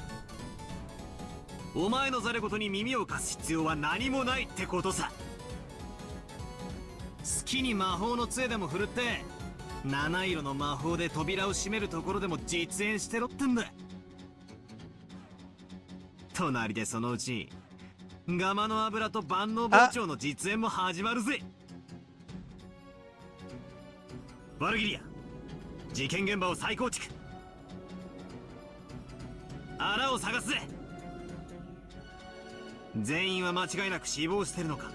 お前のざれ言に耳を貸す必要は何もないってことさ。好きに魔法の杖でも振るって七色の魔法で扉を閉めるところでも実演してろってんだ。隣でそのうちガマの油と万能包丁の実演も始まるぜ。ワルギリア、事件現場を再構築。穴を探すぜ。全員は間違いなく死亡してるのか。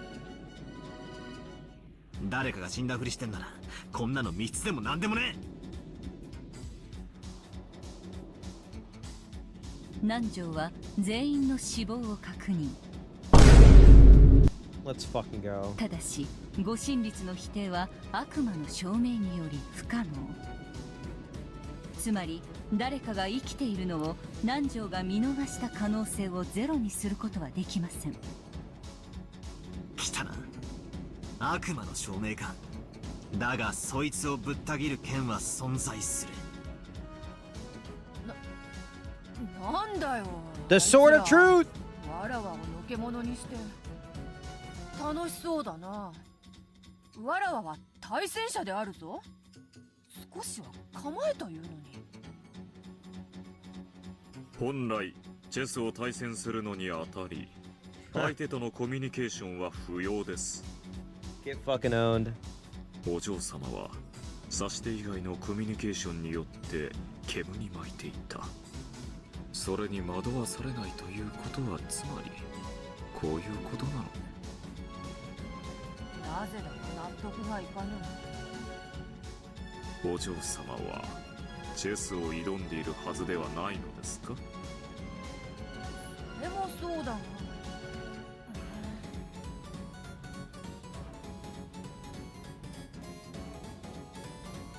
誰かが死んだふりしてんならこんなの密室でも何でもねえ。南條は全員の死亡を確認。 Let's fucking go. ただし誤審率の否定は悪魔の証明により不可能。つまり誰かが生きているのを南條が見逃した可能性をゼロにすることはできません。来たな、悪魔の証明か。だがそいつをぶった切る剣は存在する。なんだよ。 The sword of truth! わらわをのけ者にして楽しそうだな。わらわは対戦者であるぞ。少しは構えというのに。本来チェスを対戦するのにあたり相手とのコミュニケーションは不要です。 Get fucking owned. お嬢様は指し手以外のコミュニケーションによって煙に巻いていた。それに惑わされないということはつまりこういうことなのね。なぜだか納得がいかぬ。お嬢様はチェスを挑んでいるはずではないのですか。でもそうだが。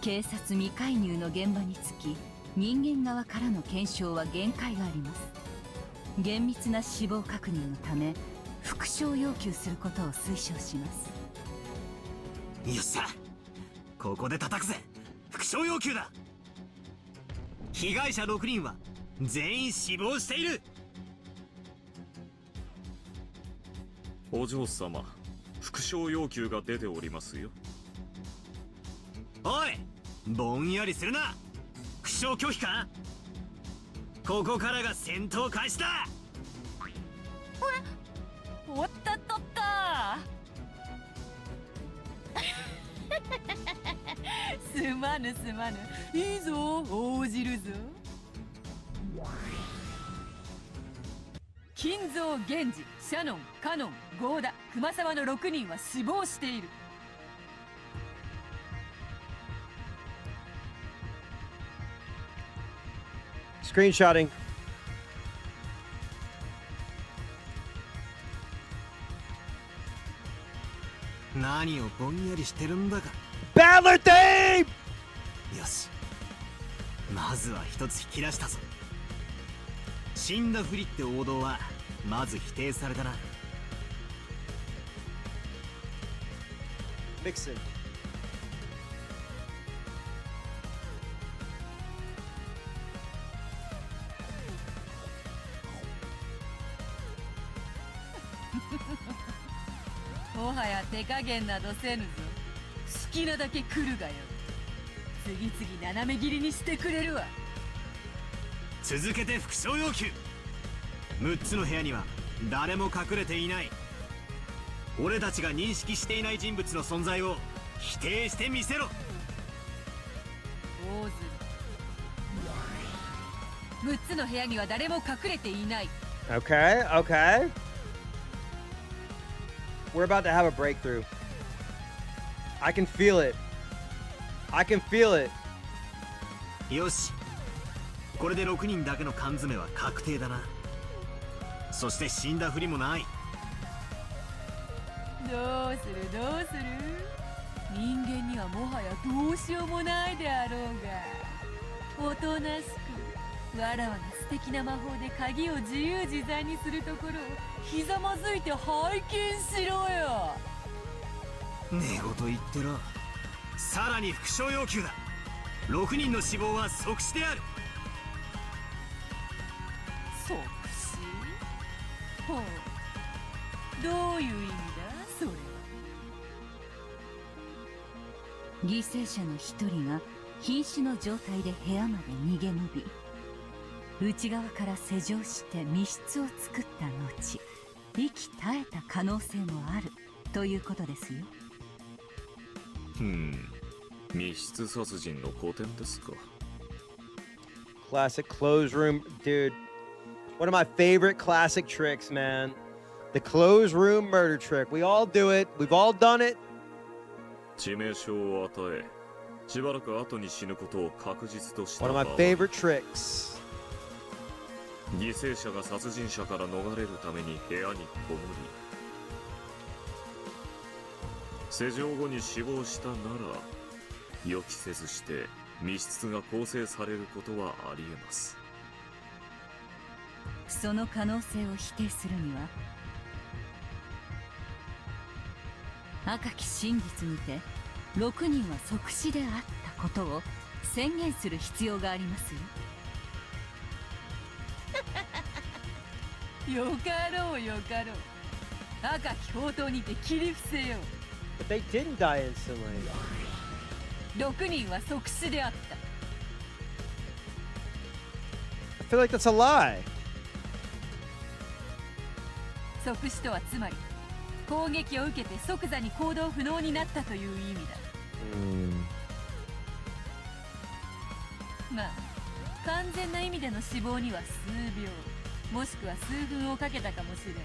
警察未介入の現場につき人間側からの検証は限界があります。厳密な死亡確認のため復唱要求することを推奨します。よっしゃ、ここで叩くぜ。復唱要求だ。被害者6人は全員死亡している。お嬢様、復讐要求が出ておりますよ。おい、ぼんやりするな。負傷拒否か。ここからが戦闘開始だ。おったっとったすまぬすまぬ。いいぞ、応じるぞ。金蔵、源氏、シャノン、カノン、ゴーダ、熊沢の6人は死亡している。Screenshotting. Battler theme! よし、まずは一つ引き出したぞ。死んだふりって王道はまず否定されたな。Mixin. もはや手加減などせぬぞ。好きなだけ来るがよ。次々斜め切りにしてくれるわ。続けて復讐要求。6つの部屋には誰も隠れていない。俺たちが認識していない人物の存在を否定してみせろ。大鶴、6つの部屋には誰も隠れていない。 Okay, okay. We're about to have a breakthrough. I can feel it. I can feel it. よし、これで6人だけの缶詰は確定だな。そして死んだふりもない。どうするどうする。人間にはもはやどうしようもないであろうが、おとなしくわらわが素敵な魔法で鍵を自由自在にするところをひざまずいて拝見しろよ。寝言言ってろ。さらに復讐要求だ。6人の死亡は即死である。即死？ほう、どういう意味だそれは。犠牲者の一人が瀕死の状態で部屋まで逃げ延び、内側から施錠して密室を作った後、息絶えた可能性もあるということですよ。密室殺人の古典ですか。 Classic close room, dude. One of my favorite classic tricks, man. The close room murder trick. We all do it. We've all done it. 致命傷を与え、しばらく後に死ぬことを確実とした場 One 合、 of my favorite tricks. 犠牲者が殺人者から逃れるために部屋にこもり、施錠後に死亡したなら、予期せずして密室が構成されることはありえます。その可能性を否定するには、赤き真実にて6人は即死であったことを宣言する必要がありますよよ。かろうよかろう。赤き宝刀にて切り伏せよう。 But they didn't die instantly. 6人は即死であった。 I feel like that's a lie. 即死とはつまり攻撃を受けて即座に行動不能になったという意味だ。まあ完全な意味での死亡には数秒もしくは数分をかけたかもしれん。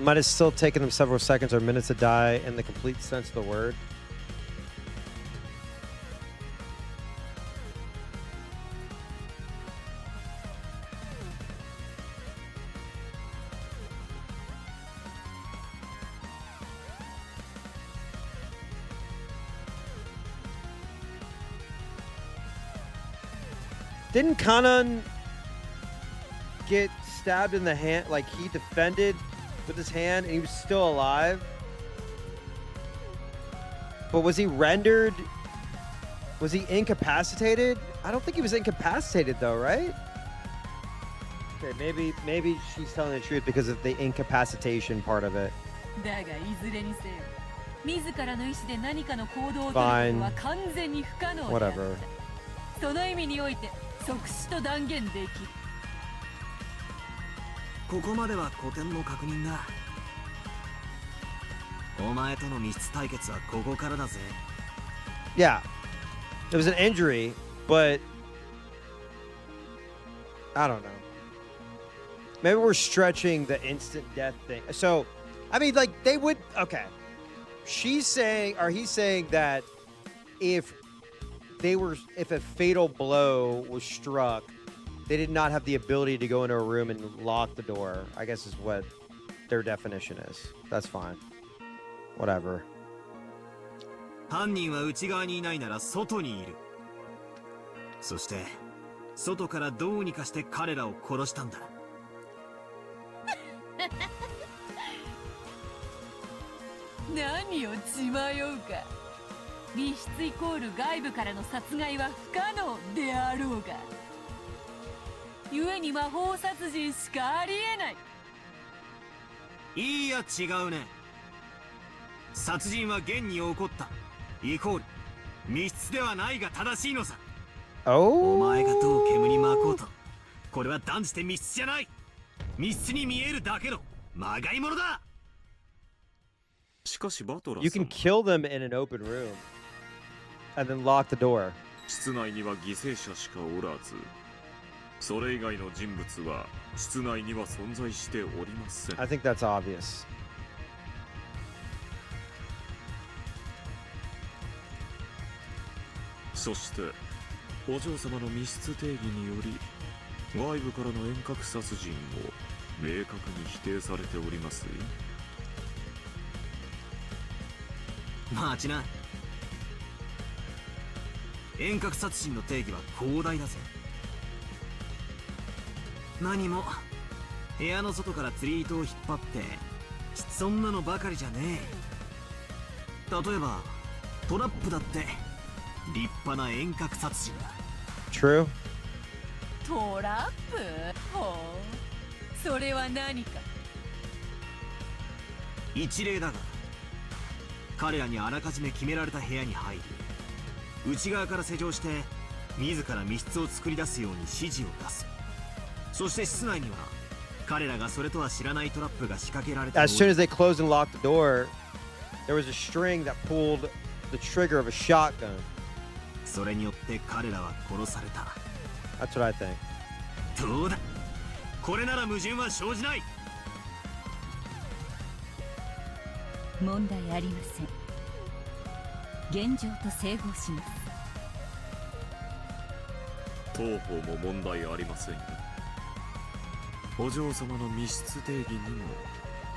Might have still taken them several seconds or minutes to die in the complete sense of the word. Didn't Kanan get stabbed in the hand? Like he defended with his hand and he was still alive? But was he rendered Was he incapacitated? I don't think he was incapacitated though, right? Okay, maybe she's telling the truth because of the incapacitation part of it. だがいずれにせよ、自らの意志で何かの行動を取ることは完全に不可能であった。Whatever. その意味において即死と断言できる。ここまでは古典の確認だ。お前との密室対決はここからだぜ。Yeah, it was an injury, but I don't know. Maybe we're stretching the instant death thing. So, I mean, like, they would... Okay. She's saying... Or he's saying that if a fatal blow was struck, they did not have the ability to go into a room and lock the door, I guess is what their definition is. That's fine. Whatever. 犯人は内側にいないなら外にいる。そして、外からどうにかして彼らを殺したんだ。何を血迷うか。密室イコール外部からの殺害は不可能であろうが。故に魔法殺人しかありえない。いいや違うね。殺人は現に起こった。イコール密室ではないが正しいのさ。お前がどう煙に巻こうと、これは断じて密室じゃない。密室に見えるだけのまがいものだ。しかしバトラー You さ can ん、 kill them in an open room and then lock the door. 室内には犠牲者しかおらず、それ以外の人物は室内には存在しておりません。 I think that's obvious. そしてお嬢様の密室定義により外部からの遠隔殺人を明確に否定されておりますよ。待ちな。遠隔殺人の定義は広大だぜ。何も部屋の外から釣り糸を引っ張ってそんなのばかりじゃねえ。例えばトラップだって立派な遠隔殺人だ。 True. トラップ？ほう。それは何か。一例だが、彼らにあらかじめ決められた部屋に入り、内側から施錠して自ら密室を作り出すように指示を出す。そして室内には彼らがそれとは知らないトラップが仕掛けられており、 As soon as they closed and locked the door, there was a string that pulled the trigger of a shotgun. それによって彼らは殺された。 That's what I think. どうだ、これなら矛盾は生じない。問題ありません。現状と整合します。当方も問題ありませんよ。お嬢様の密室定義にも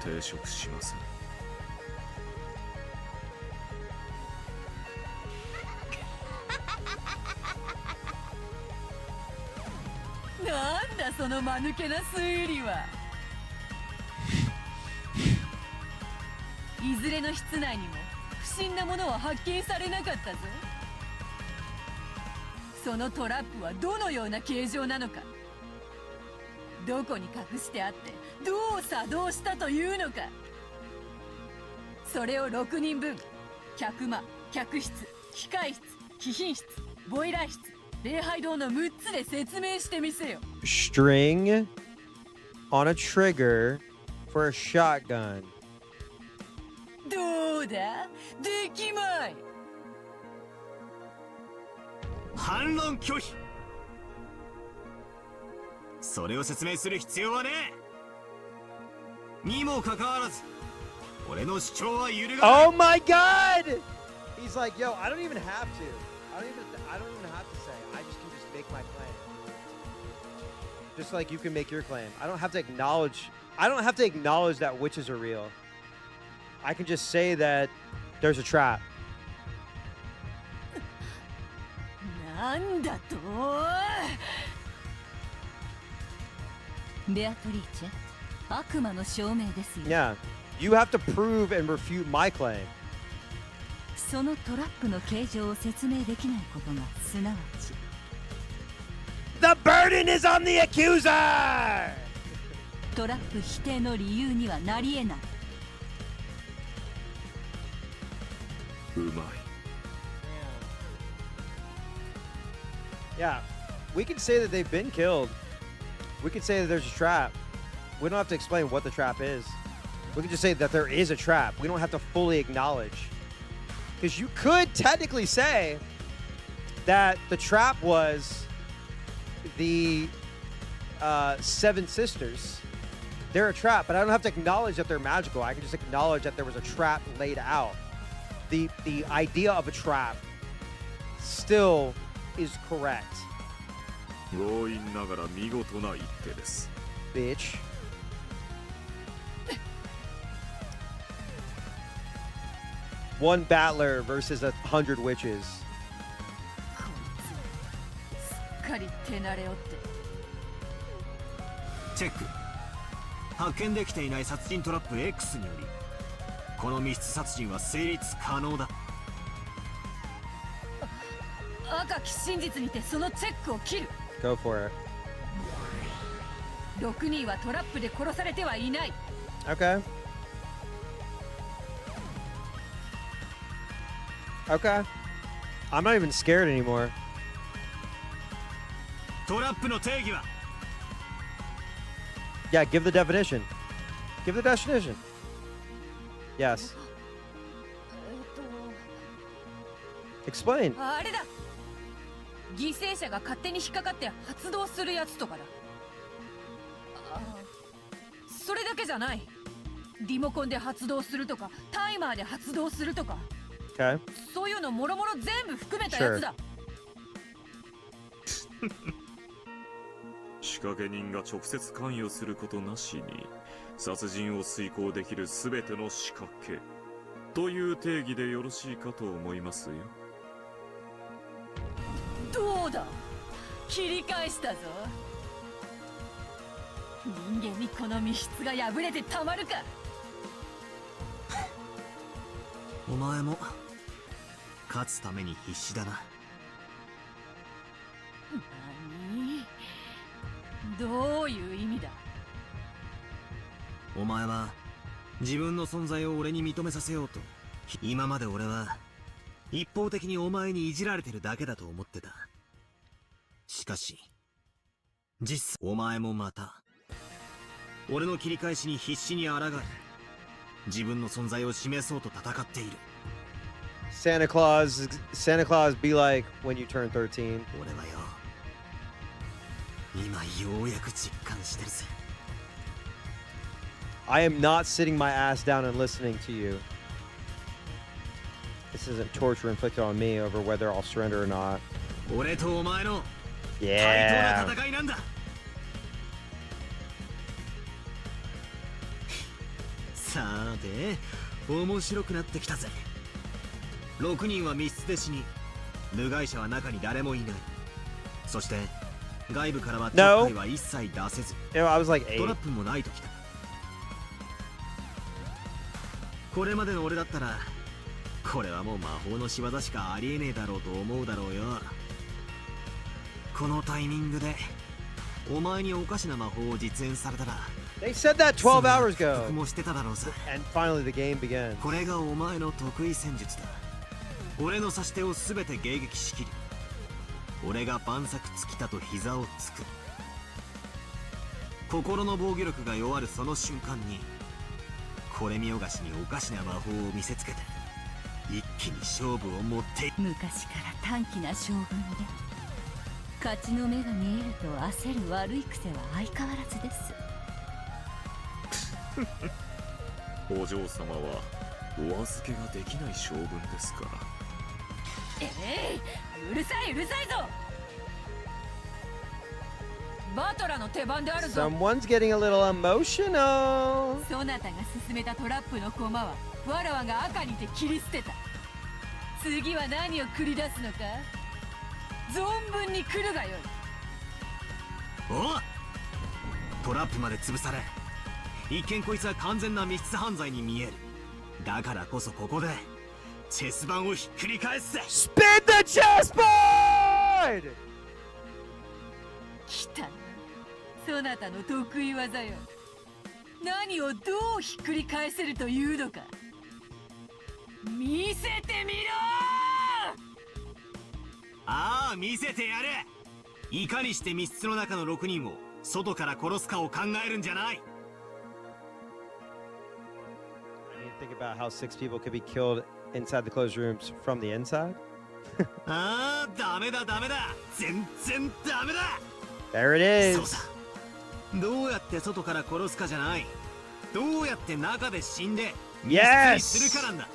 抵触しません。なんだその間抜けな推理は。いずれの室内にも不審なものは発見されなかったぞ。そのトラップはどのような形状なのか、どこに隠してあってどう作動したというのか、それを6人分、客間、客室、機械室、貴賓室、ボイラー室、礼拝堂の6つで説明してみせよ。 String on a trigger for a shotgun. どうだ、できまい。反論拒否。それを説明する必要はねえ。にもかかわらず俺の主張は揺るがない。 Oh my god! He's like, yo, I don't even have to. I don't even have to say. I just can just make my claim. Just like you can make your claim. I don't have to acknowledge that witches are real. I can just say that there's a trap. なんだと？ベアトリーチェ、悪魔の証明ですよ。 Yeah. You have to prove and refute my claim. そのトラップの形状を説明できないことがすなわち The burden is on the accuser! トラップ否定の理由にはなり得ない。うまい。 Yeah, we can say that they've been killed. We can say that there's a trap. We don't have to explain what the trap is. We can just say that there is a trap. We don't have to fully acknowledge. Because you could technically say that the trap was the seven sisters. They're a trap, but I don't have to acknowledge that they're magical. I can just acknowledge that there was a trap laid out. The idea of a trap still is correct. 強引ながら見事な一手です。 Bitch. One battler versus 100 witches. すっかり手慣れおって。チェック。発見できていない殺人トラップ X によりこの密室殺人は成立可能だ。赤き真実にてそのチェックを切る。 Go for it. 6人はトラップで殺されてはいない。 Okay. Okay. I'm not even scared anymore. トラップの定義は Yeah, give the definition. Give the definition. Yes. Explain. あれだ。犠牲者が勝手に引っかかって発動するやつとかだ。それだけじゃない。リモコンで発動するとか、タイマーで発動するとか。Okay. そういうのもろもろ全部含めたやつだ。仕掛け人が直接関与することなしに殺人を遂行できるすべての仕掛けという定義でよろしいかと思いますよ。どうだ、切り返したぞ。人間にこの密室が破れてたまるか。お前も勝つために必死だな。何？どういう意味だ。お前は自分の存在を俺に認めさせようと。今まで俺は一方的にお前にいじられてるだけだと思ってた。しかし実際お前もまた俺の切り返しに必死に抗い自分の存在を示そうと戦っている。 Santa Claus be like when you turn 13. 俺はよ今ようやく実感してるぜ。 I am not sitting my ass down and listening to you. This isn't torture inflicted on me over whether I'll surrender or not. 俺とお前の Yeah. 対等な戦いなんだ。さて面白くなってきたぜ。6人は密室で死に部外者は中に誰もいない。そして外部からはちょっかいは一切出せず、Yeah, I was like 8. トラップもないときた。これまでの俺だったらこれはもう魔法の仕業しかありえねえだろうと思うだろうよ。このタイミングでお前におかしな魔法を実演されたら They said that 12 hours ago. もしてただろうさ。 And finally the game begins. これがお前の得意戦術だ。俺の指し手を全て迎撃しきる。俺が万策尽きたと膝をつく。心の防御力が弱るその瞬間にこれ見よがしにおかしな魔法を見せつけて一気に勝負を持って昔から短気な将軍で勝ちの目が見えると焦る悪い癖は相変わらずです。お嬢様はお預けができない将軍ですから。うるさいうるさいぞ。バトラの手番であるぞ。 Someone's getting a little emotional. そなたが進めたトラップの駒はわらわが赤にて切り捨てた。次は何を繰り出すのか。存分に来るがよい。おっトラップまで潰され一見こいつは完全な密室犯罪に見える。だからこそここでチェス盤をひっくり返すぜ。 Spin the chessboard! 来たな、そなたの得意技よ。何をどうひっくり返せるというのか、見せてみろ。ああ、見せてやる。いかにして密室の中の6人を外から殺すかを考えるんじゃない。 I didn't think about how 6 people could be killed inside the closed rooms from the inside. ああ、ダメだダメだ、全然ダメだ。 There it そうさ、 is. どうやって外から殺すかじゃない、どうやって中で死んで密 Yes! 室にするかなんだ。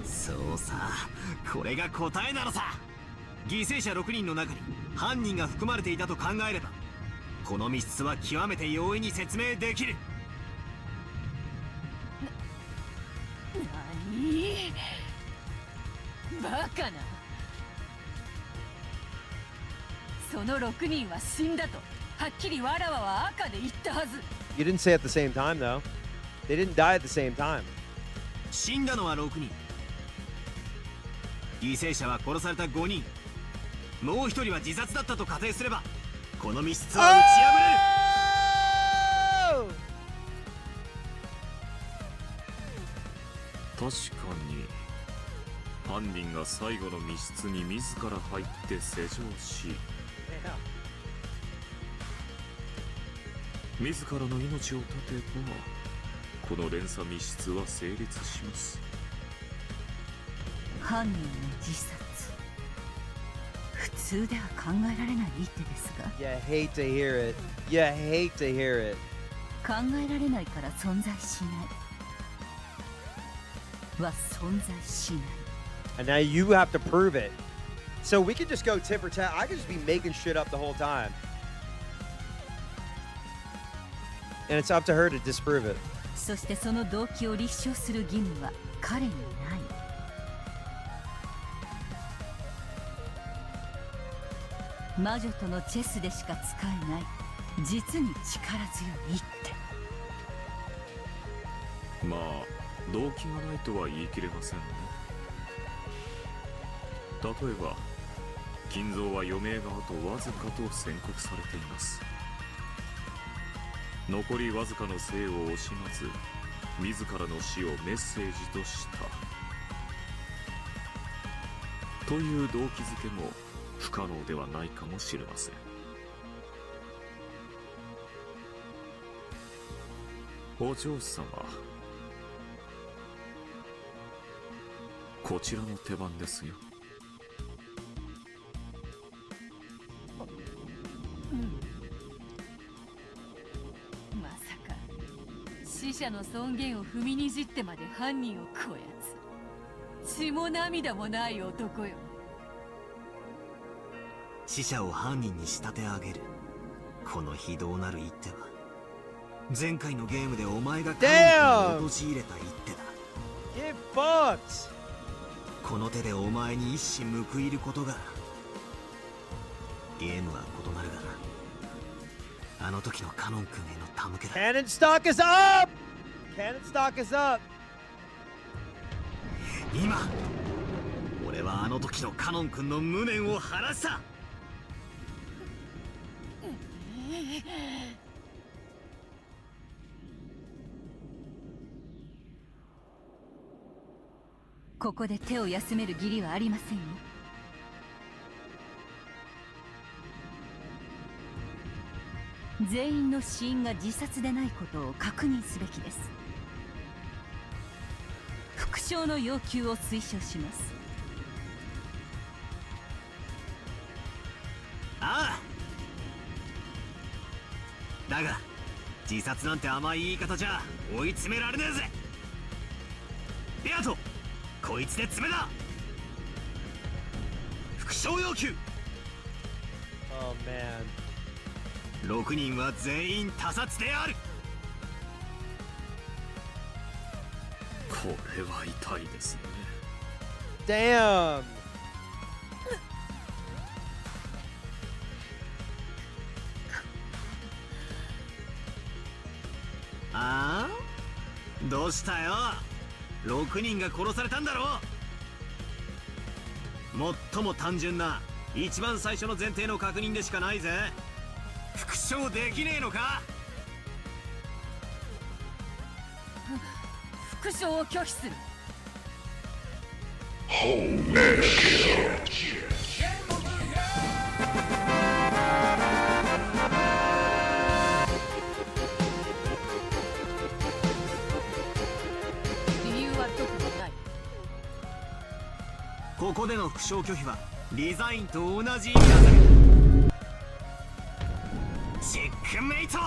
そうさ、これが答えなのさ。犠牲者6人の中に犯人が含まれていたと考えれば、この密室は極めて容易に説明できる。何バカな。その6人は死んだとはっきりわらわは赤で言ったはず。 You didn't say at the same time, though. They didn't die at the same time. 死んだのは6人。犠牲者は殺された5人。もう1人は自殺だったと仮定すれば、この密室は打ち破れる。確かに犯人が最後の密室に自ら入って施錠し、自らの命を絶てばこの連鎖密室は成立します。犯人の自殺、普通では考えられない一手ですが。 You hate to hear it. You hate to hear it. 考えられないから存在しないは存在しない。 And now you have to prove it. So we could just go tit for tat. I could just be making shit up the whole time. And it's up to her to disprove it. そしてその動機を立証する義務は彼にない。魔女とのチェスでしか使えない実に力強い一手。まあ動機がないとは言い切れませんね。例えば金蔵は余命があとわずかと宣告されています。残りわずかの生を惜しまず自らの死をメッセージとしたという動機づけも不可能ではないかもしれません。お嬢様、こちらの手番ですよ。まさか死者の尊厳を踏みにじってまで犯人をこやつ、血も涙もない男よ。死者を犯人に仕立て上げるこの非道なる一手は、前回のゲームでお前がカンを陥れた一手だ。 Get fucked! この手でお前に一矢報いることが、ゲームは異なるが、あの時のカノン君への手向けだ。 Cannon stock is up! Cannon stock is up! 今俺はあの時のカノン君の無念を晴らした。ここで手を休める義理はありませんよ。全員の死因が自殺でないことを確認すべきです。復唱の要求を推奨します。ああ、だが自殺なんて甘い言い方じゃ追い詰められねえぜ。ベアト、こいつで詰めだ。復唱要求。 Oh man. 6人は全員他殺である。これは痛いですね。 Damn! ああ、どうしたよ。6人が殺されたんだろう。最も単純な一番最初の前提の確認でしかないぜ。復唱できねえのか。復唱を拒否する。理由は特にない。ここでの復唱拒否はリザインと同じ意味だぜ。チェックメイト。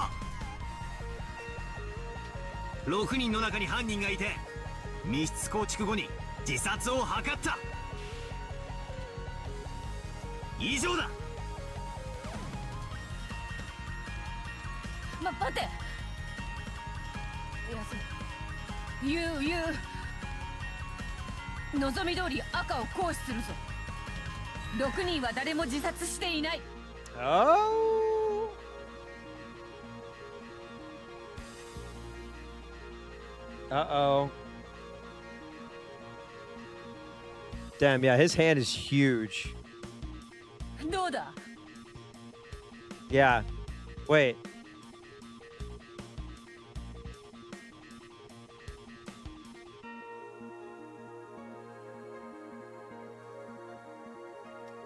6人の中に犯人がいて密室構築後に自殺を図った。以上だ。待て。いや、言う望み通り赤を行使するぞ。6人は誰も自殺していない。Oh. Uh-oh. Damn, yeah, his hand is huge. どうだ。 Yeah. Wait.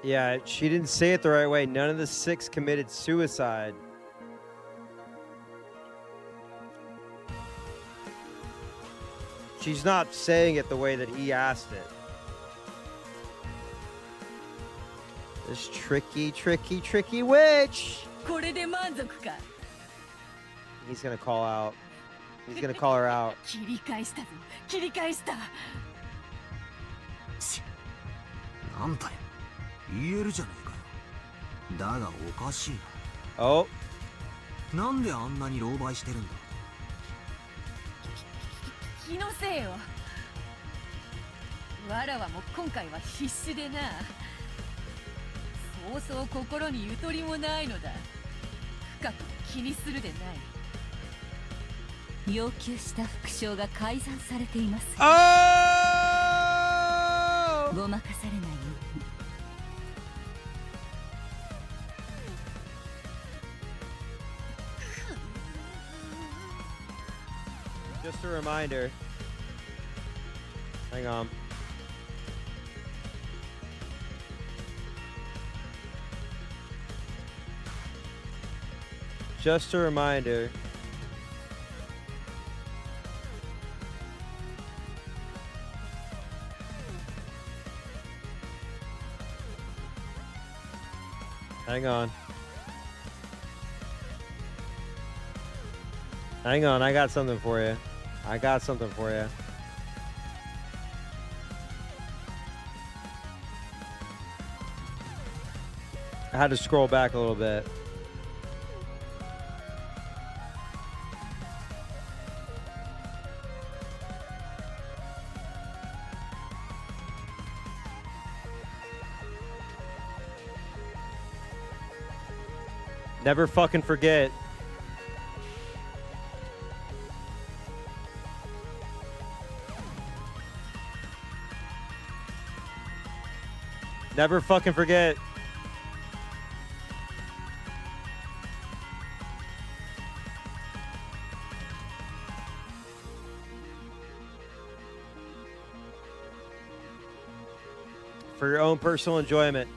Yeah, she didn't say it the right way. None of the 6 committed suicide. She's not saying it the way that he asked it. This tricky witch. これで満足か。 He's gonna call out. He's gonna call her out. 切り返したぞ。切り返した。なんだよ。言えるじゃねえかよ。だがおかしいな。お。なんであんなに狼狽してるんだ。気のせいよ。わらわも今回は必死でな。そうそう心にゆとりもないのだ。深く気にするでない。要求した復唱が改ざんされています。ごまかされないように。Just a reminder. Hang on. Just a reminder. Hang on. Hang on, I got something for you. I got something for you. I had to scroll back a little bit. Never fucking forget. Never fucking forget. For your own personal enjoyment.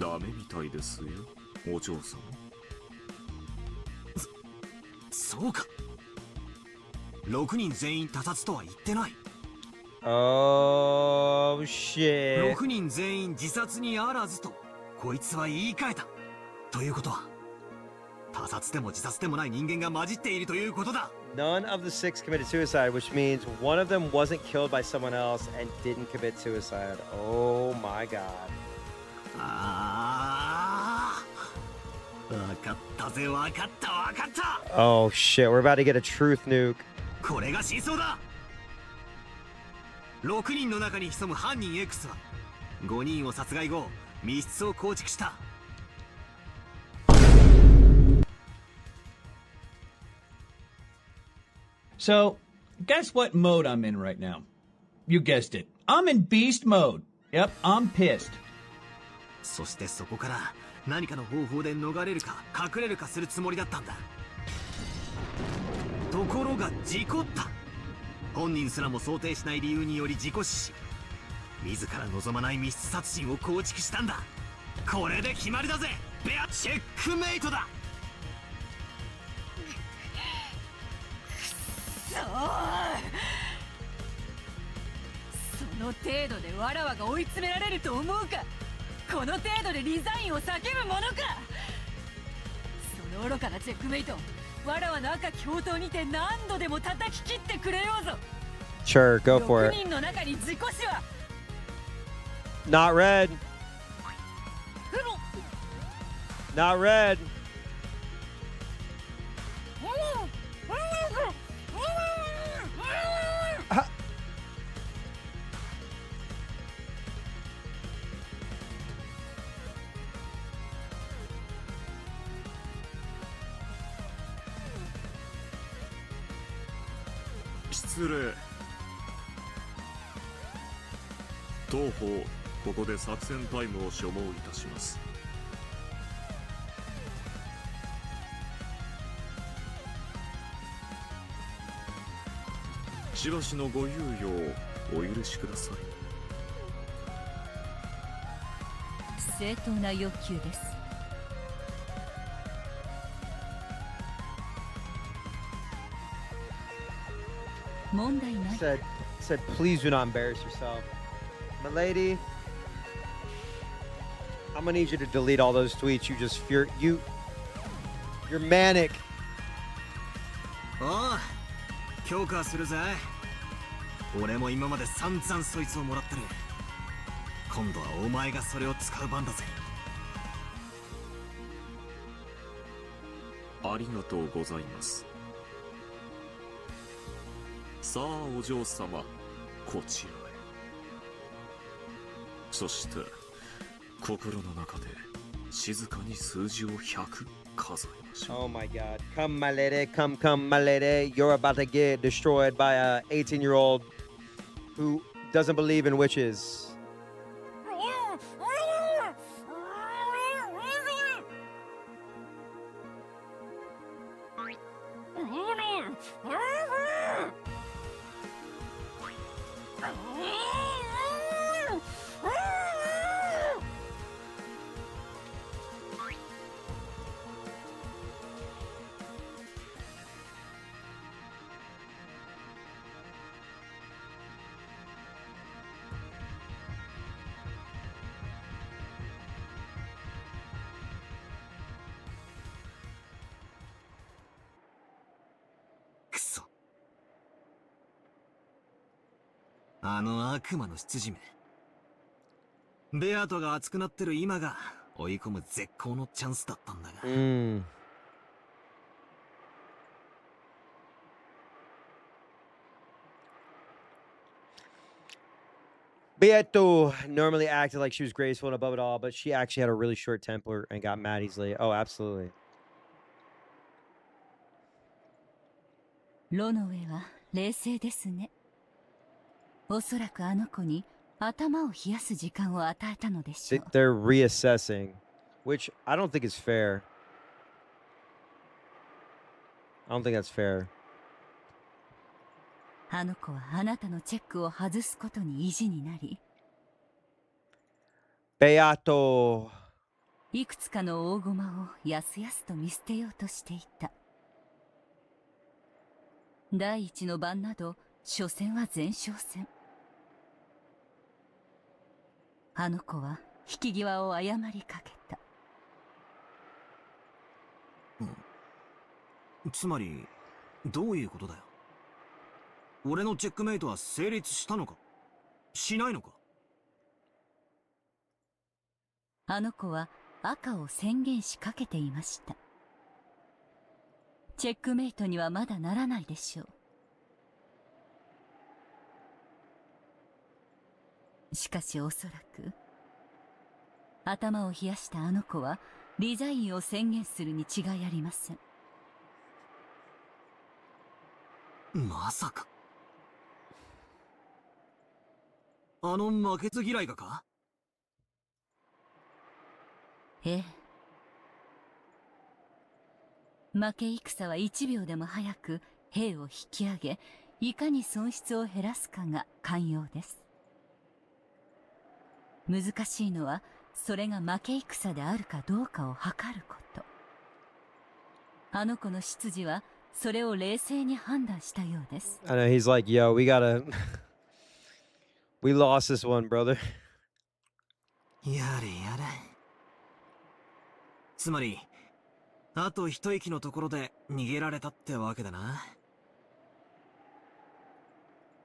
ダメみたいですよ、お嬢さん。そうか。6人全員他殺とは言ってない。Oh shit. 6人全員自殺にあらずとこいつは言い換えた。ということは他殺でも自殺でもない人間が混じっているということだ。 None of the 6 committed suicide, which means one of them wasn't killed by someone else and didn't commit suicide. Oh my god. わかったぜ、わかったわかった。 Oh shit, we're about to get a truth nuke. これが真相だ。6人の中に潜む犯人 X は5人を殺害後密室を構築した。So, guess what mode I'm in right now? You guessed it. I'm in beast mode. Yep, I'm pissed. そしてそこから何かの方法で逃れるか隠れるかするつもりだったんだ。ところが事故った。本人すらも想定しない理由により事故死し、自ら望まない密室殺人を構築したんだ。これで決まりだぜ。ベアチェックメイトだ。その程度でわらわが追い詰められると思うか。この程度でリザインを叫ぶものか。その愚かなチェックメイト、わらわの赤き宝刀にて何度でも叩き切ってくれようぞ。 Sure, go for 6 it. 人の中に事故死は Not red. Not red.失礼。当方、ここで作戦タイムを所望いたします。しばしのご猶予をお許しください。正当な要求です。問題ない。 Said, please do not embarrass yourself. My lady, I'm gonna need you to delete all those tweets. You're manic. おう、強化するぜ。俺も今まで散々そいつをもらってる。今度はお前がそれを使う番だぜ。ありがとうございます。さあお嬢様、こちらへ。そして心の中で静かに数字を100数えましょう。 Oh my god. Come, my lady. Come, my lady. You're about to get destroyed by a 18-year-old who doesn't believe in witches.あの悪魔の執事め。ベアトが熱くなってる今が追い込む絶好のチャンスだったんだが。Beato normally acted like she was graceful and above it all, but she actually had a really short temper and got mad easily. Oh, absolutely. ロノウェは冷静ですね。おそらくあの子に頭を冷やす時間を与えたのでしょう。They're reassessing, which I don't think is fair. I don't think that's fair. あの子はあなたのチェックを外すことに意地になり、Beato. いくつかの大駒をやすやすと見捨てようとしていた。第一の番など初戦は前哨戦。あの子は引き際を誤りかけた。つまりどういうことだよ。俺のチェックメイトは成立したのかしないのか。あの子は赤を宣言しかけていました。チェックメイトにはまだならないでしょう。しかしおそらく頭を冷やしたあの子はリザインを宣言するに違いありません。まさか。あの負けず嫌いがか？ええ。負け戦は1秒でも早く兵を引き上げ、いかに損失を減らすかが肝要です。難しいのは、それが負け戦であるかどうかを測ること。あの子の執事はそれを冷静に判断したようです。I know he's like, yo, we gotta. We lost this one, brother. やれやれ。つまり、あと一息のところで逃げられたってわけだな。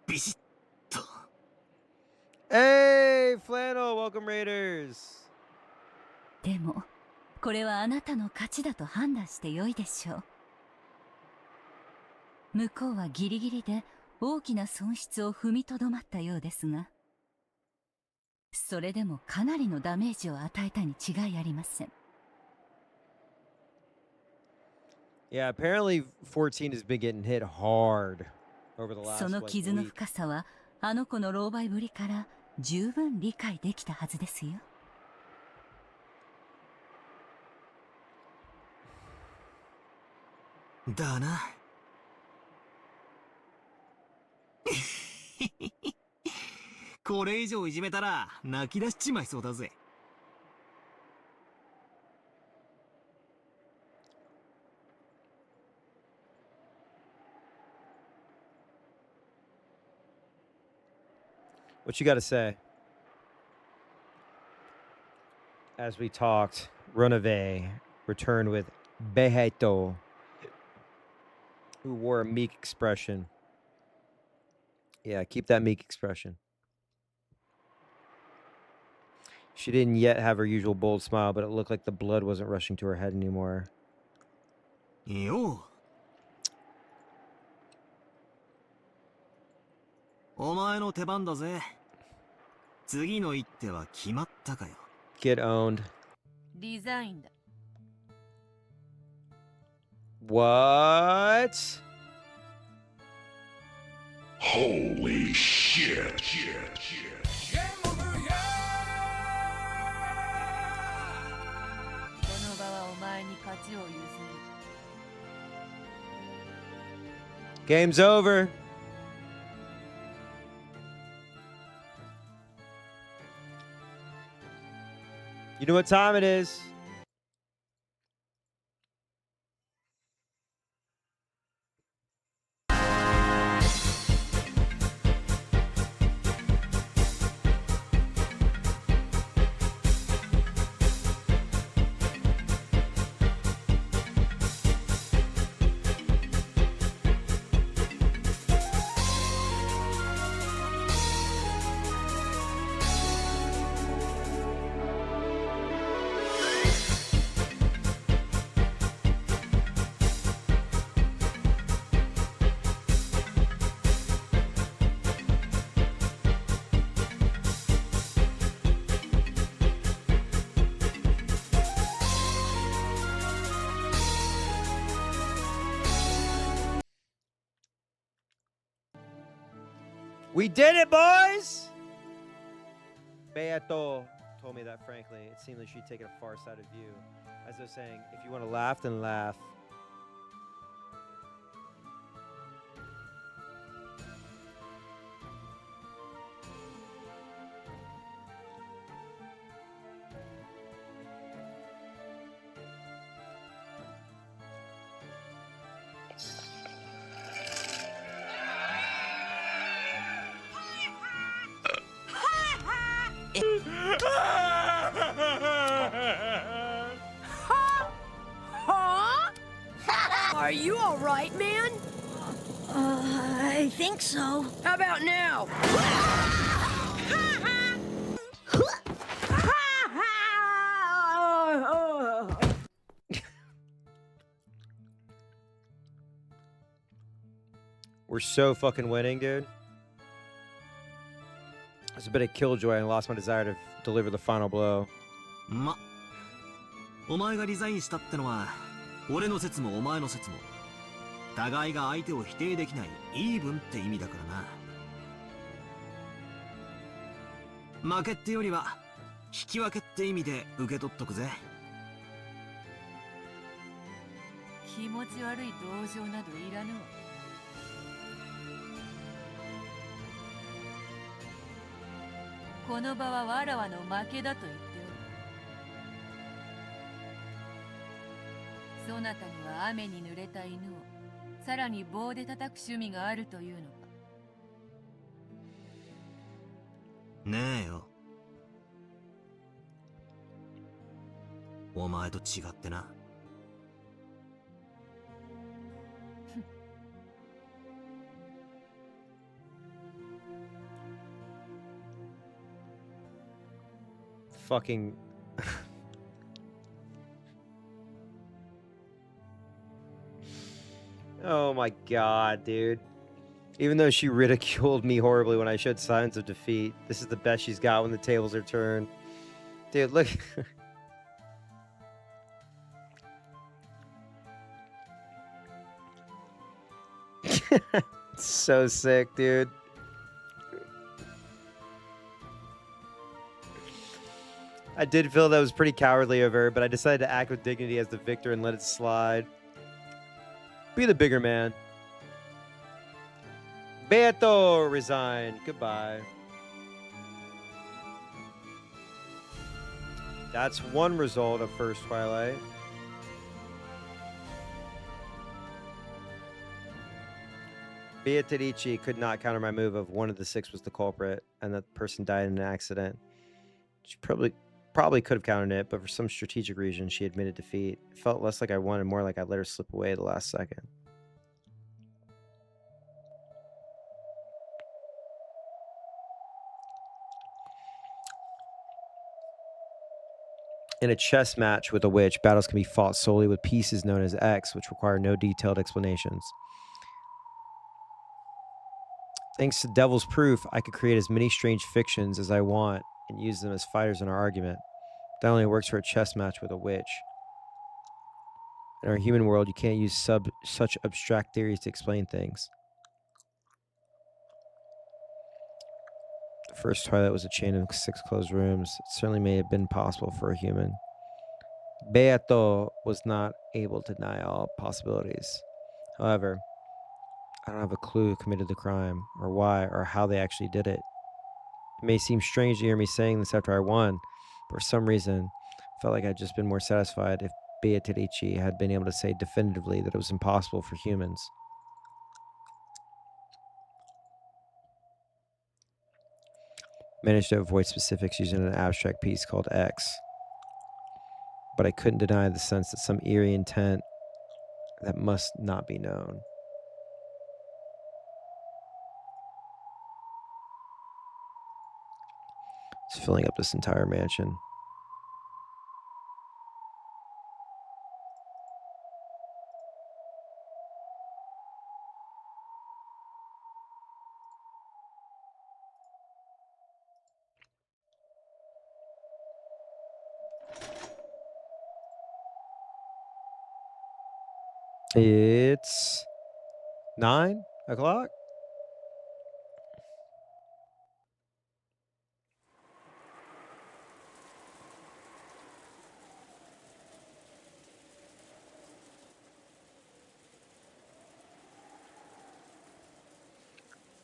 ビシッと。Hey, Flannel, welcome Raiders. でも、これはあなたの勝ちだと判断してよいでしょう。向こうはギリギリで大きな損失を踏みとどまったようですが、それでもかなりのダメージを与えたに違いありません。Yeah, apparently 14 has been getting hit hard over the last その傷の深さはあの子の狼狽ぶりから十分理解できたはずですよ。だな。これ以上いじめたら泣き出しちまいそうだぜ。What you got to say? As we talked, Runaway returned with Beheto, who wore a meek expression. Yeah, keep that meek expression. She didn't yet have her usual bold smile, but it looked like the blood wasn't rushing to her head anymore. Yo. お前の手番だぜ。次の一手は決まったかよ。Get owned. デザインだ。What? Holy shit. この場はお前に勝ちを譲る。Game's over. You know what time it is. We did it, boys! Beato told me that, frankly. It seemed like she'd taken a far-sighted view. As though saying, if you want to laugh, then laugh. Are you all right, man? I think so. How about now? We're so fucking winning, dude. There's a bit of killjoy and lost my desire to deliver the final blow. お前がリザインしたってのは俺の説もお前の説も互いが相手を否定できないイーブンって意味だからな。負けってよりは引き分けって意味で受け取っとくぜ。気持ち悪い同情などいらぬわ。この場はわらわの負けだと言っておる。そなたには雨に濡れた犬をさらに棒で叩く趣味があるというのか。ねえよ。お前と違ってな。Fucking oh my god, dude. Even though she ridiculed me horribly when I showed signs of defeat, this is the best she's got when the tables are turned. Dude, look. It's so sick, dude. I did feel that was pretty cowardly of her, but I decided to act with dignity as the victor and let it slide. Be the bigger man. Beto resigned. Goodbye. That's one result of First Twilight. Beatrice could not counter my move of one of the six was the culprit, and that person died in an accident. She probably could have countered it, but for some strategic reason, she admitted defeat. It felt less like I won and more like I let her slip away at the last second. In a chess match with a witch, battles can be fought solely with pieces known as X, which require no detailed explanations. Thanks to Devil's Proof, I could create as many strange fictions as I want and use them as fighters in our argument. That only works for a chess match with a witch. In our human world, you can't use such abstract theories to explain things. The first Twilight was a chain of 6 closed rooms. It certainly may have been possible for a human. Beato was not able to deny all possibilities. However, I don't have a clue who committed the crime, or why, or how they actually did it. It may seem strange to hear me saying this after I won, but for some reason, I felt like I'd just been more satisfied if Beatrice had been able to say definitively that it was impossible for humans. Managed to avoid specifics using an abstract piece called X, but I couldn't deny the sense that some eerie intent that must not be known. It's filling up this entire mansion. It's 9 o'clock.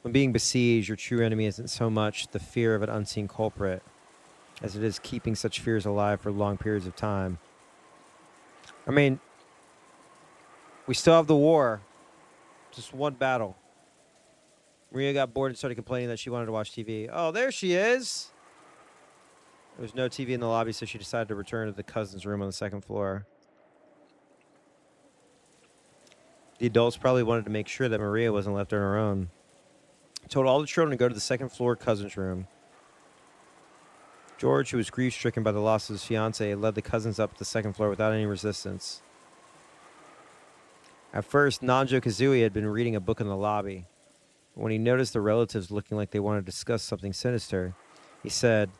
When being besieged, your true enemy isn't so much the fear of an unseen culprit as it is keeping such fears alive for long periods of time. I mean, we still have the war. Just one battle. Maria got bored and started complaining that she wanted to watch TV. Oh, there she is. There was no TV in the lobby, so she decided to return to the cousin's room on the second floor. The adults probably wanted to make sure that Maria wasn't left on her own. Told all the children to go to the second floor cousin's room. George, who was grief-stricken by the loss of his fiancée, led the cousins up the second floor without any resistance. At first, Nanjo Kazooie had been reading a book in the lobby. But when he noticed the relatives looking like they wanted to discuss something sinister, he said,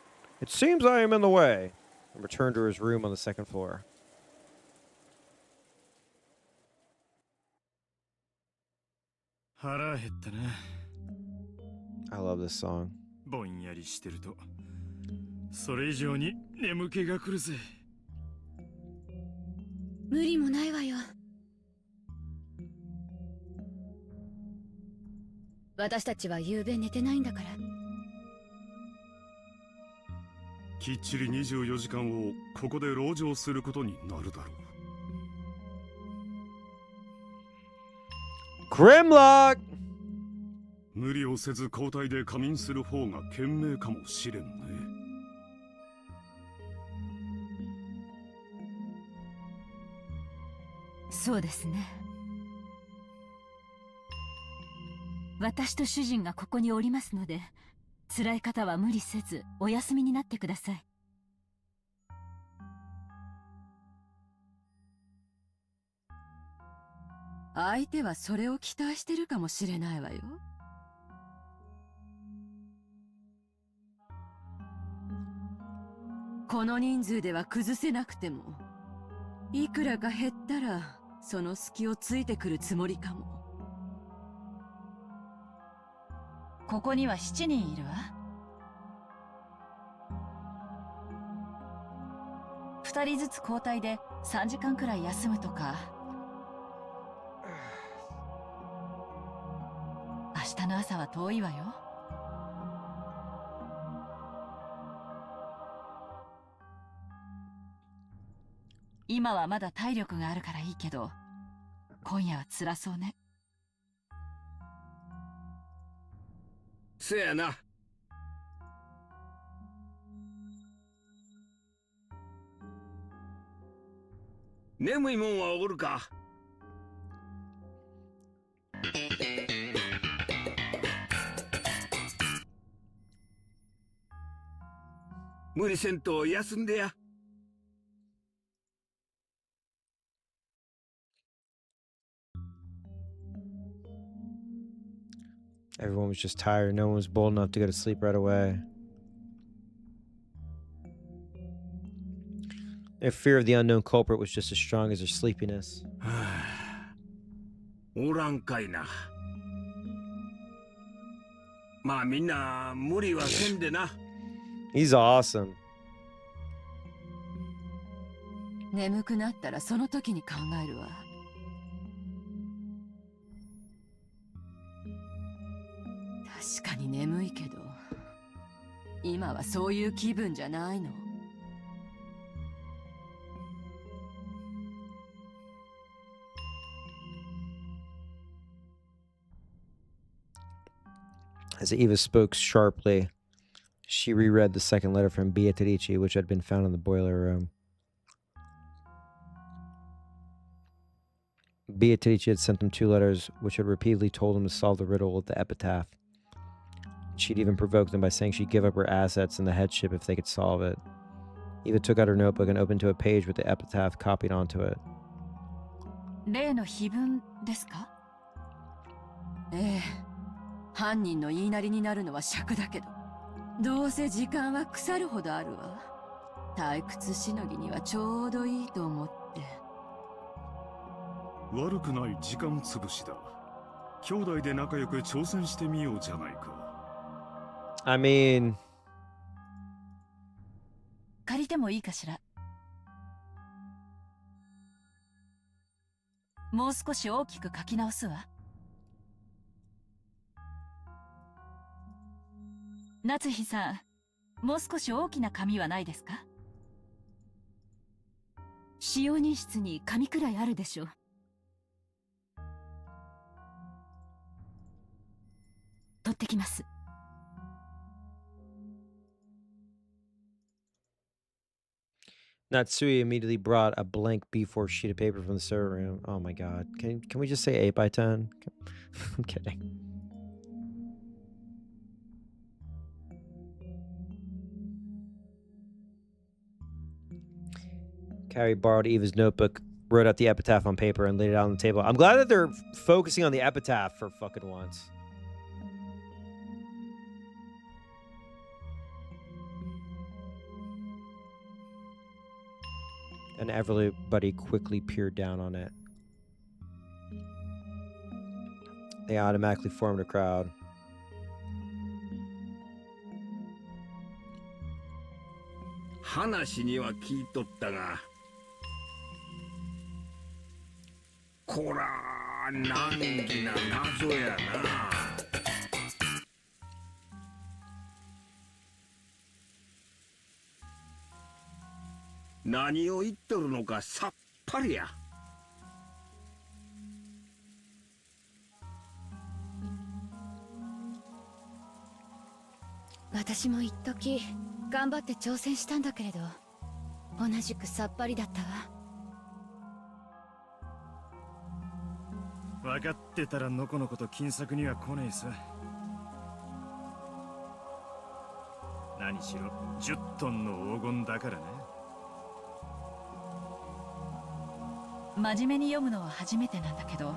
"It seems I am in the way," and returned to his room on the second floor. 腹減ったな。I love this song. ぼんやりしてるとそれ以上に眠気が来るぜ。無理もないわよ。私たちは夕べ寝てないんだから。きっちり24時間をここで籠城することになるだろう。Grimlock! 無理をせず交代で仮眠する方が賢明かもしれんね。そうですね。私と主人がここにおりますので、辛い方は無理せずお休みになってください。相手はそれを期待してるかもしれないわよ。この人数では崩せなくても、いくらか減ったらその隙をついてくるつもりかも。ここには7人いるわ。2人ずつ交代で3時間くらい休むとか。明日の朝は遠いわよ。今はまだ体力があるからいいけど、今夜は辛そうね。せやな。眠いもんはおるか。無理せんと休んでや。Everyone was just tired. No one was bold enough to go to sleep right away. Their fear of the unknown culprit was just as strong as their sleepiness. おらんかいな。まあみんな無理はせんでな。He's awesome. 眠くなったらその時に考えるわ。確かに眠いけど、今はそういう気分じゃないの。As Eva spoke sharply, she reread the second letter from Beatrice, which had been found in the boiler room. Beatrice had sent them 2 letters, which had repeatedly told them to solve the riddle with the epitaph. She'd even provoked them by saying she'd give up her assets and the headship if they could solve it. Eva took out her notebook and opened to a page with the epitaph copied onto it. 例の碑文ですか？ええ、犯人の言いなりになるのは尺だけど、どうせ時間は腐るほどあるわ。退屈しのぎにはちょうどいいと思って。悪くない時間つぶしだ。兄弟で仲良く挑戦してみようじゃないか。I mean... 借りてもいいかしら。もう少し大きく書き直すわ。夏日さん、もう少し大きな紙はないですか？使用人室に紙くらいあるでしょう。取ってきます。Natsui immediately brought a blank B4 sheet of paper from the server room. Oh my god. Can we just say 8 by 10? I'm kidding. Carrie borrowed Eva's notebook, wrote out the epitaph on paper, and laid it out on the table. I'm glad that they're focusing on the epitaph for fucking once. And everybody quickly peered down on it. They automatically formed a crowd. Hanashiには聞いとったが、こら難儀な謎やな。何を言っとるのかさっぱりや。私も一時頑張って挑戦したんだけれど、同じくさっぱりだったわ。分かってたらのこのこと金策には来ねえさ。何しろ10トンの黄金だからな。真面目に読むのは初めてなんだけど、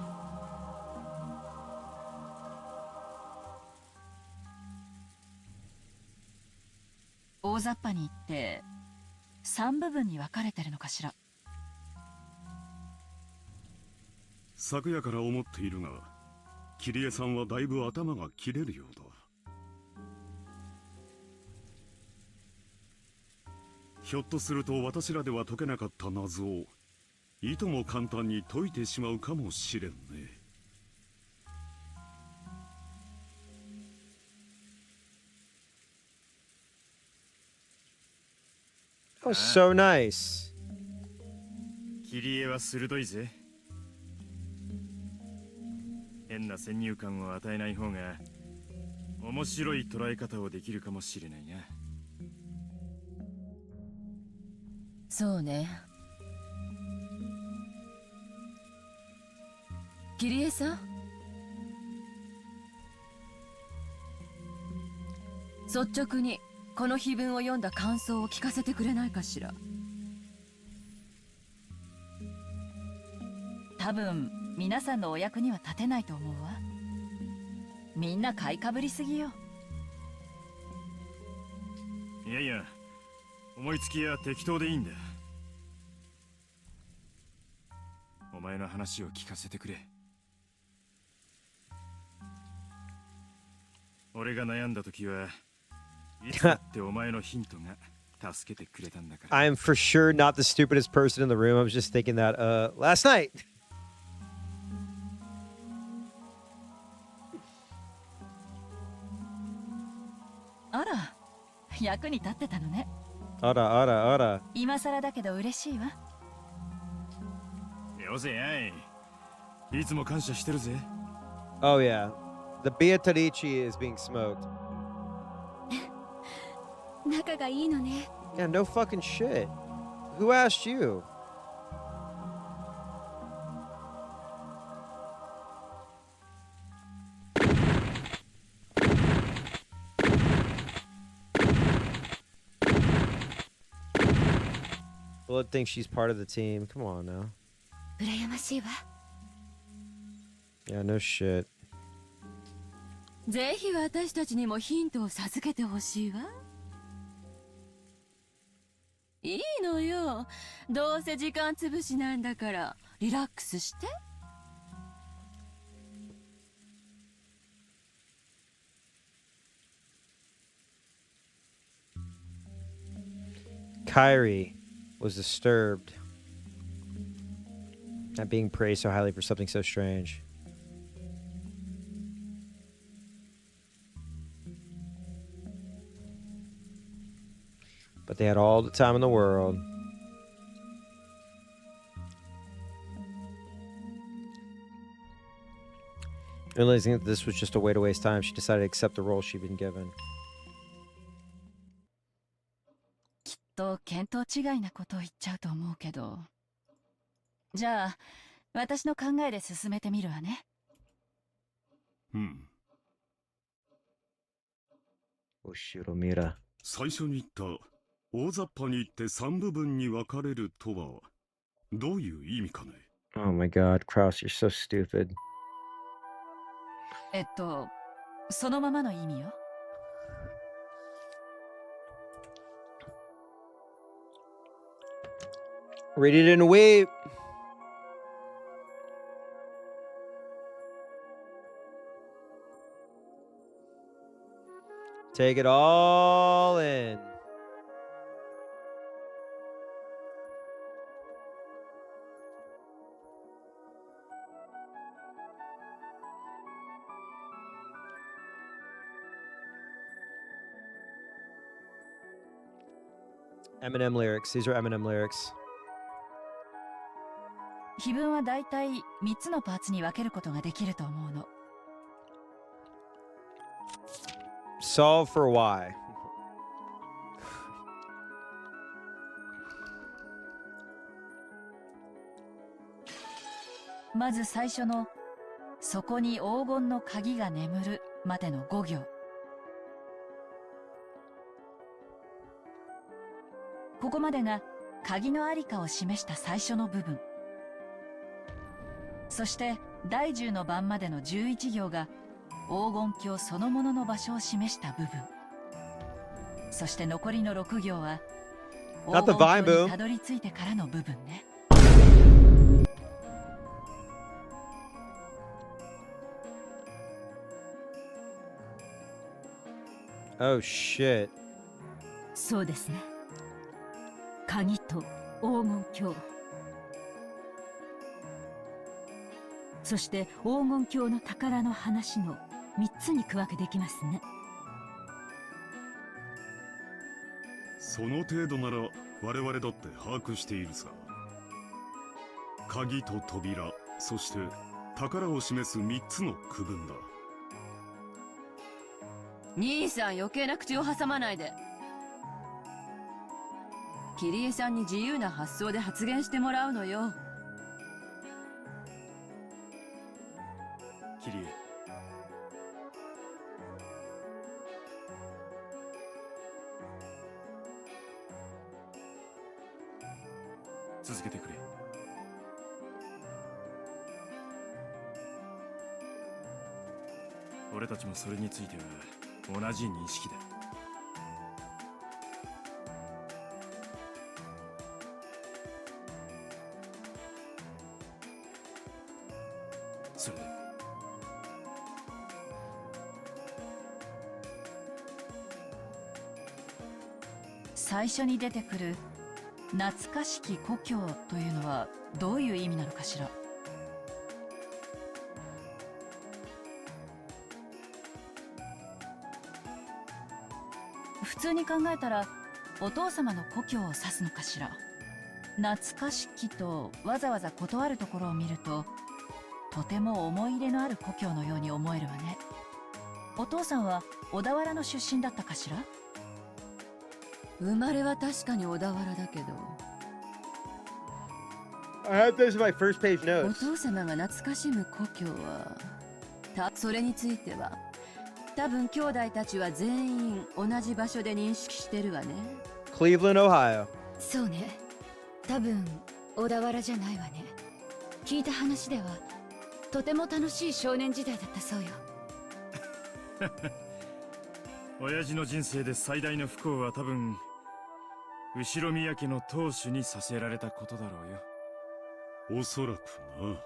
大雑把に言って3部分に分かれてるのかしら。昨夜から思っているが、桐江さんはだいぶ頭が切れるようだ。ひょっとすると私らでは解けなかった謎をいとも簡単に解いてしまうかもしれんね。That was so nice. 切り絵は鋭いぜ。変な先入観を与えない方が面白い捉え方をできるかもしれないな。そうね。桐江さん、率直にこの碑文を読んだ感想を聞かせてくれないかしら。多分皆さんのお役には立てないと思うわ。みんな買いかぶりすぎよ。いやいや、思いつきは適当でいいんだ。お前の話を聞かせてくれ。俺が悩んだ時はいつだってお前のヒントが助けてくれたんだから。I'm for sure not the stupidest person in the room. I was just thinking that last night. あら、役に立ってたのね。あらあらあら。今更だけど嬉しいわ。よせやい。いつも感謝してるぜ。Oh yeah. The Beatrice is being smoked. 仲がいいのね。Yeah, no fucking shit. Who asked you? Blood thinks she's part of the team. Come on now. 羨ましいわ。Yeah, no shit. ぜひ私たちにもヒントを授けてほしいわ。いいのよ。どうせ時間つぶしなんだからリラックスして。Kyrie was disturbed at being praised so highly for something so strange. But they had all the time in the world. Realizing that this was just a way to waste time, she decided to accept the role she'd been given. きっと見当違いなことを言っちゃうと思うけど。じゃあ、私の考えで進めてみるわね。うん。後ろ見ら。最初に言った大雑把に言って3部分に分かれるとはどういう意味かね。 Oh my god, Kraus, you're so stupid. そのままの意味よ。Read it in a way. Take it all in. Eminem lyrics. These are Eminem lyrics. 碑文はだいたい3つのパーツに分けることができると思うの。Solve for why. まず最初の「そこに黄金の鍵が眠る」までの5行。ここまでが鍵のありかを示した最初の部分。そして第10の番までの11行が黄金鏡そのものの場所を示した部分。そして残りの6行は黄金鏡にたどり着いてからの部分ね。Oh shit. そうですね。鍵と黄金鏡。そして黄金鏡の宝の話の3つに区分けできますね。その程度なら我々だって把握しているさ。鍵と扉、そして宝を示す3つの区分だ。兄さん、余計な口を挟まないで。キリエさんに自由な発想で発言してもらうのよ。キリエ、続けてくれ。俺たちもそれについては同じ認識だ。それで最初に出てくる懐かしき故郷というのはどういう意味なのかしら。普通に考えたらお父様の故郷を指すのかしら。懐かしきとわざわざ断るところを見るととても思い入れのある故郷のように思えるわね。お父さんは小田原の出身だったかしら。生まれは確かに小田原だけど、 I have this in my first page お notes. 父様が懐かしむ故郷はそれについては多分兄弟たちは全員同じ場所で認識してるわね。 Cleveland, Ohio. そうね。多分小田原じゃないわね。聞いた話ではとても楽しい少年時代だったそうよ。親父の人生で最大の不幸は多分後ろ宮家の当主にさせられたことだろうよ。おそらくな。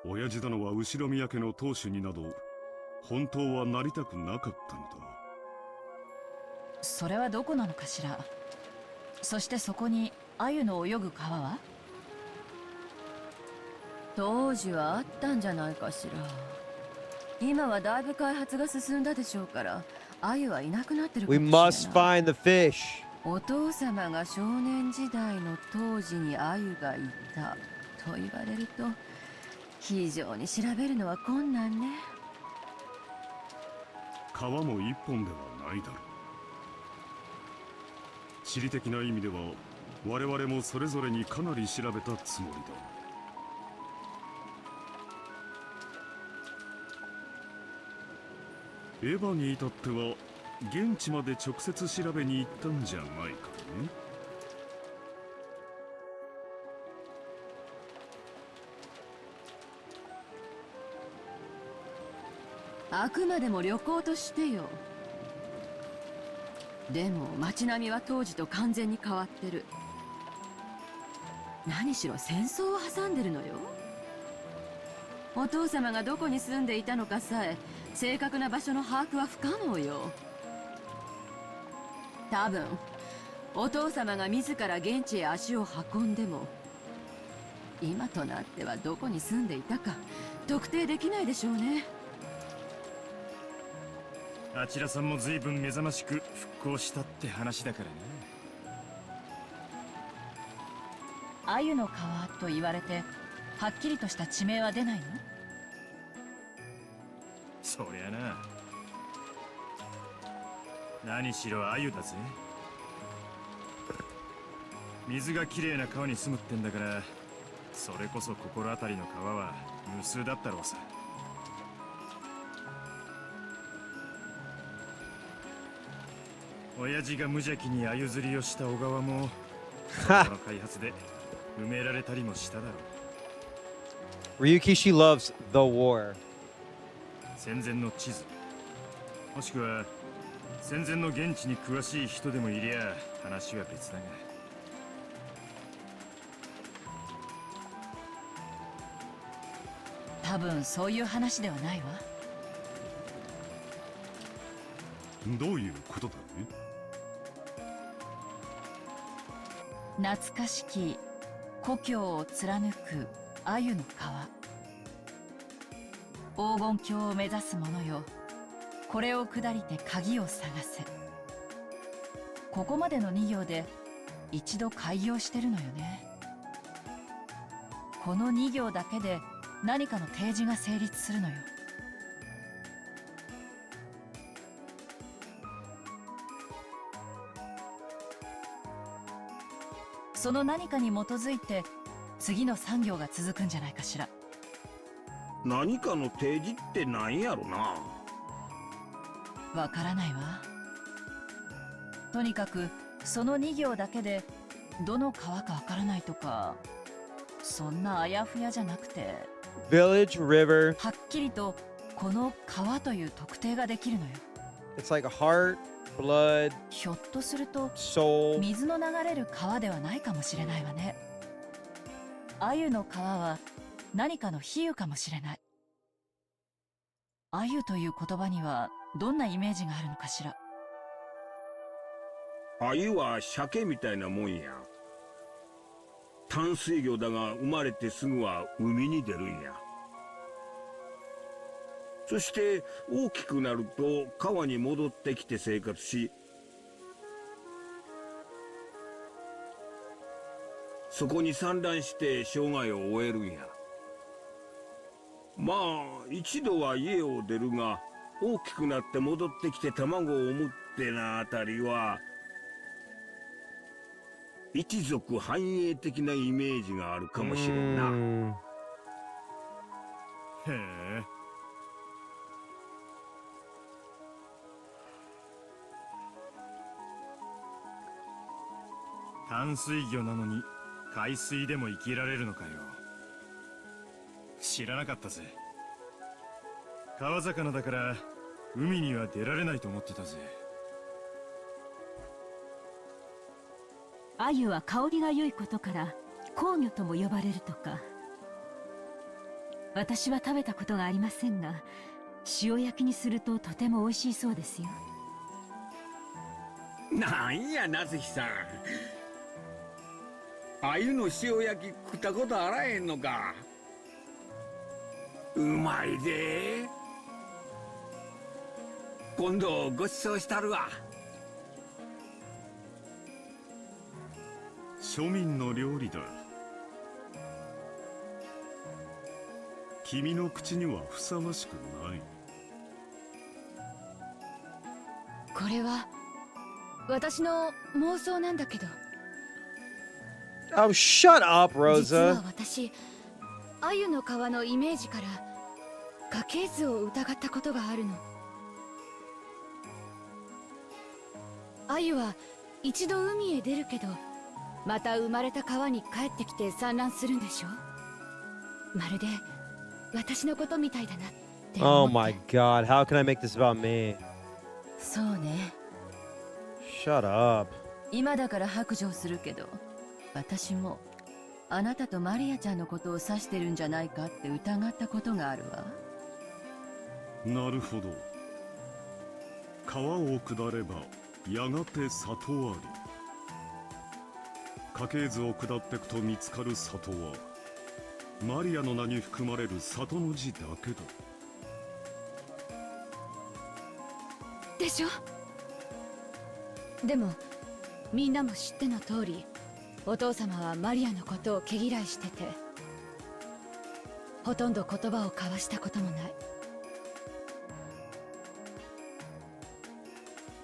親父殿は後ろ宮家の当主になど本当はなりたくなかったのだ。それはどこなのかしら。そしてそこに鮎の泳ぐ川は当時はあったんじゃないかしら。今はだいぶ開発が進んだでしょうから鮎はいなくなってるか We もしれない。 must find the fish. お父様が少年時代の当時に鮎がいたと言われると非常に調べるのは困難ね。川も一本ではないだろう。地理的な意味では我々もそれぞれにかなり調べたつもりだ。エヴァに至っては現地まで直接調べに行ったんじゃないかね。あくまでも旅行としてよ。でも街並みは当時と完全に変わってる。何しろ戦争を挟んでるのよ。お父様がどこに住んでいたのかさえ正確な場所の把握は不可能よ。多分お父様が自ら現地へ足を運んでも今となってはどこに住んでいたか特定できないでしょうね。あちらさんも随分目覚ましく復興したって話だからね。鮎の川と言われてはっきりとした地名は出ないの？そりゃな。何しろ鮎だぜ。水がきれいな川に住むってんだから、それこそ心当たりの川は無数だったろうさ。親父が無邪気に鮎釣りをした小川もその開発で埋められたりもしただろう。Ryukishi loves the war. 戦前の地図、もしくは戦前の現地に詳しい人でもいりゃ話は別だが。多分そういう話ではないわ。どういうことだね。懐かしき故郷を貫く鮎の川。黄金鏡を目指す者よ、これを下りて鍵を探せ。ここまでの2行で一度開業してるのよね。この2行だけで何かの提示が成立するのよ。その何かに基づいて次の3行が続くんじゃないかしら。何かの提示って何やろな。わからないわ。とにかくその2行だけでどの川かわからないとか、そんなあやふやじゃなくて Village, river. はっきりとこの川という特定ができるのよ。 It's like a heart, blood, ひょっとすると soul. 水の流れる川ではないかもしれないわね。鮎の川は何かの比喩かもしれない。鮎という言葉にはどんなイメージがあるのかしら。鮎は鮭みたいなもんや。淡水魚だが生まれてすぐは海に出るんや。そして大きくなると川に戻ってきて生活し、そこに産卵して生涯を終えるんや。まあ一度は家を出るが、大きくなって戻ってきて卵を産むってなあたりは一族繁栄的なイメージがあるかもしれんな。へえ。淡水魚なのに海水でも生きられるのかよ。知らなかったぜ。川魚だから海には出られないと思ってたぜ。鮎は香りが良いことから香魚とも呼ばれるとか。私は食べたことがありませんが、塩焼きにするととても美味しいそうですよ。なんや夏日さん、鮎の塩焼き食ったことあらへんのか。うまいで。今度ごちそうしたるわ。庶民の料理だ。君の口にはふさわしくない。これは私の妄想なんだけど。Oh, shut up, 実は Rosa. 私、鮎の皮のイメージから家系図を疑ったことがあるの。鮎は一度海へ出るけど、また生まれた川に帰ってきて産卵するんでしょ。まるで私のことみたいだなって。Oh my god, how can I make this about me? そうね。Shut up. 今だから白状するけど、私もあなたとマリアちゃんのことを指してるんじゃないかって疑ったことがあるわ。なるほど。川を下ればやがて里あり。家系図を下っていくと見つかる里はマリアの名に含まれる里の字だけだ。でしょ。でもみんなも知っての通り、お父様はマリアのことを毛嫌いしてて、ほとんど言葉を交わしたこともない。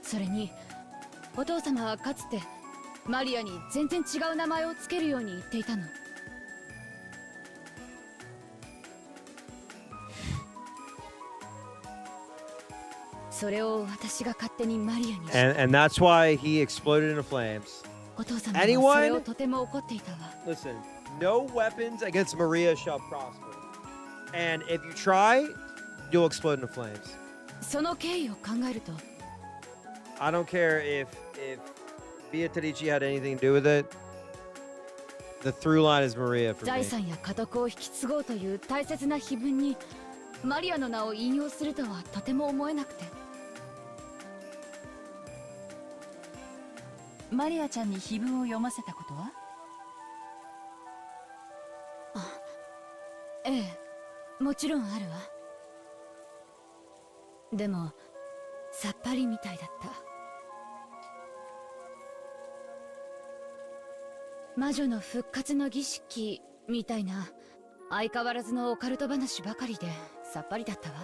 それにお父様はかつてマリアに全然違う名前をつけるように言っていたの。それを私が勝手にマリアにして。And that's why he exploded into flames. お父様はそれをとても怒っていたわ。Listen, no weapons against Maria shall prosper. And if you try, you'll explode into flames. その経緯を考えると、I don't care if Beatrice had anything to do with it. The through line is Maria for 財 me. 産や家督を引き継ごうという大切な碑文にマリアの名を引用するとはとても思えなくて。マリアちゃんに碑文を読ませたことは？ええ、もちろんあるわ。でもさっぱりみたいだった。魔女の復活の儀式みたいな相変わらずのオカルト話ばかりでさっぱりだったわ。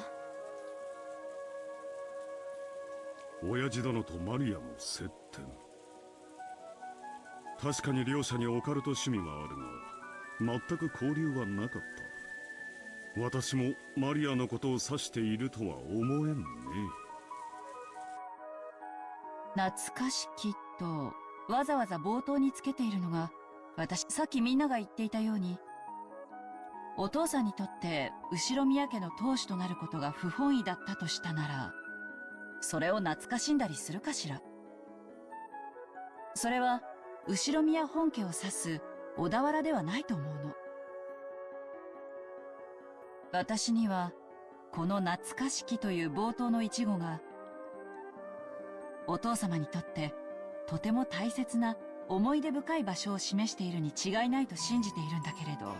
親父殿とマリアの接点。確かに両者にオカルト趣味はあるが、全く交流はなかった。私もマリアのことを指しているとは思えんね。懐かしきとわざわざ冒頭につけているのが、さっきみんなが言っていたように、お父さんにとって後宮家の当主となることが不本意だったとしたなら、それを懐かしんだりするかしら。それは後宮本家を指す小田原ではないと思うの。私にはこの懐かしきという冒頭の一語が、お父様にとってとても大切な思い出深い場所を示しているに違いないと信じているんだけれど、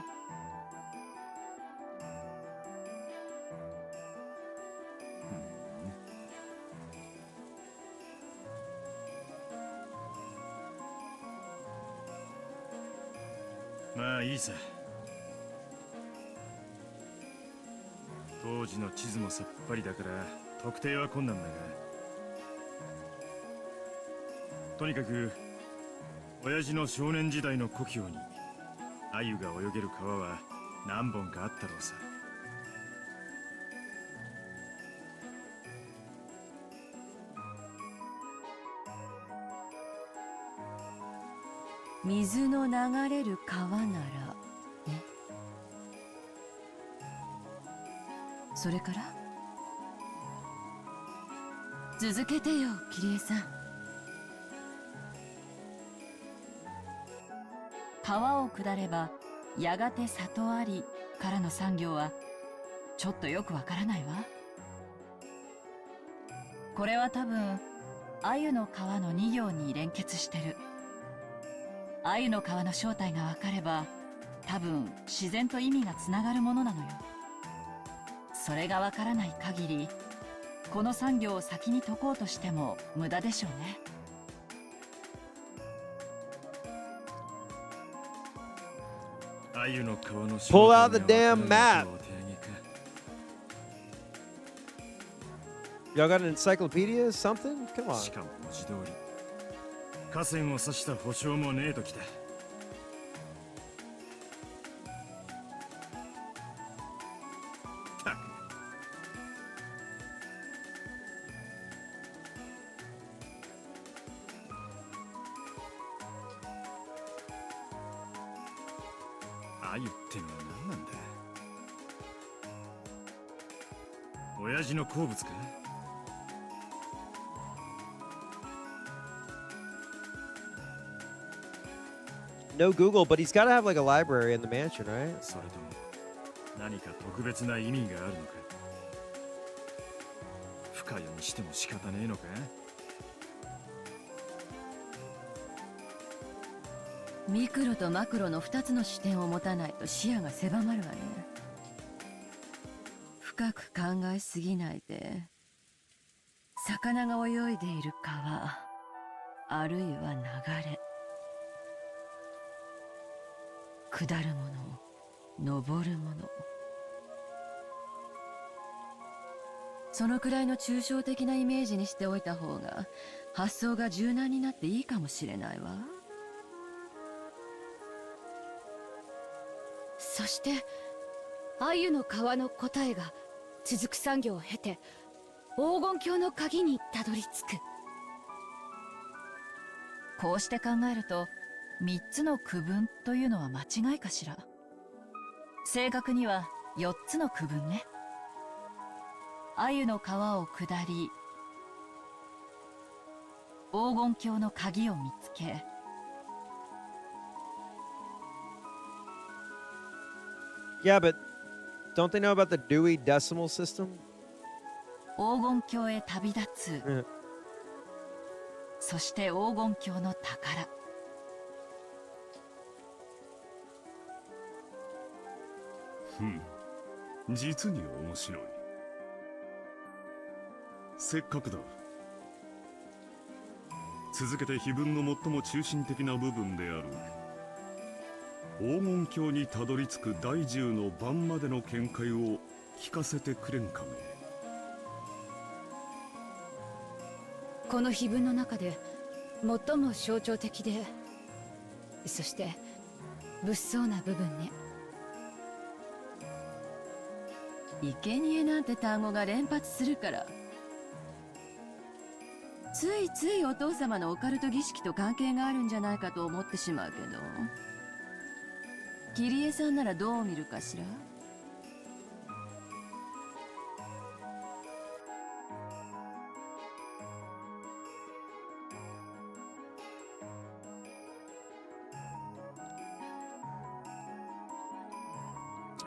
まあいいさ。当時の地図もさっぱりだから特定は困難だが、とにかく親父の少年時代の故郷に鮎が泳げる川は何本かあったろうさ。水の流れる川ならね。それから続けてよ、キリエさん。川を下ればやがて里ありからの産業はちょっとよくわからないわ。これは多分鮎の川の2行に連結してる。鮎の川の正体がわかれば多分自然と意味がつながるものなのよ。それがわからない限りこの産業を先に解こうとしても無駄でしょうね。鮎の川の Pull out the damn map. Y'all got an encyclopedia? Something? Come on. しかも文字通り河川を指した保証もねえときた。鮎ってのは何なんだ。親父の好物か。No Google, but he's got to have like a library in the mansion, right? それとも何か特別な意味があるのか。深読みしても仕方ねえのか。ミクロとマクロの2つの視点を持たないと視野が狭まるわね。深く考えすぎないで、魚が泳いでいる川、あるいは流れ、下るもの、登るもの、そのくらいの抽象的なイメージにしておいた方が発想が柔軟になっていいかもしれないわ。そして鮎の川の答えが続く産業を経て黄金鏡の鍵にたどり着く。こうして考えると3つの区分というのは間違いかしら。正確には4つの区分ね。鮎の川を下り、黄金鏡の鍵を見つけ、Yeah, but don't they know about the Dewey Decimal System? 黄金鏡へ旅立つ。そして黄金鏡の宝。実に面白い。せっかくだ。続けて碑文の最も中心的な部分である黄金鏡にたどり着く第10の番までの見解を聞かせてくれんかね。この碑文の中で最も象徴的で、そして物騒な部分ね。生贄なんて単語が連発するからついついお父様のオカルト儀式と関係があるんじゃないかと思ってしまうけど、キリエさんならどう見るかしら。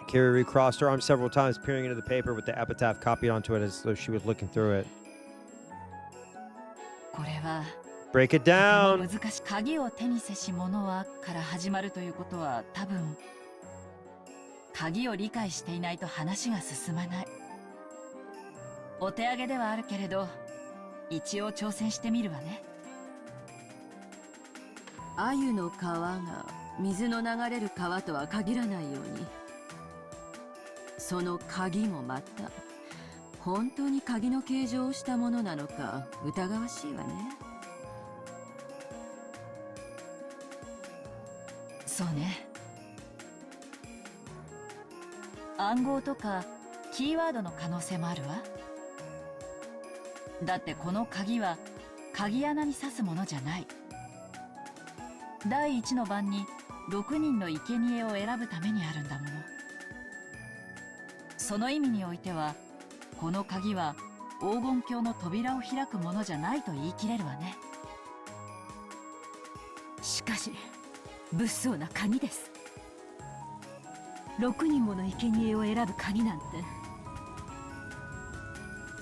Carrie recrossed her arms several times, peering into the paper with the epitaph copied onto it as though she was looking through it. これは Break it down! 難しい。鍵を手にせし者はから始まるということは、多分鍵を理解していないと話が進まない。お手上げではあるけれど一応挑戦してみるわね。鮎の川が水の流れる川とは限らないように、その鍵もまた本当に鍵の形状をしたものなのか疑わしいわね。そうね。暗号とかキーワードの可能性もあるわ。だってこの鍵は鍵穴に刺すものじゃない。第1の番に6人の生贄を選ぶためにあるんだもの。その意味においてはこの鍵は黄金鏡の扉を開くものじゃないと言い切れるわね。しかし物騒な鍵です。6人もの生贄を選ぶ鍵なんて。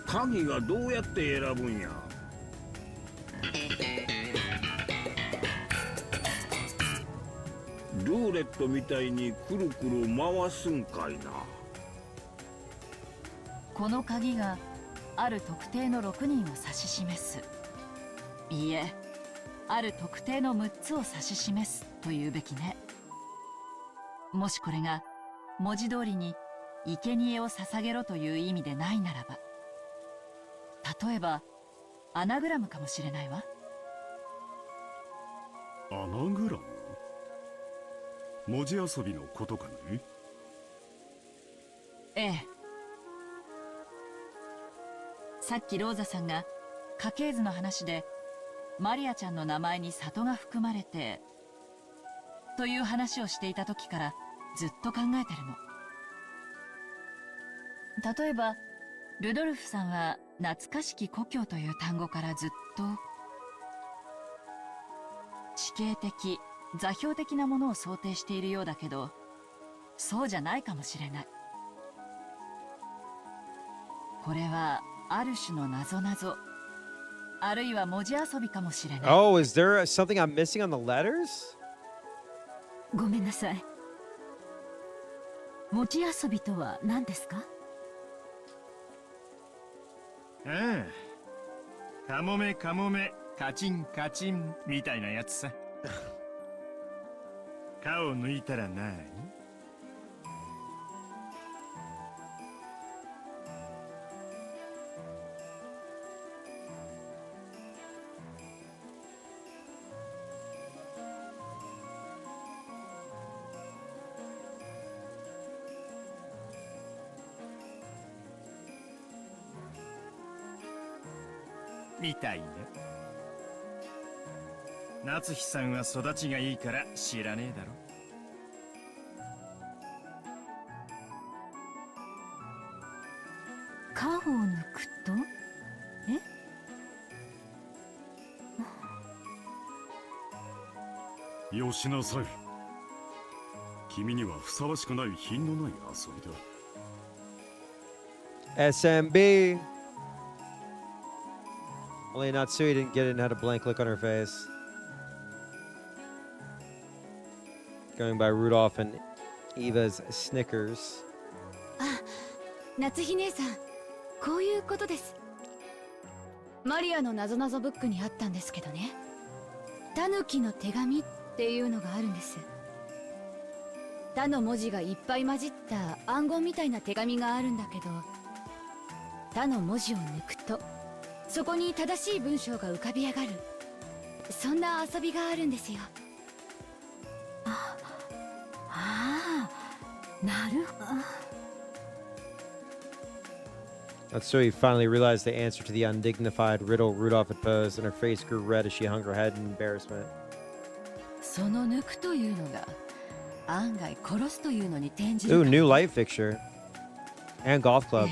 鍵がどうやって選ぶんや。ルーレットみたいにくるくる回すんかいな。この鍵がある特定の6人を指し示す。いいえ、ある特定の6つを指し示すというべきね。もしこれが文字通りに生贄を捧げろという意味でないならば、例えばアナグラムかもしれないわ。アナグラム？文字遊びのことかね？ええ。さっきローザさんが家系図の話でマリアちゃんの名前に里が含まれてという話をしていた時からずっと考えてるの。例えばルドルフさんは懐かしき故郷という単語からずっと地形的座標的なものを想定しているようだけど、そうじゃないかもしれない。これはある種の謎々、あるいは文字遊びかもしれない。Oh, is there something I'm missing on the letters? ごめんなさい。持ち遊びとは何ですか？ああ、カモメカモメカチンカチンみたいなやつさ。皮を抜いたらなに？みたいな。夏日さんは育ちがいいから知らねえだろ。皮を抜くと？よしなさい。君にはふさわしくない品のない遊びだ。SMB. Only Natsui didn't get it and had a blank look on her face. Going by Rudolph and Eva's Snickers. あ、夏日姉さん、こういうことです。マリアのなぞなぞブックにあったんですけどね。タヌキの手紙っていうのがあるんです。タの文字がいっぱい混じった暗号みたいな手紙があるんだけど、タの文字を抜くとそこに正しい文章が浮かび上がる、そんな遊びがあるんですよ。なるほど。Natsui finally realized the answer to the undignified riddle Rudolph had posed, and her face grew red as she hung her head in embarrassment. その抜くというのが案外殺すというのに転じる。 Ooh, new light fixture. And golf clubs.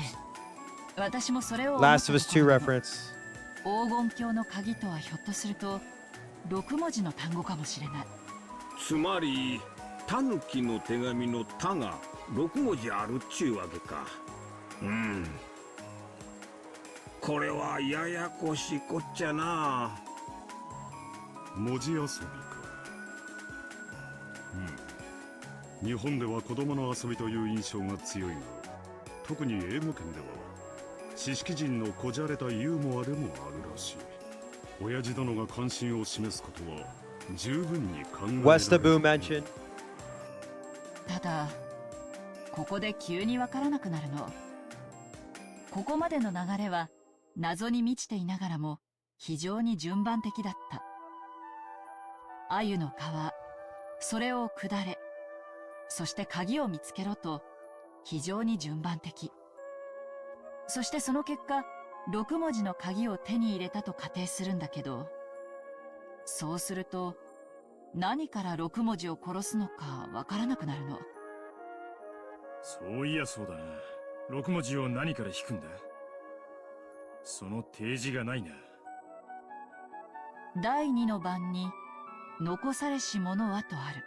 私もそれを Last of Us 2 reference. 黄金鏡の鍵とはひょっとすると6文字の単語かもしれない。つまりタヌキの手紙の「タ」が6文字あるっちゅうわけか。これはややこしいこっちゃな。文字遊びか。日本では子供の遊びという印象が強いが、特に英語圏では知識人のこじゃれたユーモアでもあるらしい。親父殿が関心を示すことは十分に考えられる。Westaboo mentioned. ただここで急にわからなくなるの。ここまでの流れは謎に満ちていながらも非常に順番的だった。鮎の皮、それを下れ、そして鍵を見つけろと非常に順番的。そしてその結果6文字の鍵を手に入れたと仮定するんだけど、そうすると何から6文字を殺すのかわからなくなるの。そういやそうだな。6文字を何から引くんだ？その提示がないな。第2の番に残されし者はとある。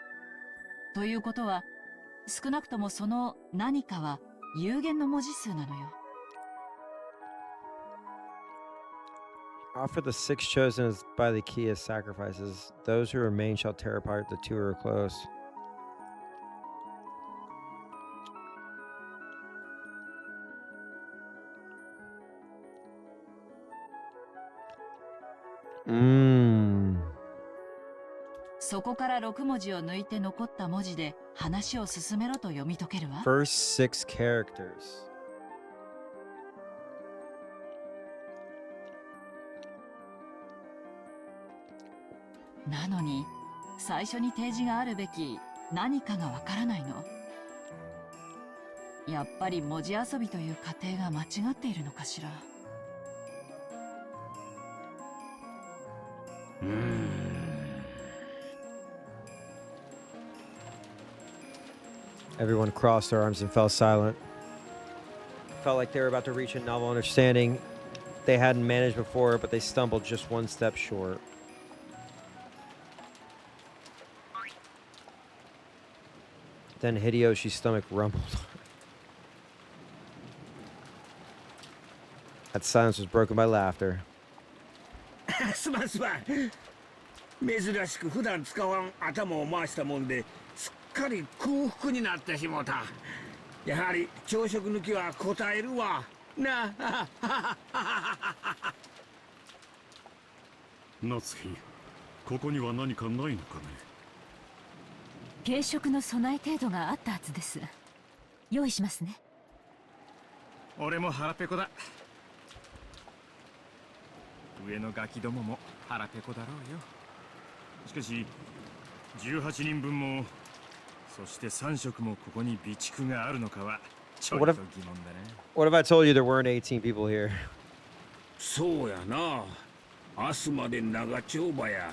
ということは少なくともその何かは有限の文字数なのよ。Offer the 6 chosen as by the key as sacrifices. Those who remain shall tear apart the 2 who are close. Mmm. そこから6文字を抜いて残った文字で話を進めろと読み解けるわ。First 6 characters. なのに最初に提示があるべき何かがわからないの。やっぱり文字遊びという過程が間違っているのかしら。Everyone crossed their arms and fell silent. Felt like they were about to reach a novel understanding they hadn't managed before, but they stumbled just one step short. Then Hideyoshi's stomach rumbled. That silence was broken by laughter. すまんすまん。珍しく普段使わん頭を回したもんですっかり空腹になってしもた。やはり朝食抜きは答えるわなあ。夏日、ここには何かないのかね。軽食の備え程度があったはずです。用意しますね。俺も腹ペコだ。上のガキどもも腹ペコだろうよ。しかし18人分も、そして3食もここに備蓄があるのかはちょっと疑問だね。What if I told you there weren't 18 people here? そうやな。明日まで長丁場や。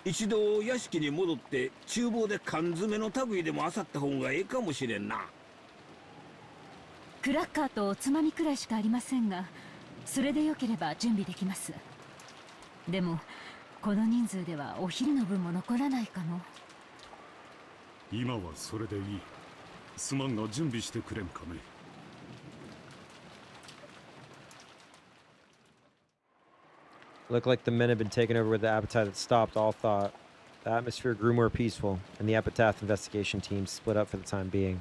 一度屋敷に戻って厨房で缶詰の類でも漁った方がええかもしれんな。クラッカーとおつまみくらいしかありませんが、それでよければ準備できます。でもこの人数ではお昼の分も残らないかも。今はそれでいい。すまんが準備してくれんかね。Looked like the men had been taken over with the appetite that stopped all thought. The atmosphere grew more peaceful, and the epitaph investigation team split up for the time being.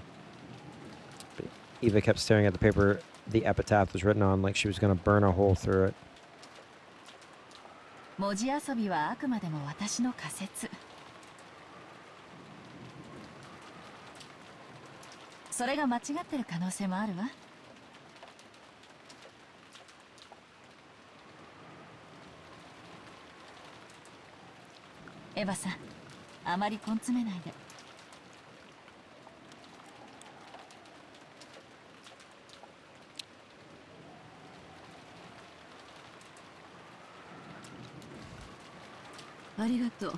But Eva kept staring at the paper the epitaph was written on, like she was going to burn a hole through it. 文字遊びはあくまでも私の仮説。それが間違ってる可能性もあるわ。エヴァさん、あまり根詰めないで。ありがとう。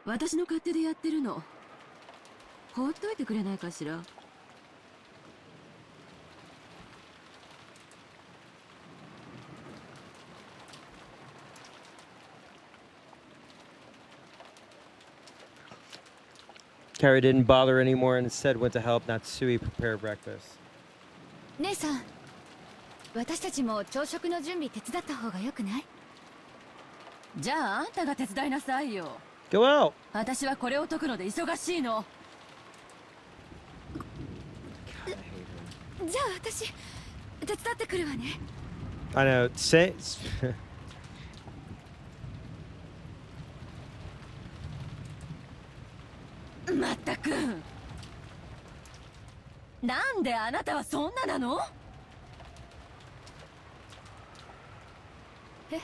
私の勝手でやってるの。放っといてくれないかしら。Carrie didn't bother anymore and instead went to help Natsui prepare breakfast. 姉さん、私たちも朝食の準備手伝った方がよくない？じゃああんたが手伝いなさいよ。Go out! 私はこれを解くので忙しいの。じゃあ私手伝ってくるわね。I know. Say. まったく。なんであなたはそんななの？え？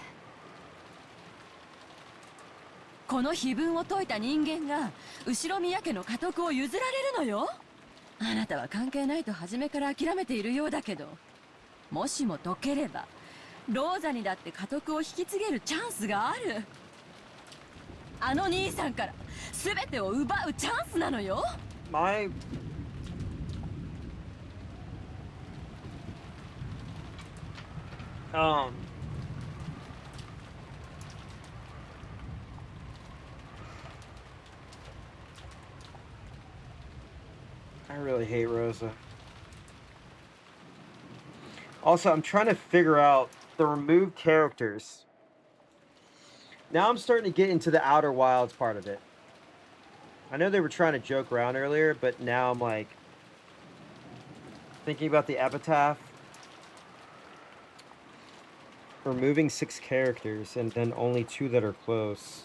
この碑文を解いた人間が後宮家の家督を譲られるのよ。あなたは関係ないと初めから諦めているようだけど、もしも解ければローザにだって家督を引き継げるチャンスがある。あの兄さんから全てを奪うチャンスなのよ。My I really hate Rosa. Also, I'm trying to figure out the removed characters. Now I'm starting to get into the Outer Wilds part of it. I know they were trying to joke around earlier, but now I'm like thinking about the epitaph. Removing 6 characters and then only 2 that are close.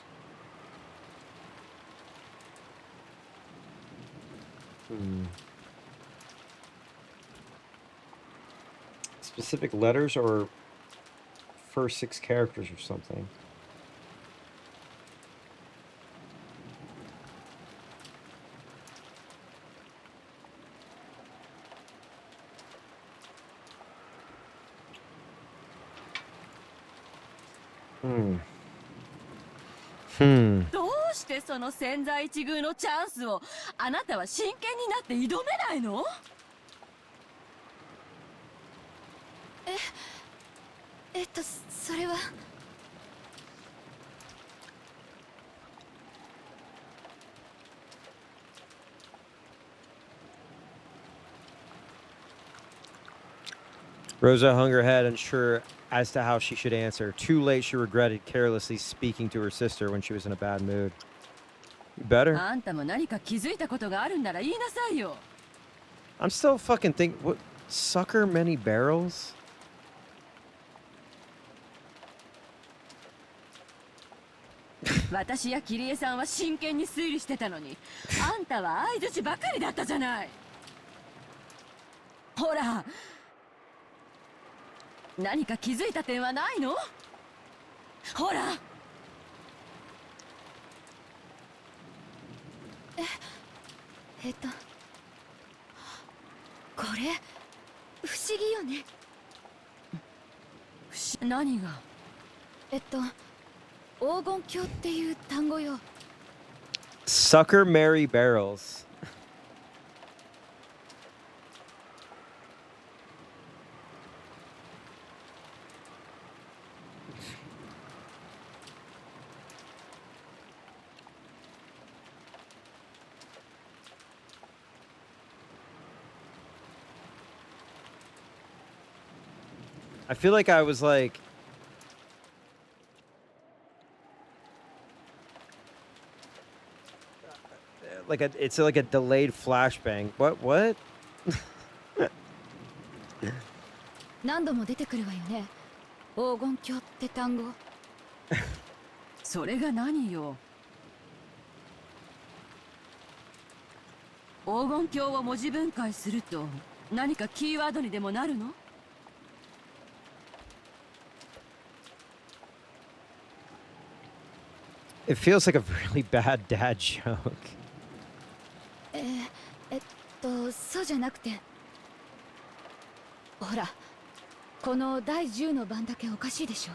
Specific letters or first 6 characters or something. Hmm. どうしてその千載一遇のチャンスをあなたは真剣になって挑めないの？それは。Rosa hung her head, unsure as to how she should answer. Too late, she regretted carelessly speaking to her sister when she was in a bad mood. You better. あんたも何か気づいたことがあるんなら言いなさいよ。 I'm still fucking thinking. What? Sucker many barrels? 私やキリエさんは真剣に推理してたのに、あんたは相槌ばかりだったじゃない。ほら、何か気づいた点はないの？ほら。これ不思議よね。何が？黄金鏡っていう単語よ。Sucker Mary barrels. I feel like I was like it's like a delayed flashbang. What? 何度も出てくるわよね。黄金鏡って単語。それが何よ。黄金鏡を文字分解すると何かキーワードにでもなるの？It feels like a really bad dad joke. そうじゃなくて。ほら、この第10の番だけおかしいでしょ。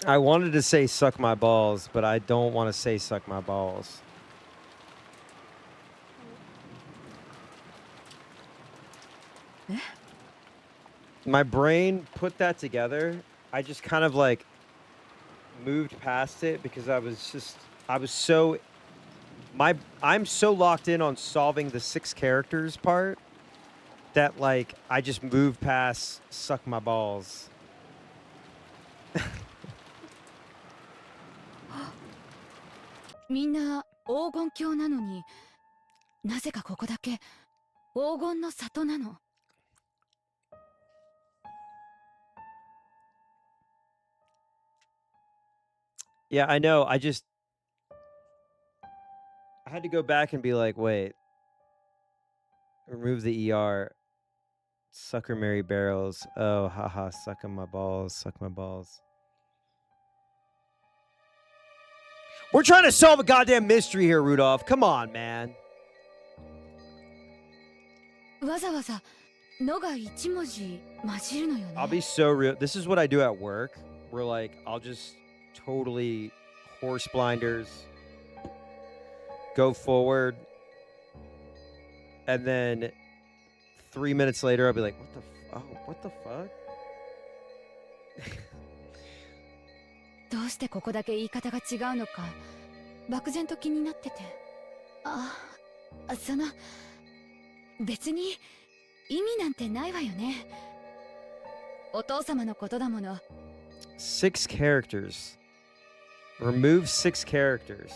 I wanted to say suck my balls, but I don't want to say suck my balls. My brain put that together. I just kind of like moved past it because I'm so locked in on solving the 6 characters part that like I just moved past suck my balls. みんな黄金鏡なのに、なぜかここだけ黄金の里なの。Yeah, I know. I had to go back and be like, wait. Remove the ER. Sucker Mary barrels. Oh, haha, suck on my balls. Suck my balls. We're trying to solve a goddamn mystery here, Rudolph. Come on, man. わざわざのが1文字混じるのよね。I'll be so real. This is what I do at work. Where like I'll just totally horse blinders, go forward, and then 3 minutes later I'll be like, what the fuck? どうしてここだけ言い方が違うのか漠然と気になってて。別に意味なんてないわよね。お父様のことだもの。6 characters. Remove 6 characters.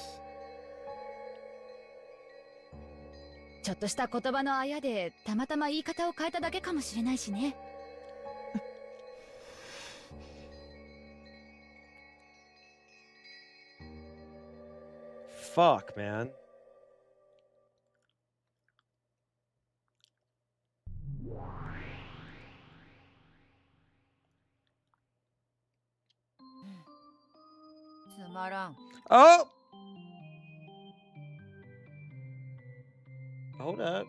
ちょっとした言葉のあやでたまたま言い方を変えただけかもしれないしね。Fuck, man. Oh! Hold up.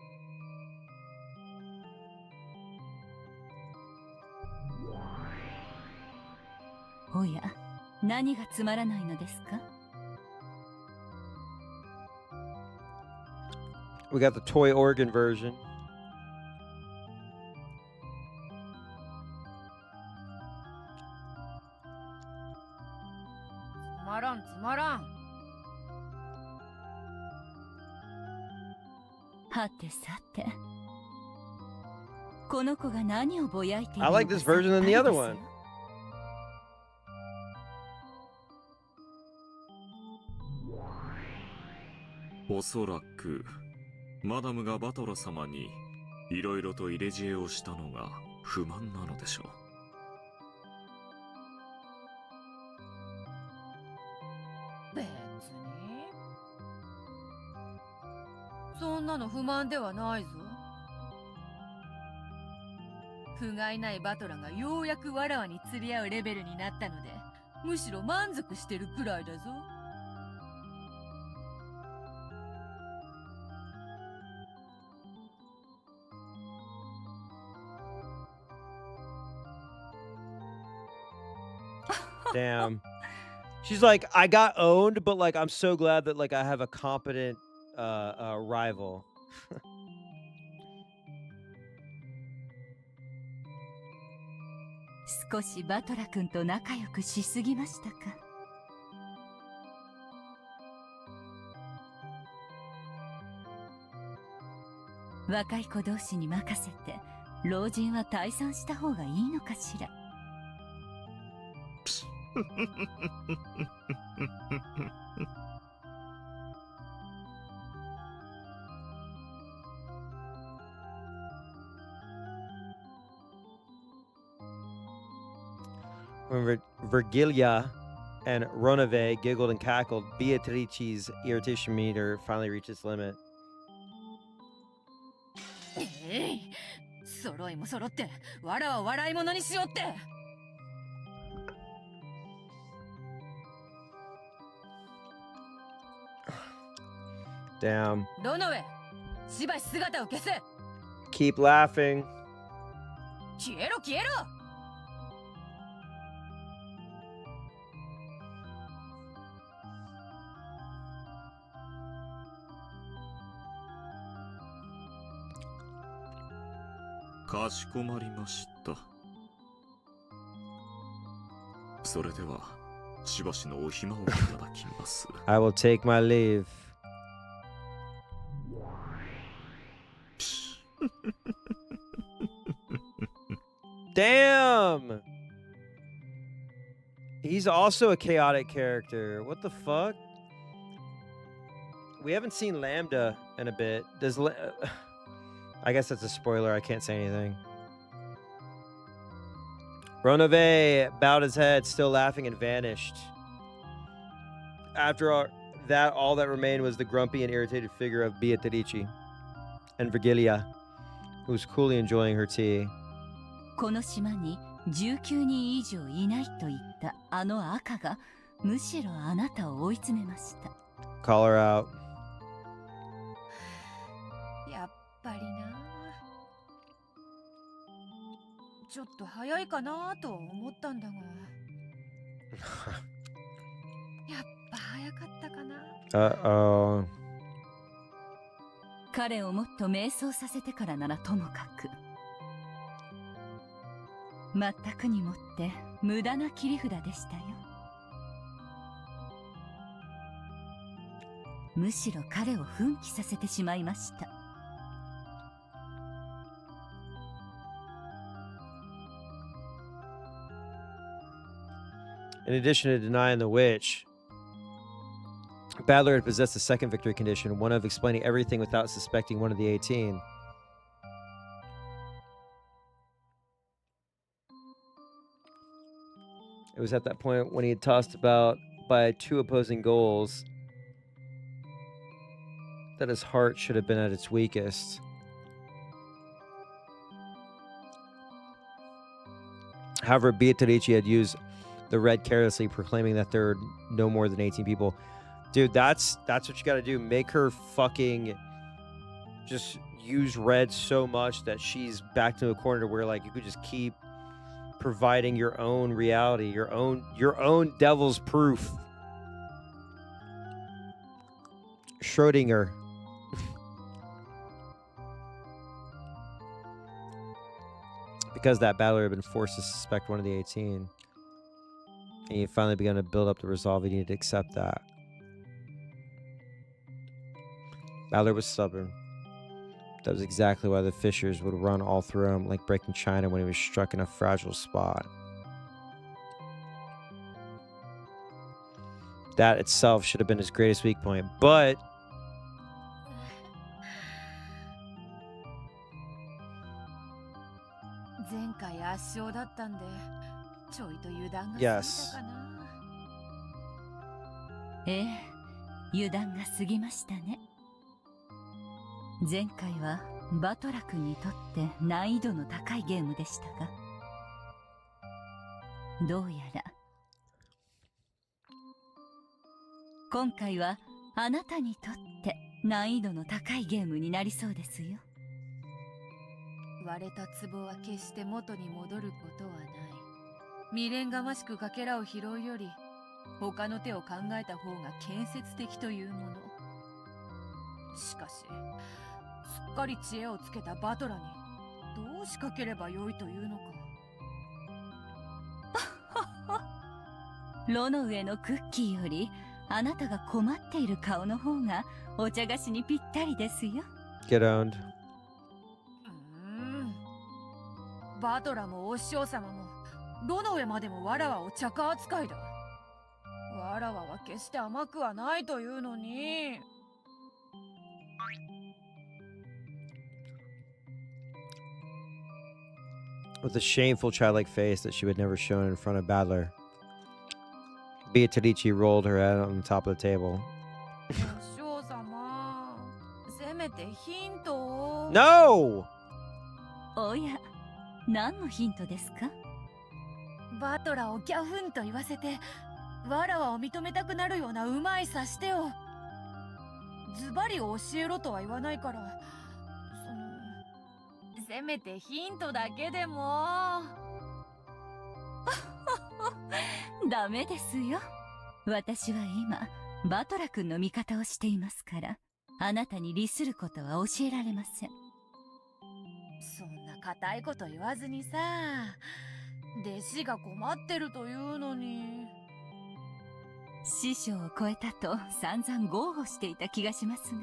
Oh, おや、何がつまらないのですか？ We got the toy organ version. I like this version than the other one. おそらくマダムがバトラ様にいろいろと入れ知恵をしたのが不満なのでしょう。別にそんなの不満ではないぞ。不甲斐ないバトラがようやくわらわに釣り合うレベルになったので、むしろ満足してるくらいだぞ。Damn. She's like, I got owned, but like, I'm so glad that like I have a competent rival. 少しバトラ君と仲良くしすぎましたか。若い子同士に任せて老人は退散した方がいいのかしら。When Virgilia and Ronave giggled and cackled, Beatrice's irritation meter finally reached its limit. 揃いも揃ってわらは笑い物にしよって。Damn. ロノウェイ、しばし姿を消せ。 Keep laughing. 消えろ消えろ。かしこまりました。それではしばしのお暇をいただきます。I will take my leave. Damn! He's also a chaotic character. What the fuck? We haven't seen Lambda in a bit. Does I guess that's a spoiler. I can't say anything. Ronave bowed his head, still laughing, and vanished. After all that remained was the grumpy and irritated figure of Beatrice and Virgilia, who was coolly enjoying her tea. この島に19人以上いないと言ったあの赤がむしろあなたを追い詰めました。 Call her out. やっぱりな。ちょっと早いかなと思ったんだが。やっぱ早かったかな。Uh-oh. 彼をもっと迷走させてからならともかく。全くにもって無駄な切り札でしたよ。むしろ彼を奮起させてしまいました。In addition to denying the witch, Badler had possessed the second victory condition, one of explaining everything without suspecting one of the 18. It was at that point when he had tossed about by 2 opposing goals that his heart should have been at its weakest. However, Beatrice had used the red carelessly, proclaiming that there are no more than 18 people. Dude, that's what you gotta do. Make her fucking just use red so much that she's back to a corner where like you could just keep providing your own reality, your own devil's proof. Schrödinger. Because that battler had been forced to suspect one of the 18. And he finally began to build up the resolve he needed to accept that. Battler was stubborn. That was exactly why the Fishers would run all through him like breaking china when he was struck in a fragile spot. That itself should have been his greatest weak point, but yes. ええ、油断が過ぎましたね。前回はバトラ君にとって難易度の高いゲームでしたが、どうやら今回はあなたにとって難易度の高いゲームになりそうですよ。割れた壺は決して元に戻ることはない。未練がましくかけらを拾うより、他の手を考えた方が建設的というもの。しかし、すっかり知恵をつけたバトラにどう仕掛ければよいというのか。炉の上のクッキーよりあなたが困っている顔の方がお茶菓子にぴったりですよ。Get owned. バトラもお師匠様も炉の上までもわらわを茶化扱いだ。わらわは決して甘くはないというのに。With a shameful childlike face that she would never shown in front of Battler, Beatrice rolled her head on the top of the table. お師匠様、せめてヒントを。No! おや、何のヒントですか？バトラをギャフンと言わせて、わらわを認めたくなるようなうまい指し手を。ズバリ教えろとは言わないから、せめてヒントだけでも。ダメですよ。私は今バトラ君の味方をしていますから、あなたに利することは教えられません。そんな固いこと言わずにさ、弟子が困ってるというのに。師匠を超えたと散々豪語していた気がしますが。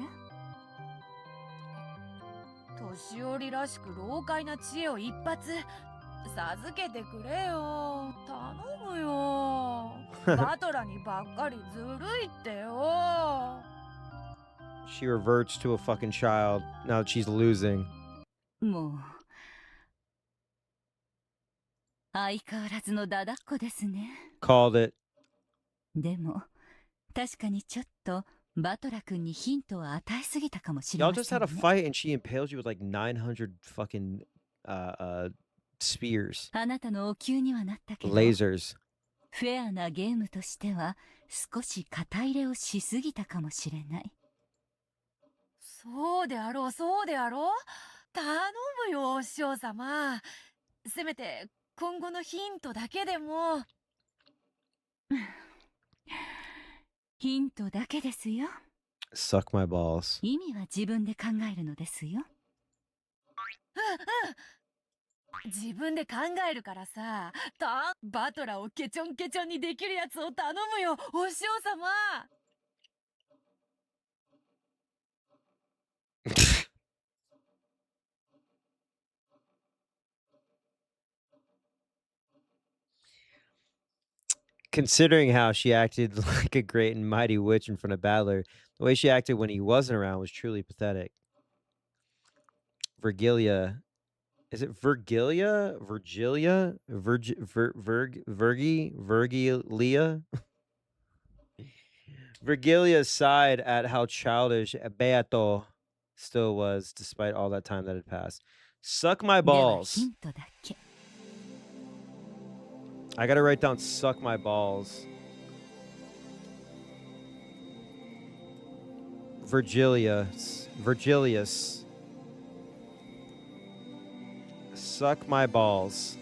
年寄りらしく老快な知恵を一発授けてくれよ。頼むよ。バトラにばっかりずるいってよ。She reverts to a fucking child now that she's losing. もう相変わらずのだだっこですね。Called it. でも確かにちょっとバトラ君にヒントを与えすぎたかもしれ Y'all ませ just ん had ね。 a fight and she impaled you with like 900 fucking spears. あなたのお灸にはなったけど、 Lasers. フェアなゲームとしては少し肩入れをしすぎたかもしれない。そうであろう、そうであろう。頼むよ、お師匠様。せめて今後のヒントだけでも。ヒントだけですよ。 Suck my balls. 意味は自分で考えるのですよ。自分で考えるからさ、バトラをケチョンケチョンにできるやつを頼むよ、お師匠様。Considering how she acted like a great and mighty witch in front of Battler, the way she acted when he wasn't around was truly pathetic. Virgilia. Is it Virgilia? Virgilia? Virgilia? Virgilia sighed at how childish Beato still was despite all that time that had passed. Suck my では balls. ヒントだけ。 I gotta write down suck my balls. Virgilius. Suck my balls.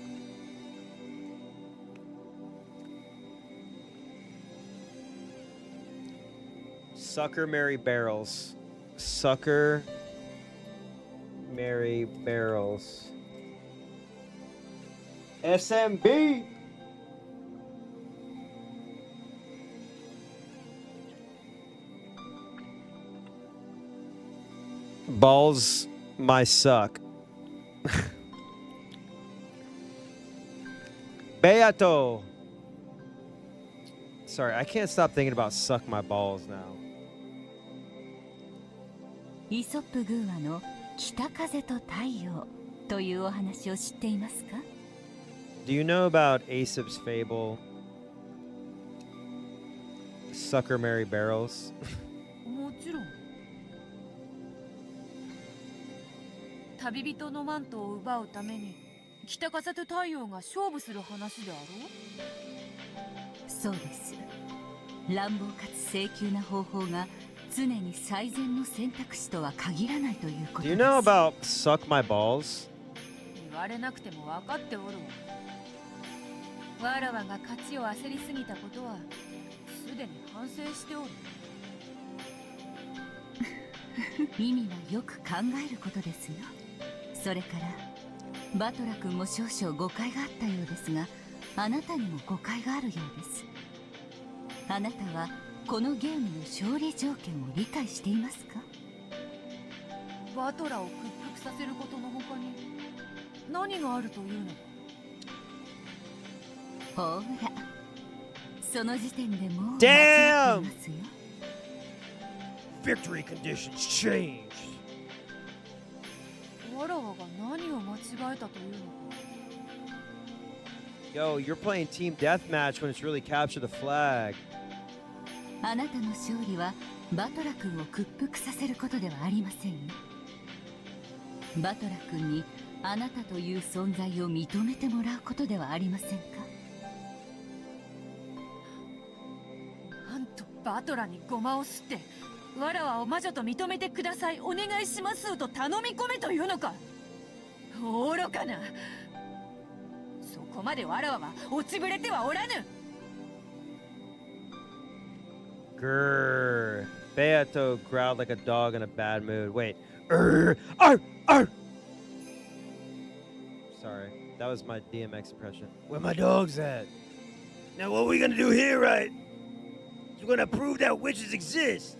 Sucker Mary Barrels. Sucker Mary Barrels. SMB. Balls my suck. Beato. Sorry, I can't stop thinking about suck my balls now. イソップ寓話の北風と太陽というお話を知っていますか？ Do you know about Aesop's fable? Sucker Mary Barrels? もちろん。旅人のマントを奪うために北風と太陽が勝負する話であろう？そうです。乱暴かつ請求な方法が常に最善の選択肢とは限らないということ Do です。 you know about suck my balls? 言われなくても分かっておるわ。わらわが勝ちを焦りすぎたことはすでに反省しておる。意味はよく考えることですよ。それからバトラ君も少々誤解があったようですが、あなたにも誤解があるようです。あなたはこのゲームの勝利条件を理解していますか？バトラを屈服させることの他に何があるというのか？ほら、その時点でもう間違ってい Damn! ますよ。 Victory conditions changed. わらわが何を間違えたというのか？ Yo, you're playing team deathmatch when it's really capture the flag. あなたの勝利はバトラ君を屈服させることではありませんよ。バトラ君にあなたという存在を認めてもらうことではありませんか？なんとバトラにゴマを吸ってわらわを魔女と認めてください、お願いしますと頼み込めというのか？愚かな。そこまでわらわは落ちぶれてはおらぬ。Grrr. Beato growled like a dog in a bad mood. Wait. Arr! Arr! Sorry. That was my DMX impression. Where my dogs at? Now what are we gonna do here, right? We're gonna prove that witches exist.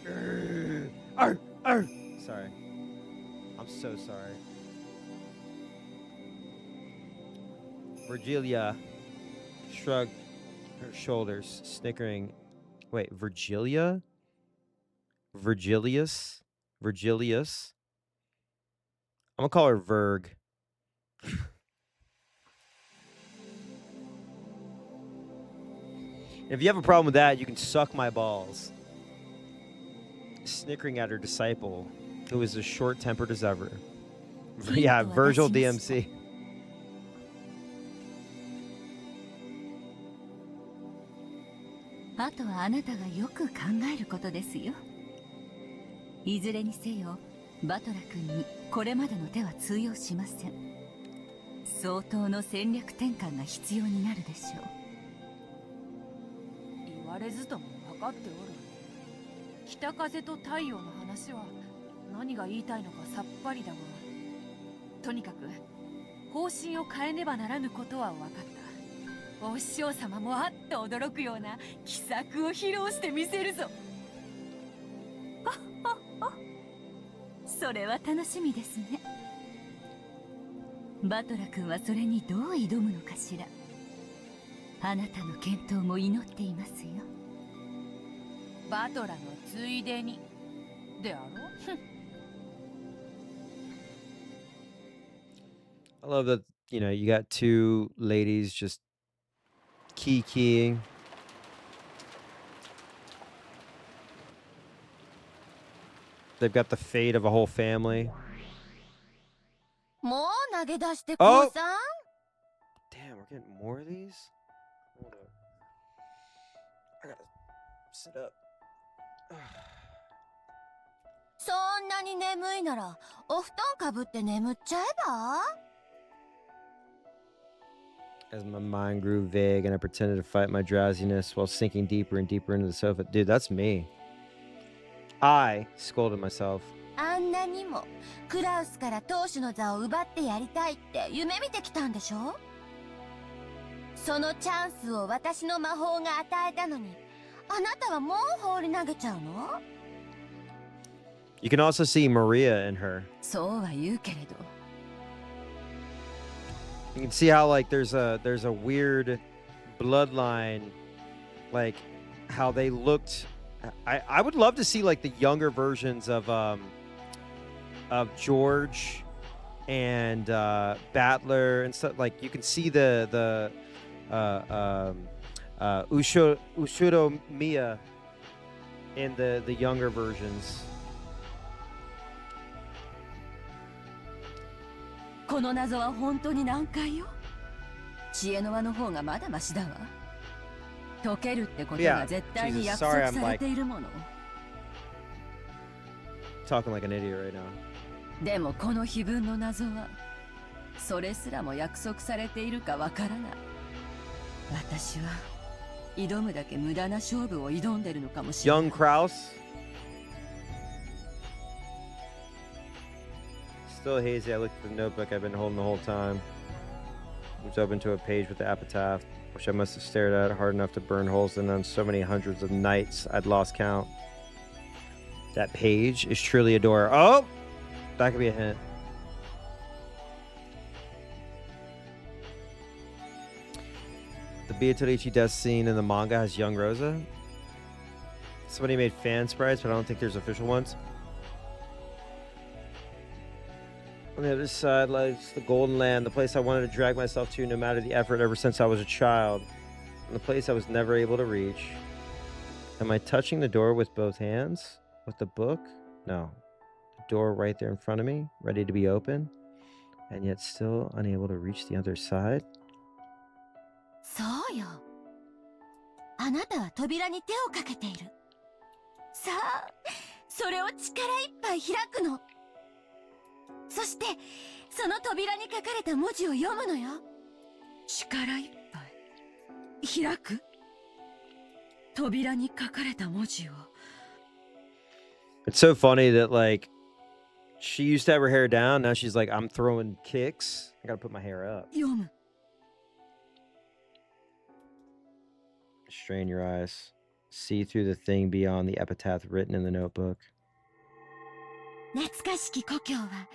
Arr! Arr! Arr! Sorry. I'm so sorry. Virgilia shrugged her shoulders, snickering. Wait, Virgilia? Virgilius? Virgilius? I'm gonna call her Verg. If you have a problem with that, you can suck my balls. Snickering at her disciple, who is as short-tempered as ever. Yeah, Virgil DMC. あとはあなたがよく考えることですよ。いずれにせよ、バトラ君にこれまでの手は通用しません。相当の戦略転換が必要になるでしょう。言われずとも分かっておる。北風と太陽の話は何が言いたいのかさっぱりだが、とにかく方針を変えねばならぬことは分かった。お師匠様もあっと驚くような奇策を披露してみせるぞ。それは楽しみですね。バトラ君はそれにどう挑むのかしら。あなたの健闘も祈っていますよ。バトラのついでにであろう。I love that, you know, you got two ladies just keying. They've got the fate of a whole family. もう投げ出してこうさん。 Damn, we're getting more of these? Hold up. I gotta sit up. そんなに眠いならお布団かぶって眠っちゃえば？ As my mind grew vague and I pretended to fight my drowsiness while sinking deeper and deeper into the sofa. Dude, that's me. I scolded myself. あんなにもクラウスから当主の座を奪ってやりたいって夢見てきたんでしょ？そのチャンスを私の魔法が与えたのに、あなたはもう放り投げちゃうの？ You can also see Maria in her. そうは言うけれど。You can see how like there's a weird bloodline, like how they looked. I would love to see like the younger versions of George and Battler and stuff. Like you can see the Ushuro Mia in the younger versions. この謎は本当に難解よ。知恵の輪の方がまだマシだわ。解けるってことが絶対に約束されているもの。Talking like an idiot right now. でもこの碑文の謎はそれすらも約束されているかわからない。私は挑むだけ無駄な勝負を挑んでるのかもしれない。Young Kraus. Still hazy. I looked at the notebook I've been holding the whole time. It was open to a page with the epitaph, which I must have stared at hard enough to burn holes in on so many hundreds of nights I'd lost count. That page is truly a door. Oh! That could be a hint. The Beatrice death scene in the manga has young Rosa. Somebody made fan sprites, but I don't think there's official ones. On the other side lies the Golden Land, the place I wanted to drag myself to no matter the effort ever since I was a child, and the place I was never able to reach. Am I touching the door with both hands? With the book? No. The door right there in front of me, ready to be open, and yet still unable to reach the other side? そうよ。あなたは扉に手をかけている。さあ、それを力いっぱい開くの。そしてその扉に書かれた文字を読むのよ。力いっぱい開く？扉に書かれた文字を。It's so funny that like she used to have her hair down, now she's like, I'm throwing kicks. I gotta put my hair up. 読む。Strain your eyes. See through the thing beyond the epitaph written in the notebook. 懐かしき故郷は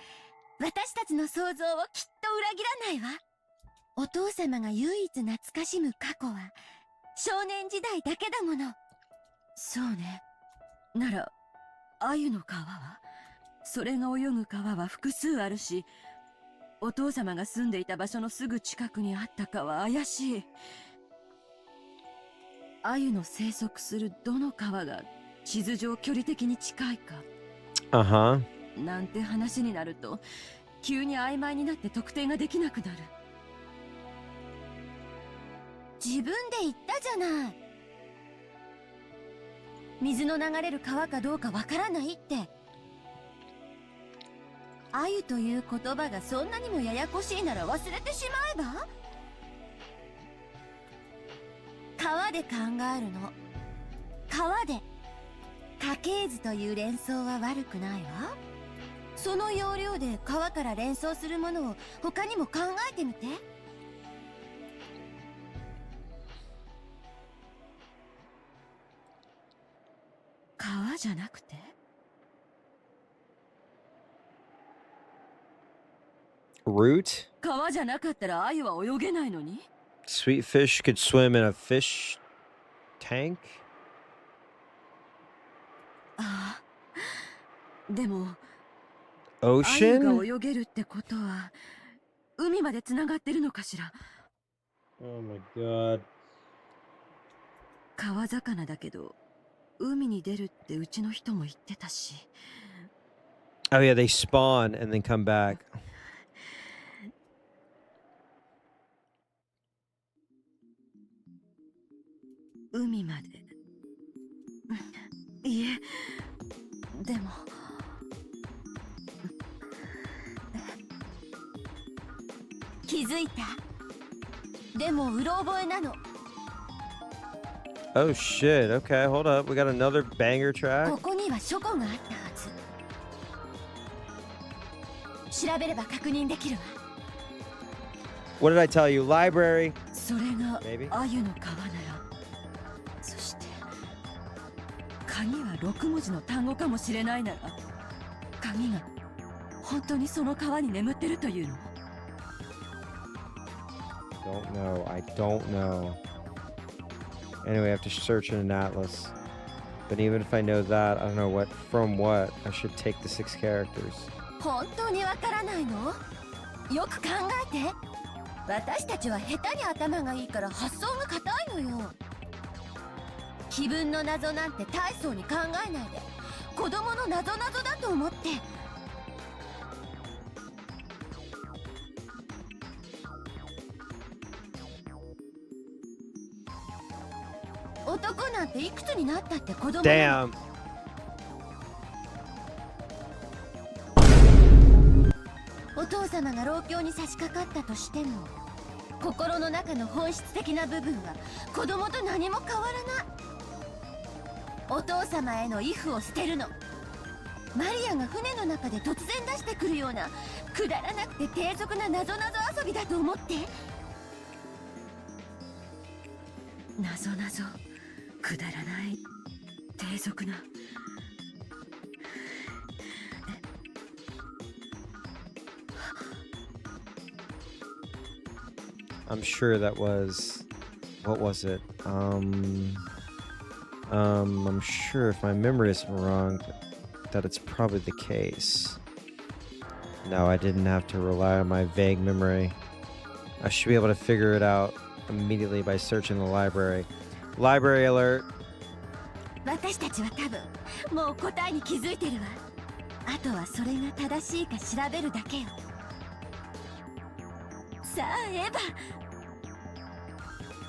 私たちの想像をきっと裏切らないわ。お父様が唯一懐かしむ過去は少年時代だけだもの。そうね。なら鮎の川は、それが泳ぐ川は複数あるし、お父様が住んでいた場所のすぐ近くにあったかは怪しい。鮎の生息するどの川が地図上距離的に近いか。なんて話になると急に曖昧になって特定ができなくなる。自分で言ったじゃない。水の流れる川かどうかわからないって。鮎という言葉がそんなにもややこしいなら忘れてしまえば。川で考えるの。川で。家系図という連想は悪くないわ。その要領で川から連想するものを他にも考えてみて。川じゃなくて？ Root? 川じゃなかったら鮎は泳げないのに。 Sweet fish could swim in a fish tank? ああ。でも、Ocean? 鮎が泳げるってことは、海までつながってるのかしら。Oh my god. 川魚だけど、海に出るってうちの人も言ってたし。Oh yeah, they spawn and then come back. 海まで。いえ、でも。気づいた。でもうろ覚えなの。Oh shit, okay, hold up. We got another banger track. ここには書庫があったはず。調べれば確認できるわ。What did I tell you? Library. それが Maybe? アユの皮なら、そして鍵は6文字の単語かもしれないなら、鍵が本当にその皮に眠ってるというの？ Don't know. I don't know. Anyway, I have to search in an atlas. But even if I know that, I don't know what from what I should take the 6 characters. 本当にわからないの？よく考えて。私たちは下手に頭がいいから発想が硬いのよ。気分の謎なんて大層に考えないで、子供の謎だと思って。男なんていくつになったって子供。 Damn. お父様が老境に差し掛かったとしても、心の中の本質的な部分は子供と何も変わらない。お父様への畏怖を捨てるの。マリアが船の中で突然出してくるようなくだらなくて低俗な謎遊びだと思って。謎くだらない低俗な。I'm sure that was, what was it? I'm sure if my memory isn't wrong, that it's probably the case. No, I didn't have to rely on my vague memory. I should be able to figure it out immediately by searching the library. Library alert. 私たちは多分もう答えに気づいてるわ。あとはそれが正しいか調べるだけよ。さあエヴァ、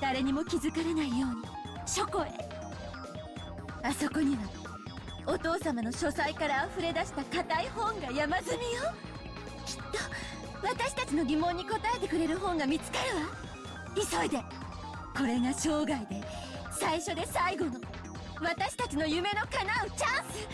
誰にも気づかれないように書庫へ。あそこにはお父様の書斎から溢れ出した硬い本が山積みよ。きっと私たちの疑問に答えてくれる本が見つかるわ。急いで。これが生涯で最初で最後の私たちの夢の叶うチャンス。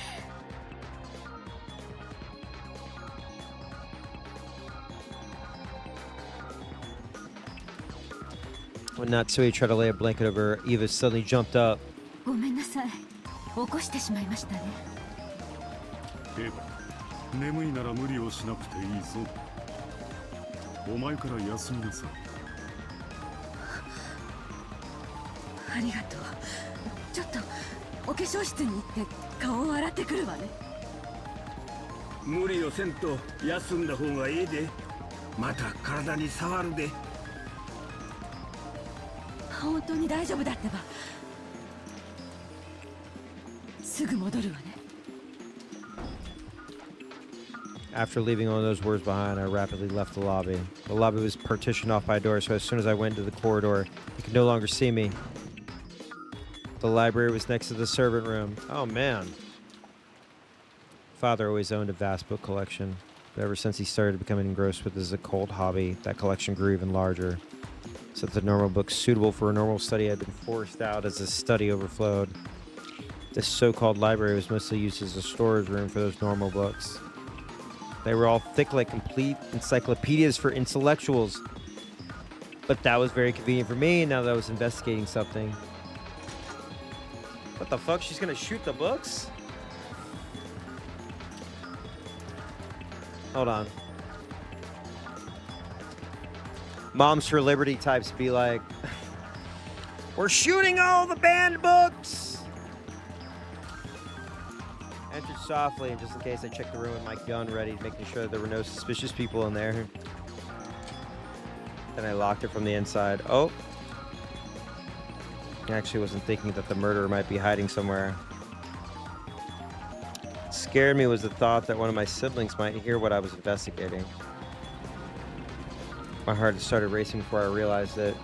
When Natsui tried to lay a blanket over her, Eva suddenly jumped up. ごめんなさい、起こしてしまいましたね。エヴァ、眠いなら無理をしなくていいぞ。お前から休みなさい。ありがとう。ちょっとお化粧室に行って顔を洗ってくるわね。無理をせんと休んだ方がいいで。また体に触るで。本当に大丈夫だってば。すぐ戻るわね。After leaving all those words behind, I rapidly left the lobby. The lobby was partitioned off by a door, so as soon as I went into the corridor, he could no longer see me. The library was next to the servant room. Oh, man. Father always owned a vast book collection, but ever since he started becoming engrossed with his occult hobby, that collection grew even larger. So that the normal books suitable for a normal study had been forced out as the study overflowed. This so-called library was mostly used as a storage room for those normal books. They were all thick like complete encyclopedias for intellectuals. But that was very convenient for me now that I was investigating something. What the fuck? She's gonna shoot the books? Hold on. Moms for Liberty types be like, we're shooting all the banned books! Entered softly, and just in case I checked the room with my gun ready, making sure there were no suspicious people in there. Then I locked it from the inside. Oh! I actually wasn't thinking that the murderer might be hiding somewhere. What scared me was the thought that one of my siblings might hear what I was investigating. My heart started racing before I realized it.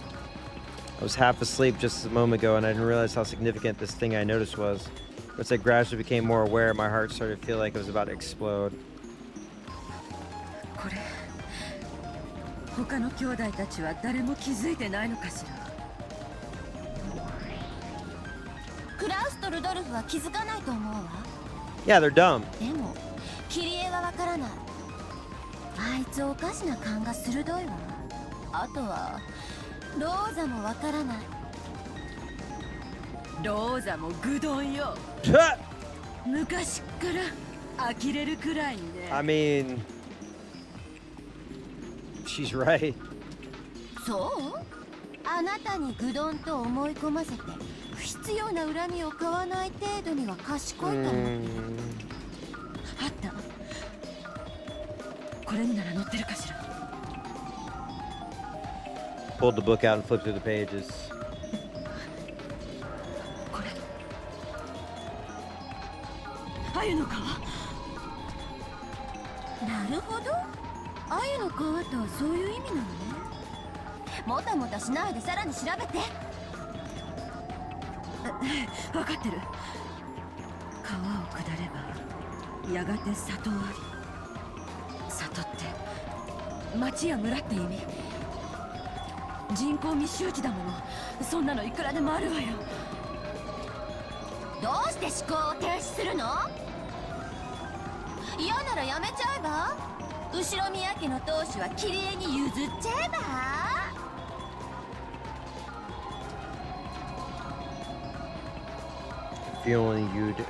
I was half asleep just a moment ago, and I didn't realize how significant this thing I noticed was. But as I gradually became more aware, my heart started to feel like it was about to explode. これ、他の兄弟たちは誰も気づいてないのかしら。クラウスとルドルフは気づかないと思うわ。Yeah, they're dumb. でも、キリエはわからない。あいつおかしな勘が鋭いわ。あとは、ローザもわからない。ローザもグドンよ。昔っから呆れるくらいにね。I mean, she's right. そう？あなたにグドンと思い込ませて不必要な恨みを買わない程度には賢いと思う。あった。これになら載ってるかしら。Pulled the book out and flipped through the pages. これ。鮎の皮。なるほど。鮎の皮とはそういう意味なのね。もたもたしないでさらに調べて。分かってる。川を下ればやがて里あり。里って町や村って意味。人口密集地だもの。そんなのいくらでもあるわよ。どうして思考を停止するの？嫌ならやめちゃえば？後ろ宮家の当主は桐江に譲っちゃえば？If only you'd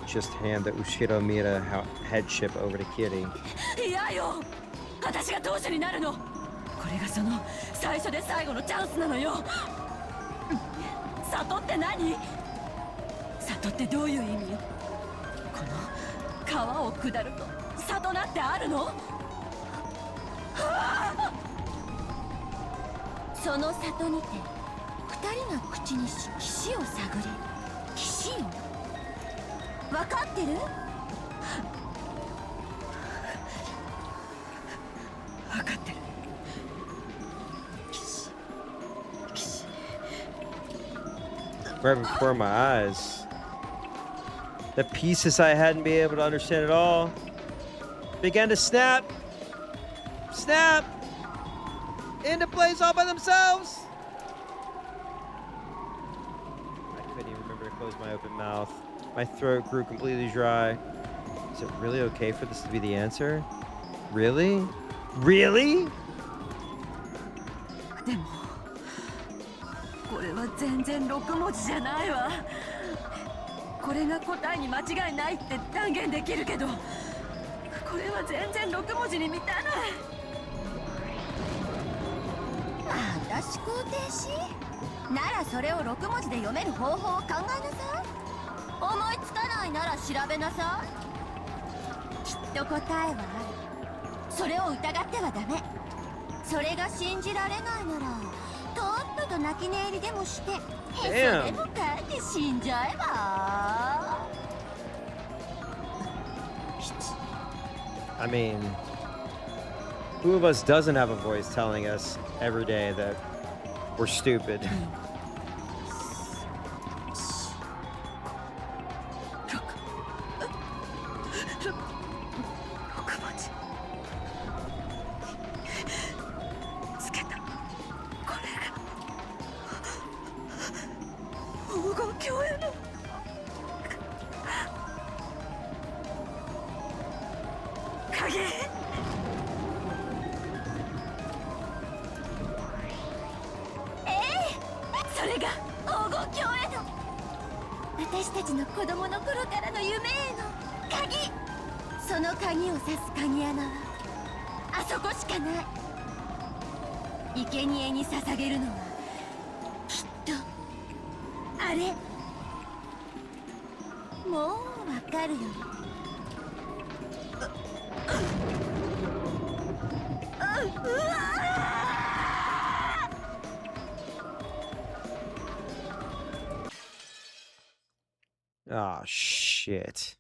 just hand the Ushiromiya headship over to Kitty. いやよ、私が当主になるの。これがその最初で最後のチャンスなのよ。里って何？里ってどういう意味よ。この川を下ると里なんてあるの？その里にて二人が口にし岸を探れ。岸よ。分かってる？分かってる。Right before my eyes. The pieces I hadn't been able to understand at all began to snap into place all by themselves. I couldn't even remember to close my open mouth. My throat grew completely dry. Is it really okay for this to be the answer? Really? Really? でもこれは全然6文字じゃないわ。これが答えに間違いないって断言できるけど、これは全然6文字に満たない。また思考停止？ならそれを6文字で読める方法を考えなさい。思いつかないなら調べなさい。きっと答えはある。それを疑ってはダメ。それが信じられないならとっとと泣き寝入りでもしてへそでもかいて死んじゃえば。I mean, who of us doesn't have a voice telling us every day that we're stupid?私たちの子供の頃からの夢への鍵。その鍵を刺す鍵穴はあそこしかない。生贄に捧げるのはきっとあれ。もうわかるよ。うわOh, shit.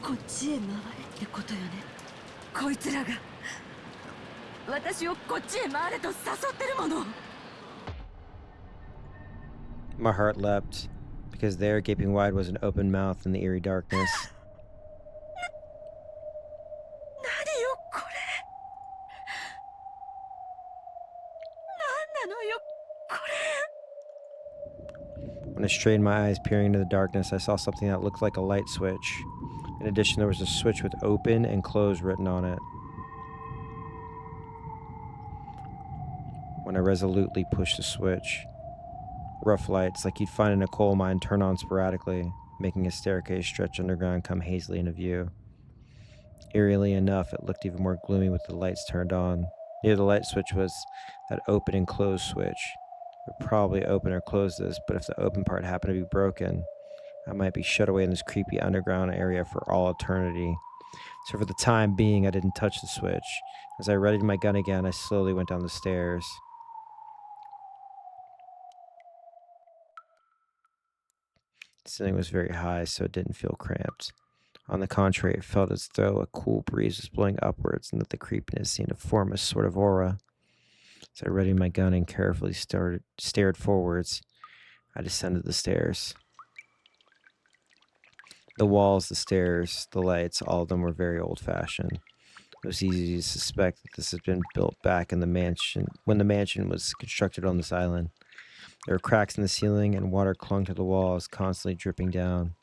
こっちへ回れってことよね。こいつらが私をこっちへ回れと誘ってるもの。My heart leapt because there, gaping wide, was an open mouth in the eerie darkness. When I strained my eyes peering into the darkness, I saw something that looked like a light switch. In addition, there was a switch with open and close written on it. When I resolutely pushed the switch, rough lights like you'd find in a coal mine turn on sporadically, making a staircase stretch underground come hazily into view. Eerily enough, it looked even more gloomy with the lights turned on. Near the light switch was that open and close switch. It would probably open or close this, but if the open part happened to be broken, I might be shut away in this creepy underground area for all eternity. So for the time being, I didn't touch the switch. As I readied my gun again, I slowly went down the stairs. The ceiling was very high, so it didn't feel cramped. On the contrary, it felt as though a cool breeze was blowing upwards and that the creepiness seemed to form a sort of aura. As I readied my gun and carefully stared forwards, I descended the stairs. The walls, the stairs, the lights, all of them were very old-fashioned. It was easy to suspect that this had been built back in the mansion when the mansion was constructed on this island. There were cracks in the ceiling and water clung to the walls, constantly dripping down.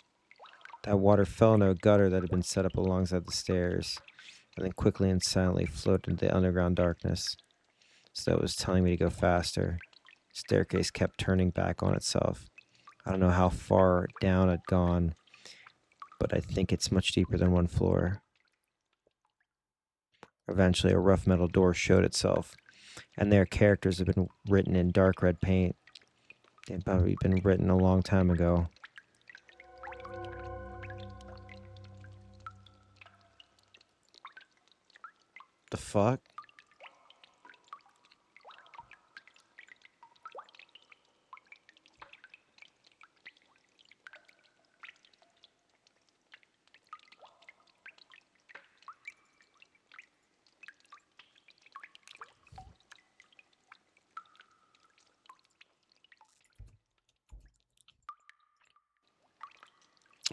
That water fell into a gutter that had been set up alongside the stairs, and then quickly and silently flowed into the underground darkness. So it was telling me to go faster. The staircase kept turning back on itself. I don't know how far down I'd gone, but I think it's much deeper than one floor. Eventually, a rough metal door showed itself, and their characters had been written in dark red paint. They'd probably been written a long time ago. The fuck?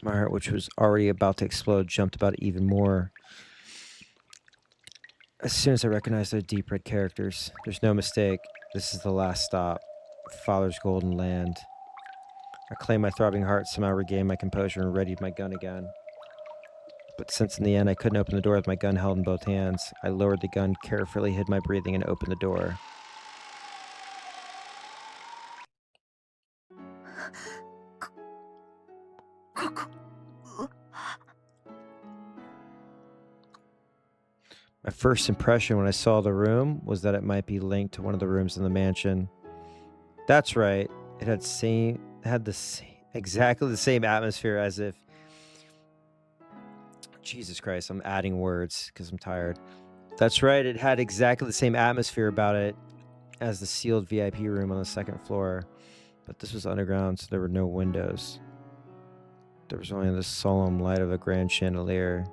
My heart, which was already about to explode, jumped about even more. As soon as I recognized their deep red characters, there's no mistake. This is the last stop. Father's golden land. I claimed my throbbing heart, somehow regained my composure, and readied my gun again. But since in the end I couldn't open the door with my gun held in both hands, I lowered the gun, carefully hid my breathing, and opened the door. My first impression when I saw the room was that it might be linked to one of the rooms in the mansion. That's right. It had exactly the same atmosphere as if... Jesus Christ, I'm adding words because I'm tired. That's right. It had exactly the same atmosphere about it as the sealed VIP room on the second floor. But this was underground, so there were no windows. There was only the solemn light of a grand chandelier.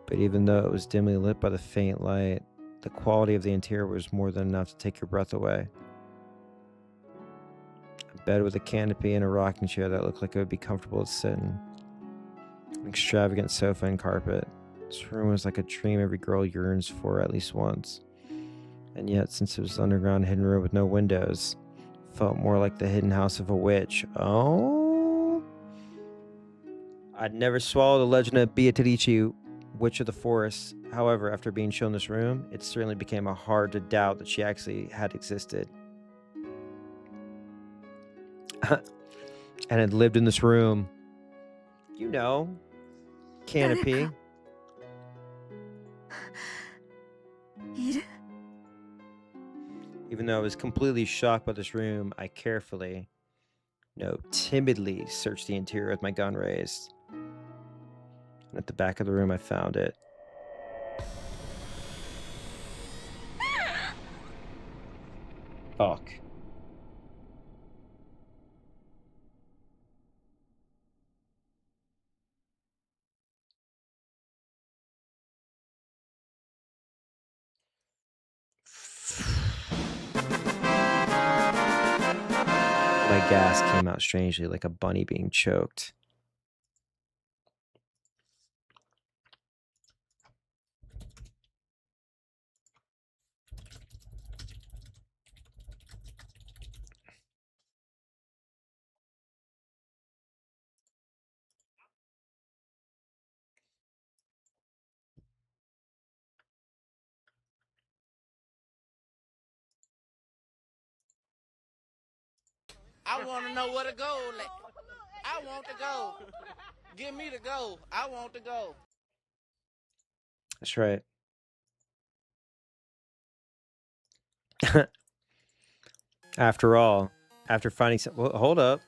But even though it was dimly lit by the faint light, the quality of the interior was more than enough to take your breath away. A bed with a canopy and a rocking chair that looked like it would be comfortable to sit in. An extravagant sofa and carpet. This room was like a dream every girl yearns for at least once. And yet, since it was an underground hidden room with no windows, it felt more like the hidden house of a witch. Oh? I'd never swallowed the legend of Beatrice, Witch of the Forest. However, after being shown this room, it certainly became hard to doubt that she actually had existed. And had lived in this room. You know, canopy. Even though I was completely shocked by this room, I carefully, timidly searched the interior with my gun raised. And at the back of the room, I found it. Fuck. My gas came out strangely, like a bunny being choked. I want to know where to go. I want to go. Give me the go. I want to go. That's right. After all, after finding some... Well, hold up.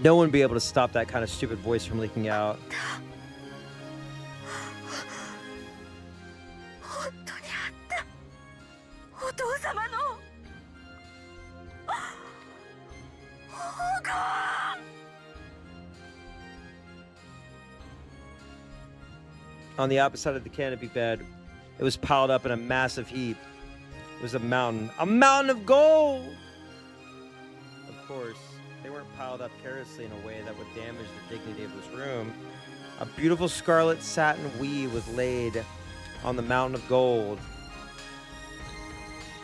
No one would be able to stop that kind of stupid voice from leaking out. 本当にあったお父様の黄金 On the opposite side of the canopy bed, it was piled up in a massive heap. It was a mountain of gold! Of course, they weren't piled up carelessly in a way that would damage the dignity of this room. A beautiful scarlet satin weave was laid on the mountain of gold,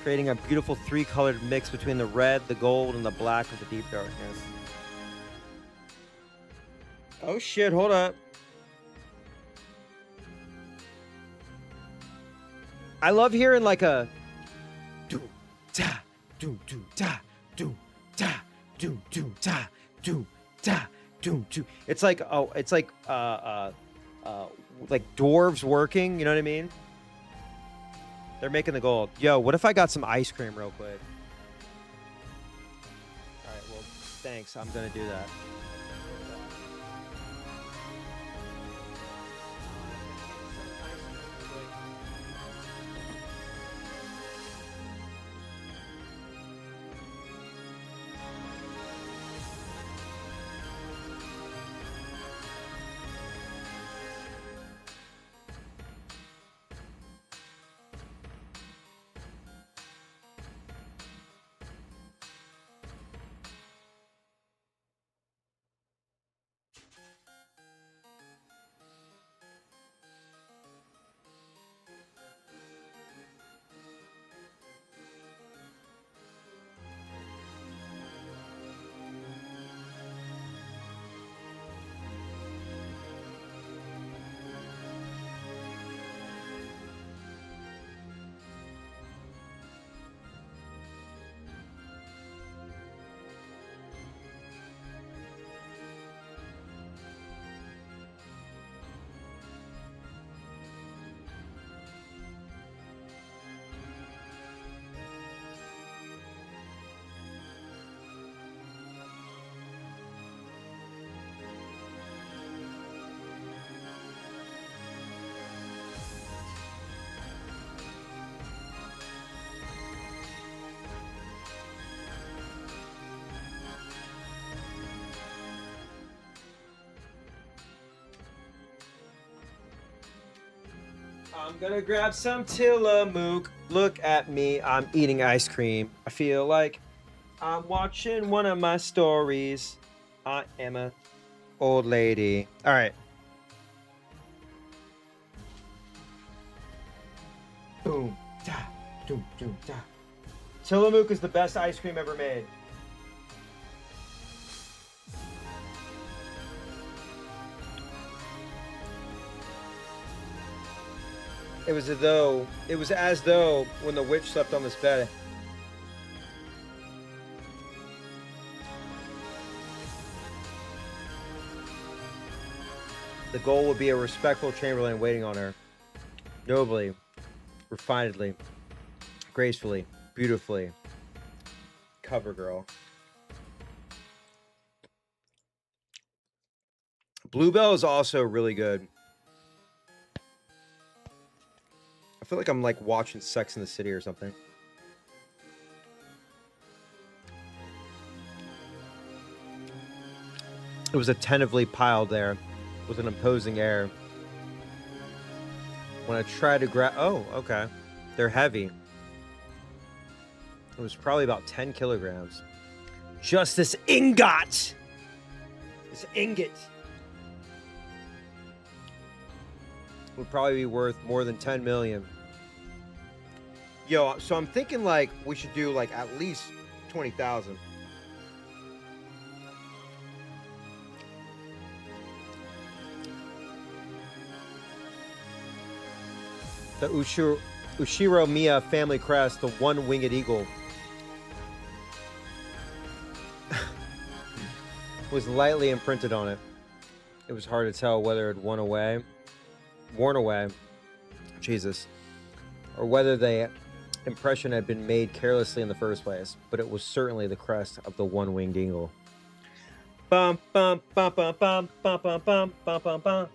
creating a beautiful three-colored mix between the red, the gold, and the black of the deep darkness. Oh shit, hold up. I love hearing like a do ta do ta do ta do ta do ta do. It's like like dwarves working, you know what I mean? They're making the gold. Yo, what if I got some ice cream real quick? All right, well, thanks. I'm gonna do that. I'm gonna grab some Tillamook. Look at me, I'm eating ice cream. I feel like I'm watching one of my stories. I am a old lady. All right. Boom, da, doom, doom, da. Tillamook is the best ice cream ever made. It was as though when the witch slept on this bed. The goal would be a respectful chamberlain waiting on her. Nobly, refinedly, gracefully, beautifully. Cover girl. Bluebell is also really good. I feel like I'm like watching Sex in the City or something. It was attentively piled there with an imposing air. When I tried to grab... Oh, okay. They're heavy. It was probably about 10 kilograms. Just this ingot! This ingot would probably be worth more than 10 million. Yo, so I'm thinking like we should do like at least 20,000. The Ushiro Miya family crest, the one-winged eagle, was lightly imprinted on it. It was hard to tell whether it worn away, Jesus, or whether the impression had been made carelessly in the first place, but it was certainly the crest of the one-winged eagle. Bum, bum, bum, bum, bum, bum, bum, bum, bum, bum, bum.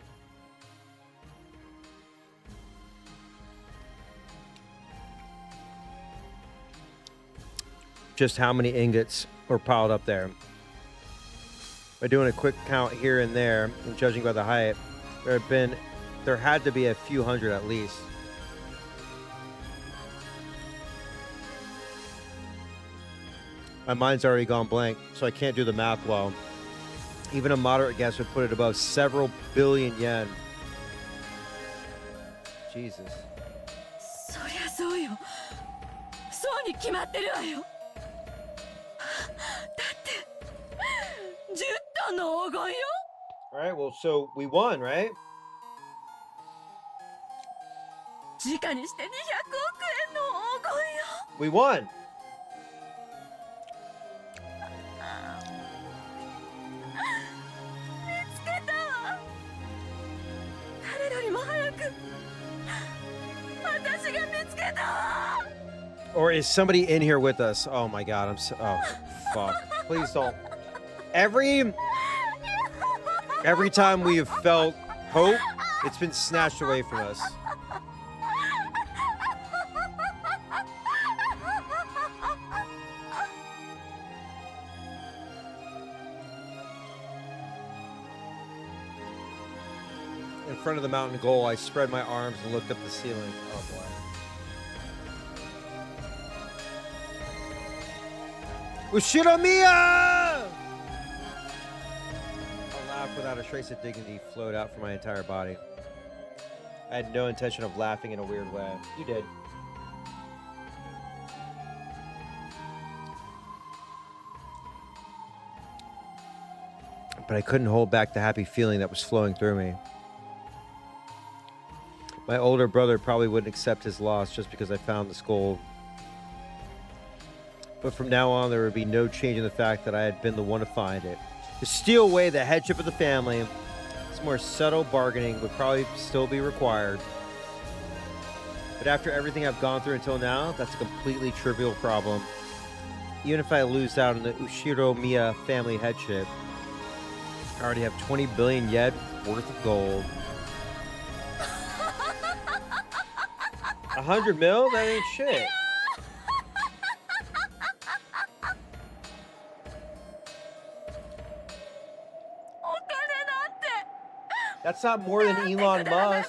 Just how many ingots were piled up there. By doing a quick count here and there, and judging by the height, there had to be a few hundred at least. My mind's already gone blank, so I can't do the math well. Even a moderate guess would put it above several billion yen. Jesus. そりゃそうよ。そうに決まってるわよ。だって10トンの黄金よ。All right, well, so we won, right? 時価にして200億円の黄金よ。We won. 見つけたわ。誰よりも早く私が見つけたわ。 Or is somebody in here with us? Oh my God, I'm so... Oh, fuck. Please don't. Every time we have felt hope, it's been snatched away from us. In front of the mountain goal, I spread my arms and looked up the ceiling. Oh boy. Ushiromiya! A laugh without a trace of dignity flowed out from my entire body. I had no intention of laughing in a weird way. You did. But I couldn't hold back the happy feeling that was flowing through me. My older brother probably wouldn't accept his loss just because I found this gold. But from now on, there would be no change in the fact that I had been the one to find it. To steal away the headship of the family, this more subtle bargaining would probably still be required. But after everything I've gone through until now, that's a completely trivial problem. Even if I lose out on the Ushiro-miya family headship, I already have 20 billion yen worth of gold. 100 mil? That ain't shit. That's not more than Elon Musk.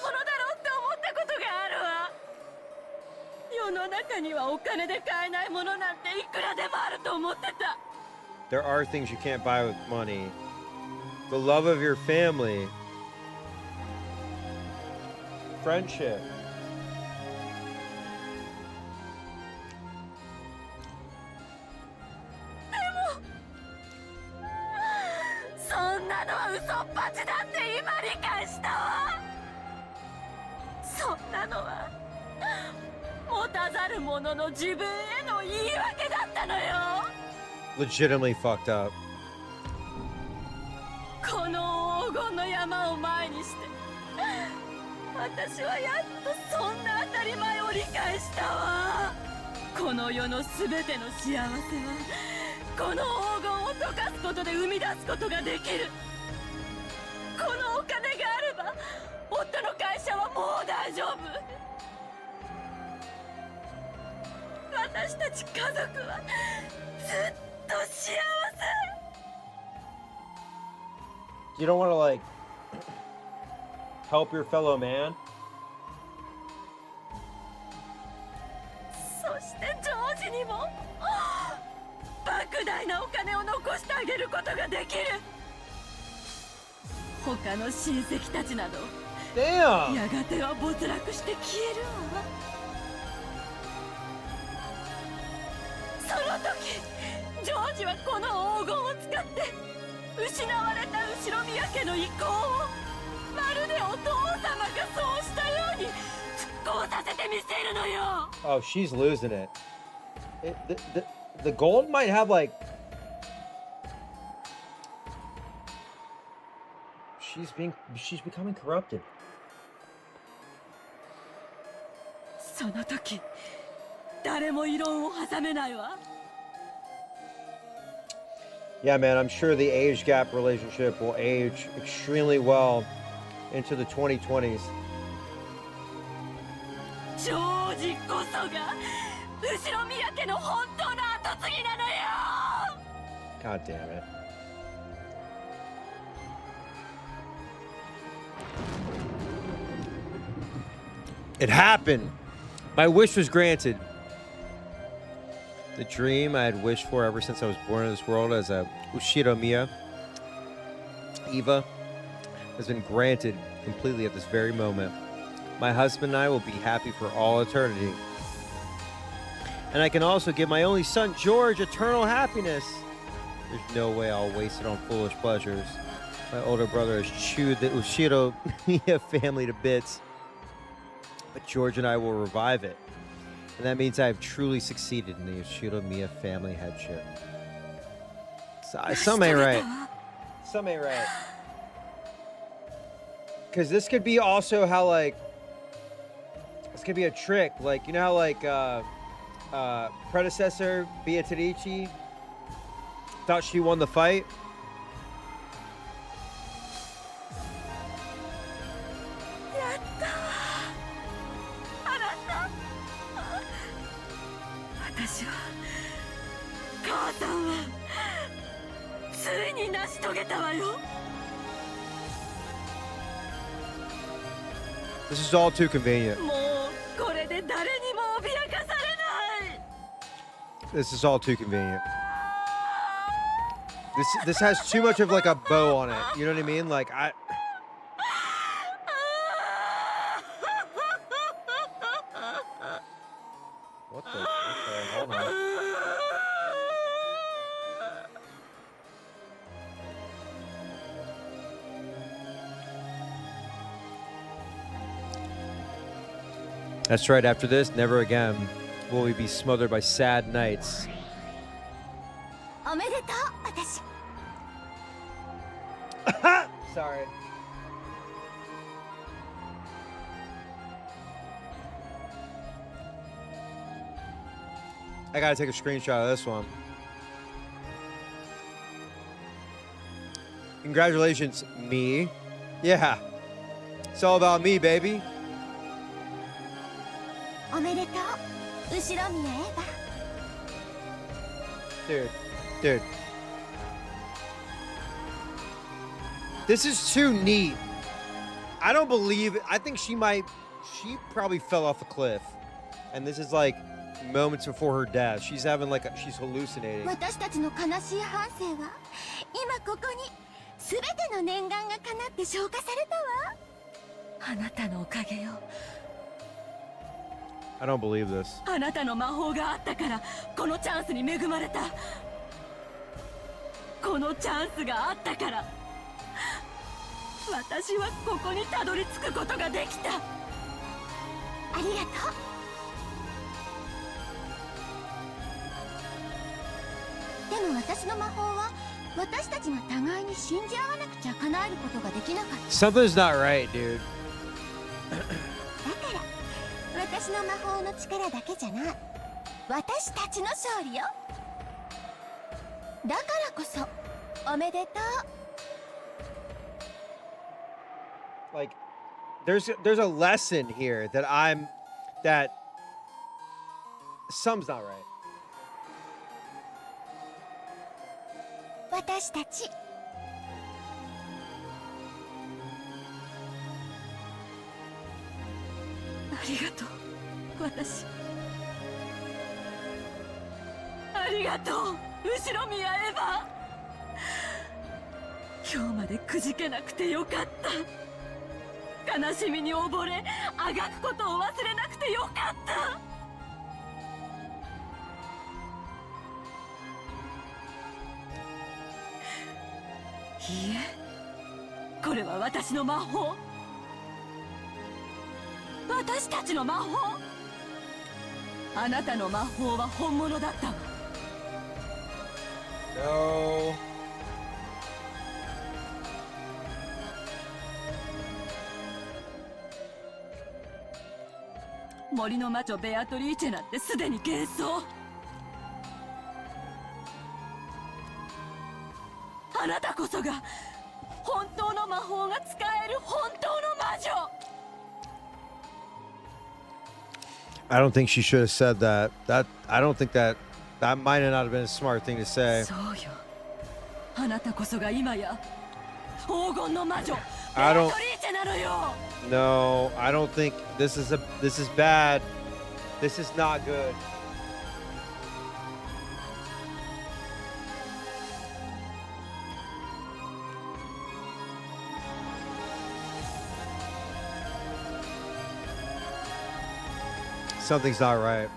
世の中にはお金で買えないものなんていくらでもあると思ってた。 There are things you can't buy with money. The love of your family. Friendship. Legitimately fucked up. この黄金の山を前にして私はやっとそんな当たり前を理解したわ。この世のすべての幸せはこの黄金を溶かすことで生み出すことができる。このお金があれば夫の会社はもう大丈夫。私たち家族はずっと幸せ。 You don't want to like Help your fellow man. そしてジョージにも莫大なお金を残してあげることができる。他の親戚たちなど Damn! やがては没落して消えるわ。その時ジョージはこの黄金を使って失われた後ろ宮家の遺構をまるでお父様がそうしたように復興させてみせるのよ。 Oh, she's losing it. The gold might have like... She's becoming corrupted. その時誰も異論を挟めないわ。 Yeah, man, I'm sure the age gap relationship will age extremely well into the 2020s. ジョージこそが後ろ宮家の本当の跡継ぎなのよ。 God damn it. It happened. My wish was granted. The dream I had wished for ever since I was born in this world as a Ushiromiya, Eva, has been granted completely at this very moment. My husband and I will be happy for all eternity. And I can also give my only son, George, eternal happiness. There's no way I'll waste it on foolish pleasures. My older brother has chewed the Ushiromiya family to bits. But George and I will revive it. And that means I have truly succeeded in the Ushiromiya family headship. Some ain't right. Some ain't right. Because this could be also how, like... This could be a trick. Like, you know how, like, predecessor Beatrice thought she won the fight? This is all too convenient. This is all too convenient. This has too much of like a bow on it. You know what I mean? Like What the? Hold on. That's right, after this, never again will we be smothered by sad nights. Sorry. I gotta take a screenshot of this one. Congratulations, me. Yeah. It's all about me, baby. Dude. This is too neat. I don't believe it. I think she probably fell off a cliff. And this is like moments before her death. She's having like, she's hallucinating. 私たちの悲しい半生は今ここに全ての念願が叶って消化されたわ。あなたのおかげよ。 I don't believe this. あなたの魔法があったからこのチャンスに恵まれた。このチャンスがあったから私はここにたどり着くことができた。ありがとう。でも私の魔法は私たちが互いに信じ合わなくちゃ叶えることができなかった。 Something's not right, dude. だから私の魔法の力だけじゃない。私たちの勝利よ。だからこそおめでとう。 Like, there's a lesson here that something's not right. 私たちりがとう私ありがとう後ろ宮エヴァ今日までくじけなくてよかった悲しみに溺れあがくことを忘れなくてよかったいいえこれは私の魔法私たちの魔法あなたの魔法は本物だったわ No. 森の魔女ベアトリーチェなんてすでに幻想あなたこそが本当の魔法が使える本当の魔女 I don't think she should have said that. I don't think that might not have been a smart thing to say. そうよあなたこそが今や黄金の魔女ベ I ア don't. トリーチェなのよ No, I don't think this is bad. This is not good. Something's not right.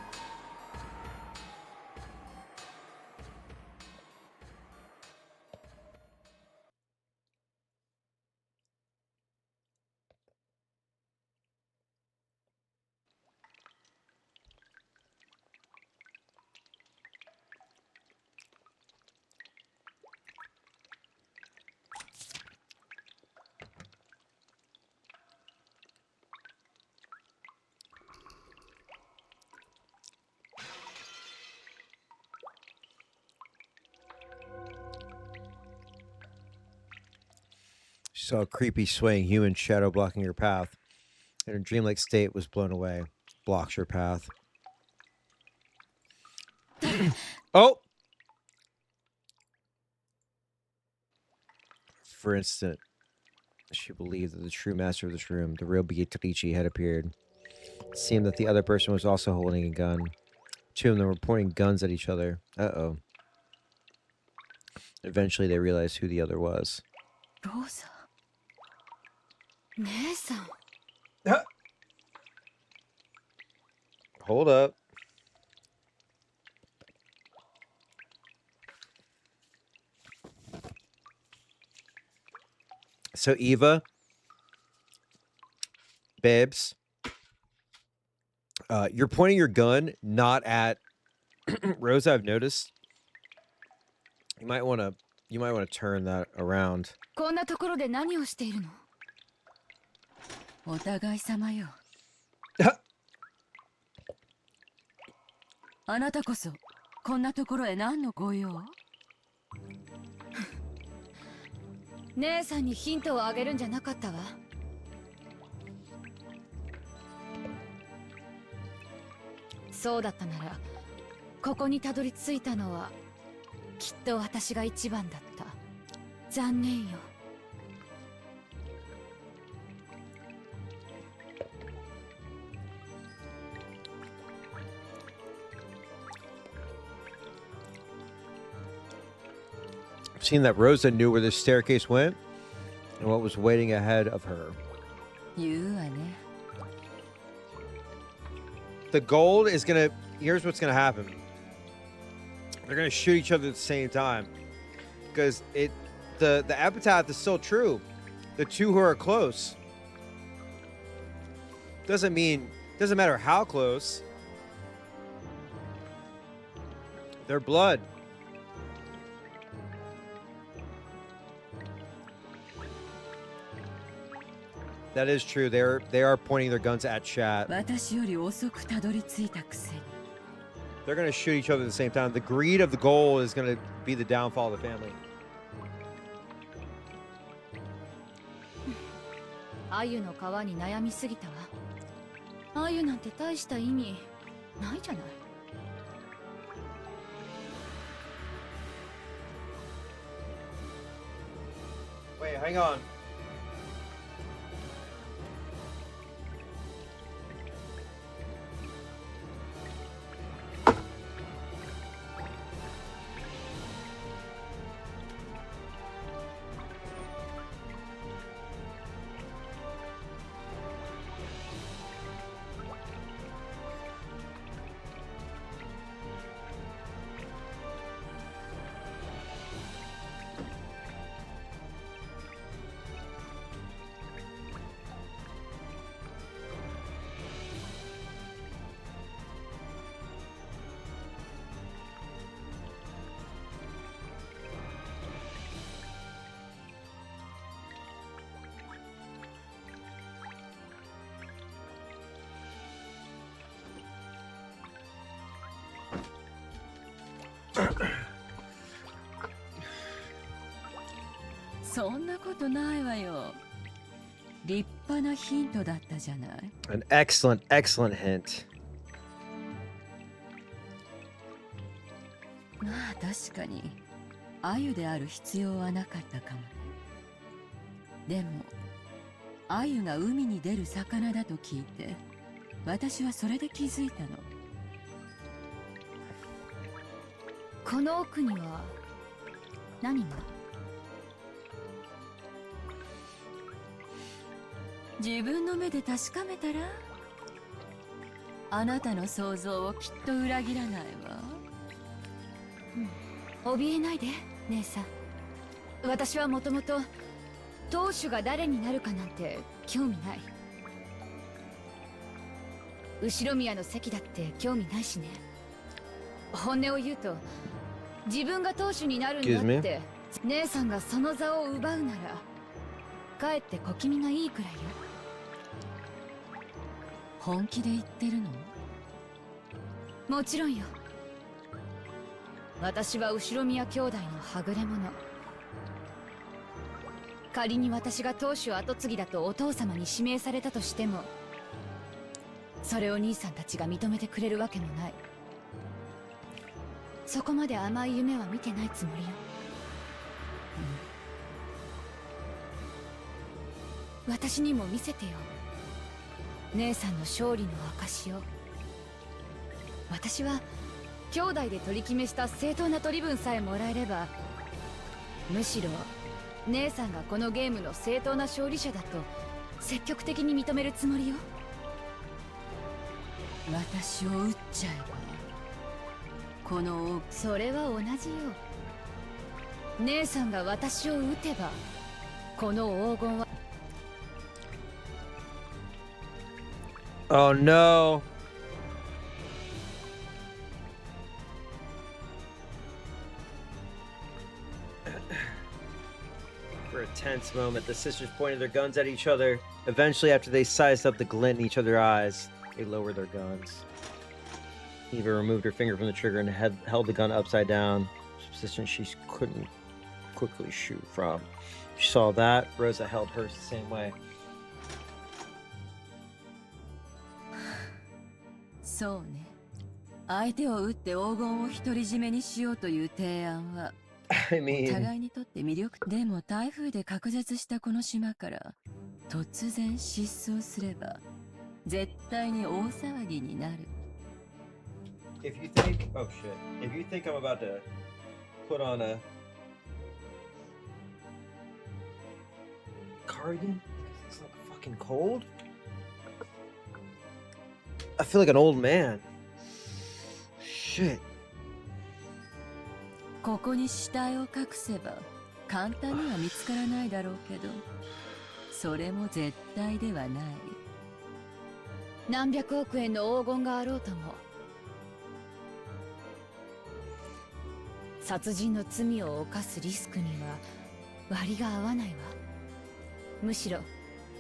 She saw a creepy swaying human shadow blocking her path. And her dreamlike state was blown away. Blocks her path. Oh! For instant, she believed that the true master of this room, the real Beatrice, had appeared. It seemed that the other person was also holding a gun. Two of them were pointing guns at each other. Uh-oh. Eventually, they realized who the other was. Rosa. 姉さん Hold up. So Eva, babes, you're pointing your gun not at Rosa. I've noticed. You might want to turn that around. こんなところで何をしているのお互い様よあなたこそこんなところへ何のご用姉さんにヒントをあげるんじゃなかったわそうだったならここにたどり着いたのはきっと私が一番だった残念よ Seeing that Rosa knew where the staircase went and what was waiting ahead of her. 言うわね The gold is gonna. Here's what's gonna happen. They're gonna shoot each other at the same time, because the epitaph is still true. The two who are close doesn't matter how close. Their blood. That is true. They are pointing their guns at Chat. 私より遅くたどり着いたくせに They're going to shoot each other at the same time. The greed of the gold is going to be the downfall of the family. 鮎の皮に悩みすぎたわ鮎なんて大した意味ないじゃない Wait, hang on. そんなことないわよ。立派なヒントだったじゃない。An excellent, excellent hint. まあ確かに鮎である必要はなかったかもね。でも鮎が海に出る魚だと聞いて、私はそれで気づいたの。この奥には何が？自分の目で確かめたら、あなたの想像をきっと裏切らないわ。怯えないで姉さん。私はもともと当主が誰になるかなんて興味ない。後宮の席だって興味ないしね。本音を言うと、自分が当主になるんだって姉さんがその座を奪うなら、かえって小気味がいいくらいよ。本気で言ってるの？もちろんよ。私は後宮兄弟のはぐれ者。仮に私が当主跡継ぎだとお父様に指名されたとしても、それを兄さんたちが認めてくれるわけもない。そこまで甘い夢は見てないつもりよ。私にも見せてよ、姉さんの勝利の証を。私は兄弟で取り決めした正当な取り分さえもらえれば、むしろ姉さんがこのゲームの正当な勝利者だと積極的に認めるつもりよ。私を撃っちゃえば、このそれは同じよ。姉さんが私を撃てば、この黄金は。 Oh no. For a tense moment, the sisters pointed their guns at each other. Eventually, after they sized up the glint in each other's eyes, they lowered their guns. Eva removed her finger from the trigger and held the gun upside down, a position she couldn't quickly shoot from. She saw that. Rosa held hers the same way. そうね。相手を撃って黄金を独り占めにしようという提案は、I mean... 互いにとって魅力。でも台風で隔絶したこの島から突然失踪すれば、絶対に大騒ぎになる。If you think... Oh shit. If you think I'm about to put on a... cardigan? It's like fucking cold? I feel like an old man. Shit. ここに死体を隠せば簡単には見つからないだろうけど、それも絶対ではない。何百億円の黄金があろうとも、殺人の罪を犯すリスクには割が合わないわ。むしろ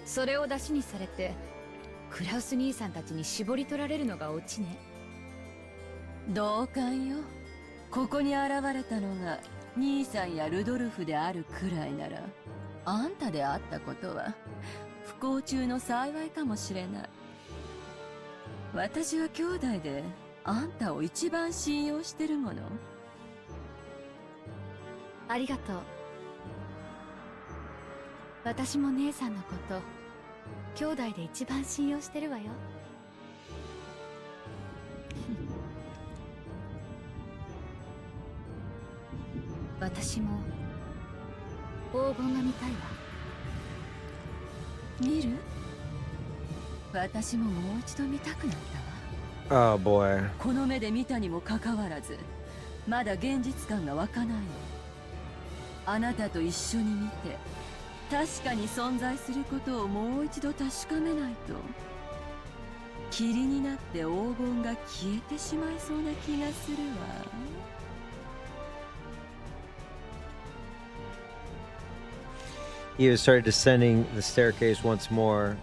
それを出しにされてクラウス兄さんたちに絞り取られるのがオチね。同感よ。ここに現れたのが兄さんやルドルフであるくらいなら、あんたであったことは不幸中の幸いかもしれない。私は兄弟であんたを一番信用してるもの。ありがとう。私も姉さんのこと兄弟で一番信用してるわよ。私も黄金が見たいわ。見る？私ももう一度見たくなったわ。Oh boy. この目で見たにもかかわらず、まだ現実感が湧かないの。あなたと一緒に見て、確かに存在することをもう一度確かめないと、霧になって黄金が消えてしまいそうな気がするわ。Eva started descending the staircase once more.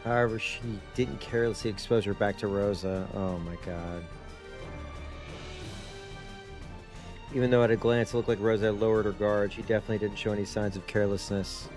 However, she didn't carelessly expose her back to Rosa. Oh my god. Even though at a glance it looked like Rosa had lowered her guard, she definitely didn't show any signs of carelessness.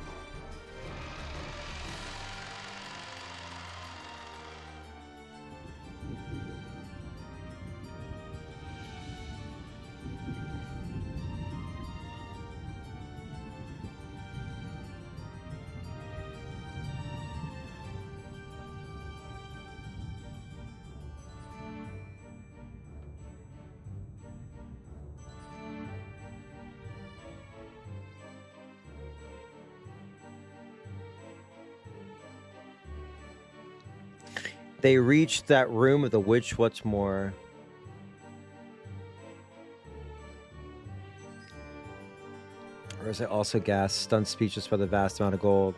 They reached that room of the witch. What's more? Rosa also gasped, stunned speechless by the vast amount of gold.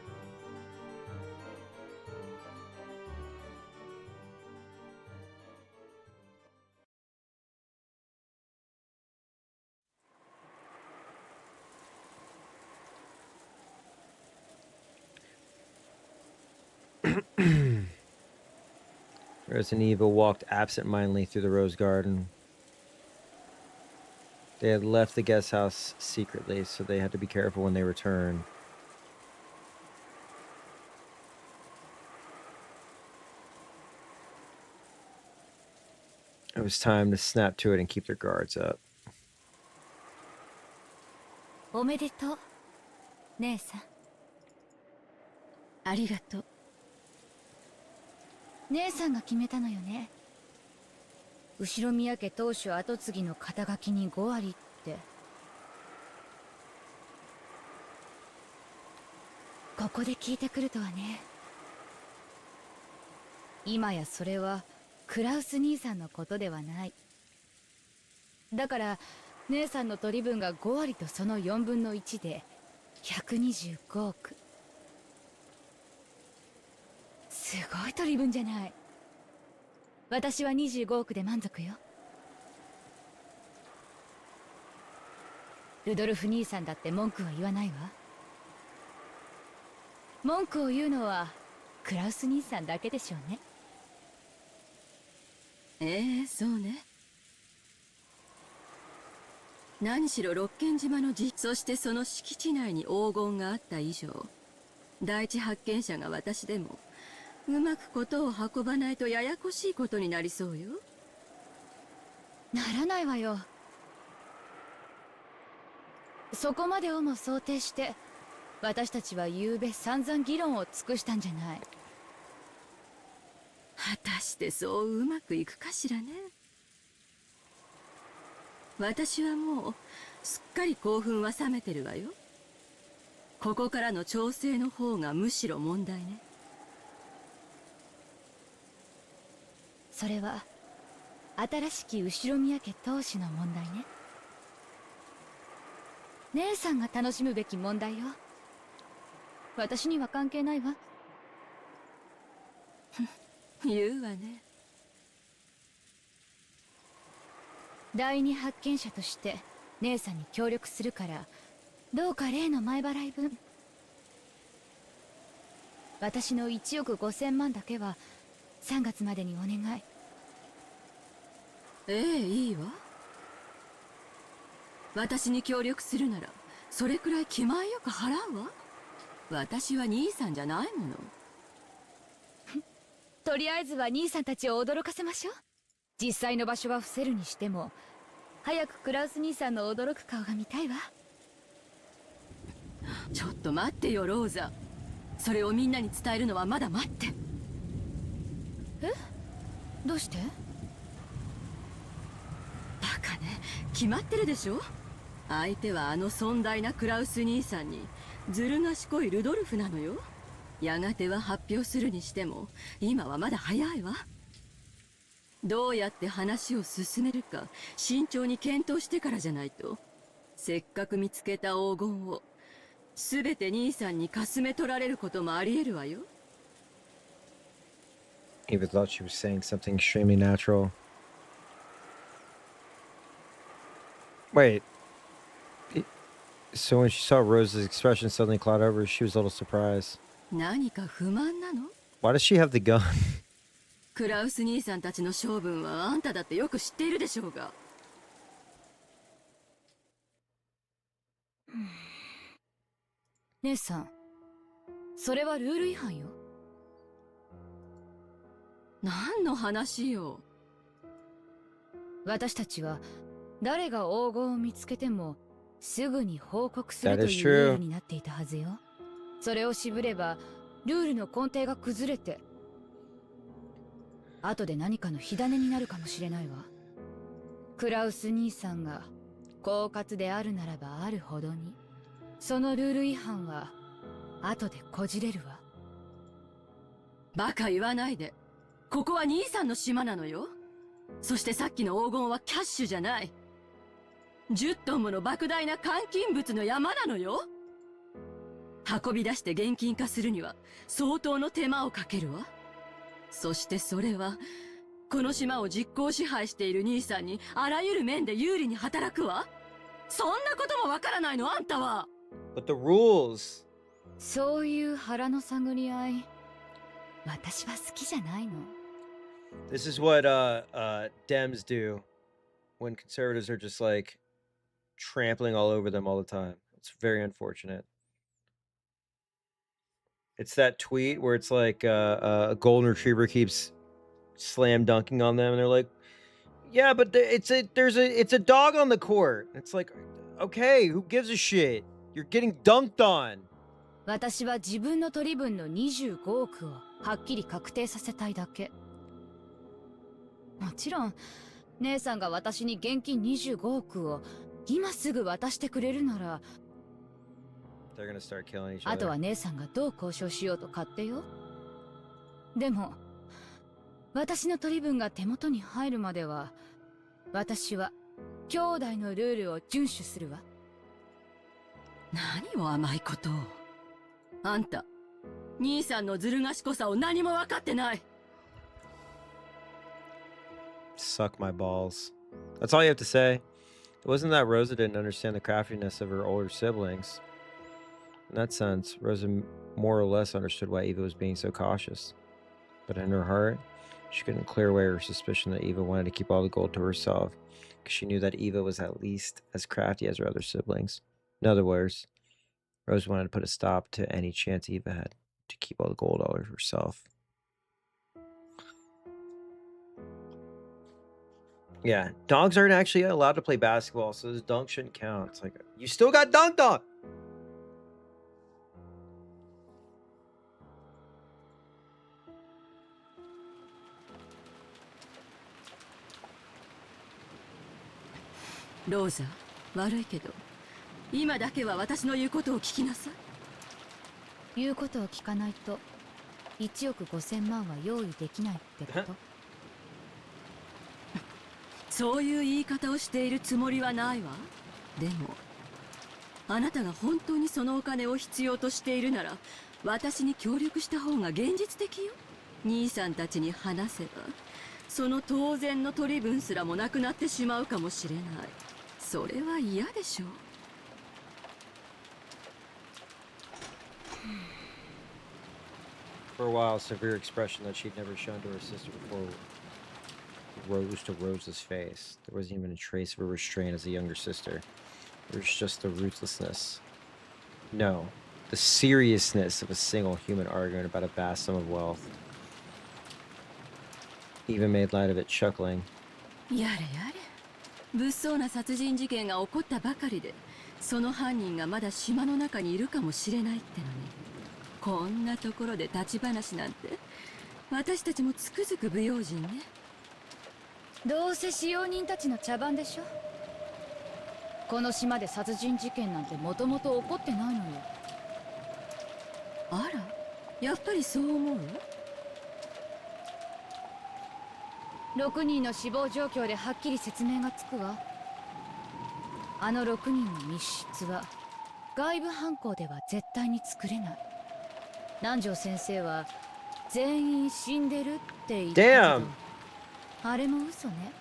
Rosa and Eva walked absent-mindedly through the rose garden. They had left the guest house secretly, so they had to be careful when they returned. It was time to snap to it and keep their guards up. おめでとう、姉さん。ありがとう。姉さんが決めたのよね。後宮家当主跡継ぎの肩書きに5割って。ここで聞いてくるとはね。今やそれはクラウス兄さんのことではない。だから姉さんの取り分が5割とその4分の1で125億。すごい取り分じゃない。私は25億で満足よ。ルドルフ兄さんだって文句は言わないわ。文句を言うのはクラウス兄さんだけでしょうね。そうね。何しろ六軒島のそしてその敷地内に黄金があった以上、第一発見者が私でもうまくことを運ばないとややこしいことになりそうよ。ならないわよ。そこまでをも想定して私たちは昨べ散々議論を尽くしたんじゃない。果たしてそううまくいくかしらね。私はもうすっかり興奮は冷めてるわよ。ここからの調整の方がむしろ問題ね。それは新しき後宮家当主の問題ね。姉さんが楽しむべき問題よ。私には関係ないわ。言うわね。第二発見者として姉さんに協力するから、どうか例の前払い分、私の1億5000万だけは3月までにお願い。いいわ。私に協力するならそれくらい気前よく払うわ。私は兄さんじゃないもの。とりあえずは兄さんたちを驚かせましょう。実際の場所は伏せるにしても早くクラウス兄さんの驚く顔が見たいわ。ちょっと待ってよローザ。それをみんなに伝えるのはまだ待って。どうして？バカね、決まってるでしょ。相手はあの尊大なクラウス兄さんにずる賢いルドルフなのよ。やがては発表するにしても今はまだ早いわ。どうやって話を進めるか慎重に検討してからじゃないと、せっかく見つけた黄金を全て兄さんにかすめ取られることもあり得るわよ。Eva thought she was saying something extremely natural. Wait. So when she saw Rose's expression suddenly cloud over, she was a little surprised. 何か不満なの？ Why does she have the gun? クラウス兄さんたちの性分はあんただってよく知っているでしょうが。姉さん、それはルール違反よ。何の話よ。私たちは誰が黄金を見つけてもすぐに報告する That と is いうルー true. ルになっていたはずよ。それを渋ればルールの根底が崩れて後で何かの火種になるかもしれないわ。クラウス兄さんが狡猾であるならばあるほどに、そのルール違反は後でこじれるわ。バカ言わないで。ここは兄さんの島なのよ。そしてさっきの黄金はキャッシュじゃない。10トンもの莫大な換金物の山なのよ。運び出して現金化するには相当の手間をかけるわ。そしてそれはこの島を実効支配している兄さんにあらゆる面で有利に働くわ。そんなこともわからないのあんたは。 But the rules. そういう腹の探り合い、私は好きじゃないの。This is what Dems do when conservatives are just like trampling all over them all the time. It's very unfortunate. It's that tweet where it's like a golden retriever keeps slam dunking on them, and they're like, "Yeah, but it's a dog on the court." It's like, okay, who gives a shit? You're getting dunked on. 私は自分の取り分の25億をはっきり確定させたいだけ。もちろん姉さんが私に現金25億を今すぐ渡してくれるなら、 They're gonna start killing each あと other. は姉さんがどう交渉しようと勝手よ。でも私の取り分が手元に入るまでは私は兄弟のルールを遵守するわ。何を甘いことを。あんた、兄さんのずる賢さを何も分かってない。 Suck my balls. That's all you have to say. It wasn't that Rosa didn't understand the craftiness of her older siblings. In that sense, Rosa more or less understood why Eva was being so cautious. But in her heart, she couldn't clear away her suspicion that Eva wanted to keep all the gold to herself, because she knew that Eva was at least as crafty as her other siblings. In other words, Rose wanted to put a stop to any chance Eva had to keep all the gold all herself. Yeah, dogs aren't actually allowed to play basketball, so this dunk shouldn't count. It's like, you still got dunked on! ローザ、悪いけど今だけは私の言うことを聞きなさい。言うことを聞かないと1億5000万は用意できないってこと？そういう言い方をしているつもりはないわ。でもあなたが本当にそのお金を必要としているなら私に協力した方が現実的よ。兄さんたちに話せばその当然の取り分すらもなくなってしまうかもしれない。それは嫌でしょう。For a while, a severe expression that she'd never shown to her sister before rose to Rose's face. There wasn't even a trace of her restraint as a younger sister. There was just the ruthlessness. No, the seriousness of a single human argument about a vast sum of wealth. Eva made light of it, chuckling. やれやれ。物騒な殺人事件が起こったばかりで、その犯人がまだ島の中にいるかもしれないってのに。こんなところで立ち話なんて、私たちもつくづく不用心ね。どうせ使用人たちの茶番でしょ。この島で殺人事件なんてもともと起こってないのよ。あら、やっぱりそう思う？6人の死亡状況ではっきり説明がつくわ。あの6人の密室は外部犯行では絶対に作れない。南條先生は全員死んでるって言ったけど、あれも嘘ね。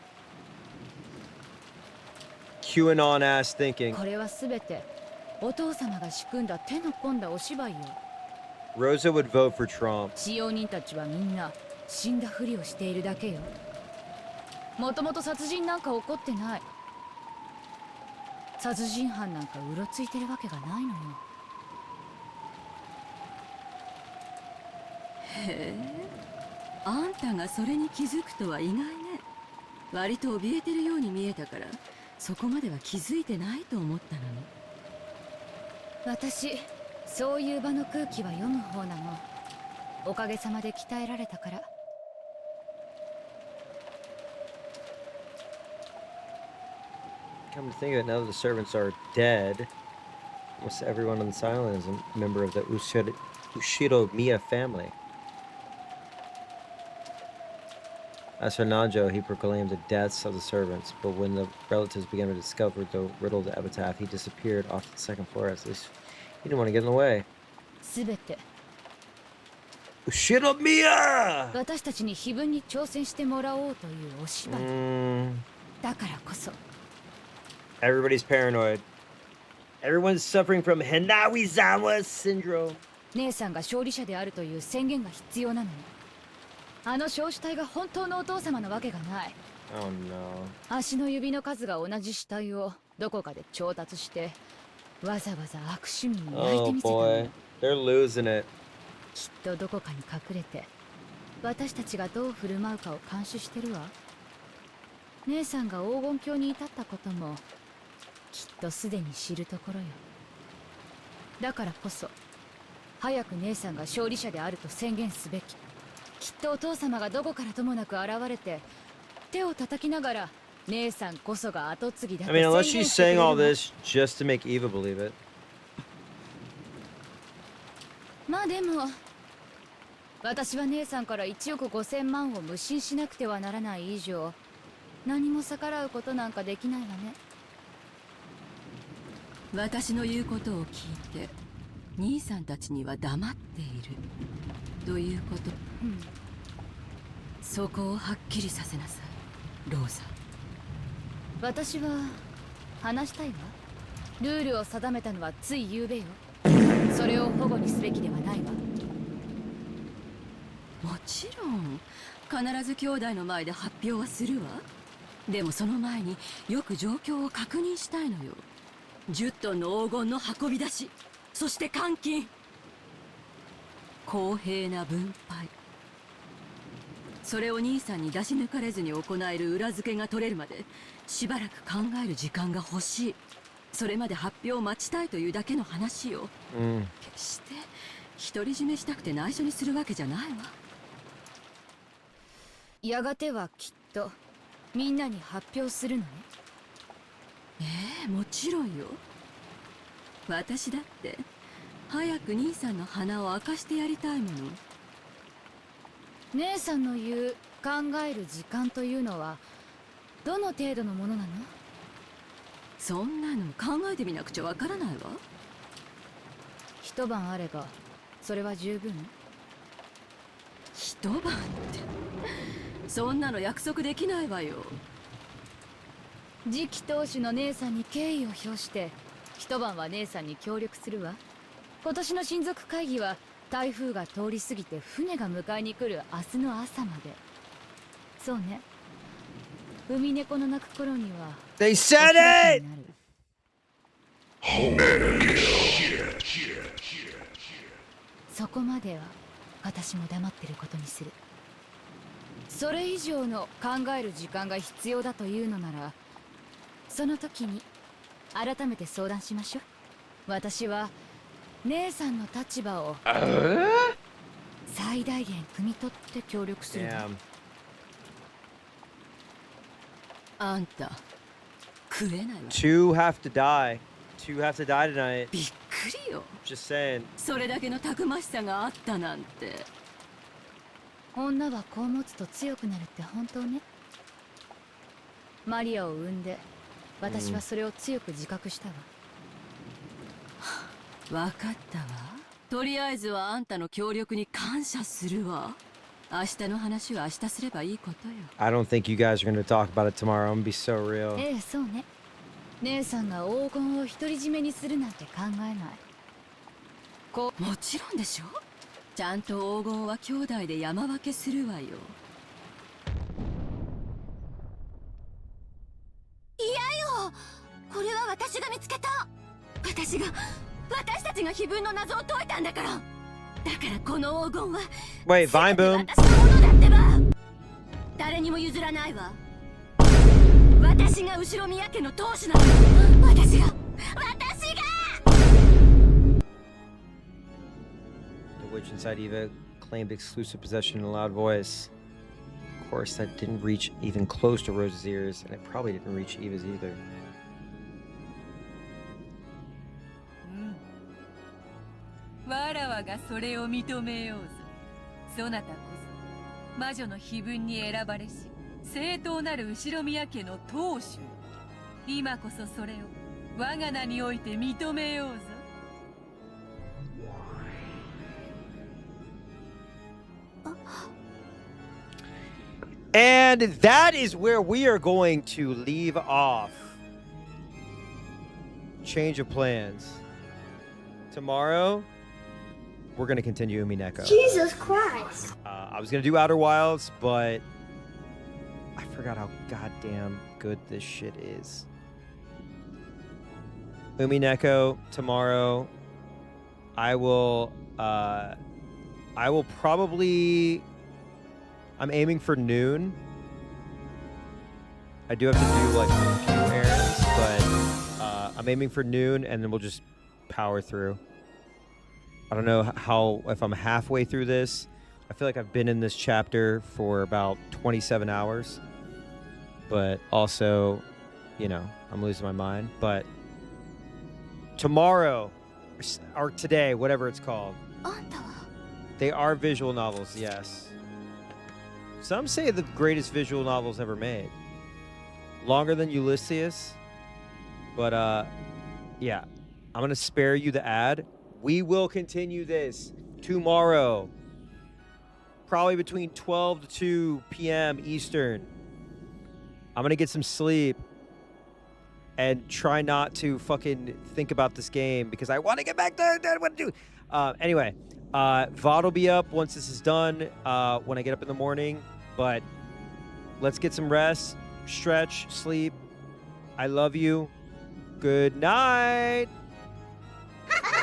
QAnon ass thinking. これはすべてお父様が仕組んだ手の込んだお芝居よ。Rosa would vote for Trump. 使用人たちはみんな死んだふりをしているだけよ。もともと殺人なんか起こってない。殺人犯なんかうろついてるわけがないのよ。へえ、あんたがそれに気づくとは意外ね。割と怯えてるように見えたから、そこまでは気づいてないと思ったのに。私そういう場の空気は読む方なの。おかげさまで鍛えられたから。Come to think of it, now that the servants are dead, almost everyone on this island is a member of the Ushiromiya family. As for Nanjo, he proclaimed the deaths of the servants, but when the relatives began to discover the riddled epitaph, he disappeared off to the second floor. At least he didn't want to get in the way. すべて Ushiromiya! 私たちに碑文に挑戦してもらおうというお芝居。だからこそ。Everybody's paranoid. Everyone's suffering from Hanawizawa syndrome. 姉さんが勝利者であるという宣言が必要なのに。あの少子体が本当のお父様なわけがない。Oh no. 足の指の数が同じ死体をどこかで調達して、わざわざ悪趣味に焼いてみせたの。Oh boy, they're losing it. きっとどこかに隠れて、私たちがどう振る舞うかを監視してるわ。姉さんが黄金鏡に至ったことも、きっとすでに知るところよ。だからこそ、早く姉さんが勝利者であると宣言すべき。きっとお父様がどこからともなく現れて、手を叩きながら、姉さんこそが後継ぎだと宣 I 言 mean, してくれる unless she's saying all this just to make Eva believe it. まあでも、私は姉さんから1億5000万を無心しなくてはならない以上、何も逆らうことなんかできないわね。私の言うことを聞いて、兄さんたちには黙っているということ、そこをはっきりさせなさい、ローザ。私は話したいわ。ルールを定めたのはつい昨べよ。それを保護にすべきではないわ。もちろん必ず兄弟の前で発表はするわ。でもその前によく状況を確認したいのよ。10トンの黄金の運び出し、そして監禁、公平な分配、それを兄さんに出し抜かれずに行える裏付けが取れるまでしばらく考える時間が欲しい。それまで発表を待ちたいというだけの話よ。決して独り占めしたくて内緒にするわけじゃないわ。やがてはきっとみんなに発表するのね。もちろんよ。私だって早く兄さんの鼻を明かしてやりたいもの。姉さんの言う考える時間というのはどの程度のものなの？そんなの考えてみなくちゃわからないわ。一晩あればそれは十分？一晩ってそんなの約束できないわよ。次期当主の姉さんに敬意を表して一晩は姉さんに協力するわ。今年の親族会議は台風が通り過ぎて船が迎えに来る明日の朝まで。そうね、海猫の鳴く頃には They said it! そこまでは私も黙ってることにする。それ以上の考える時間が必要だというのなら、その時に改めて相談しましょう。私は姉さんの立場を最大限汲み取って協力するわ。あんた食えないわ。 Two have to die. Two have to die tonight. びっくりよ。 Just saying. それだけのたくましさがあったなんて。女は子を持つと強くなるって本当ね。マリアを産んで私はそれを強く自覚したわ。わかったわ。とりあえずはあんたの協力に感謝するわ。明日の話は明日すればいいことよ。 I don't think you guys are going to talk about it tomorrow. I'm going to be so real. ええ、そうね。姉さんが黄金を独り占めにするなんて考えない。もちろんでしょ。ちゃんと黄金は兄弟で山分けするわよ。嫌よ。これは私が見つけた。私たちが碑文の謎を解いたんだから。だからこの黄金は Wait, Vine Boom. 私のものだってば。誰にも譲らないわ。私が後ろ宮家の当主なの。私が The witch inside Eva claimed exclusive possession in a loud voice. Of course, that didn't reach even close to Rose's ears, and it probably didn't reach Eva's either. わらわがそれを認めようぞ。そなたこそ魔女の碑文に選ばれし正当なる後宮家の当主。今こそそれを我が名において認めようぞ。And that is where we are going to leave off. Change of plans. Tomorrow, we're going to continue Umineko. Jesus Christ. I was going to do Outer Wilds, but I forgot how goddamn good this shit is. Umineko tomorrow. I will probably... I'm aiming for noon. I do have to do like a few errands, but I'm aiming for noon, and then we'll just power through. I don't know if I'm halfway through this. I feel like I've been in this chapter for about 27 hours, but also, you know, I'm losing my mind. But tomorrow, or today, whatever it's called, they are visual novels, yes. Some say the greatest visual novels ever made. Longer than Ulysses. But, yeah. I'm going to spare you the ad. We will continue this tomorrow. Probably between 12 to 2 p.m. Eastern. I'm going to get some sleep. And try not to fucking think about this game. Because I want to get back to what to do. Anyway. VOD will be up once this is done. When I get up in the morning. But let's get some rest, stretch, sleep. I love you. Good night.